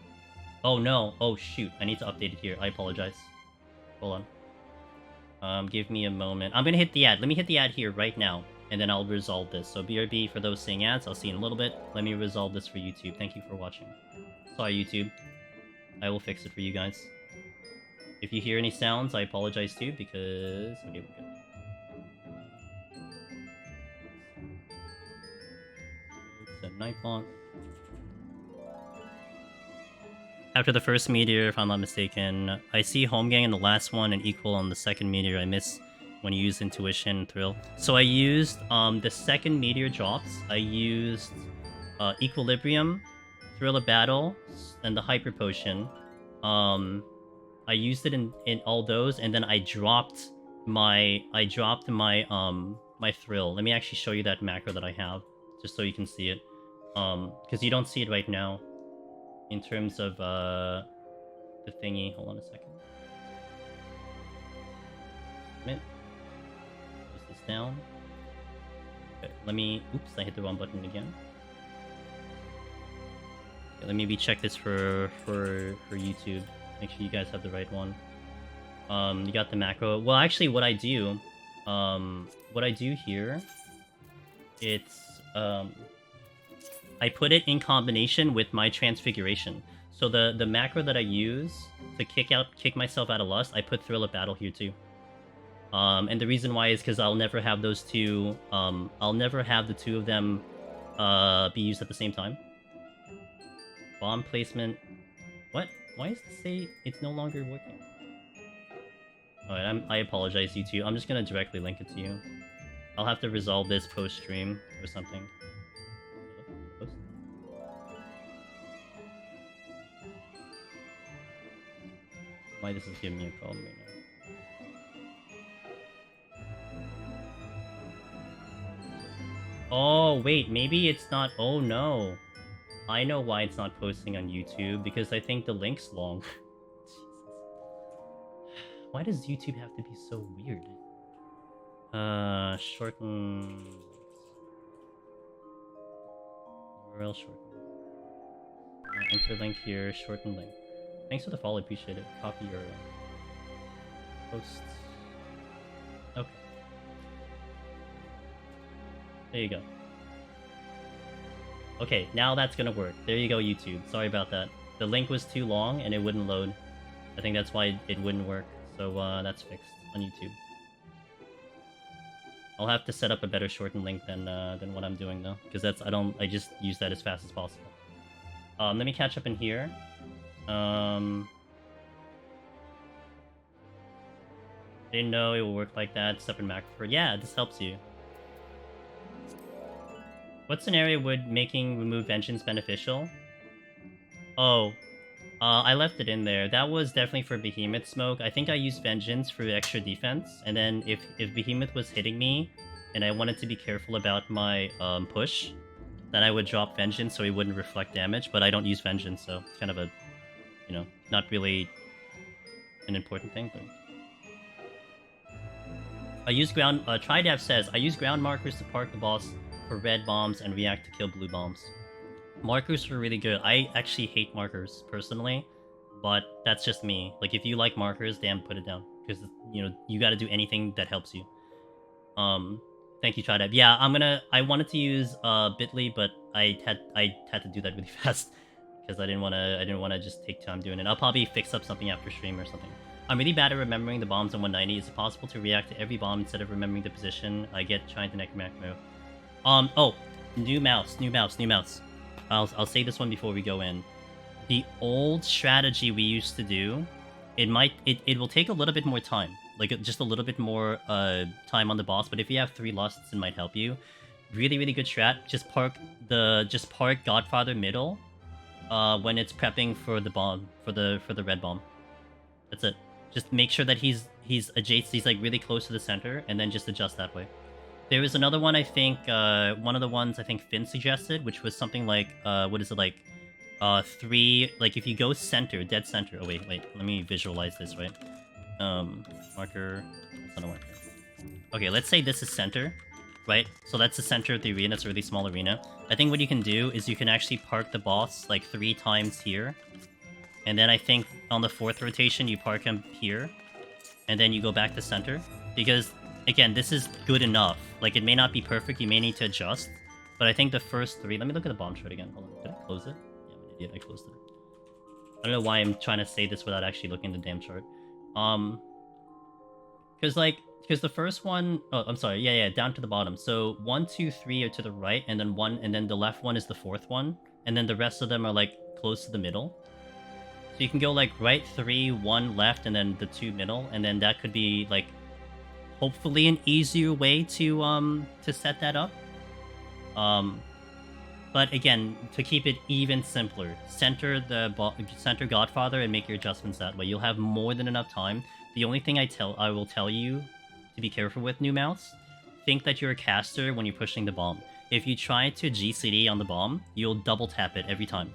no. Oh shoot. I need to update it here. I apologize. Hold on. Give me a moment. I'm gonna hit the ad. Let me hit the ad here right now, and then I'll resolve this. So BRB for those seeing ads. I'll see you in a little bit. Let me resolve this for YouTube. Thank you for watching. Sorry, YouTube. I will fix it for you guys. If you hear any sounds, I apologize too, because... Okay, we're good. It's a Nightbot. After the first meteor, if I'm not mistaken, I see Home Gang in the last one and Equal on the second meteor. I miss when you use Intuition and Thrill. So I used the second meteor drops. I used Equilibrium, Thrill of Battle, and the Hyper Potion. I used it in all those, and then I dropped my my Thrill. Let me actually show you that macro that I have, just so you can see it. Because you don't see it right now. In terms of the thingy, hold on a second. Close this down. Okay, let me. Oops, I hit the wrong button again. Okay, let me check this for YouTube. Make sure you guys have the right one. You got the macro. Well, actually, what I do here, it's I put it in combination with my transfiguration. So the macro that I use to kick myself out of lust, I put Thrill of Battle here too. And the reason why is because I'll never have those two. I'll never have the two of them be used at the same time. Bomb placement. What? Why does it say it's no longer working? Alright, I apologize, YouTube. I'm just gonna directly link it to you. I'll have to resolve this post-stream or something. Why this is giving me a problem right now. Oh, wait, maybe it's not... Oh, no. I know why it's not posting on YouTube, because I think the link's long. Jesus. Why does YouTube have to be so weird? Shorten... URL shorten. Enter link here, shorten link. Thanks for the follow, appreciate it. Copy your posts. Okay. There you go. Okay, now that's gonna work. There you go, YouTube. Sorry about that. The link was too long and it wouldn't load. I think that's why it wouldn't work. So that's fixed on YouTube. I'll have to set up a better shortened link than what I'm doing though, because I just use that as fast as possible. Let me catch up in here. Didn't know it would work like that. Separate macro. Yeah, this helps you. What scenario would making remove vengeance beneficial? Oh, I left it in there. That was definitely for Behemoth smoke. I think I used vengeance for extra defense, and then if Behemoth was hitting me, and I wanted to be careful about my push, then I would drop vengeance so he wouldn't reflect damage. But I don't use vengeance, so it's kind of a, you know, not really an important thing. But I use ground. Tridav says I use ground markers to park the boss for red bombs and react to kill blue bombs. Markers are really good. I actually hate markers personally, but that's just me. Like, if you like markers, damn, put it down, because you know you got to do anything that helps you. Thank you, Tridav. Yeah, I wanted to use Bitly, but I had to do that really fast because I didn't want to just take time doing it. I'll probably fix up something after stream or something. I'm really bad at remembering the bombs on 190. Is it possible to react to every bomb instead of remembering the position? I get trying to Necromancer move. Oh, new mouse. I'll say this one before we go in. The old strategy we used to do, it will take a little bit more time, like just a little bit more time on the boss. But if you have 3 lusts, it might help you. really, really good strat. Just park Godfather middle when it's prepping for the bomb, for the red bomb. That's it. Just make sure that he's adjacent, he's like really close to the center, and then just adjust that way. There was another one, I think, one of the ones I think Finn suggested, which was something like, what is it, like, 3, like, if you go center, dead center, oh, wait, let me visualize this, right? Marker, that's not a marker. Okay, let's say this is center, right? So that's the center of the arena, it's a really small arena. I think what you can do is you can actually park the boss, like, 3 times here, and then I think on the 4th rotation, you park him here, and then you go back to center, because... Again, this is good enough. Like, it may not be perfect, you may need to adjust. But I think the first 3... Let me look at the bomb chart again. Hold on. Did I close it? Yeah, I'm an idiot. I closed it. I don't know why I'm trying to say this without actually looking at the damn chart. Because the first one... Oh, I'm sorry. Yeah, down to the bottom. So 1, 2, 3 are to the right, and then 1... And then the left one is the 4th one. And then the rest of them are, like, close to the middle. So you can go, like, right 3, 1 left, and then the 2 middle. And then that could be, like... hopefully an easier way to set that up. But again, to keep it even simpler, center Godfather and make your adjustments that way. You'll have more than enough time. The only thing I will tell you to be careful with, new mounts, think that you're a caster when you're pushing the bomb. If you try to GCD on the bomb, you'll double tap it every time.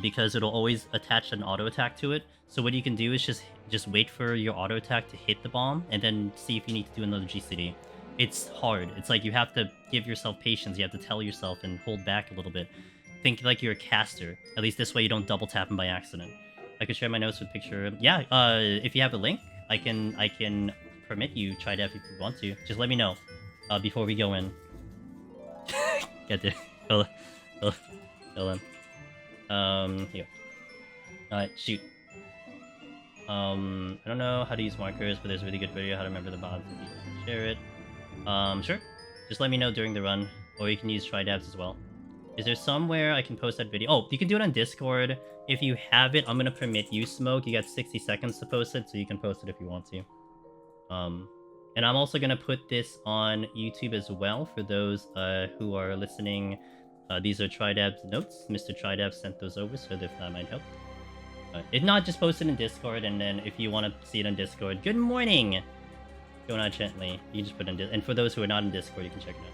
Because it'll always attach an auto attack to it. So what you can do is just wait for your auto attack to hit the bomb, and then see if you need to do another GCD. It's hard. It's like you have to give yourself patience. You have to tell yourself and hold back a little bit. Think like you're a caster. At least this way you don't double tap him by accident. I could share my notes with picture. Yeah, if you have a link, I can permit you try to if you want to. Just let me know before we go in. Get there. Hold on. Here. Alright, shoot. I don't know how to use markers, but there's a really good video how to remember the bombs if you want to share it. Sure. Just let me know during the run, or you can use tridabs as well. Is there somewhere I can post that video? Oh, you can do it on Discord. If you have it, I'm gonna permit you, Smoke. You got 60 seconds to post it, so you can post it if you want to. And I'm also gonna put this on YouTube as well for those who are listening. These are Tridab's notes. Mr. Tridab sent those over, so if that might help. If not, just post it in Discord, and then if you want to see it on Discord, good morning! Going out gently. You can just put it in Discord. And for those who are not in Discord, you can check it out.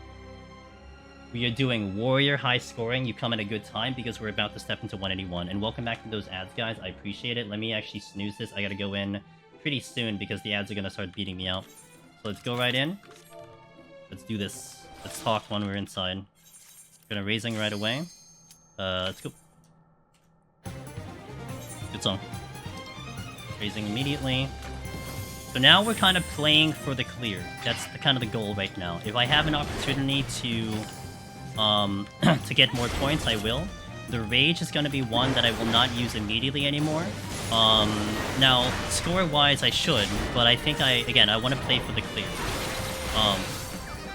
We are doing Warrior high scoring. You come at a good time because we're about to step into 181. And welcome back to those ads, guys. I appreciate it. Let me actually snooze this. I gotta go in pretty soon because the ads are gonna start beating me out. So let's go right in. Let's do this. Let's talk when we're inside. Gonna raising right away. Let's go. Good song. Raising immediately. So now we're kind of playing for the clear. That's kind of the goal right now. If I have an opportunity to to get more points, I will. The rage is gonna be one that I will not use immediately anymore. Now score-wise, I should, but I think I want to play for the clear.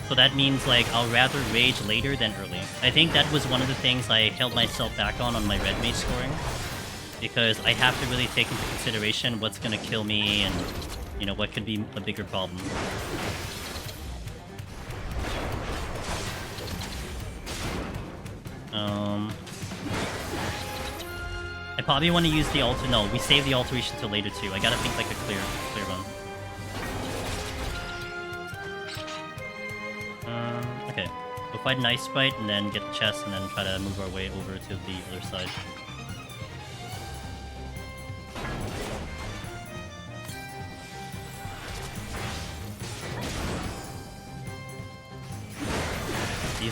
So that means, like, I'll rather rage later than early. I think that was one of the things I held myself back on my red mage scoring. Because I have to really take into consideration what's gonna kill me and, you know, what could be a bigger problem. I probably want to use the alter. No, we save the alteration till later too. I gotta think like a clear run. Okay. We'll fight an ice sprite and then get the chest and then try to move our way over to the other side.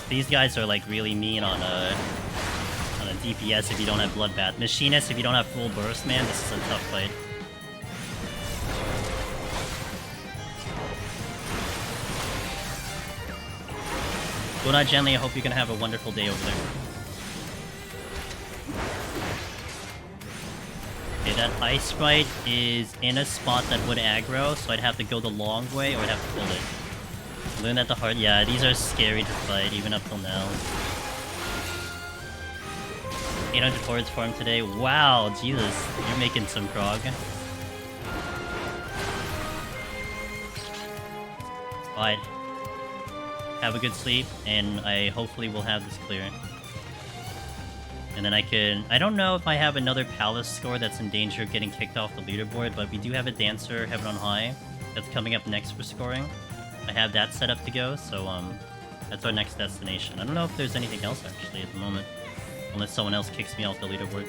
These guys are like really mean on a DPS if you don't have Bloodbath. Machinist if you don't have full burst, man, this is a tough fight. Go out gently, I hope you can have a wonderful day over there. Okay, that ice sprite is in a spot that would aggro, so I'd have to go the long way or I'd have to pull it. Learn that the hard... Yeah, these are scary to fight, even up till now. 800 forwards farm today. Wow, Jesus. You're making some prog. Fight. have a good sleep, and I hopefully will have this clear. And then I don't know if I have another Palace score that's in danger of getting kicked off the leaderboard, but we do have a Dancer, Heaven on High, that's coming up next for scoring. I have that set up to go, so that's our next destination. I don't know if there's anything else actually at the moment, unless someone else kicks me off the leaderboard.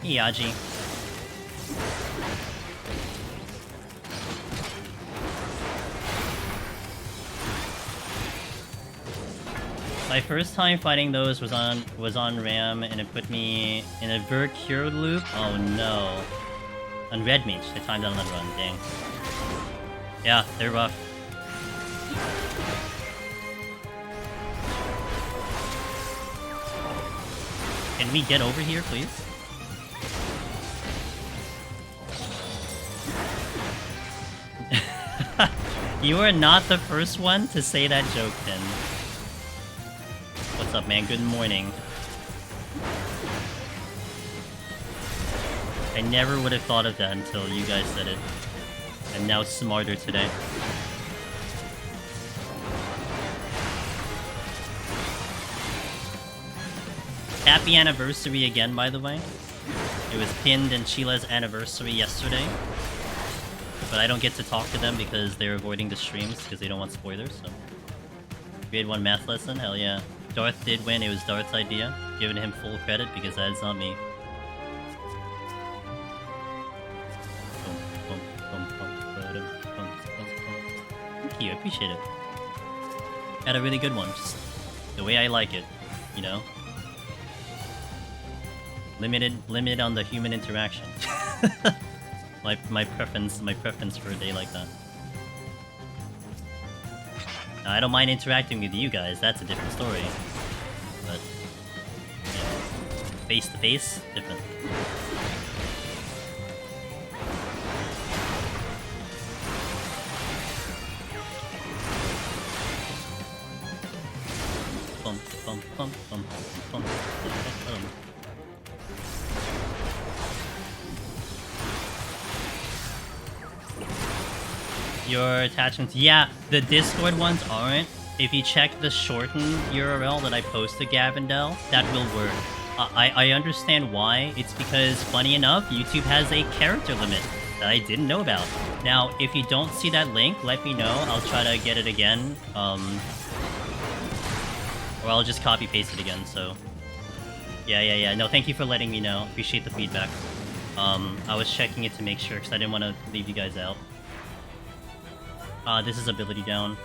Yaji. My first time fighting those was on Ram, and it put me in a Ver-Cure loop. Oh no. On Red Mage, they timed out on that run, dang. Yeah, they're rough. Can we get over here, please? You are not the first one to say that joke, then. What's up, man? Good morning. I never would have thought of that until you guys said it. I'm now smarter today. Happy anniversary again, by the way. It was Pinned and Sheila's anniversary yesterday. But I don't get to talk to them because they're avoiding the streams because they don't want spoilers, so... Grade 1 math lesson? Hell yeah. Darth did win, it was Darth's idea. Giving him full credit because that's not me. Thank you, I appreciate it. Had a really good one, just the way I like it, you know? Limited on the human interaction. my preference for a day like that. Now, I don't mind interacting with you guys, that's a different story. But face to face, different. Bum, bum, bum, bum, bum, bum, bum. Your attachments, yeah, the Discord ones aren't. If you check the shortened URL that I posted, Gavindel, that will work. I understand why. It's because, funny enough, YouTube has a character limit that I didn't know about. Now, if you don't see that link, let me know. I'll try to get it again. Or I'll just copy paste it again, so... Yeah. No, thank you for letting me know. Appreciate the feedback. I was checking it to make sure, because I didn't want to leave you guys out. This is ability down.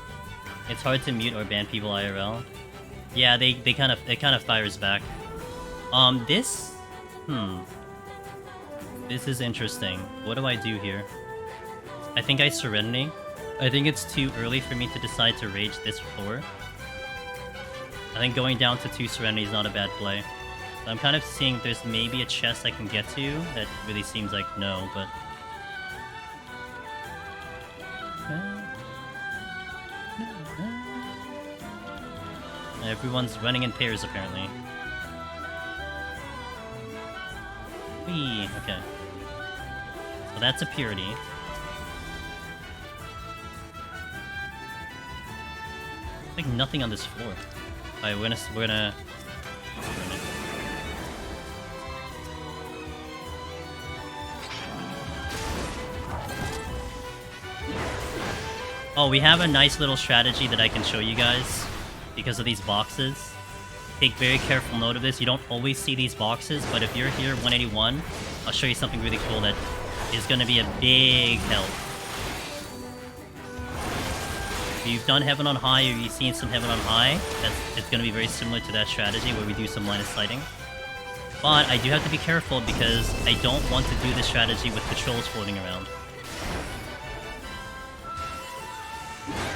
It's hard to mute or ban people IRL. Yeah, it kind of fires back. This is interesting. What do I do here? I think I Serenity. I think it's too early for me to decide to rage this floor. I think going down to 2 Serenity is not a bad play. So I'm kind of seeing if there's maybe a chest I can get to. That really seems like no, but... Everyone's running in pairs, apparently. Whee! Okay. So that's a purity. There's like nothing on this floor. Alright, we're gonna... Oh, we have a nice little strategy that I can show you guys. Because of these boxes. Take very careful note of this. You don't always see these boxes, but if you're here 181, I'll show you something really cool that is going to be a big help. If you've done Heaven on High or you've seen some Heaven on High, it's going to be very similar to that strategy where we do some line of sighting. But I do have to be careful because I don't want to do this strategy with patrols floating around.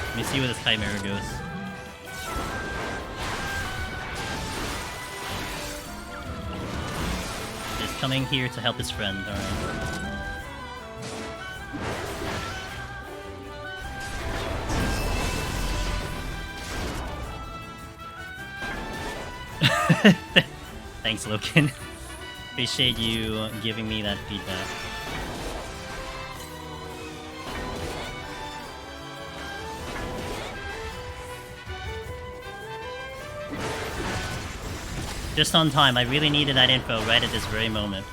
Let me see where this Chimera goes. Coming here to help his friend, alright. Thanks, Loken. Appreciate you giving me that feedback. Just on time, I really needed that info right at this very moment.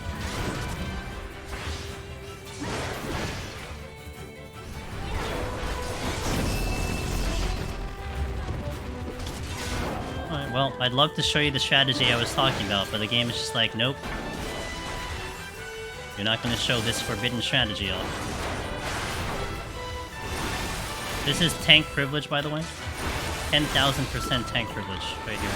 Alright, well, I'd love to show you the strategy I was talking about, but the game is just like, nope. You're not going to show this forbidden strategy off. This is tank privilege, by the way. 10,000% tank privilege right here.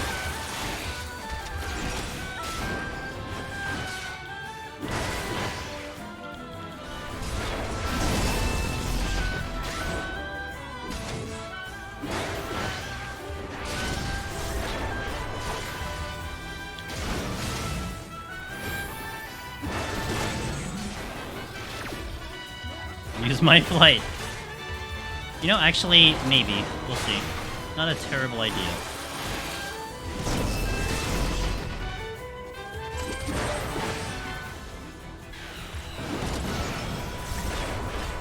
Use my flight. You know, actually, maybe. We'll see. Not a terrible idea.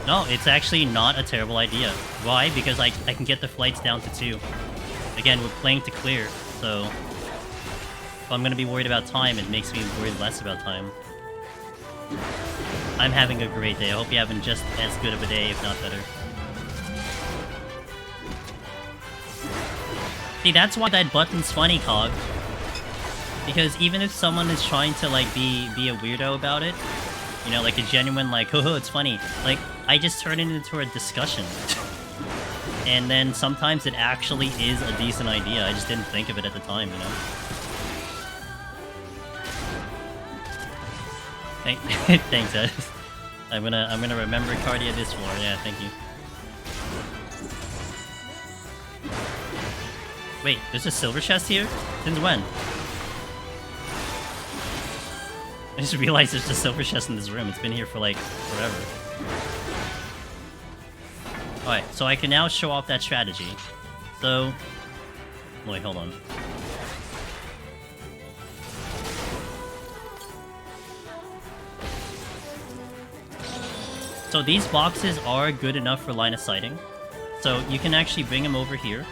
No, it's actually not a terrible idea. Why? Because I can get the flights down to 2. Again, we're playing to clear, so... if I'm gonna be worried about time, it makes me worry less about time. I'm having a great day. I hope you're having just as good of a day, if not better. See, that's why that button's funny, Cog. Because even if someone is trying to, like, be a weirdo about it, you know, like a genuine, like, oh, it's funny, like, I just turn it into a discussion. And then sometimes it actually is a decent idea. I just didn't think of it at the time, you know? Thanks, Ed. I'm gonna remember Cardia this floor. Yeah, thank you. Wait, there's a silver chest here? Since when? I just realized there's a silver chest in this room. It's been here for like forever. Alright, so I can now show off that strategy. So... wait, hold on. So these boxes are good enough for line of sighting. So you can actually bring them over here.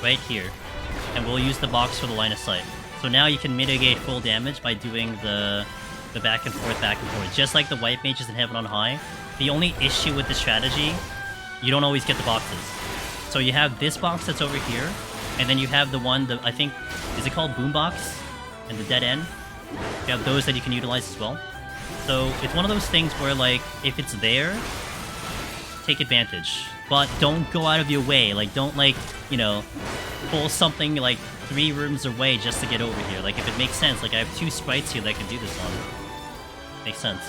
Right here. And we'll use the box for the line of sight. So now you can mitigate full damage by doing the back and forth. Just like the white mages in Heaven on High. The only issue with the strategy, you don't always get the boxes. So you have this box that's over here. And then you have the one, I think, is it called Boombox? And the dead end? You have those that you can utilize as well. So, it's one of those things where, like, if it's there, take advantage. But don't go out of your way. Like, don't, like, you know, pull something, like, 3 rooms away just to get over here. Like, if it makes sense. Like, I have 2 sprites here that I can do this on. Makes sense.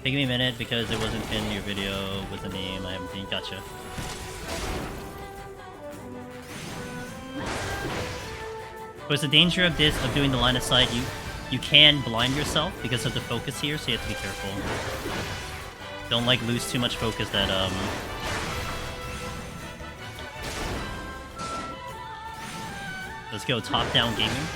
Take me a minute because it wasn't in your video with the name. I haven't seen. Gotcha. What's the danger of this, of doing the line of sight? You can blind yourself because of the focus here, so you have to be careful. Don't, like, lose too much focus that, Let's go top-down gaming.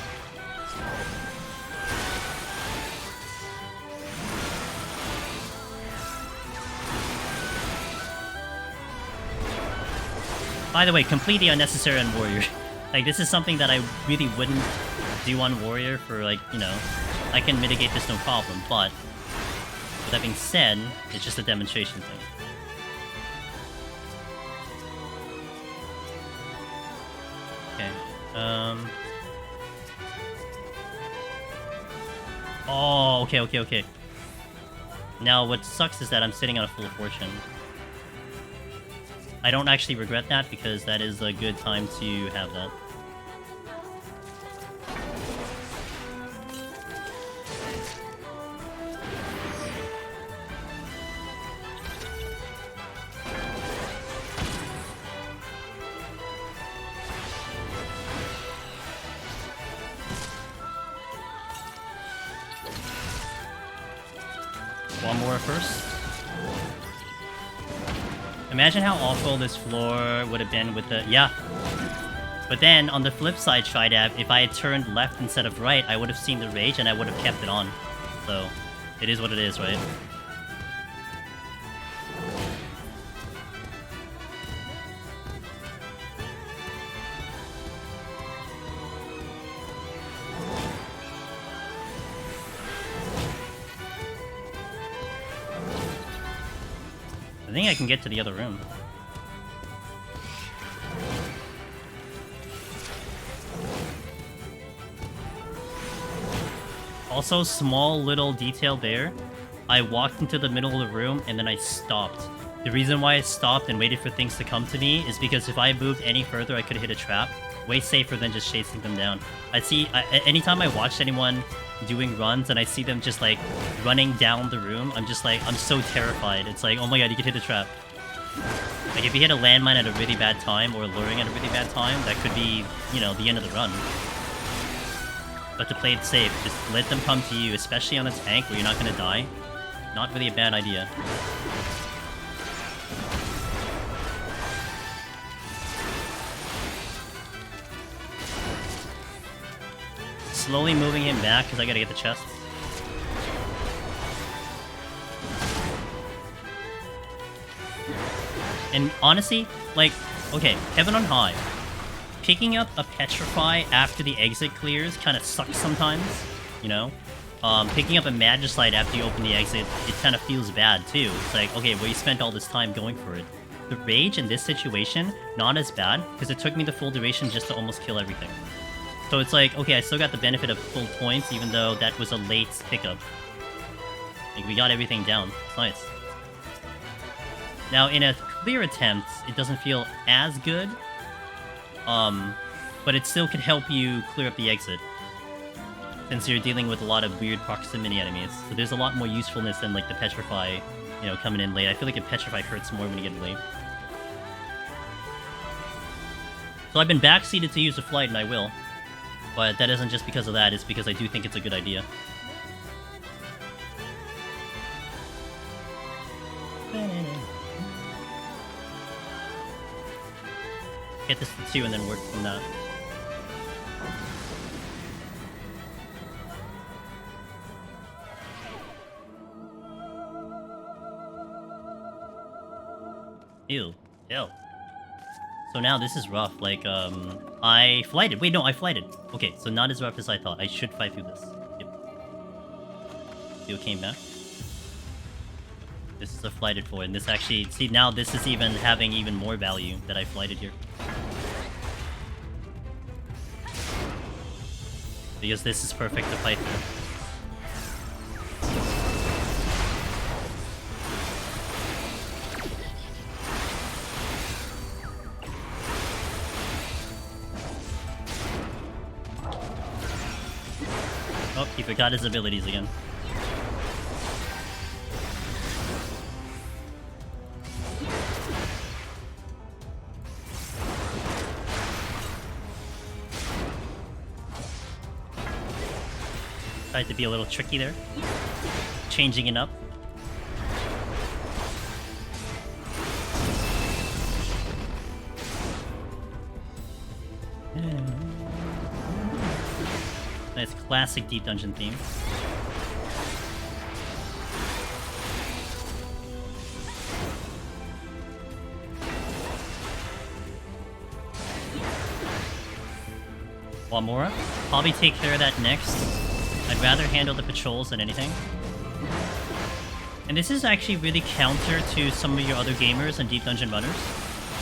By the way, completely unnecessary on Warrior. Like, this is something that I really wouldn't do on Warrior for, like, you know... I can mitigate this no problem, but... with that being said, it's just a demonstration thing. Okay, oh, okay. Now, what sucks is that I'm sitting on a full fortune. I don't actually regret that, because that is a good time to have that. One more first. Imagine how awful this floor would have been with the... Yeah. But then, on the flip side, Shydab, if I had turned left instead of right, I would have seen the rage and I would have kept it on. So, it is what it is, right? I think I can get to the other room. Also, small little detail there. I walked into the middle of the room and then I stopped. The reason why I stopped and waited for things to come to me is because if I moved any further, I could have hit a trap. Way safer than just chasing them down. Anytime I watched anyone doing runs and I see them just like running down the room, I'm just like, I'm so terrified. It's like, oh my god, you could hit a trap. Like if you hit a landmine at a really bad time or luring at a really bad time, that could be, you know, the end of the run. But to play it safe, just let them come to you, especially on a tank where you're not gonna die. Not really a bad idea. Slowly moving him back because I gotta get the chest. And honestly, like, okay, heaven on high. Picking up a Petrify after the exit clears kind of sucks sometimes, you know? Picking up a Magicite after you open the exit, it kind of feels bad too. It's like, okay, well you spent all this time going for it. The Rage in this situation, not as bad, because it took me the full duration just to almost kill everything. So it's like, okay, I still got the benefit of full points, even though that was a late pickup. Like, we got everything down. It's nice. Now, in a clear attempt, it doesn't feel as good. But it still could help you clear up the exit. Since you're dealing with a lot of weird proximity enemies. So there's a lot more usefulness than, like, the Petrify, you know, coming in late. I feel like a Petrify hurts more when you get late. So I've been backseated to use a flight, and I will. But that isn't just because of that, it's because I do think it's a good idea. Get this to 2 and then work from that. Ew. Ew. So now this is rough, like, I flighted. Wait, no, I flighted. Okay, so not as rough as I thought. I should fight through this. Yep. Steel came back. This is a flighted for, and this actually... See, now this is even having even more value that I flighted here. Because this is perfect to fight through. Oh, he forgot his abilities again. Tried to be a little tricky there. Changing it up. Nice classic deep dungeon theme. Wamora? Probably take care of that next. I'd rather handle the patrols than anything. And this is actually really counter to some of your other gamers and deep dungeon runners.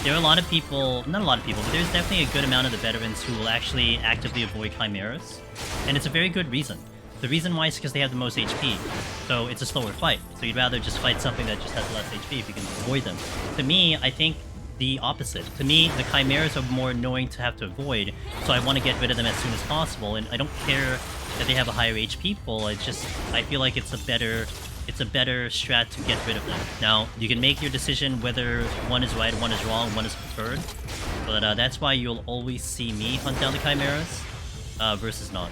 There are a lot of people, not a lot of people, but there's definitely a good amount of the veterans who will actually actively avoid chimeras. And it's a very good reason. The reason why is because they have the most HP. So it's a slower fight. So you'd rather just fight something that just has less HP if you can avoid them. To me, I think the opposite. To me, the chimeras are more annoying to have to avoid, so I want to get rid of them as soon as possible, and I don't care that they have a higher HP pool. I feel like it's a better strat to get rid of them. Now, you can make your decision whether one is right, one is wrong, one is preferred, but that's why you'll always see me hunt down the chimeras versus not.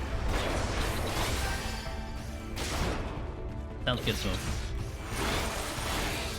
Sounds good, so.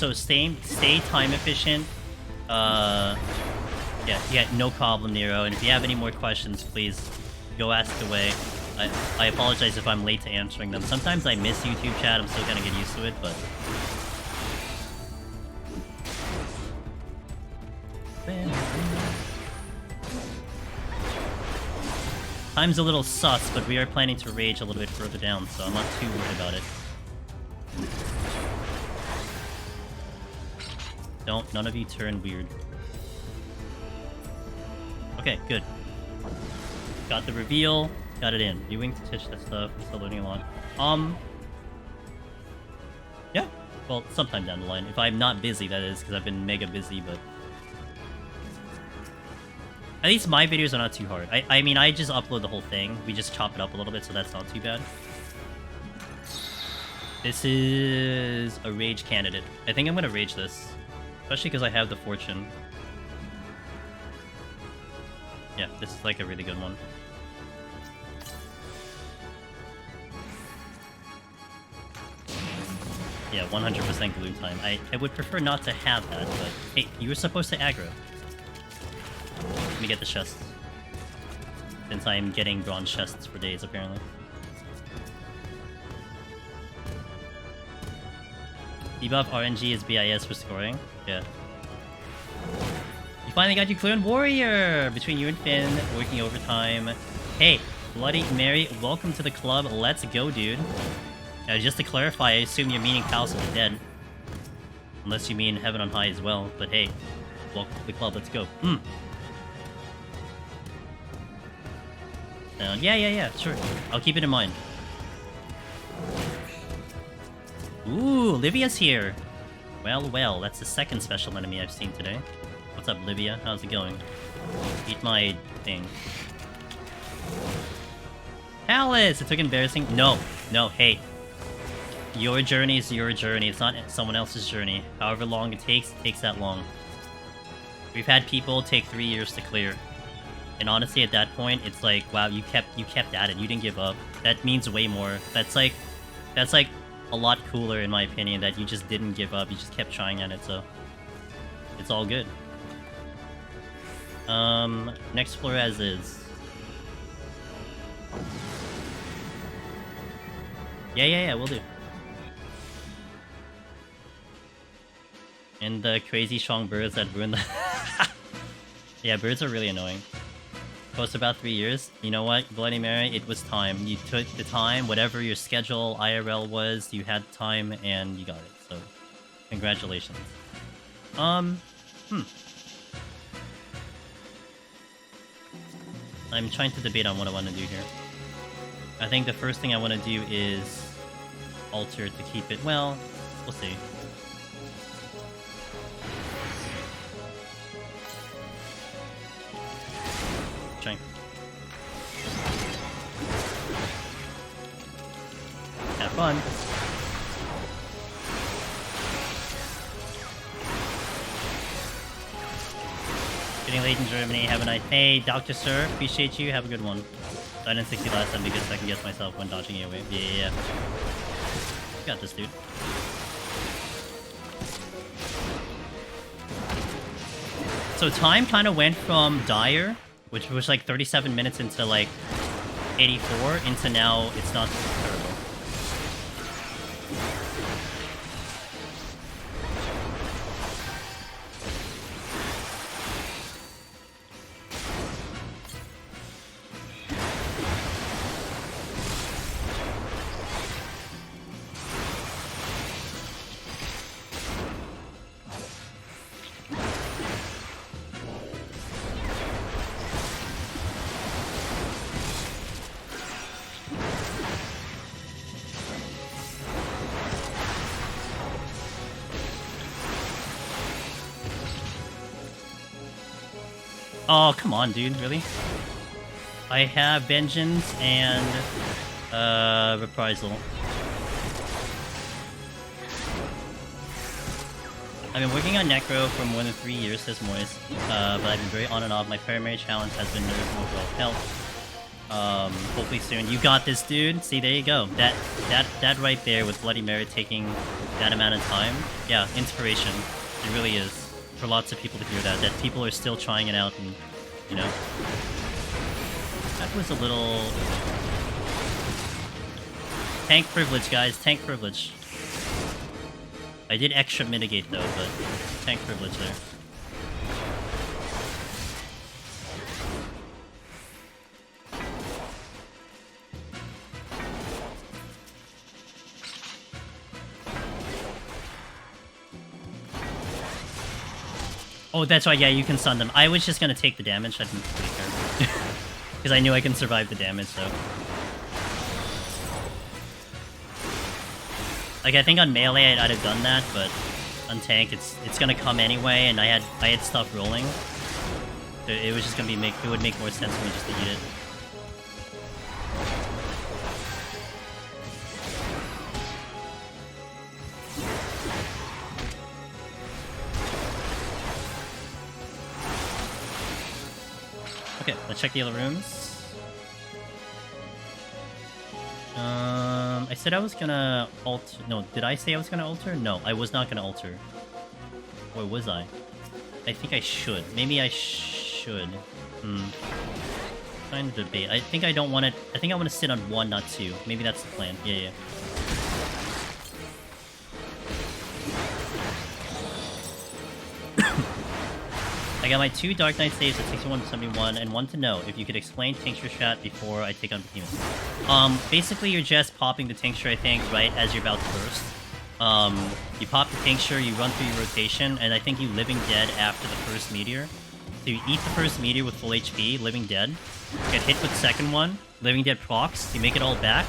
So stay time efficient. Yeah, no problem, Nero. And if you have any more questions, please go ask away. I apologize if I'm late to answering them. Sometimes I miss YouTube chat. I'm still gonna get used to it, but. Time's a little sus, but we are planning to rage a little bit further down, so I'm not too worried about it. Don't, none of you turn weird. Okay, good. Got the reveal, got it in. Viewing to Tish, that stuff, I'm still learning a lot. Yeah, well, sometime down the line. If I'm not busy, that is, because I've been mega busy, but... At least my videos are not too hard. I mean, I just upload the whole thing. We just chop it up a little bit, so that's not too bad. This is a rage candidate. I think I'm gonna rage this. Especially because I have the fortune. Yeah, this is like a really good one. Yeah, 100% glue time. I would prefer not to have that, but hey, you were supposed to aggro. Let me get the chests. Since I'm getting bronze chests for days, apparently. Debuff RNG is BIS for scoring. Yeah. You finally got your clear and warrior! Between you and Finn, working overtime. Hey, Bloody Mary, welcome to the club. Let's go, dude. Just to clarify, I assume you're meaning House of the Dead. Unless you mean Heaven on High as well. But hey, welcome to the club. Let's go. Yeah, sure. I'll keep it in mind. Ooh, Livia's here. Well, that's the second special enemy I've seen today. What's up, Livia? How's it going? Eat my thing. Alice! It took embarrassing... No, hey. Your journey is your journey. It's not someone else's journey. However long it takes that long. We've had people take 3 years to clear. And honestly, at that point, it's like, wow, you kept at it. You didn't give up. That means way more. That's like a lot cooler, in my opinion, that you just didn't give up. You just kept trying at it, so it's all good. Next floor as is. Yeah, we'll do. And the crazy strong birds that ruin the... Yeah, birds are really annoying. Post about 3 years. You know what, Bloody Mary, it was time. You took the time, whatever your schedule IRL was, you had time and you got it. So, congratulations. I'm trying to debate on what I want to do here. I think the first thing I want to do is alter to keep it, well, we'll see. Trying. Have fun. Getting late in Germany. Have a nice... Hey, Dr. Sir. Appreciate you. Have a good one. I didn't 60 last time because I can guess myself when dodging you away. Yeah. You got this, dude. So time kind of went from dire, which was like 37 minutes into like 84, into now it's not terrible. Oh, come on, dude, really? I have Vengeance and, Reprisal. I've been working on Necro for more than 3 years, says Moise, but I've been very on and off. My primary challenge has been nerve and overall health. Hopefully soon. You got this, dude. See, there you go. That right there with Bloody Mary taking that amount of time. Yeah, inspiration. It really is. For lots of people to hear that people are still trying it out and, you know. That was a little... Tank privilege, guys. Tank privilege. I did extra mitigate, though, but tank privilege there. Oh, that's right, yeah, you can stun them. I was just gonna take the damage, I didn't really care. Because I knew I can survive the damage, so... Like, I think on melee I'd have done that, but on tank it's gonna come anyway, and I had stuff rolling. So it was just gonna be it would make more sense for me just to eat it. Okay, let's check the other rooms. I said I was gonna alter... No, did I say I was gonna alter? No, I was not gonna alter. Or was I? I think I should. Maybe I should. Trying to debate. I think I don't want to... I think I want to sit on 1, not 2. Maybe that's the plan. Yeah. I got my 2 Dark Knight saves at 61 to 71, and want to know if you could explain Tincture Strat before I take on Behemoth. Basically you're just popping the Tincture, I think, right as you're about to burst. You pop the Tincture, you run through your rotation, and I think you Living Dead after the first Meteor. So you eat the first Meteor with full HP, Living Dead. Get hit with the second one, Living Dead procs, you make it all back,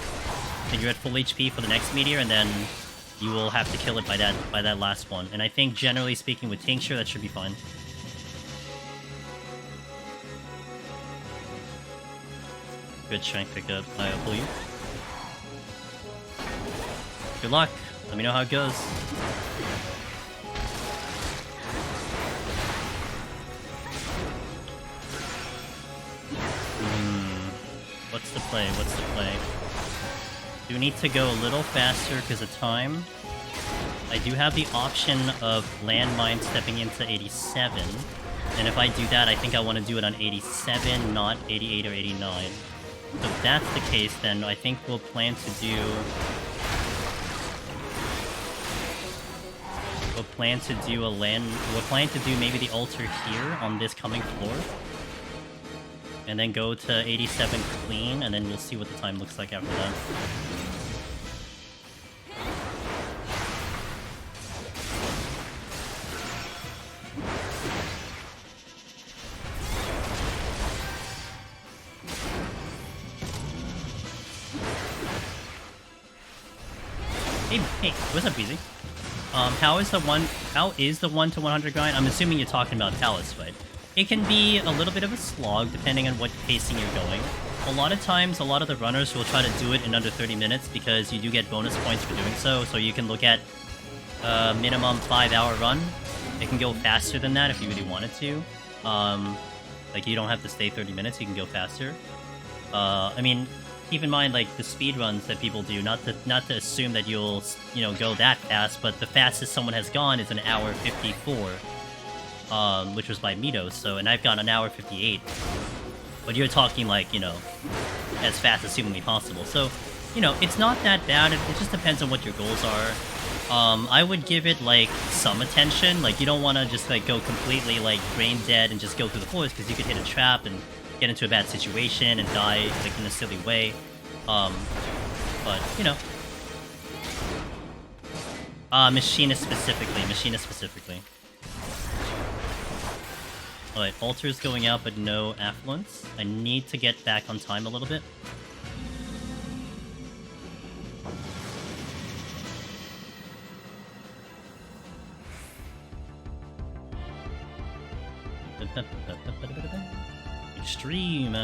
and you're at full HP for the next Meteor, and then you will have to kill it by that last one. And I think, generally speaking, with Tincture, that should be fine. Good strength pickup. I'll pull you. Good luck. Let me know how it goes. What's the play? What's the play? Do need to go a little faster because of time. I do have the option of landmine stepping into 87. And if I do that, I think I want to do it on 87, not 88 or 89. So if that's the case, then I think we'll plan to do... We'll plan to do maybe the altar here on this coming floor. And then go to 87 clean, and then we'll see what the time looks like after that. Hey, what's up, Beezy? How is the 1 to 100 grind? I'm assuming you're talking about Talus, right? It can be a little bit of a slog depending on what pacing you're going. A lot of times, a lot of the runners will try to do it in under 30 minutes because you do get bonus points for doing so. So you can look at a minimum 5-hour run. It can go faster than that if you really wanted to. Like, you don't have to stay 30 minutes, you can go faster. I mean, keep in mind, like, the speed runs that people do, not to assume that you'll, you know, go that fast, but the fastest someone has gone is an hour 54, which was by Mitos, so, and I've gone an hour 58. But you're talking, like, you know, as fast as humanly possible. So, you know, it's not that bad, it just depends on what your goals are. I would give it, like, some attention. Like, you don't want to just, like, go completely, like, brain dead and just go through the forest, because you could hit a trap and get into a bad situation and die, like, in a silly way. But, you know. Machinist specifically. Alright, Altar's going out, but no Affluence. I need to get back on time a little bit. Extreme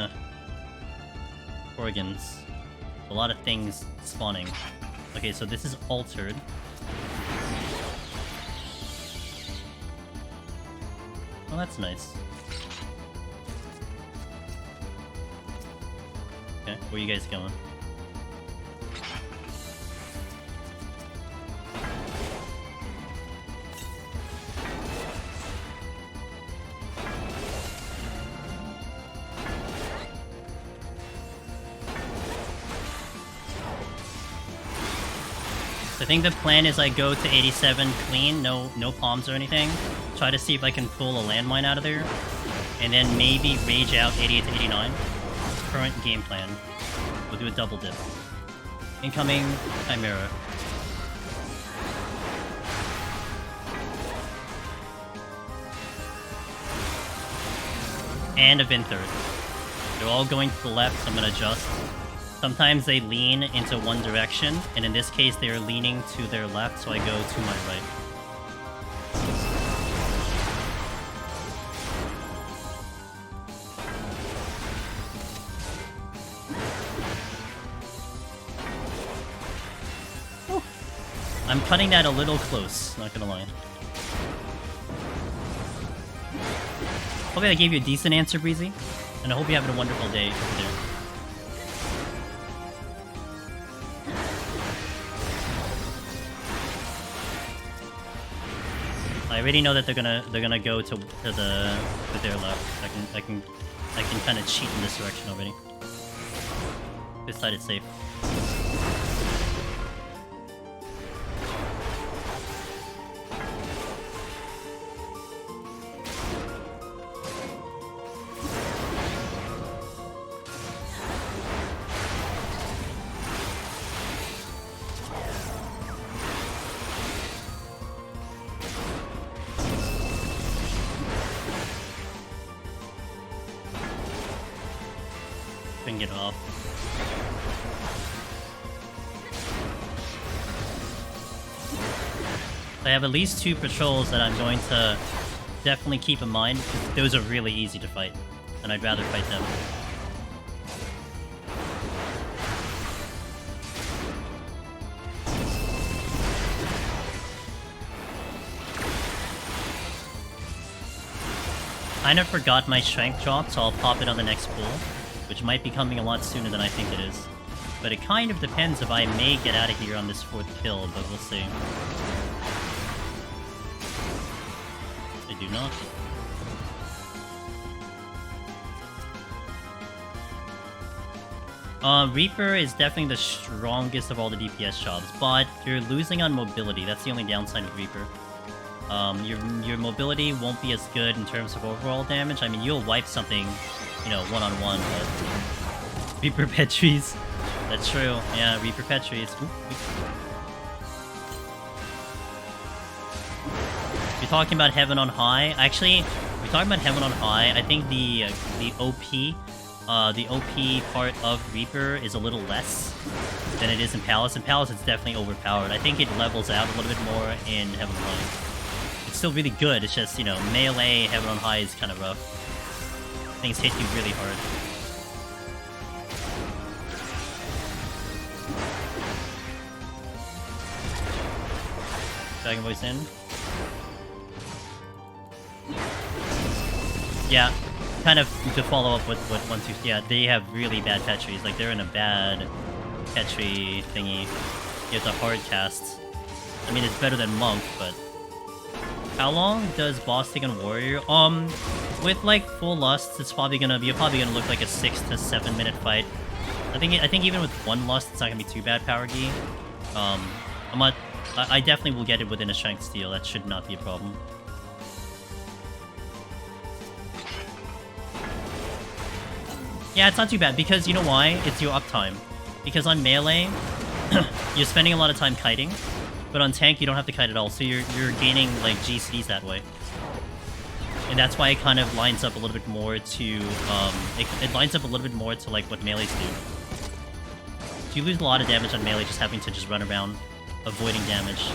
organs. A lot of things spawning. Okay, so this is altered. Oh, that's nice. Okay, where you guys going? I think the plan is I go to 87 clean, no palms or anything. Try to see if I can pull a landmine out of there. And then maybe rage out 88 to 89. Current game plan. We'll do a double dip. Incoming Chimera. And a Vinthird. They're all going to the left, so I'm gonna adjust. Sometimes they lean into one direction, and in this case they are leaning to their left, so I go to my right. Whew. I'm cutting that a little close, not gonna lie. Hopefully I gave you a decent answer, Breezy, and I hope you're having a wonderful day over there. I already know that they're gonna go to their left. I can kind of cheat in this direction already. This side is safe. Get off. I have at least 2 patrols that I'm going to definitely keep in mind, because those are really easy to fight, and I'd rather fight them. I kind of forgot my strength drop, so I'll pop it on the next pull, which might be coming a lot sooner than I think it is. But it kind of depends if I may get out of here on this 4th kill, but we'll see. I do not. Reaper is definitely the strongest of all the DPS jobs, but you're losing on mobility. That's the only downside with Reaper. Your mobility won't be as good in terms of overall damage. I mean, you'll wipe something, you know, one-on-one, but... Reaper Petries. That's true. Yeah, Reaper Petries. You're talking about Heaven on High. Actually, we're talking about Heaven on High. I think the OP part of Reaper is a little less than it is in Palace. In Palace, it's definitely overpowered. I think it levels out a little bit more in Heaven on High. It's still really good. It's just, you know, melee Heaven on High is kind of rough. Things hit you really hard. Dragon Voice in. Yeah, kind of to follow up with what 1, 2... Yeah, they have really bad Petries. Like, they're in a bad Petri thingy. You have to hard cast. I mean, it's better than Monk, but... How long does boss take on Warrior? With like full lust, it's probably gonna look like a 6 to 7 minute fight. I think even with 1 lust, it's not gonna be too bad, Power Gi. I definitely will get it within a strength steal. That should not be a problem. Yeah, it's not too bad because you know why? It's your uptime. Because on melee, you're spending a lot of time kiting. But on tank, you don't have to kite at all, so you're gaining, like, GCs that way. And that's why it kind of lines up a little bit more to, it lines up a little bit more to, like, what melees do. So you lose a lot of damage on melee just having to just run around, avoiding damage.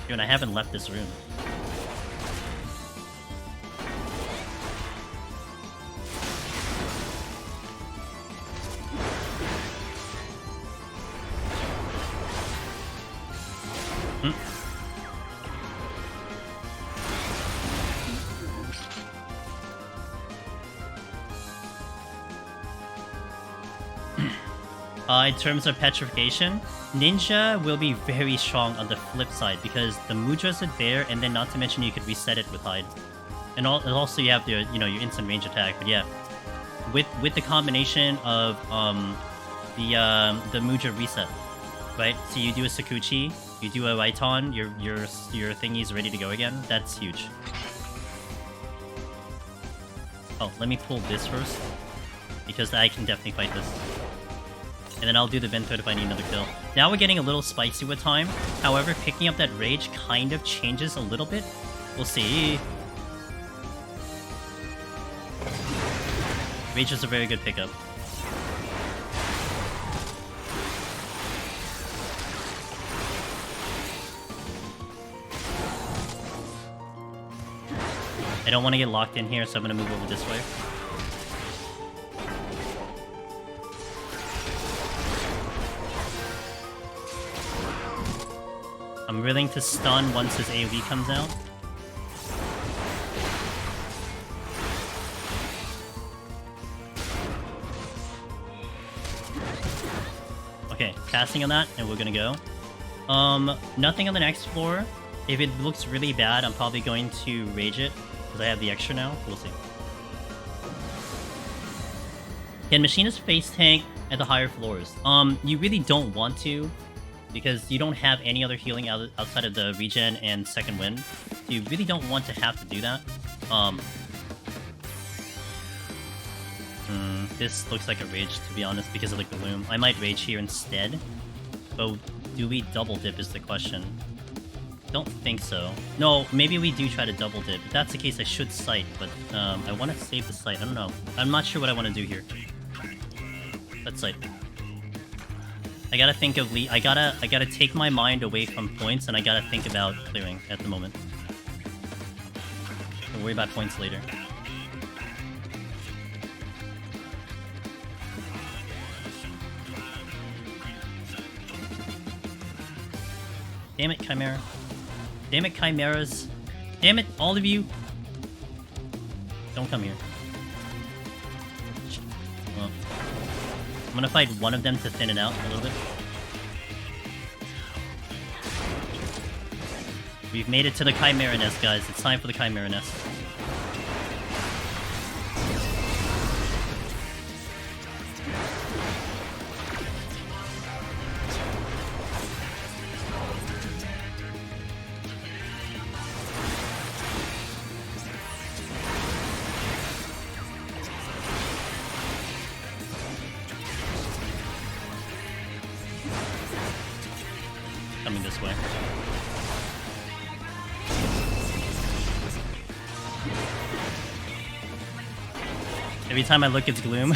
Dude, I haven't left this room. In terms of petrification, Ninja will be very strong on the flip side because the mudras are there, and then not to mention you could reset it with hide, and also you have your your instant range attack. But yeah, with the combination of the mudra reset, right? So you do a Sakuchi, you do a Raiton, your thingy's ready to go again. That's huge. Oh, let me pull this first because I can definitely fight this. And then I'll do the Ventod if I need another kill. Now we're getting a little spicy with time. However, picking up that Rage kind of changes a little bit. We'll see. Rage is a very good pickup. I don't want to get locked in here, so I'm going to move over this way. I'm willing to stun once his AoE comes out. Okay, casting on that, and we're gonna go. Nothing on the next floor. If it looks really bad, I'm probably going to rage it, because I have the extra now. We'll see. Can Machinist face tank at the higher floors? You really don't want to, because you don't have any other healing outside of the regen and second wind. So you really don't want to have to do that. This looks like a rage, to be honest, because of the gloom. I might rage here instead. But do we double dip is the question. Don't think so. No, maybe we do try to double dip. If that's the case, I should sight, but I want to save the sight. I don't know. I'm not sure what I want to do here. Let's sight. I gotta think of I gotta take my mind away from points, and I gotta think about clearing at the moment. We'll worry about points later. Damn it, Chimera. Damn it, Chimeras. Damn it, all of you. Don't come here. Well, I'm gonna fight one of them to thin it out a little bit. We've made it to the Chimera Nest, guys. It's time for the Chimera Nest. Coming this way. Every time I look, it's gloom.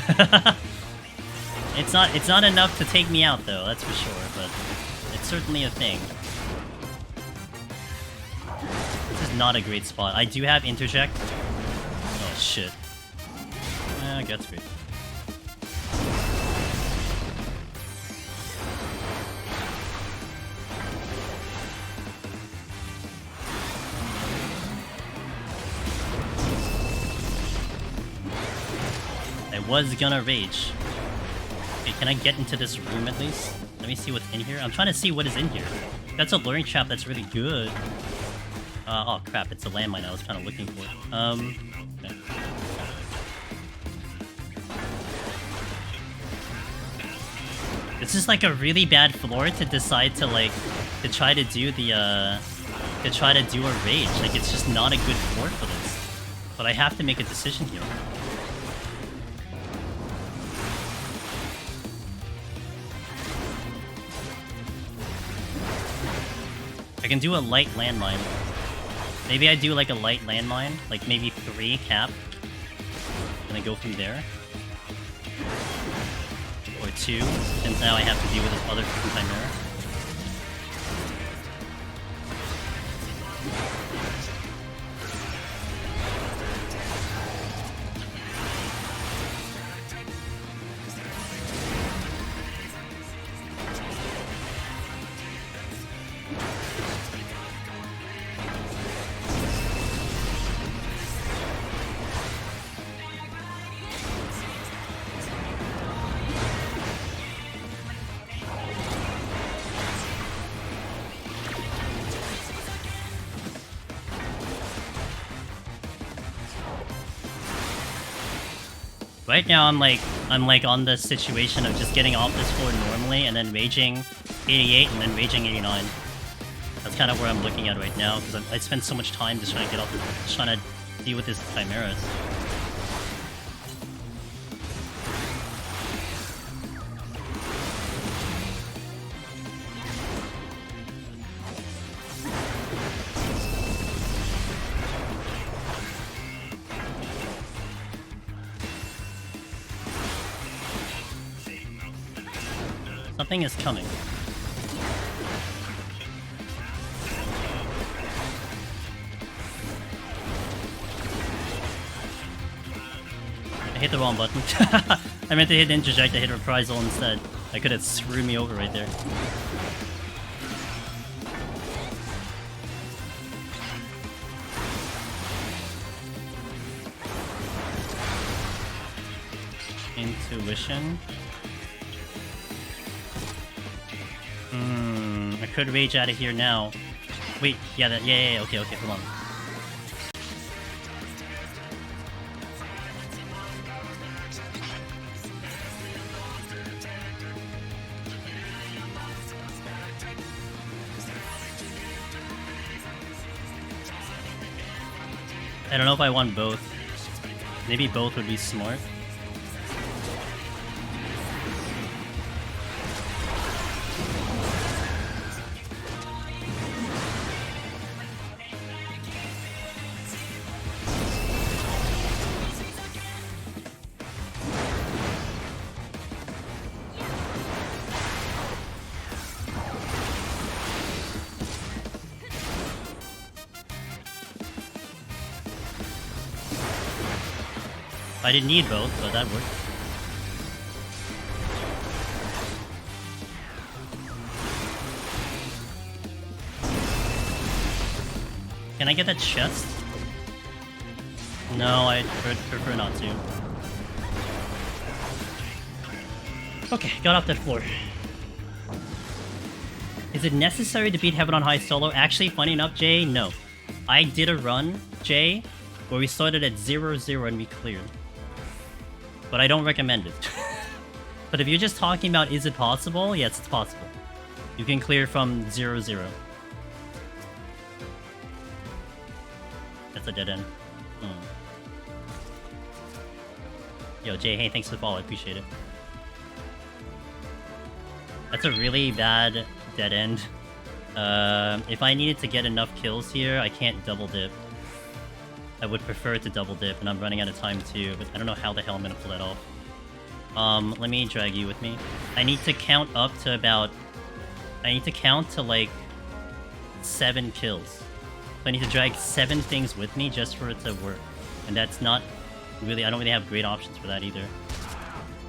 It's not enough to take me out, though. That's for sure. But it's certainly a thing. This is not a great spot. I do have interject. Oh shit. That's great. Was gonna rage. Okay, can I get into this room at least? Let me see what's in here. I'm trying to see what is in here. That's a luring trap that's really good. Oh crap, it's a landmine I was kind of looking for. Okay. This is like a really bad floor to decide to to try to do a rage. Like, it's just not a good floor for this. But I have to make a decision here. I can do a light landmine. Maybe I do like a light landmine, like maybe 3 cap. And I go through there. Or 2, since now I have to deal with this other freaking Chimera. Right now, I'm like on the situation of just getting off this floor normally, and then raging 88, and then raging 89. That's kind of where I'm looking at right now, because I spent so much time just trying to get off, just trying to deal with this chimeras. Something is coming. I hit the wrong button. I meant to hit interject, I hit reprisal instead. I could have screwed me over right there. Intuition. I could rage out of here now. Wait, yeah, okay, hold on. I don't know if I want both. Maybe both would be smart. I didn't need both, but that worked. Can I get that chest? No, I prefer not to. Okay, got off that floor. Is it necessary to beat Heaven on High solo? Actually, funny enough, Jay, no. I did a run, Jay, where we started at 0-0 and we cleared. But I don't recommend it. But if you're just talking about is it possible, yes, it's possible. You can clear from 0-0. That's a dead end. Yo, Jay, hey, thanks for the follow, I appreciate it. That's a really bad dead end. If I needed to get enough kills here, I can't double dip. I would prefer to double dip, and I'm running out of time too, but I don't know how the hell I'm gonna pull that off. Let me drag you with me. I need to count up to about... I need to count to like 7 kills. So I need to drag 7 things with me just for it to work. And that's not really... I don't really have great options for that either.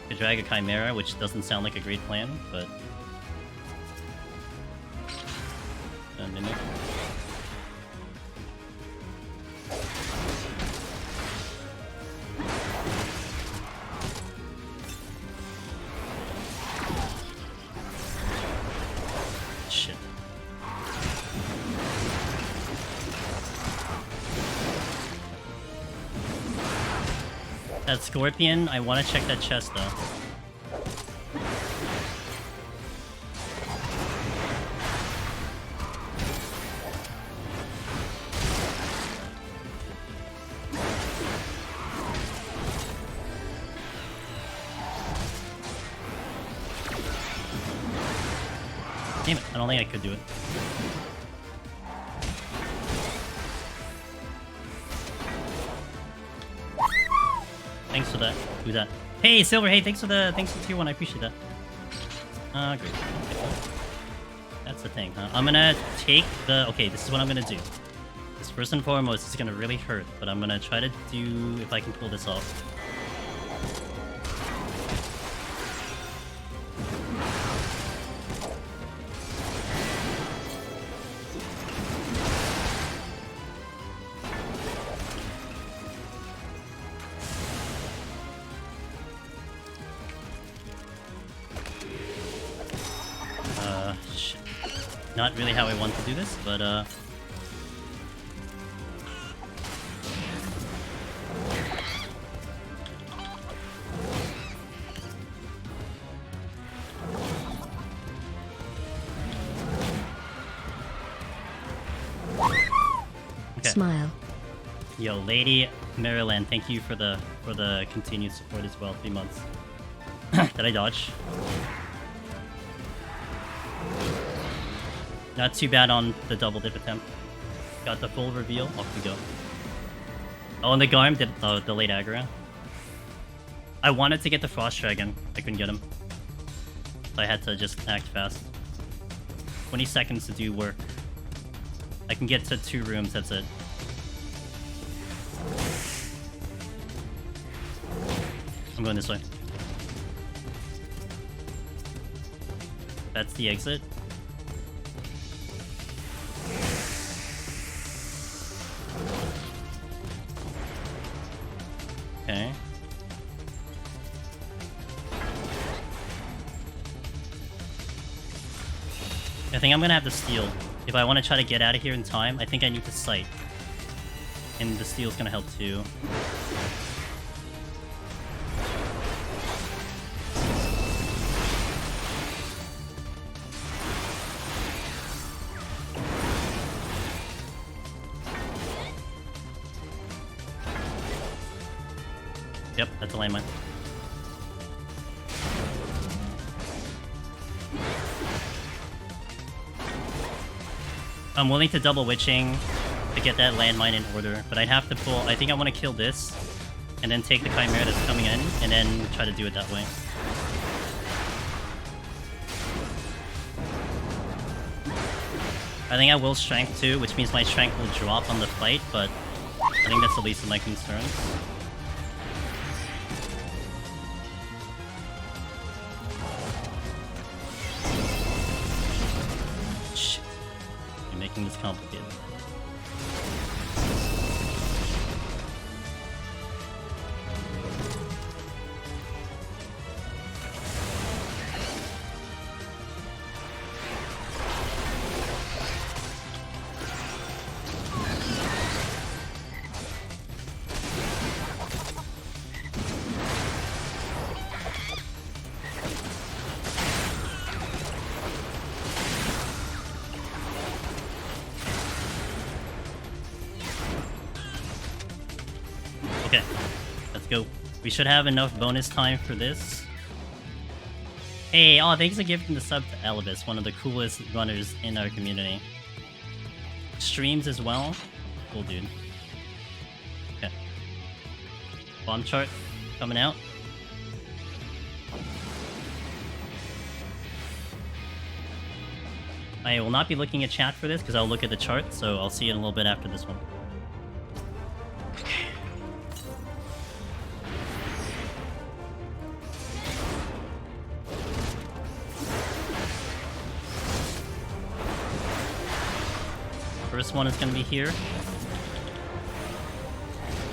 I could drag a Chimera, which doesn't sound like a great plan, but... Mimic. Shit. That Scorpion, I want to check that chest though. Damn it, I don't think I could do it. Thanks for that. Who's that? Hey, Silver, hey, thanks for tier 1, I appreciate that. Great. Okay. That's the thing, huh? I'm gonna take the... Okay, this is what I'm gonna do. This first and foremost is gonna really hurt, but I'm gonna try to do... if I can pull this off. Shit. Not really how I want to do this, but Smile. Yo, Lady Maryland, thank you for the continued support as well. 3 months. Did I dodge? Not too bad on the double dip attempt. Got the full reveal. Off we go. Oh, and the Garm did the late aggro. I wanted to get the Frost Dragon. I couldn't get him. So I had to just act fast. 20 seconds to do work. I can get to 2 rooms, that's it. I'm going this way. That's the exit. Okay. I think I'm gonna have to steal. If I want to try to get out of here in time, I think I need to sight. And the steal's gonna help too. Yep, that's a landmine. I'm willing to double witching to get that landmine in order, but I'd have to pull... I think I want to kill this, and then take the Chimera that's coming in, and then try to do it that way. I think I will strength too, which means my strength will drop on the fight, but I think that's the least of my concerns. Making this complicated. Okay, let's go. We should have enough bonus time for this. Hey, oh, thanks for giving the sub to Elvis, one of the coolest runners in our community. Streams as well. Cool, dude. Okay. Bomb chart coming out. I will not be looking at chat for this because I'll look at the chart, so I'll see you in a little bit after this one. First one is going to be here.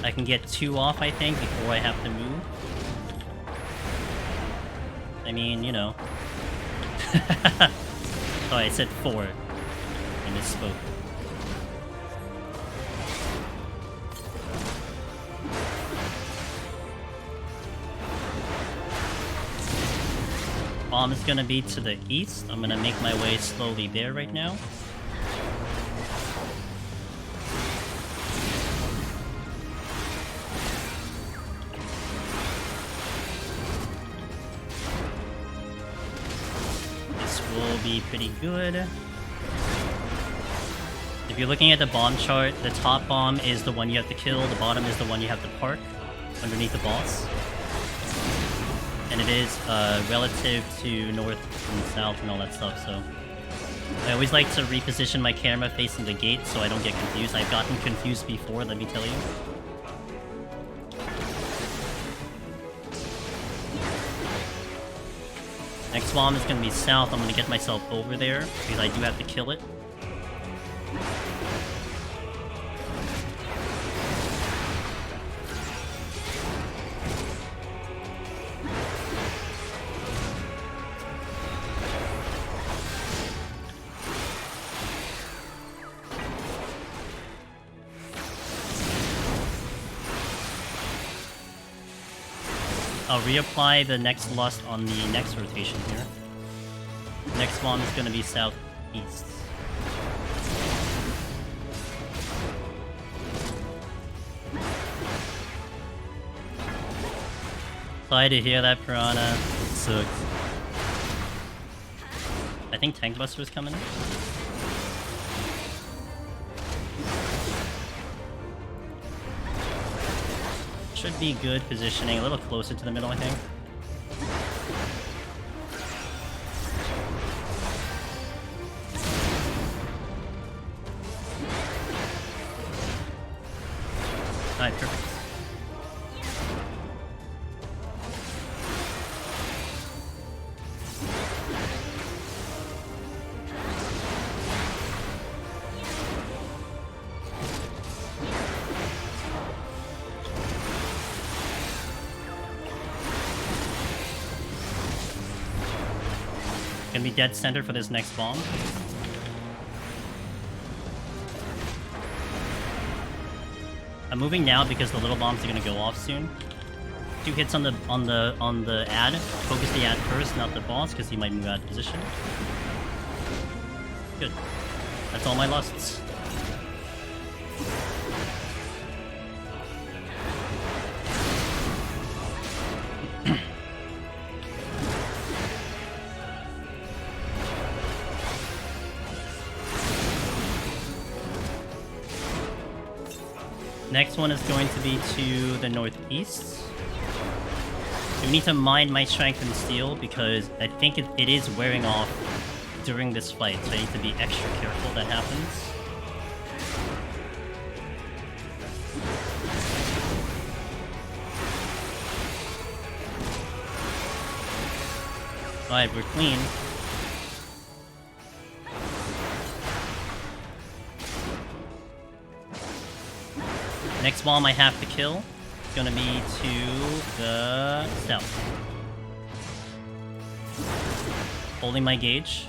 I can get 2 off, I think, before I have to move. I mean, you know. Oh, I said 4. I misspoke. Bomb is going to be to the east. I'm going to make my way slowly there right now. Be pretty good. If you're looking at the bomb chart, the top bomb is the one you have to kill, the bottom is the one you have to park underneath the boss. And it is relative to north and south and all that stuff, so... I always like to reposition my camera facing the gate so I don't get confused. I've gotten confused before, let me tell you. Next bomb is going to be south. I'm going to get myself over there because I do have to kill it. I'll reapply the next lust on the next rotation here. Next bomb is going to be southeast. Sorry to hear that, Piranha. Sucks. I think Tank Buster is coming in. Should be good positioning, a little closer to the middle, I think. Alright, perfect. Gonna be dead center for this next bomb. I'm moving now because the little bombs are gonna go off soon. 2 hits on the ad. Focus the ad first, not the boss, because he might move out of position. Good. That's all my lusts. Next one is going to be to the northeast. We need to mind my strength and steel because I think it is wearing off during this fight, so I need to be extra careful that happens. Alright, we're clean. Next bomb I have to kill is gonna be to the south. Holding my gauge.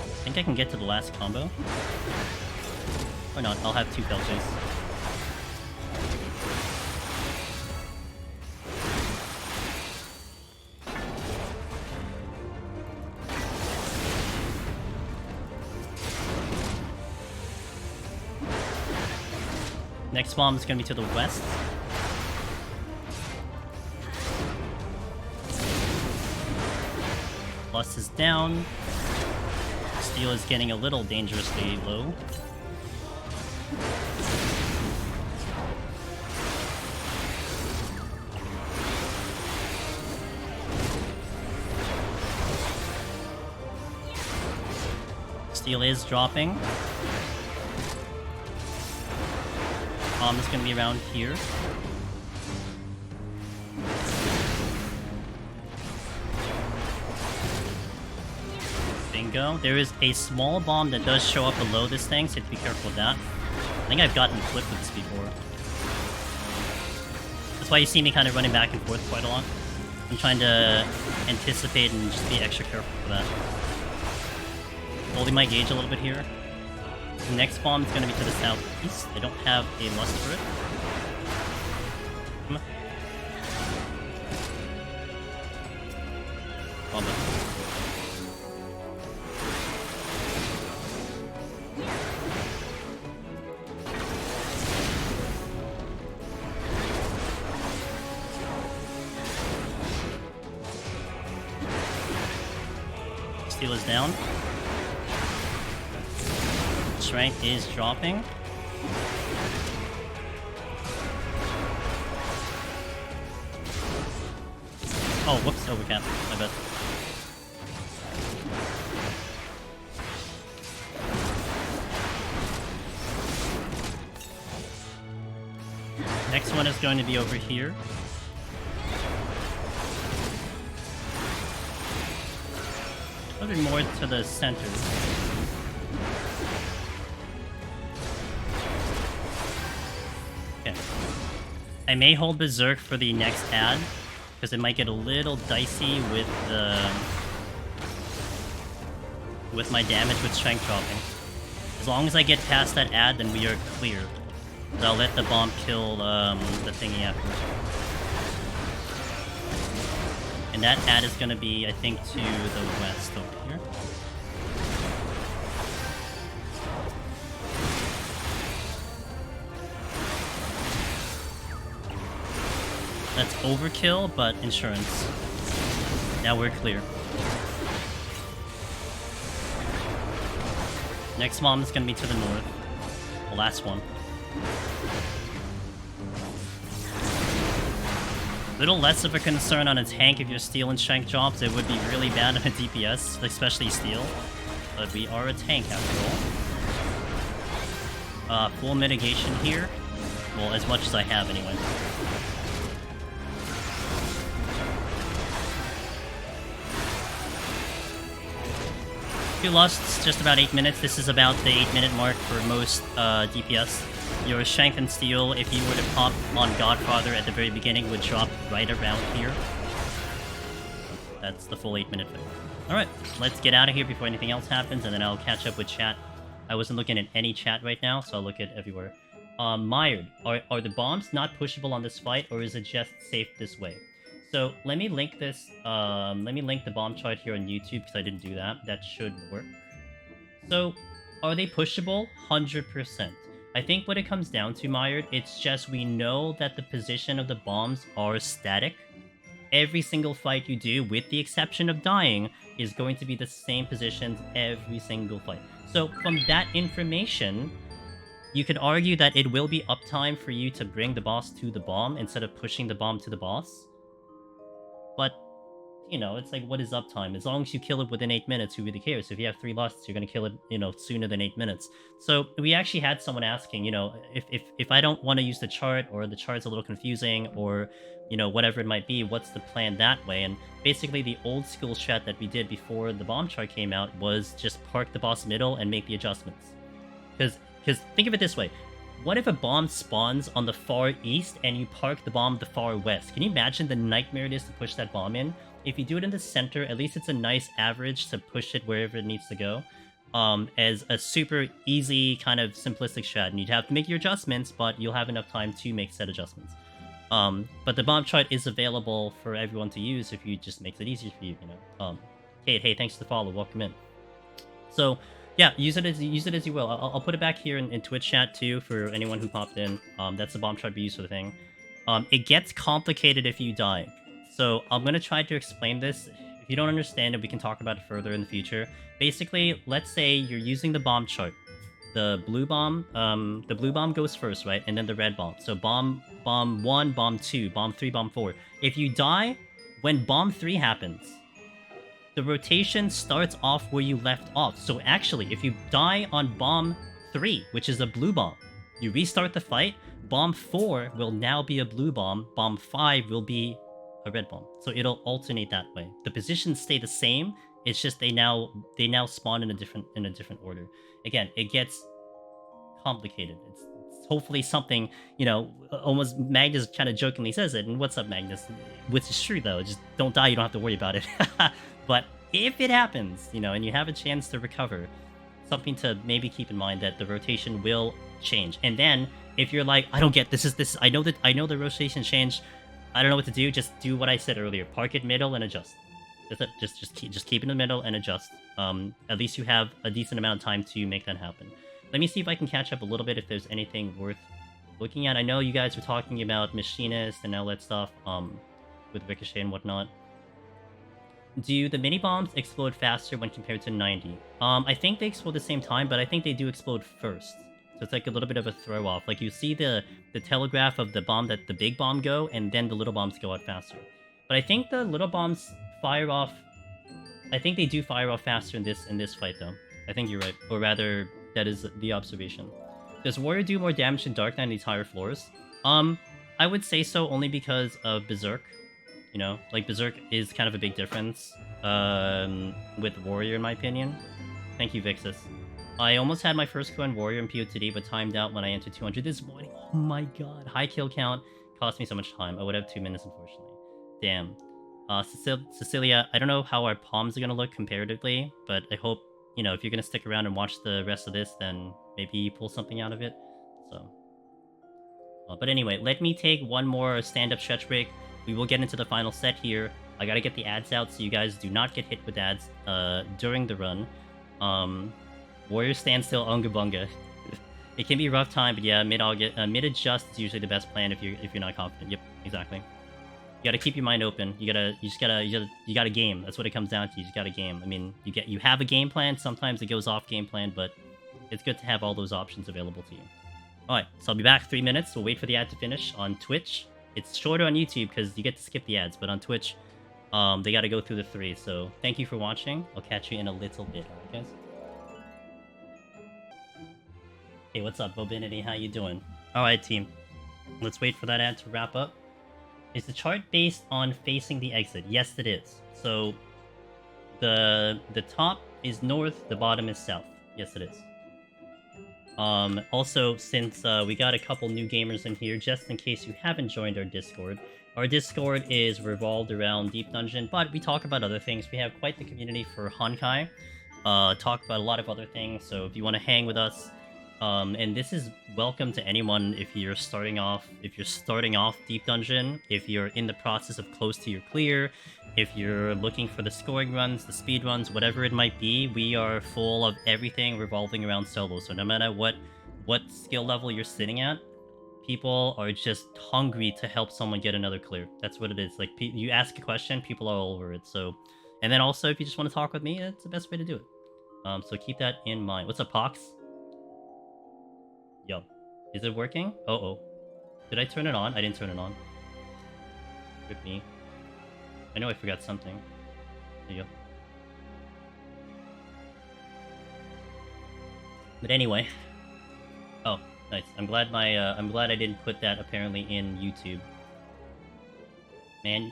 I think I can get to the last combo. Or not, I'll have 2 belches. Next bomb is going to be to the west. Plus is down. Steel is getting a little dangerously low. Steel is dropping. Bomb is going to be around here. Bingo. There is a small bomb that does show up below this thing, so you have to be careful with that. I think I've gotten flipped with this before. That's why you see me kind of running back and forth quite a lot. I'm trying to anticipate and just be extra careful for that. Holding my gauge a little bit here. The next bomb is going to be to the southeast. I don't have a lust for it. Come on. Bomb it. Steel is down. Strength is dropping. Oh, whoops, oh we can't. I bet. Next one is going to be over here. A little bit more to the center. I may hold Berserk for the next ad, because it might get a little dicey with the my damage with strength dropping. As long as I get past that ad, then we are clear. But I'll let the bomb kill the thingy after. And that ad is going to be, I think, to the west over here. overkill, but insurance. Now we're clear. Next bomb is gonna be to the north. The last one. Little less of a concern on a tank if your steel and strength drops. It would be really bad on a DPS, especially steel. But we are a tank after all. Full mitigation here. Well, as much as I have anyway. We lost just about 8 minutes. This is about the 8-minute mark for most DPS. Your strength and steel, if you were to pop on Godfather at the very beginning, would drop right around here. That's the full 8-minute thing. Alright, let's get out of here before anything else happens, and then I'll catch up with chat. I wasn't looking at any chat right now, so I'll look at everywhere. Mired, are the bombs not pushable on this fight, or is it just safe this way? So let me link this, let me link the bomb chart here on YouTube, because I didn't do that. That should work. So, are they pushable? 100%. I think what it comes down to, Mired, it's just we know that the position of the bombs are static. Every single fight you do, with the exception of dying, is going to be the same positions every single fight. So from that information, you could argue that it will be uptime for you to bring the boss to the bomb instead of pushing the bomb to the boss. But, you know, it's like, what is uptime? As long as you kill it within 8 minutes, who really cares? If you have 3 losts, you're going to kill it, you know, sooner than 8 minutes. So we actually had someone asking, you know, if I don't want to use the chart, or the chart's a little confusing, or, you know, whatever it might be, what's the plan that way? And basically the old school strat that we did before the bomb chart came out was just park the boss middle and make the adjustments. Because think of it this way. What if a bomb spawns on the far east and you park the bomb the far west? Can you imagine the nightmare it is to push that bomb in? If you do it in the center, at least it's a nice average to push it wherever it needs to go. As a super easy kind of simplistic strat. And you'd have to make your adjustments, but you'll have enough time to make said adjustments. But the bomb chart is available for everyone to use if you just makes it easier for you, you know. Kate, hey, thanks for the follow. Welcome in. So, yeah, use it as you will. I'll put it back here in Twitch chat too for anyone who popped in. That's the bomb chart we use for the thing. It gets complicated if you die. So I'm gonna try to explain this. If you don't understand it, we can talk about it further in the future. Basically, let's say you're using the bomb chart. The blue bomb goes first, right? And then the red bomb. So bomb 1, bomb 2, bomb 3, bomb 4. If you die when bomb 3 happens, the rotation starts off where you left off. So actually, if you die on bomb 3, which is a blue bomb, you restart the fight, bomb 4 will now be a blue bomb, bomb 5 will be a red bomb. So it'll alternate that way. The positions stay the same, it's just they now spawn in a different order. Again, it gets complicated. It's hopefully something, you know, almost Magnus kind of jokingly says it, and what's up, Magnus? Which is true though, just don't die, you don't have to worry about it. But if it happens, you know, and you have a chance to recover, something to maybe keep in mind that the rotation will change. And then, if you're like, I don't get this, I know the rotation changed, I don't know what to do, just do what I said earlier. Park it middle and adjust. That's it. Just keep it in the middle and adjust. At least you have a decent amount of time to make that happen. Let me see if I can catch up a little bit if there's anything worth looking at. I know you guys were talking about Machinist and all that stuff, with Ricochet and whatnot. Do the mini-bombs explode faster when compared to 90? I think they explode at the same time, but I think they do explode first. So it's like a little bit of a throw-off. Like, you see the telegraph of the bomb that the big bomb go, and then the little bombs go out faster. But I think the little bombs fire off... I think they do fire off faster in this fight, though. I think you're right. Or rather, that is the observation. Does Warrior do more damage in Dark Knight on these higher floors? I would say so only because of Berserk. You know, like, Berserk is kind of a big difference with Warrior, in my opinion. Thank you, Vixus. I almost had my first kill on Warrior in PoTD, but timed out when I entered 200 this morning. Oh my god. High kill count cost me so much time. I would have 2 minutes, unfortunately. Damn. Cecilia, I don't know how our palms are going to look comparatively, but I hope, you know, if you're going to stick around and watch the rest of this, then maybe you pull something out of it. So. But anyway, let me take one more stand-up stretch break. We will get into the final set here. I gotta get the ads out so you guys do not get hit with ads during the run. Warrior standstill, Unga Bunga. It can be a rough time, but yeah, mid-adjust is usually the best plan if you're not confident. Yep, exactly. gotta keep your mind open. You gotta game. That's what it comes down to. You just gotta game. I mean, you have a game plan. Sometimes it goes off game plan, but it's good to have all those options available to you. Alright, so I'll be back 3 minutes. We'll wait for the ad to finish on Twitch. It's shorter on YouTube because you get to skip the ads, but on Twitch, they gotta go through the 3. So thank you for watching. I'll catch you in a little bit, alright guys? Hey, what's up, Bobinity? How you doing? Alright, team. Let's wait for that ad to wrap up. Is the chart based on facing the exit? Yes, it is. So the top is north, the bottom is south. Yes, it is. Also, since we got a couple new gamers in here, just in case you haven't joined our Discord is revolved around Deep Dungeon, but we talk about other things. We have quite the community for Honkai. Talk about a lot of other things, so if you want to hang with us, and this is welcome to anyone if you're starting off Deep Dungeon, if you're in the process of close to your clear, if you're looking for the scoring runs, the speed runs, whatever it might be, we are full of everything revolving around solo. So no matter what skill level you're sitting at, people are just hungry to help someone get another clear. That's what it is. Like, you ask a question, people are all over it. So, and then also, if you just want to talk with me, it's the best way to do it. So keep that in mind. What's up, Pox? Yo, is it working? Uh-oh. Did I turn it on? I didn't turn it on. Rip me. I know I forgot something. There you go. But anyway. Oh, nice. I'm glad I didn't put that apparently in YouTube. Man,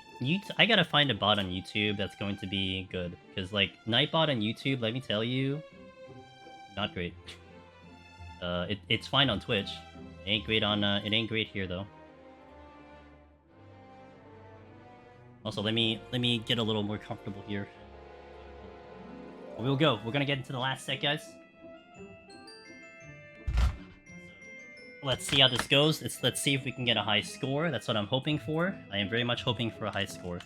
I gotta find a bot on YouTube that's going to be good. Because, like, Nightbot on YouTube, let me tell you, not great. It's fine on Twitch. It ain't great on, it ain't great here, though. Also, let me get a little more comfortable here. We'll go. We're gonna get into the last set, guys. Let's see how this goes. Let's see if we can get a high score. That's what I'm hoping for. I am very much hoping for a high score.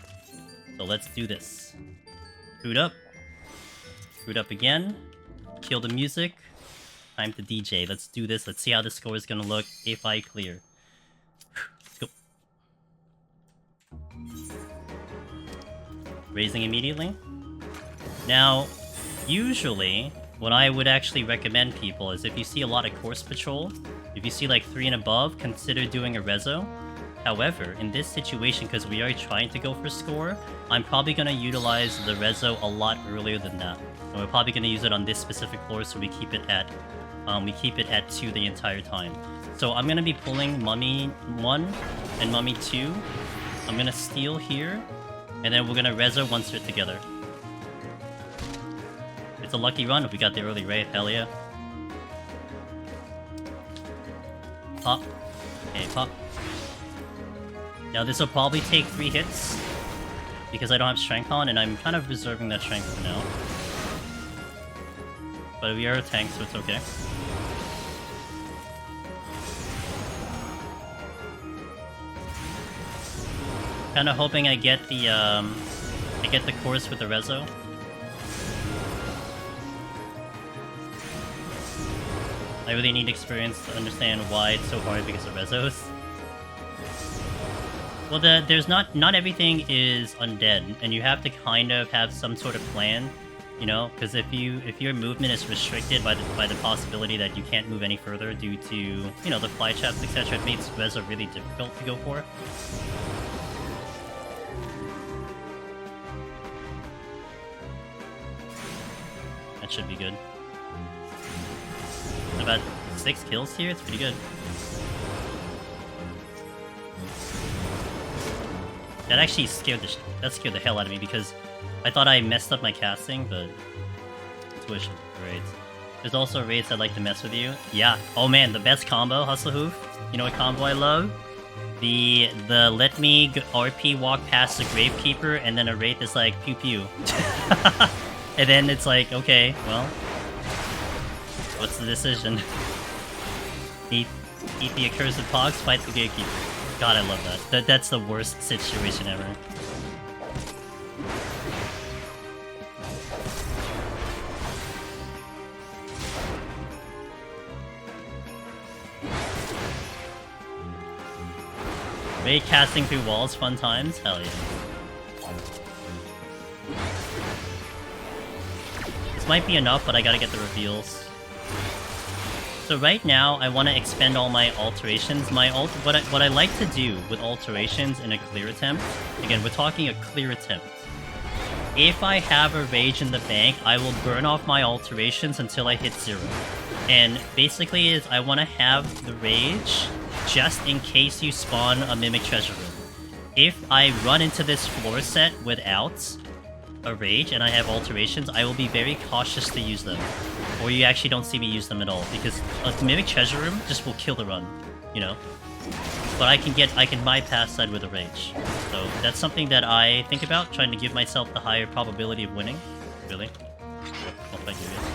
So let's do this. Boot up. Boot up again. Kill the music. Time to DJ. Let's do this. Let's see how the score is gonna look if I clear. Let's go. Raising immediately. Now, usually, what I would actually recommend people is if you see a lot of course patrol, if you see like 3 and above, consider doing a rezo. However, in this situation, because we are trying to go for score, I'm probably going to utilize the rezo a lot earlier than that. And we're probably going to use it on this specific floor, so we keep it at 2 the entire time. So I'm going to be pulling Mummy 1 and Mummy 2. I'm going to steal here, and then we're going to rezo once they're together. It's a lucky run if we got the early raid, hell yeah. Pop. Okay, pop. Now this will probably take 3 hits, because I don't have strength on, and I'm kind of reserving that strength for now. But we are a tank, so it's okay. Kind of hoping I get the course with the rezo. I really need experience to understand why it's so hard because of rezos. Well, there's not everything is undead, and you have to kind of have some sort of plan, you know, because if your movement is restricted by the possibility that you can't move any further due to, you know, the fly traps, etc., it makes rezo really difficult to go for. That should be good. About 6 kills here, it's pretty good. That actually scared the hell out of me because I thought I messed up my casting, but Twitch raids. There's also raids that like to mess with you. Yeah. Oh man, the best combo, Hustle Hoof. You know what combo I love? The let me RP walk past the Gravekeeper and then a raid that's like pew pew. And then it's like, okay, well, what's the decision? Eat the accursed pogs, fight the Gatekeeper. God, I love that. That's the worst situation ever. Raid casting through walls, fun times? Hell yeah. This might be enough, but I gotta get the reveals. So right now, I want to expend all my alterations. What I like to do with alterations in a clear attempt, again, we're talking a clear attempt. If I have a rage in the bank, I will burn off my alterations until I hit 0. And basically is I want to have the rage just in case you spawn a Mimic Treasure Room. If I run into this floor set without a rage and I have alterations, I will be very cautious to use them. Or you actually don't see me use them at all, because a Mimic Treasure Room just will kill the run, you know? But I can bypass that with a rage. So that's something that I think about, trying to give myself the higher probability of winning. Really? I'll fight you guys.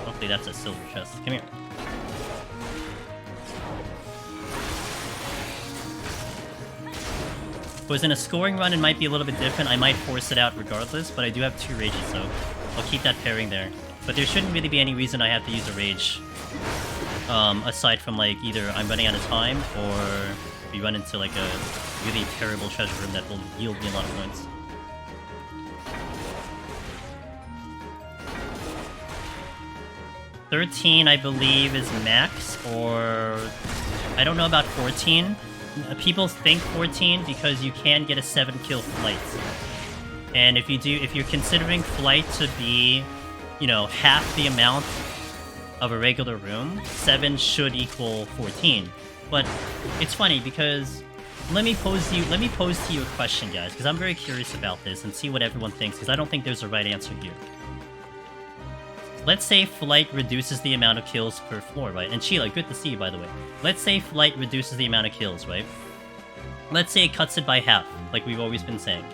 Hopefully that's a silver chest. Come here. If it was in a scoring run, it might be a little bit different. I might force it out regardless, but I do have 2 rages, so I'll keep that pairing there. But there shouldn't really be any reason I have to use a rage. Aside from, like, either I'm running out of time, or we run into, like, a really terrible treasure room that will yield me a lot of points. $13, I believe, is max, or I don't know about 14. People think 14 because you can get a 7-kill flight. And if you're considering flight to be, you know, half the amount of a regular room, 7 should equal 14. But it's funny because let me pose to you a question, guys, because I'm very curious about this and see what everyone thinks, because I don't think there's a right answer here. Let's say flight reduces the amount of kills per floor, right? And Sheila, good to see you, by the way. Let's say flight reduces the amount of kills, right? Let's say it cuts it by half, like we've always been saying.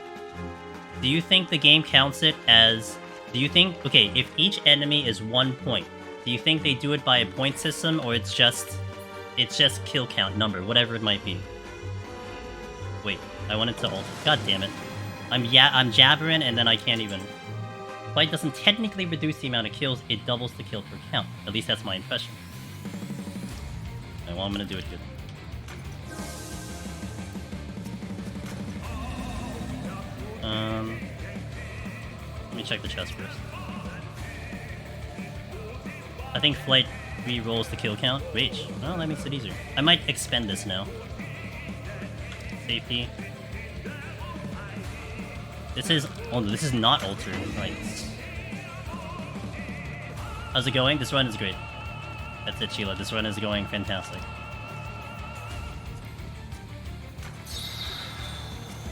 Do you think the game counts it as... Okay, if each enemy is 1 point, do you think they do it by a point system, or it's just kill count number, whatever it might be? Wait, I wanted to ult. God damn it. I'm jabbering and then I can't even... Flight doesn't technically reduce the amount of kills, it doubles the kill per count. At least that's my impression. Well, I'm gonna do it good. Let me check the chest first. I think flight re-rolls the kill count. Rage. Oh, that makes it easier. I might expend this now. Safety. This is... Oh, this is not altered. Right. How's it going? This run is great. That's it, Sheila. This run is going fantastic.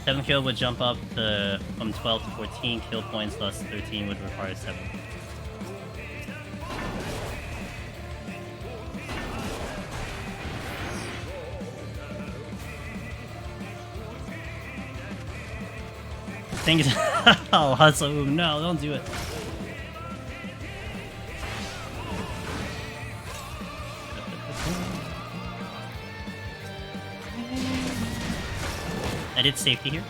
7 kill would jump up from 12 to 14 kill points, thus 13 would require 7. Things. Oh, hustle! No, don't do it. I did safety here.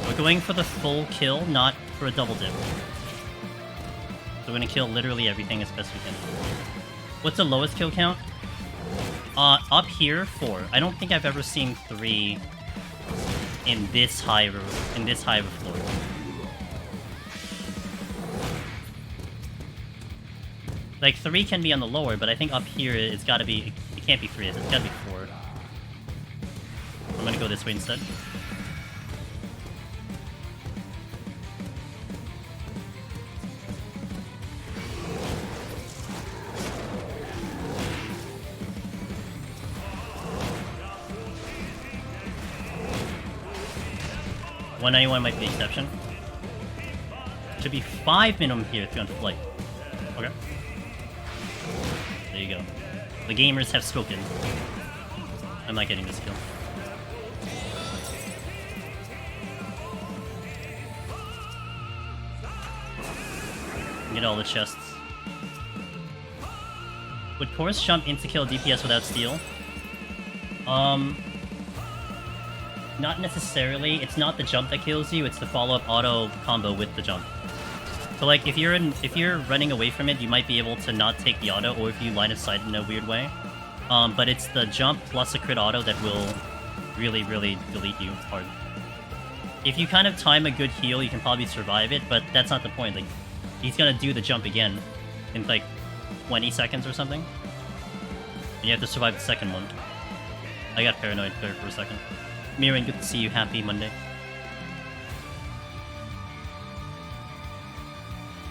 We're going for the full kill, not for a double dip. So we're gonna kill literally everything as best we can. What's the lowest kill count? Up here, 4. I don't think I've ever seen 3 in this high of a floor. Like 3 can be on the lower, but I think up here it's gotta be. It can't be 3. It's gotta be 4. I'm gonna go this way instead. $191 might be the exception. Should be 5 minimum here if you're on flight. Okay. There you go. The gamers have spoken. I'm not getting this kill. Get all the chests. Would Chorus jump into kill DPS without steal? Not necessarily. It's not the jump that kills you, it's the follow-up auto combo with the jump. So like if you're running away from it, you might be able to not take the auto, or if you line of sight in a weird way, But it's the jump plus a crit auto that will really, really delete you hard. If you kind of time a good heal, you can probably survive it, but that's not the point. Like, he's gonna do the jump again in like 20 seconds or something. And you have to survive the second one. I got paranoid there for a second. Mirren, good to see you. Happy Monday.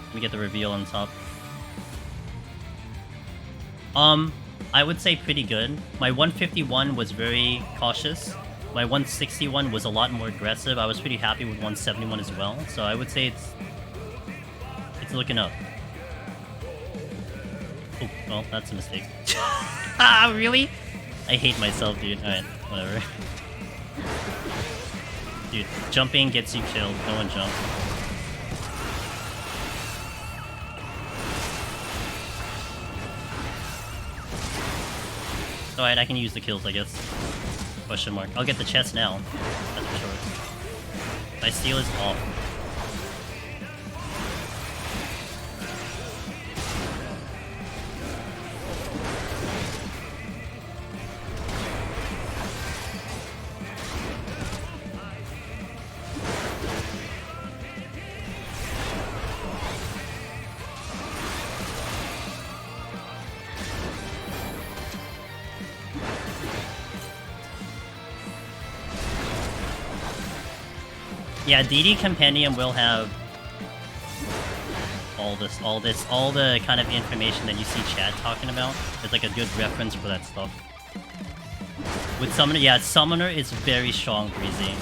Let me get the reveal on top. I would say pretty good. My 151 was very cautious. My 161 was a lot more aggressive. I was pretty happy with 171 as well. So I would say it's looking up. Oh, well, that's a mistake. Ah, really? I hate myself, dude. Alright, whatever. Dude, jumping gets you killed. No one jump. Alright, I can use the kills, I guess. Question mark. I'll get the chest now. That's for sure. My steal is off. Yeah, DD Compendium will have all the kind of information that you see chat talking about. It's like a good reference for that stuff. With Summoner, yeah, Summoner is very strong, Breezy.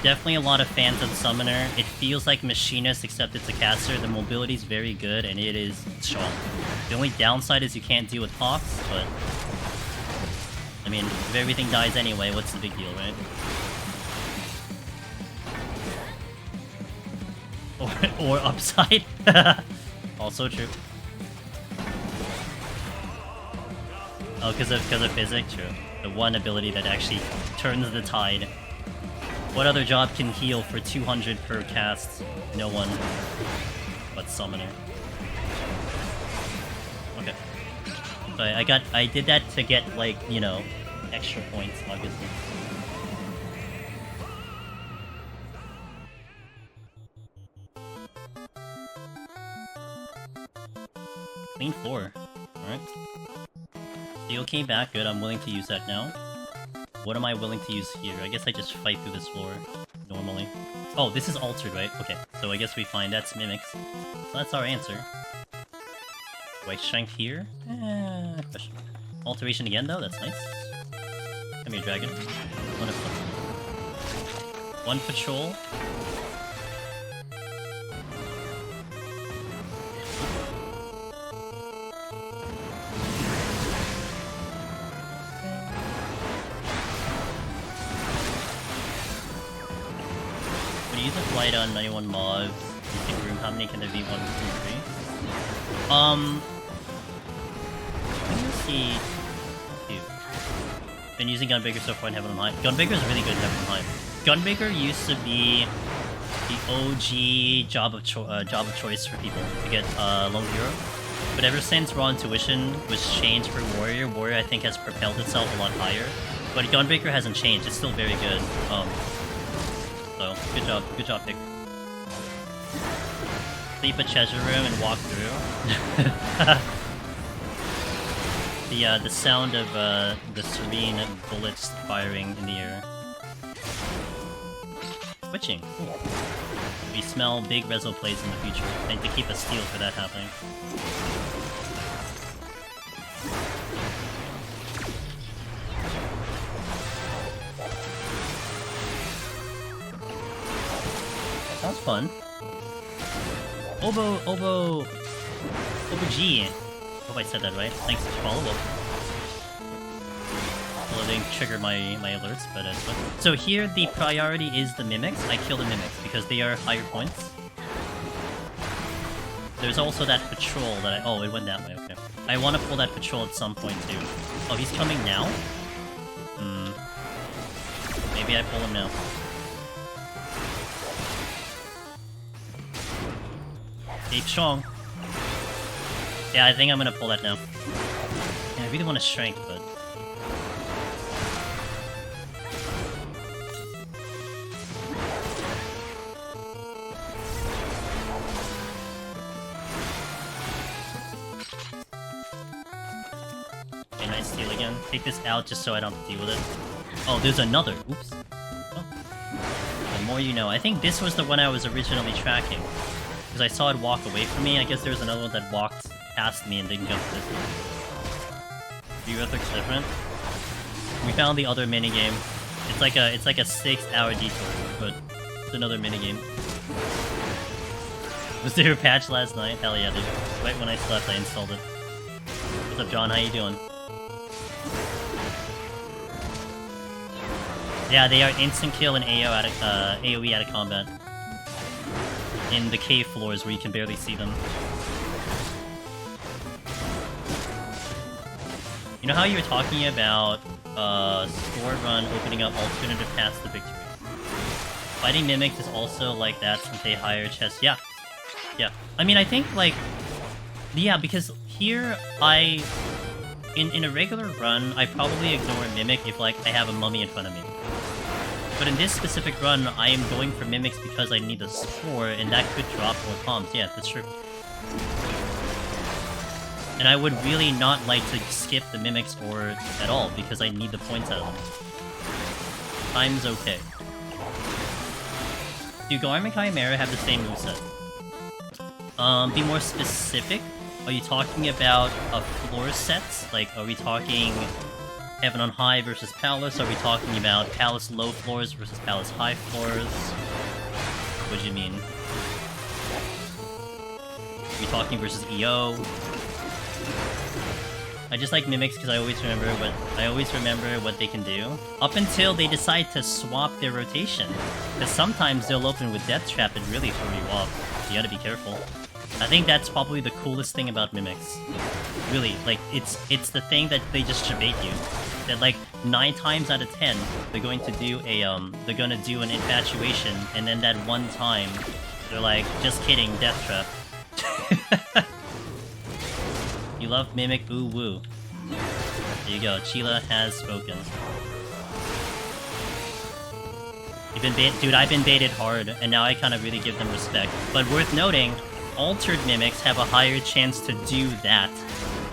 Definitely a lot of fans of Summoner. It feels like Machinist, except it's a caster. The mobility is very good, and it is strong. The only downside is you can't deal with Hawks, but... I mean, if everything dies anyway, what's the big deal, right? Or upside. Also true. Oh, because of physics, true. The one ability that actually turns the tide. What other job can heal for 200 per cast? No one but Summoner. Okay. So I did that to get, like, you know, extra points, obviously. Clean 4. Alright. Steel came back, good, I'm willing to use that now. What am I willing to use here? I guess I just fight through this floor, normally. Oh, this is altered, right? Okay, so I guess we find that's Mimics. So that's our answer. Do I strength here? Question. Alteration again, though? That's nice. Come here, dragon. Wonderful. One patrol. Flight on 91 mobs. Room. How many can there be? 1, 2, 3. Let me see. Been using Gunbreaker so far in Heaven on High. Gunbreaker is really good in Heaven on High. Gunbreaker used to be the OG job of choice for people to get Lone Hero. But ever since Raw Intuition was changed for Warrior, Warrior I think has propelled itself a lot higher. But Gunbreaker hasn't changed. It's still very good. So, good job, pick. Sleep a treasure room and walk through. The sound of the serene bullets firing in the air. Switching. Cool. We smell big reso plays in the future. I need to keep a steal for that happening. Sounds fun. Obo G. Hope I said that right. Thanks for follow-up. Well, it didn't trigger my alerts, but it's fun. So here, the priority is the Mimics. I kill the Mimics because they are higher points. There's also that patrol that I... Oh, it went that way, okay. I want to pull that patrol at some point, too. Oh, he's coming now? Maybe I pull him now. Stay strong. Yeah, I think I'm gonna pull that now. Yeah, really want to strength, but... Okay, nice steal again. Take this out just so I don't have to deal with it. Oh, there's another. Oops. Oh. The more you know. I think this was the one I was originally tracking. Because I saw it walk away from me. I guess there's another one that walked past me and didn't go for this one. View looks different. We found the other minigame. It's like a 6-hour detour, but it's another minigame. Was there a patch last night? Hell yeah, dude. Right when I slept, I installed it. What's up, John? How you doing? Yeah, they are instant kill and AoE out of combat. In the cave floors where you can barely see them. You know how you were talking about score run opening up alternative paths to victory? Fighting mimics is also like that since they higher chest. Yeah. Yeah. I mean, I think, like... Yeah, because here, in a regular run, I probably ignore Mimic if, like, I have a mummy in front of me. But in this specific run, I am going for Mimics because I need a score, and that could drop more palms. Yeah, that's true. And I would really not like to skip the Mimics or at all, because I need the points out of them. Time's okay. Do Garm and Chimera have the same moveset? Be more specific. Are you talking about floor sets? Like, are we talking Heaven on High versus Palace? Are we talking about Palace low floors versus Palace high floors? What do you mean? Are we talking versus EO? I just like Mimics because I always remember what they can do. Up until they decide to swap their rotation. Because sometimes they'll open with Death Trap and really throw you off. You gotta be careful. I think that's probably the coolest thing about Mimics. Really, like, it's the thing that they just debate you. That, like, 9 times out of 10, they're going to do they're gonna do an infatuation, and then that one time, they're like, just kidding, Death Trap. You love Mimic, ooh woo. There you go, Chila has spoken. Dude, I've been baited hard, and now I kind of really give them respect. But worth noting, altered Mimics have a higher chance to do that,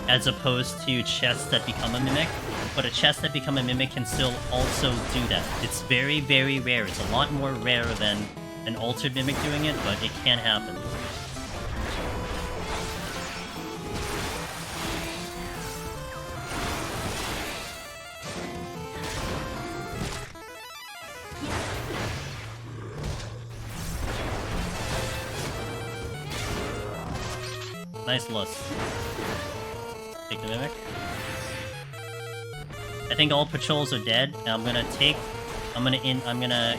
as opposed to chests that become a Mimic. But a chest that become a Mimic can still also do that. It's very, very rare. It's a lot more rare than an altered Mimic doing it, but it can happen. Nice lust. Take the Mimic. I think all patrols are dead. I'm gonna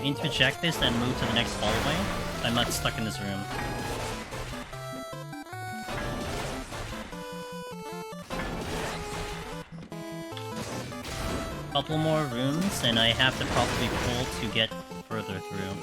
interject this and move to the next hallway. I'm not stuck in this room. Couple more rooms, and I have to probably pull to get further through.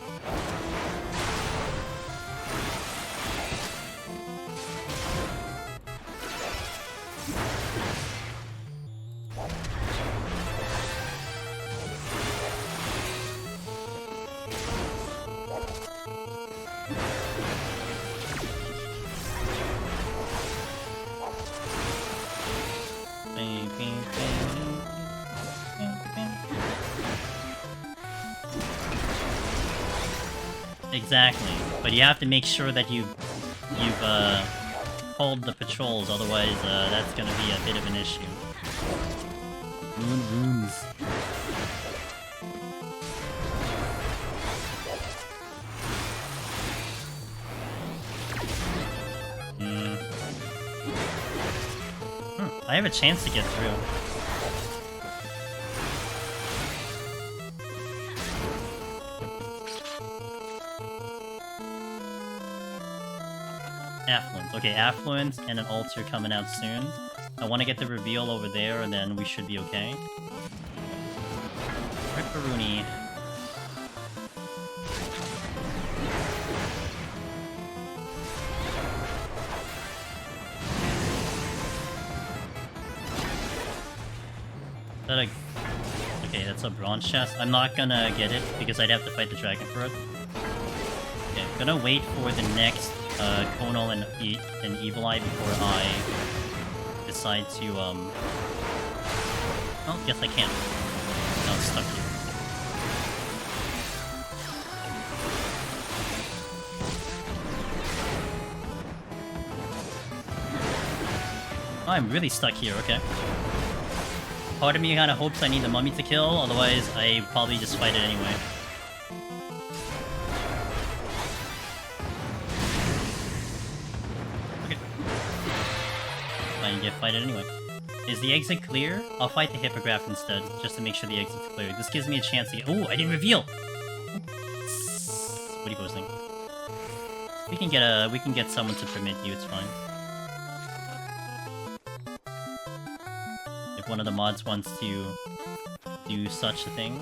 Exactly, but you have to make sure that you've pulled the patrols, otherwise that's gonna be a bit of an issue. Runes. I have a chance to get through. Affluence. Okay, Affluence and an altar coming out soon. I want to get the reveal over there, and then we should be okay. Ripperoonie. that a... Okay, that's a bronze chest. I'm not gonna get it because I'd have to fight the dragon for it. Okay, I'm gonna wait for the next Conal and Evil Eye before I decide to Oh, yes I can. Now it's stuck here. Oh, I'm really stuck here, okay. Part of me kinda hopes I need the mummy to kill, otherwise I probably just fight it anyway. Okay. I get fight it anyway. Is the exit clear? I'll fight the hippogriff instead, just to make sure the exit's clear. This gives me a chance to get— oh, I didn't reveal! What are you posting? We can get someone to permit you, it's fine. If one of the mods wants to do such a thing.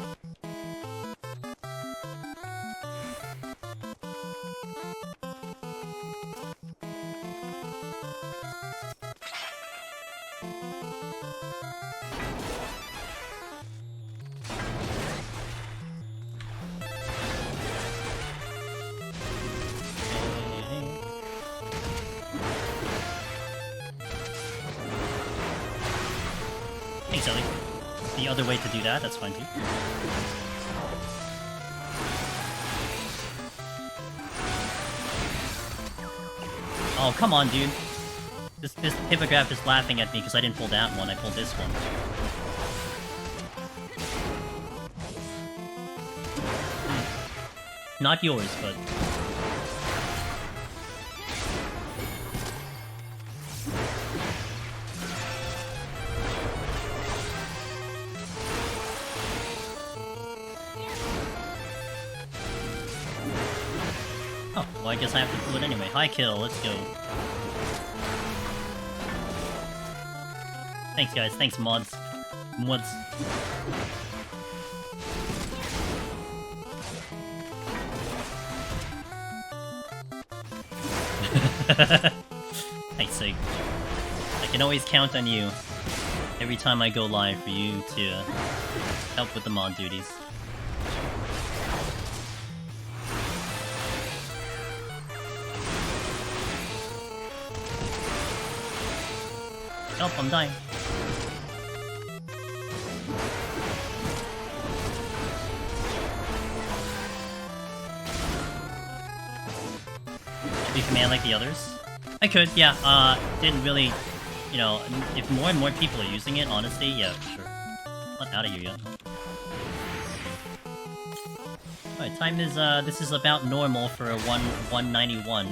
Thanks, Ellie. The other way to do that, that's fine too. Oh, come on, dude. This hippogriff is laughing at me because I didn't pull that one, I pulled this one. Not yours, but... oh, well I guess I have to pull it anyway. High kill, let's go. Thanks guys, thanks mods. Mods. Thanks, Sig. I can always count on you every time I go live for you to help with the mod duties. Oh, I'm dying. Should we command like the others? I could, yeah. Didn't really, you know, if more and more people are using it, honestly, yeah, for sure. Not out of here yet. Alright, time is, this is about normal for a 191.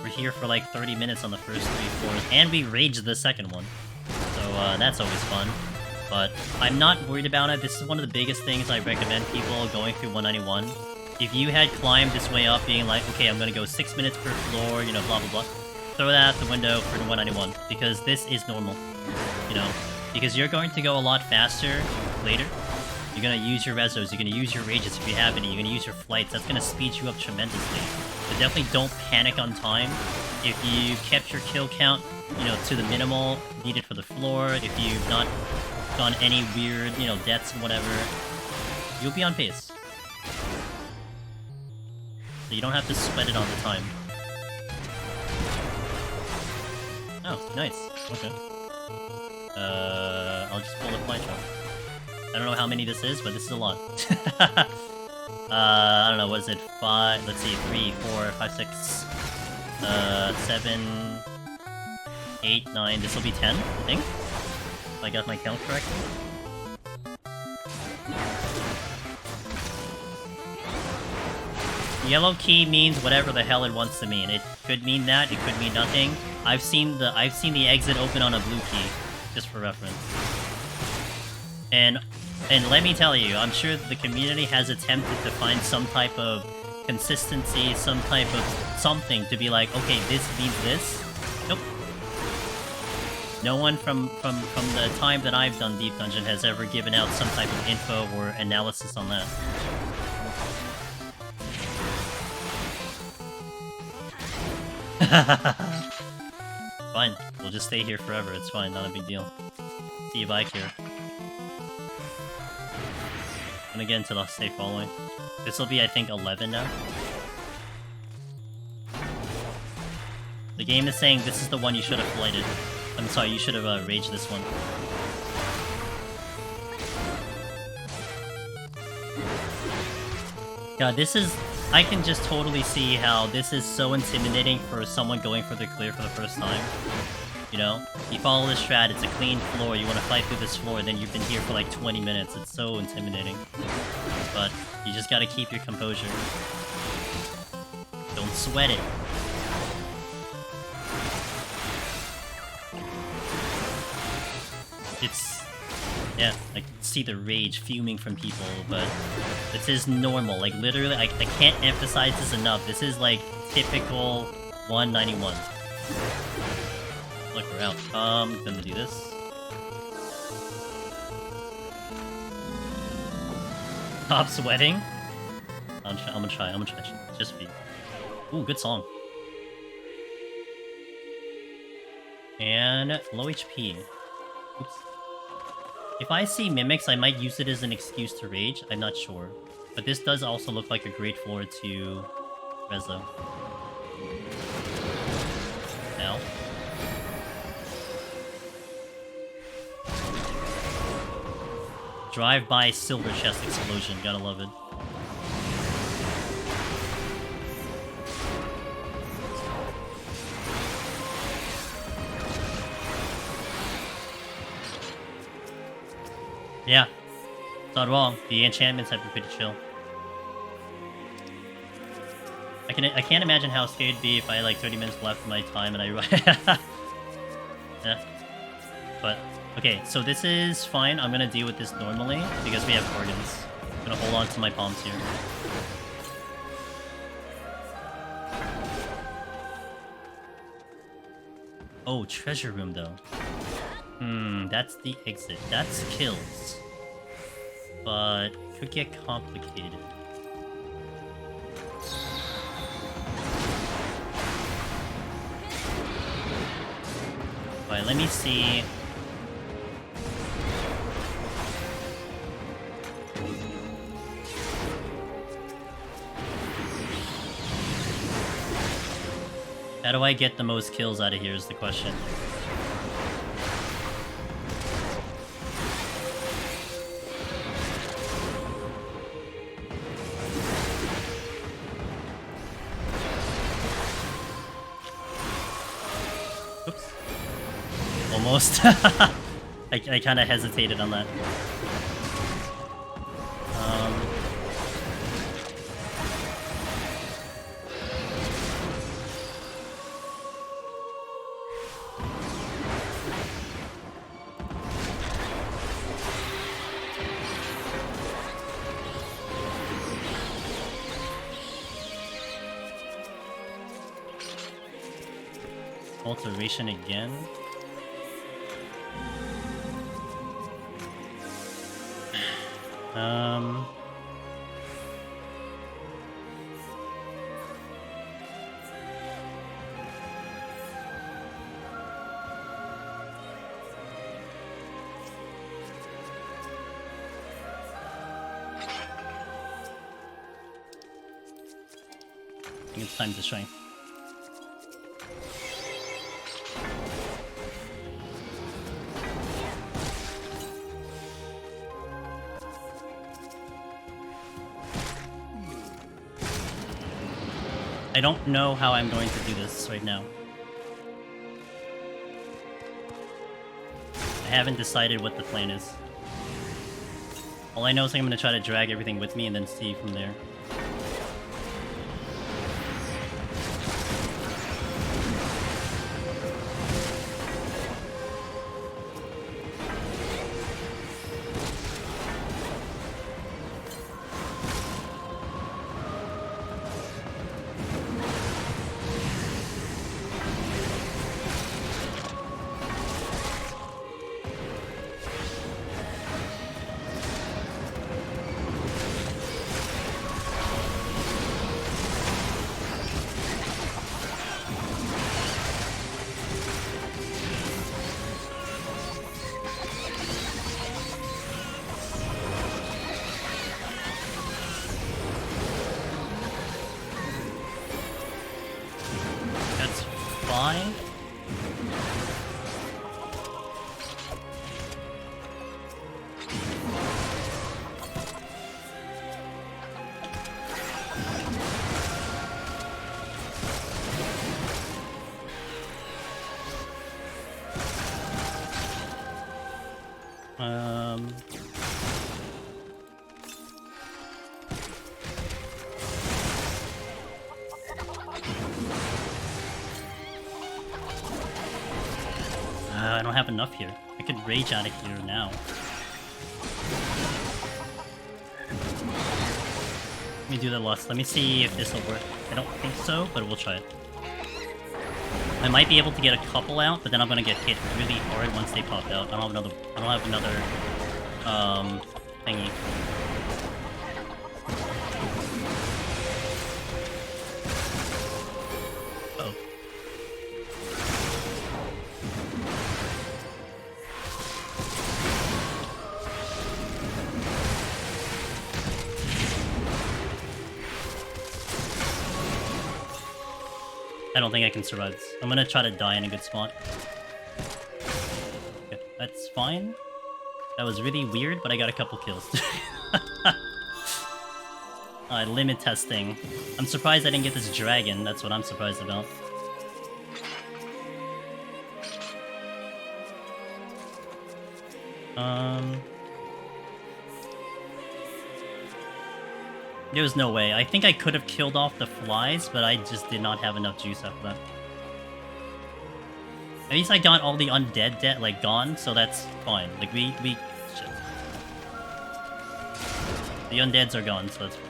We're here for like 30 minutes on the first 3 floors, and we raged the second one. So, that's always fun. But I'm not worried about it. This is one of the biggest things I recommend people going through 191. If you had climbed this way up being like, okay, I'm gonna go 6 minutes per floor, you know, blah blah blah, throw that out the window for the 191, because this is normal, you know, because you're going to go a lot faster later. You're gonna use your resos, you're gonna use your rages if you have any, you're gonna use your flights, that's gonna speed you up tremendously. So definitely don't panic on time. If you kept your kill count, you know, to the minimal needed for the floor, if you've not done any weird, you know, deaths and whatever, you'll be on pace. So you don't have to sweat it on the time. Oh, nice. Okay. I'll just pull the flight drop. I don't know how many this is, but this is a lot. I don't know, what is it? 5, let's see, 3, 4, 5, 6, 7, 8, 9, this will be 10, I think? If I got my count correctly. Yellow key means whatever the hell it wants to mean. It could mean that, it could mean nothing. I've seen the exit open on a blue key, just for reference. And let me tell you, I'm sure the community has attempted to find some type of consistency, some type of something to be like, okay, this means this. Nope. No one from the time that I've done Deep Dungeon has ever given out some type of info or analysis on that. Fine, we'll just stay here forever, it's fine, not a big deal. See if I care. gonna get into the safe following. This will be, I think, 11 now. The game is saying this is the one you should have flighted. I'm sorry, you should have raged this one. God, this is... I can just totally see how this is so intimidating for someone going for the clear for the first time. You know? You follow this strat, it's a clean floor, you want to fight through this floor, then you've been here for like 20 minutes. It's so intimidating. But you just gotta keep your composure. Don't sweat it. It's... yeah, I can see the rage fuming from people, but this is normal. Like, literally, I can't emphasize this enough. This is, like, typical 191. Look, we're out. Gonna do this. Stop sweating. I'm gonna try. Just for you. Ooh, good song. And low HP. Oops. If I see mimics, I might use it as an excuse to rage. I'm not sure. But this does also look like a great floor to Rezo. Now. Drive-by silver chest explosion. Gotta love it. Yeah, it's not wrong. The enchantments have been pretty chill. I can't imagine how scared it'd be if I had like 30 minutes left of my time and I yeah. But okay, so this is fine. I'm gonna deal with this normally because we have organs. I'm gonna hold on to my palms here. Oh, treasure room though. That's the exit. That's kills. But could get complicated. Alright, let me see. How do I get the most kills out of here is the question. Oops. Almost. I kind of hesitated on that. Alteration again. I think it's time to strength. I don't know how I'm going to do this right now. I haven't decided what the plan is. All I know is I'm going to try to drag everything with me and then see from there. 5. I don't have enough here. I could rage out of here now. Let me do the lust. Let me see if this will work. I don't think so, but we'll try it. I might be able to get a couple out, but then I'm gonna get hit really hard once they pop out. I don't have another thingy. Uh-oh. I don't think I can survive this. I'm gonna try to die in a good spot. Okay, that's fine. That was really weird, but I got a couple kills. Limit testing. I'm surprised I didn't get this dragon. That's what I'm surprised about. There was no way. I think I could have killed off the flies, but I just did not have enough juice after that. At least I got all the undead like gone, so that's fine. Like we shit. The undeads are gone, so that's fine.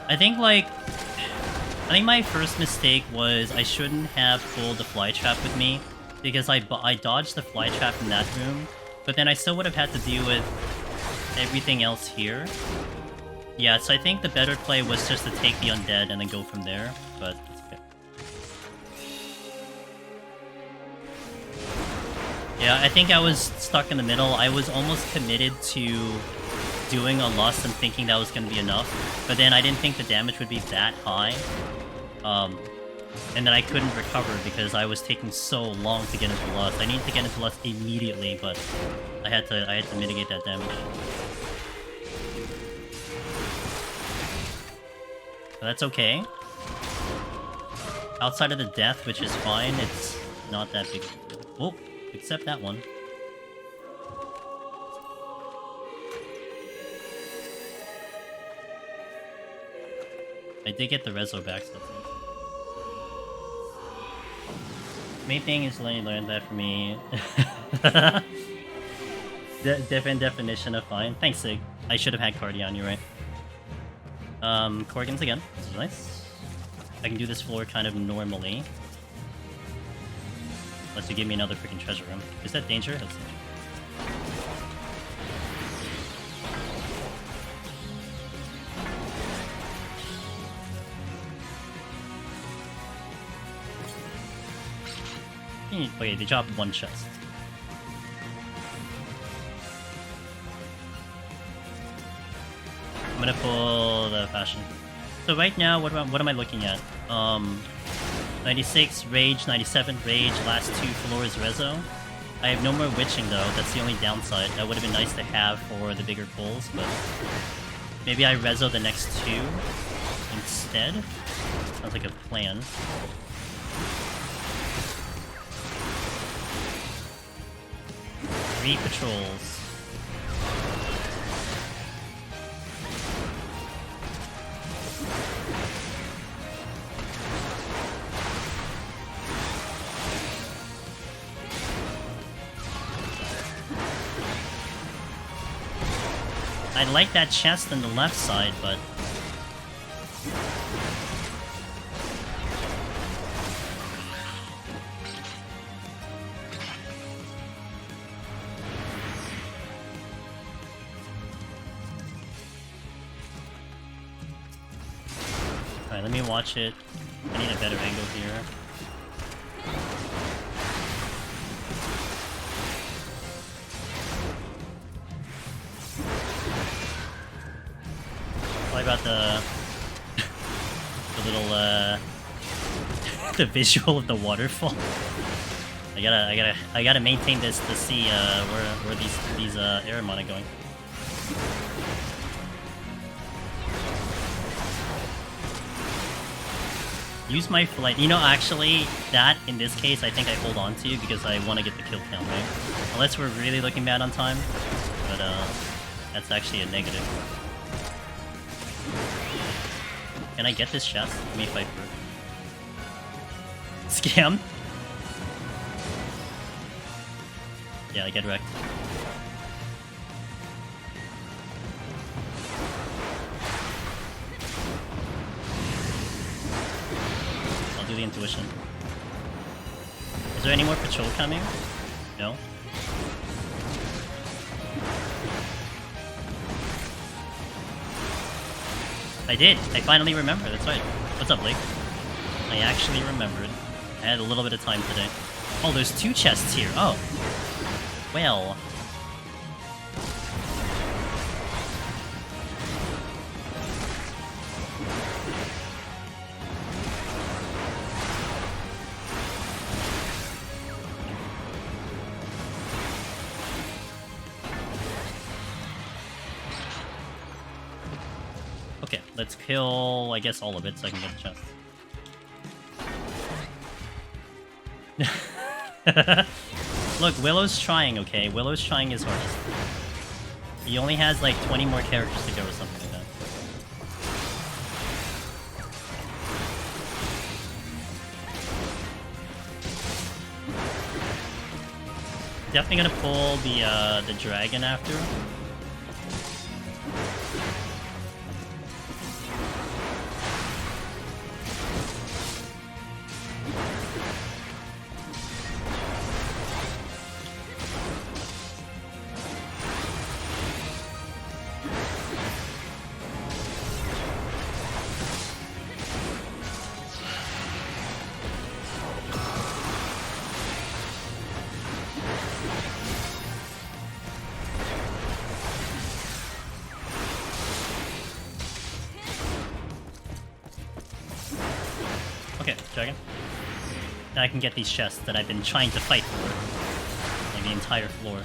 I think my first mistake was I shouldn't have pulled the fly trap with me, because I dodged the fly trap in that room, but then I still would have had to deal with everything else here. Yeah, so I think the better play was just to take the undead and then go from there, but it's okay. Yeah, I think I was stuck in the middle. I was almost committed to doing a lust and thinking that was going to be enough, but then I didn't think the damage would be that high. And then I couldn't recover because I was taking so long to get into lust. I needed to get into lust immediately, but I had to mitigate that damage. But that's okay. Outside of the death, which is fine, it's not that big. Oh, except that one. I did get the reso back, so that's nice. Main thing is letting learn that for me. Different definition of fine. Thanks, Sig. I should have had Cardi on, you're right. Corgans again. This is nice. I can do this floor kind of normally. Unless you give me another freaking treasure room. Is that danger? That's danger. Okay, they dropped one chest. I'm gonna pull the fashion. So right now, what am I looking at? 96 rage, 97 rage, last 2 floors rezo. I have no more witching though. That's the only downside. That would have been nice to have for the bigger pulls, but maybe I rezo the next 2 instead. Sounds like a plan. Three patrols. I like that chest on the left side, but alright, let me watch it. I need a better angle here. Probably about the little the visual of the waterfall. I gotta maintain this to see where these Aramon are going. Use my flight. You know, actually, that in this case, I think I hold on to because I want to get the kill count, right? Unless we're really looking bad on time, but that's actually a negative. Can I get this chest? Let me fight for it. Scam? Yeah, I get wrecked. I'll do the intuition. Is there any more patrol coming? No? I did! I finally remembered, that's right. What's up, Blake? I actually remembered. I had a little bit of time today. Oh, there's 2 chests here. Oh. Well. Okay, let's kill, I guess, all of it so I can get the chest. Look, Willow's trying, okay? Willow's trying his hardest. He only has like 20 more characters to go or something like that. Definitely gonna pull the dragon after. Dragon. Now I can get these chests that I've been trying to fight for. Like the entire floor.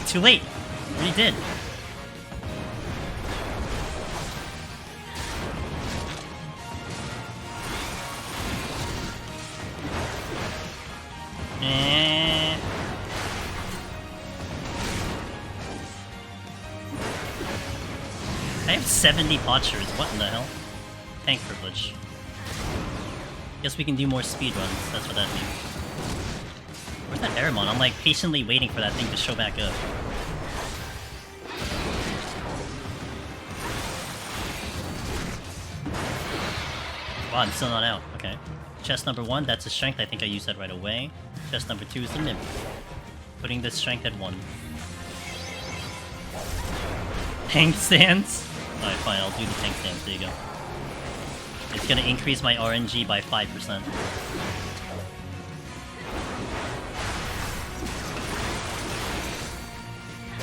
Too late! Already did. I have 70 Puchers, what in the hell? Tank privilege. Guess we can do more speed runs, that's what that means. Where's that Aramon? I'm like patiently waiting for that thing to show back up. Wow, I'm still not out, okay. Chest number 1, that's a strength, I think I used that right away. Chest number 2 is the nymph. Putting the strength at 1. Tank stands? Alright, fine, I'll do the tank stands, there you go. It's gonna increase my RNG by 5%.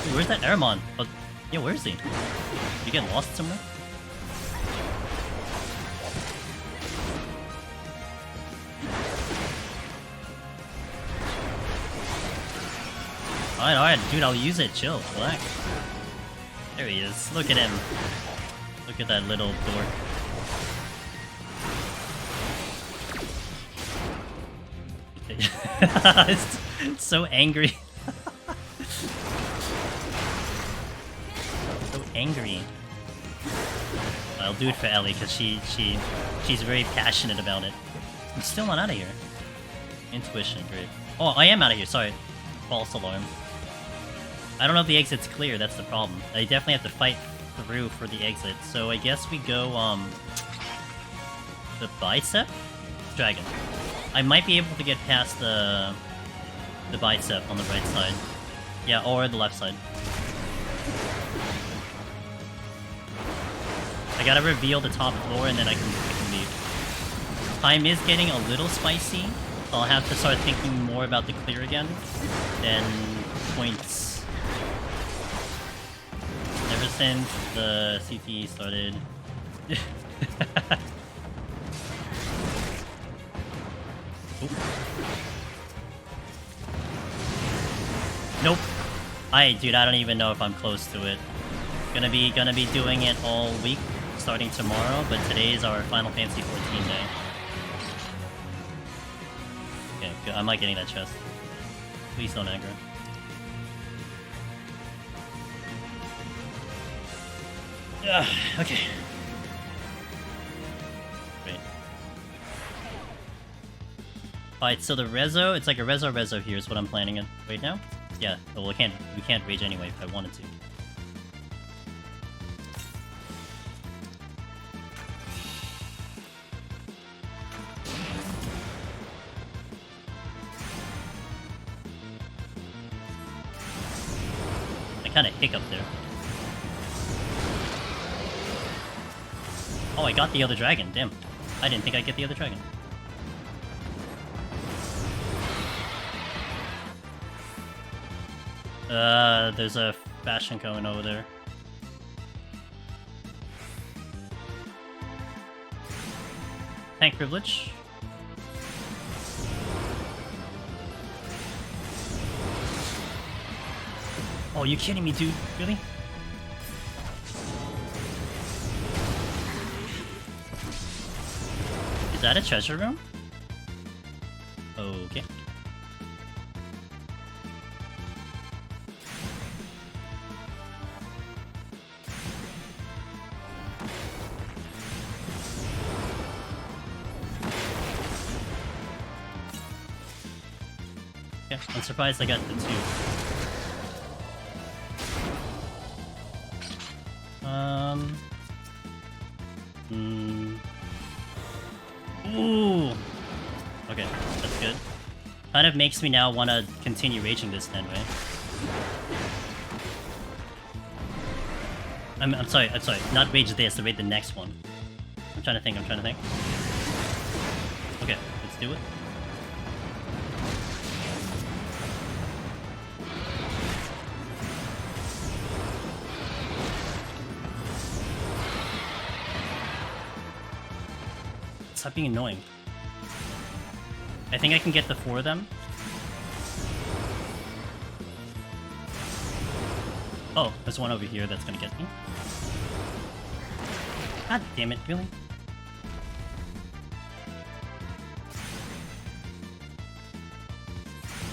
Ooh, where's that Aramon? Oh, yeah, where is he? Did he get lost somewhere? Alright, dude, I'll use it, chill, relax. There he is, look at him. Look at that little dork. Okay. It's so angry. So angry. I'll do it for Ellie, because she's very passionate about it. I'm still not out of here. Intuition, great. Oh, I am out of here, sorry. False alarm. I don't know if the exit's clear, that's the problem. I definitely have to fight through for the exit, so I guess we go, the bicep? Dragon. I might be able to get past the bicep on the right side. Yeah, or the left side. I gotta reveal the top floor and then I can leave. Time is getting a little spicy, so I'll have to start thinking more about the clear again. Then points. since the CT started. Nope. Dude, I don't even know if I'm close to it. Gonna be doing it all week, starting tomorrow, but today is our Final Fantasy 14 day. Okay, good. I'm not getting that chest. Please don't aggro. Okay. Great. Alright, so the Rezo, it's like a Rezo here is what I'm planning on right now. Yeah, well we can't rage anyway if I wanted to. I kinda hiccuped there. Oh, I got the other dragon, damn. I didn't think I'd get the other dragon. There's a fashion going over there. Tank privilege. Oh, you kidding me, dude? Really? Is that a treasure room? Okay. Yeah, I'm surprised I got the 2. Ooh. Okay, that's good. Kind of makes me now want to continue raging this then, right? I'm sorry, not rage this, to rage the next one. I'm trying to think. Okay, let's do it. Stop being annoying. I think I can get the 4 of them. Oh, there's one over here that's gonna get me. God damn it, really?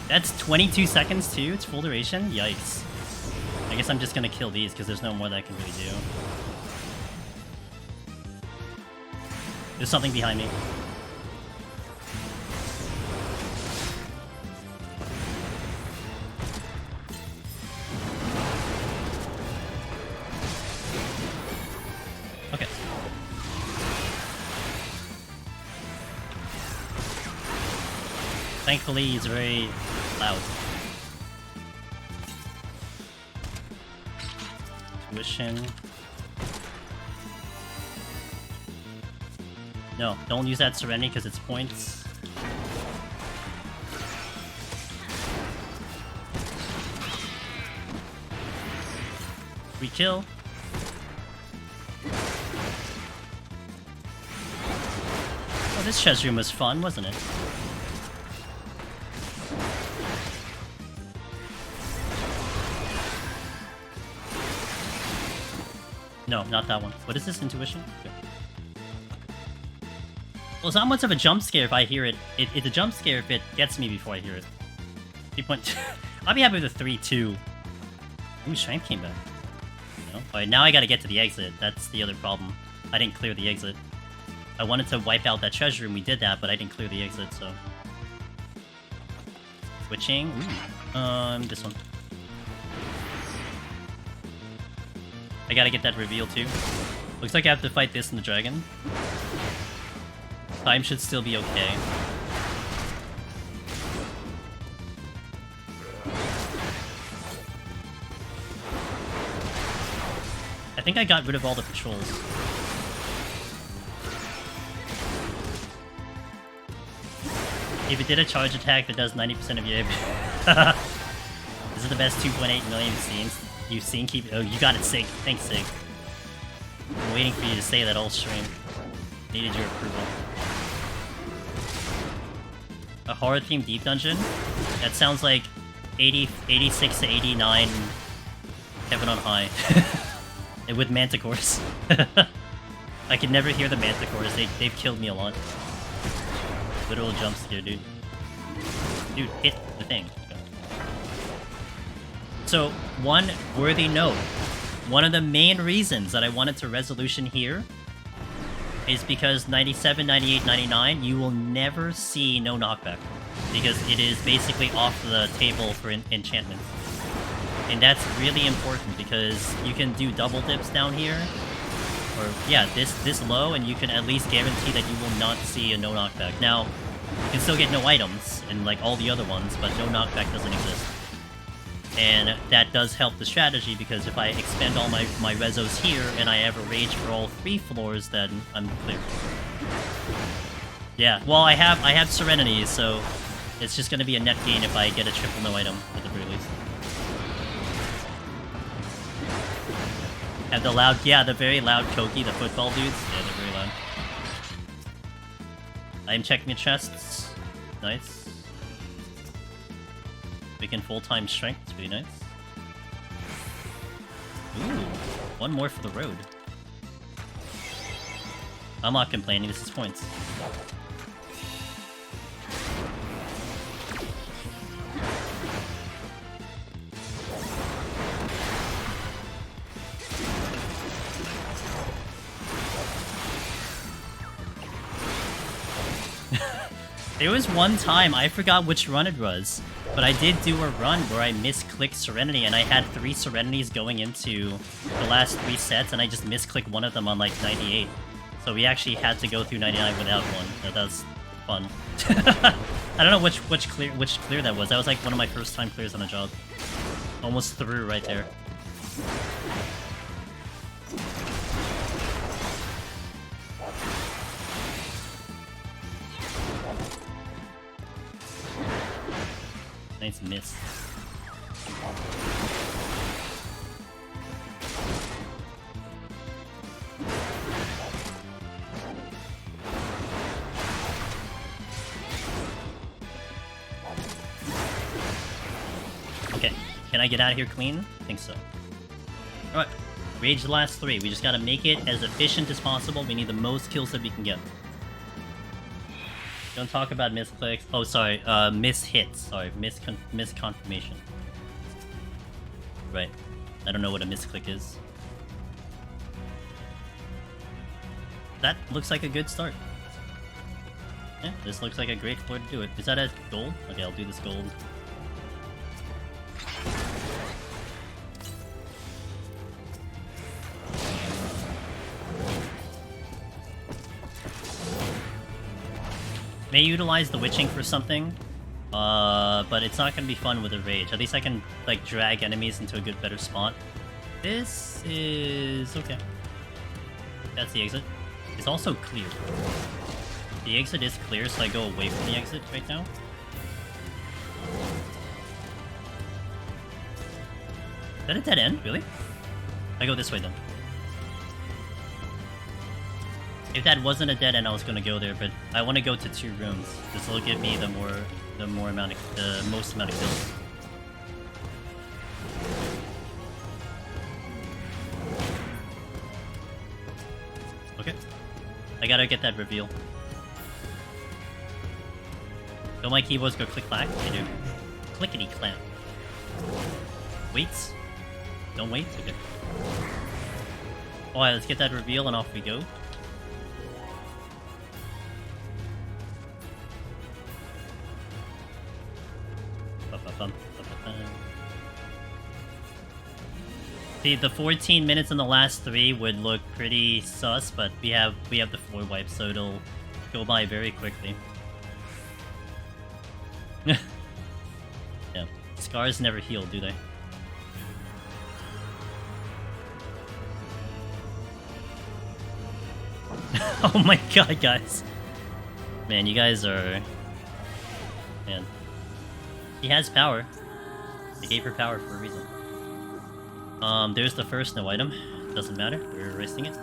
That's 22 seconds too? It's full duration? Yikes. I guess I'm just gonna kill these because there's no more that I can really do. There's something behind me. Okay. Thankfully, he's very loud. Tuition. No, don't use that Serenity because it's points. Free kill. Oh, this chest room was fun, wasn't it? No, not that one. What is this? Intuition? Okay. Well, it's not much of a jump scare if I hear it. It's a jump scare if it gets me before I hear it. 3.2. I'll be happy with a 3-2. Ooh, strength came back. No? Alright, now I gotta get to the exit. That's the other problem. I didn't clear the exit. I wanted to wipe out that treasure room. We did that, but I didn't clear the exit, so... Switching. Ooh. This one. I gotta get that reveal, too. Looks like I have to fight this and the dragon. Time should still be okay. I think I got rid of all the patrols. If it did a charge attack that does 90% of your... This is the best 2.8 million scenes. you've seen keep. Oh, you got it, Sig. Thanks, Sig. I'm waiting for you to say that all stream. Needed your approval. A horror-themed deep dungeon? That sounds like 86 to 89 Heaven on High. And with manticores. I can never hear the manticores. They've killed me a lot. Literal jump scare, dude. Dude, hit the thing. So, one worthy note. One of the main reasons that I wanted to resolution here is because 97, 98, 99, you will never see no knockback. Because it is basically off the table for enchantments. And that's really important because you can do double dips down here. Or, yeah, this low, and you can at least guarantee that you will not see a no knockback. Now, you can still get no items, and like all the other ones, but no knockback doesn't exist. And that does help the strategy, because if I expend all my rezos here, and I ever rage for all 3 floors, then I'm clear. Yeah, well, I have Serenity, so it's just gonna be a net gain if I get a triple no item, at the very least. And the loud, yeah, the very loud Koki, the football dudes, yeah, they're very loud. I'm checking the chests. Nice. We can full-time strength, it's really nice. Ooh, one more for the road. I'm not complaining, this is points. There was one time, I forgot which run it was, but I did do a run where I misclicked Serenity, and I had 3 Serenities going into the last 3 sets, and I just misclicked one of them on like 98. So we actually had to go through 99 without one. That was fun. I don't know which clear that was. That was like one of my first time clears on a job. Almost through right there. Nice miss. Okay, can I get out of here clean? I think so. Alright, rage the last 3. We just gotta make it as efficient as possible. We need the most kills that we can get. Don't talk about misclicks. Oh, sorry. Mishits. Sorry. Misconfirmation. Right. I don't know what a misclick is. That looks like a good start. Yeah, this looks like a great floor to do it. Is that a gold? Okay, I'll do this gold. May utilize the witching for something, but it's not gonna be fun with a rage. At least I can like drag enemies into a better spot. This is okay. That's the exit. It's also clear. The exit is clear, so I go away from the exit right now. Is that a dead end? Really? I go this way then. If that wasn't a dead end, I was gonna go there, but I want to go to 2 rooms. This will give me the most amount of kills. Okay, I gotta get that reveal. Don't my keyboards go click clack? They do. Clickety clap. Waits. Don't wait. Okay. Alright, let's get that reveal and off we go. See, the 14 minutes in the last 3 would look pretty sus, but we have the 4 wipes, so it'll go by very quickly. Yeah. Scars never heal, do they? Oh my god, guys. Man, you guys are... Man. He has power. They gave her power for a reason. There's the first no item. Doesn't matter. We're erasing it.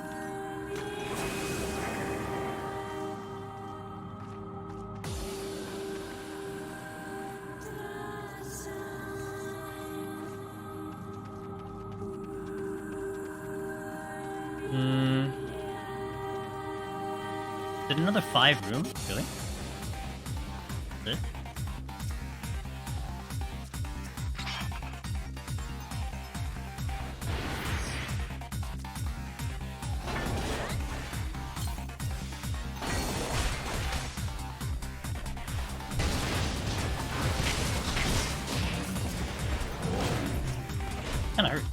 Did another 5 room? Really? That's it? Kinda hurt.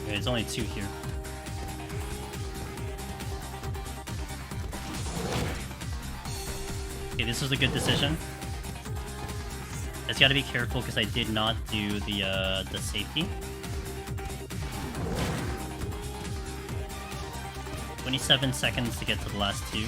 There's only 2 here. Okay, this was a good decision. I just gotta be careful because I did not do the safety. 27 seconds to get to the last 2.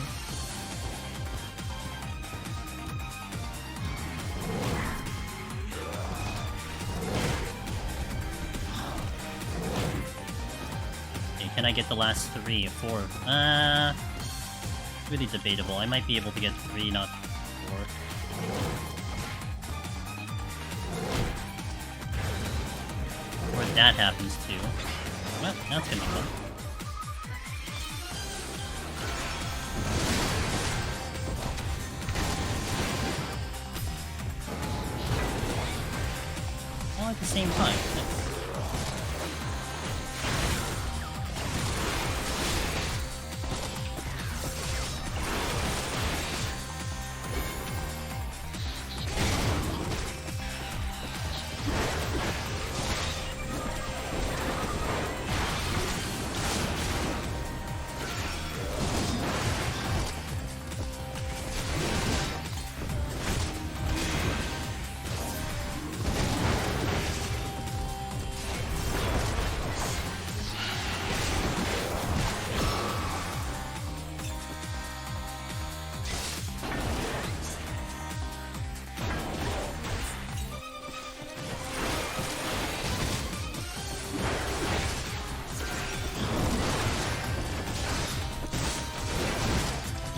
Can I get the last 3 or 4? Really debatable. I might be able to get 3, not 4. Or that happens too. Well, that's gonna be fun. All at the same time.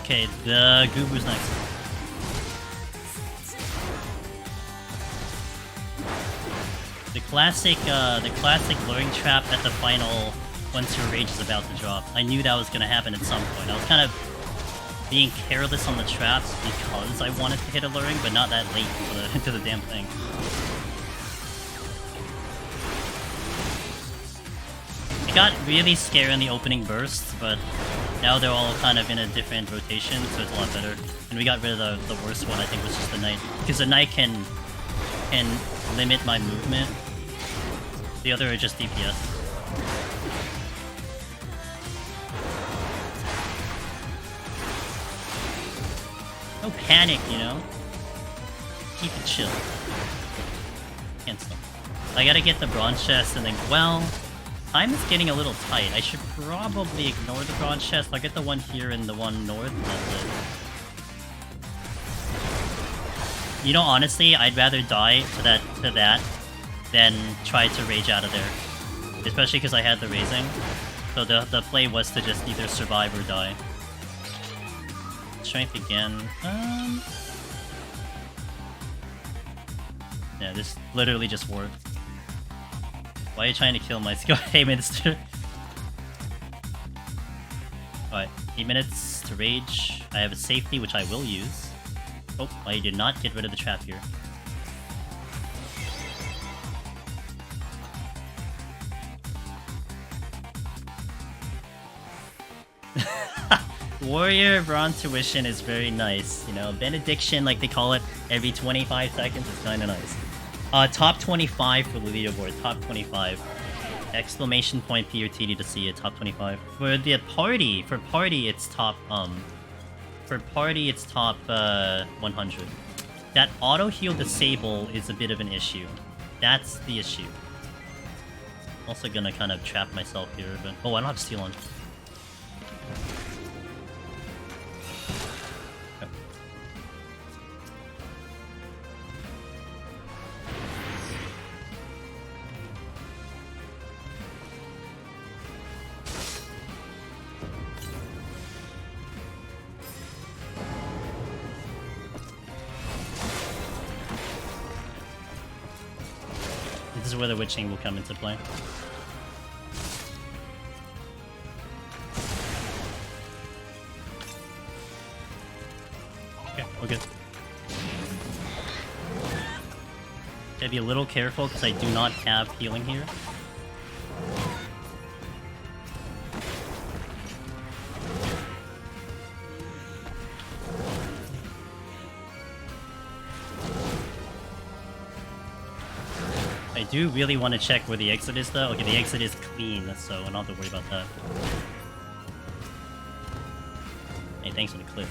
Okay, the Gubu's next. The classic luring trap at the final once your rage is about to drop. I knew that was gonna happen at some point. I was kind of being careless on the traps because I wanted to hit a luring, but not that late into the damn thing. It got really scary in the opening bursts, but now they're all kind of in a different rotation, so it's a lot better. And we got rid of the worst one, I think, was just the Knight. Because the Knight can limit my movement. The other are just DPS. No panic, you know? Keep it chill. Can't stop. I gotta get the bronze chest and then, well, time is getting a little tight. I should probably ignore the bronze chest. I'll get the one here and the one north, and that's it. You know, honestly, I'd rather die to that than try to rage out of there. Especially because I had the raising. So the play was to just either survive or die. Strength again. Yeah, this literally just worked. Why are you trying to kill my skill? Hey, Minister. Alright, 8 minutes to rage. I have a safety, which I will use. Oh, I did not get rid of the trap here. Warrior Bronze Tuition is very nice. You know, Benediction, like they call it, every 25 seconds is kinda nice. Top 25 for the leaderboard. Top 25. Exclamation point PoTD to see it. Top 25. For the party, it's top, for party, it's top, 100. That auto heal disable is a bit of an issue. That's the issue. Also gonna kind of trap myself here, but... Oh, I don't have steel on. This is where the witching will come into play. Okay, we're good. Gotta be a little careful because I do not have healing here. I do really want to check where the exit is though. Okay, the exit is clean, so I don't have to worry about that. Hey, thanks for the clip.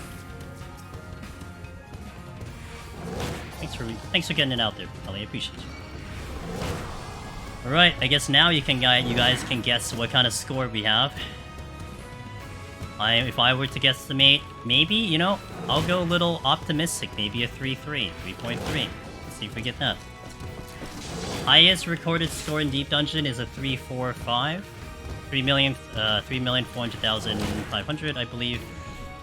Thanks for getting it out there, Ellie. I appreciate you. Alright, I guess now you guys can guess what kind of score we have. If I were to guesstimate, maybe, you know, I'll go a little optimistic. Maybe a 3.3. Let's see if we get that. Highest recorded score in Deep Dungeon is a 3.45. 3,400,500, I believe.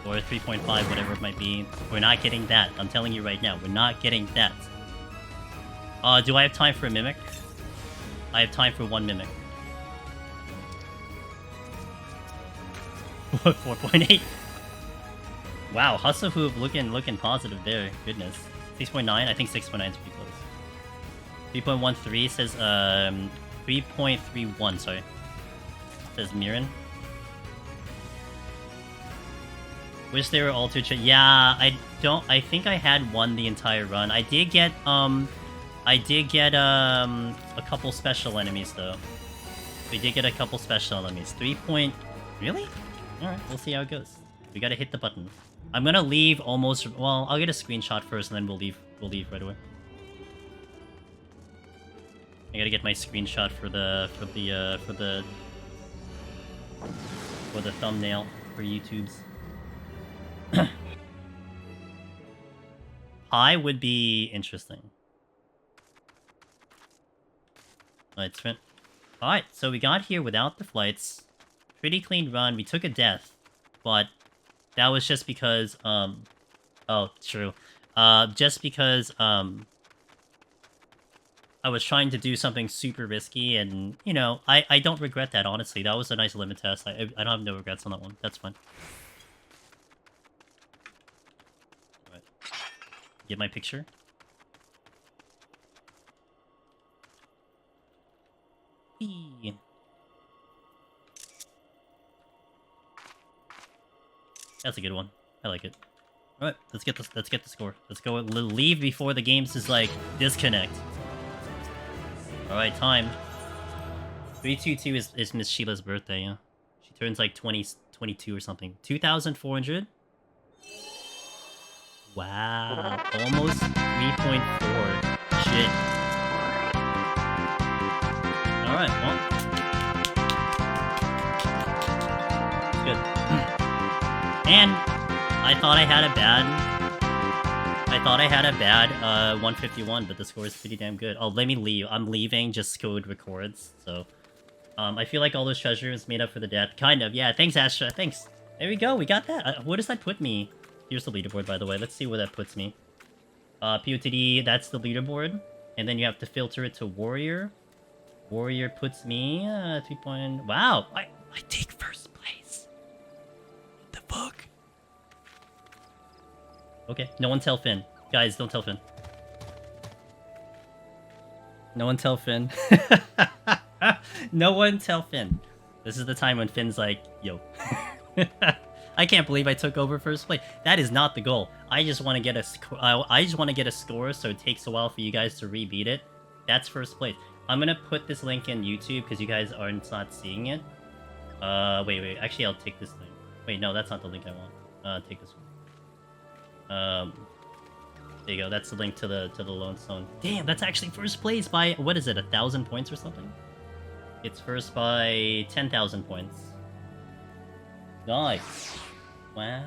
Or 3.5, whatever it might be. We're not getting that. I'm telling you right now, we're not getting that. Do I have time for a Mimic? I have time for one Mimic. 4.8. Wow, Hustlehoof looking positive there. Goodness. 6.9? I think 6.9 is pretty close. 3.13 says 3.31, sorry. Says Mirren. Wish they were altered. Yeah, I think I had one the entire run. I did get a couple special enemies though. We did get a couple special enemies. 3 point... Really? Alright, we'll see how it goes. We gotta hit the button. I'm gonna leave almost... Well, I'll get a screenshot first and then we'll leave right away. I gotta get my screenshot for the thumbnail for YouTube's. High would be interesting. Alright, so we got here without the flights. Pretty clean run. We took a death, but that was just because, oh, true. Just because, I was trying to do something super risky, and, you know, I don't regret that, honestly. That was a nice limit test. I don't have no regrets on that one. That's fine. Alright. Get my picture? Whee. That's a good one. I like it. Alright, let's get the score. Let's go leave before the games is like disconnect. Alright, time. 322 is Miss Sheila's birthday, yeah. She turns like 22 or something. 2,400? Wow. Almost 3.4. Shit. Alright, well. Good. And I thought I had a bad 151, but the score is pretty damn good. Oh, let me leave. I'm leaving just so it records. So, I feel like all those treasures made up for the death. Kind of, yeah. Thanks, Astra. Thanks. There we go. We got that. Where does that put me? Here's the leaderboard, by the way. Let's see where that puts me. PoTD, that's the leaderboard. And then you have to filter it to Warrior. Warrior puts me 3 point... Wow! I take first place. The fuck? Okay, no one tell Finn. Guys, don't tell Finn. No one tell Finn. No one tell Finn. This is the time when Finn's like, yo. I can't believe I took over first place. That is not the goal. I just want to get a I just want to get a score, so it takes a while for you guys to rebeat it. That's first place. I'm gonna put this link in YouTube because you guys aren't not seeing it. Wait. Actually, I'll take this thing. Wait, no, that's not the link I want. Take this one. There you go. That's the link to the Lone Stone. Damn, that's actually first place by, what is it, 1,000 points or something? It's first by 10,000 points. Nice. Wow.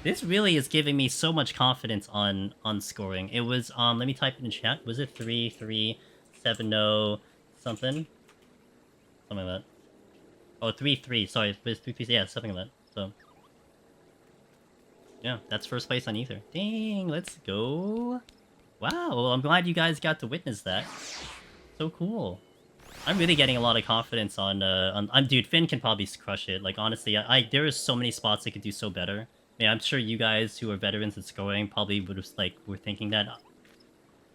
This really is giving me so much confidence on scoring. It was, let me type it in chat. Was it 3370 something? Something like that. Oh, 33. Sorry, it was 33. Yeah, something like that. So. Yeah, that's first place on Aether. Dang, let's go. Wow, well, I'm glad you guys got to witness that. So cool. I'm really getting a lot of confidence on dude, Finn can probably crush it. Like, honestly, there is so many spots I could do so better. Yeah, I'm sure you guys who are veterans at scoring probably would have, like, were thinking that.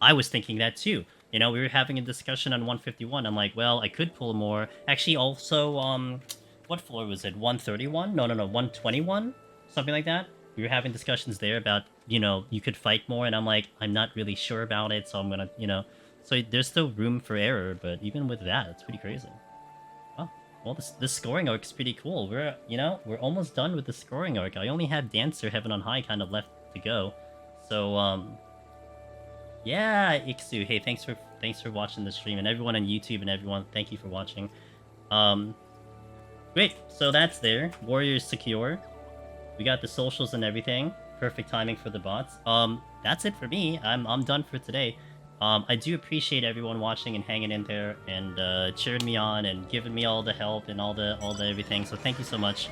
I was thinking that too. You know, we were having a discussion on 151. I'm like, well, I could pull more. Actually, also, what floor was it? 131? No, 121? Something like that. We were having discussions there about, you know, you could fight more, and I'm like, I'm not really sure about it, so I'm gonna, you know... So there's still room for error, but even with that, it's pretty crazy. Oh, well, this scoring arc is pretty cool. We're, you know, we're almost done with the scoring arc. I only have Dancer Heaven on High kind of left to go. So, yeah, Iksu. Hey, thanks for watching the stream, and everyone on YouTube and everyone, thank you for watching. Great. So that's there. Warriors secure. We got the socials and everything. Perfect timing for the bots. That's it for me. I'm done for today. I do appreciate everyone watching and hanging in there and cheering me on and giving me all the help and all the everything. So thank you so much.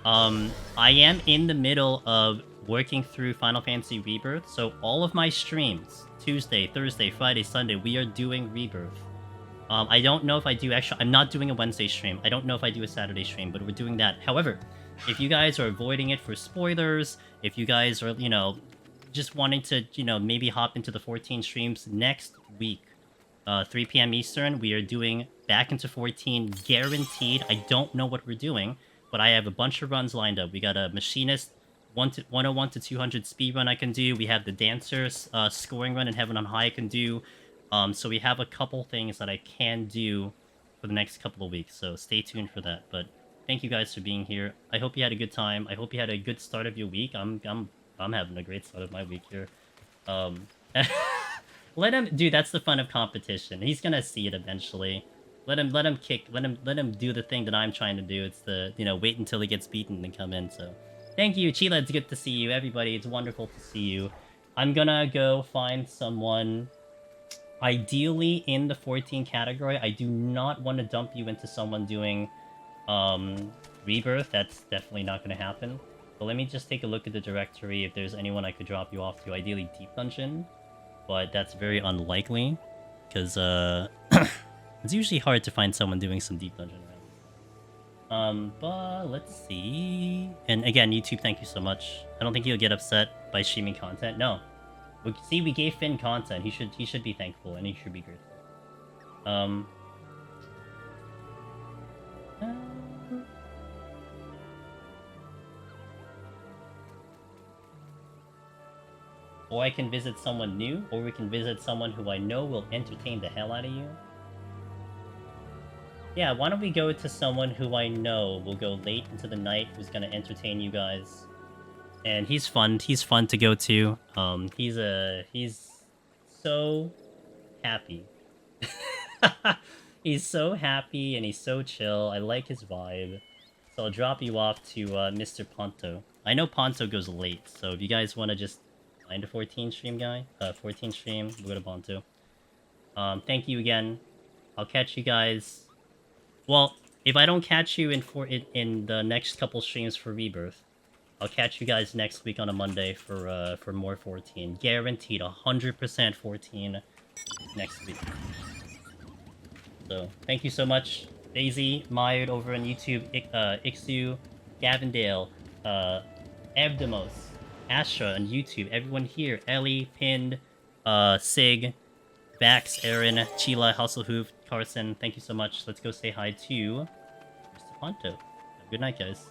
I am in the middle of working through Final Fantasy Rebirth, so all of my streams, Tuesday, Thursday, Friday, Sunday, we are doing Rebirth. I don't know if I do actually... I'm not doing a Wednesday stream. I don't know if I do a Saturday stream, but we're doing that. However, if you guys are avoiding it for spoilers, if you guys are, you know, just wanting to, you know, maybe hop into the 14 streams next week, 3 p.m. Eastern, we are doing back into 14, guaranteed. I don't know what we're doing, but I have a bunch of runs lined up. We got a Machinist 101 to 200 speed run I can do. We have the Dancers scoring run in Heaven on High I can do. So we have a couple things that I can do for the next couple of weeks. So stay tuned for that. But thank you guys for being here. I hope you had a good time. I hope you had a good start of your week. I'm having a great start of my week here. Let him, dude. That's the fun of competition. He's gonna see it eventually. Let him do the thing that I'm trying to do. It's the, you know, wait until he gets beaten and come in. So, thank you, Chila. It's good to see you, everybody. It's wonderful to see you. I'm gonna go find someone, ideally in the 14 category. I do not want to dump you into someone doing Rebirth. That's definitely not going to happen. But let me just take a look at the directory if there's anyone I could drop you off to. Ideally Deep Dungeon, but that's very unlikely because it's usually hard to find someone doing some Deep Dungeon around. But let's see. And again, YouTube, thank you so much. I don't think you'll get upset by streaming content. No. See, we gave Finn content. He should be thankful and he should be grateful. Or I can visit someone new, or we can visit someone who I know will entertain the hell out of you. Yeah, why don't we go to someone who I know will go late into the night, who's gonna entertain you guys. And he's fun. He's fun to go to. He's so happy. He's so happy and he's so chill. I like his vibe. So I'll drop you off to Mr. Ponto. I know Ponto goes late, so if you guys want to just find a 14 stream guy, 14 stream, we'll go to Ponto. Thank you again. I'll catch you guys. Well, if I don't catch you in the next couple streams for Rebirth, I'll catch you guys next week on a Monday for more 14. Guaranteed 100% 14 next week. So, thank you so much. Daisy, Mired over on YouTube, Iksu, Gavindale, Evdemos, Astra on YouTube, everyone here, Ellie, Pinned, Sig, Bax, Aaron, Chila, Hustlehoof, Carson, thank you so much. Let's go say hi to Mr. Ponto. Have a good night, guys.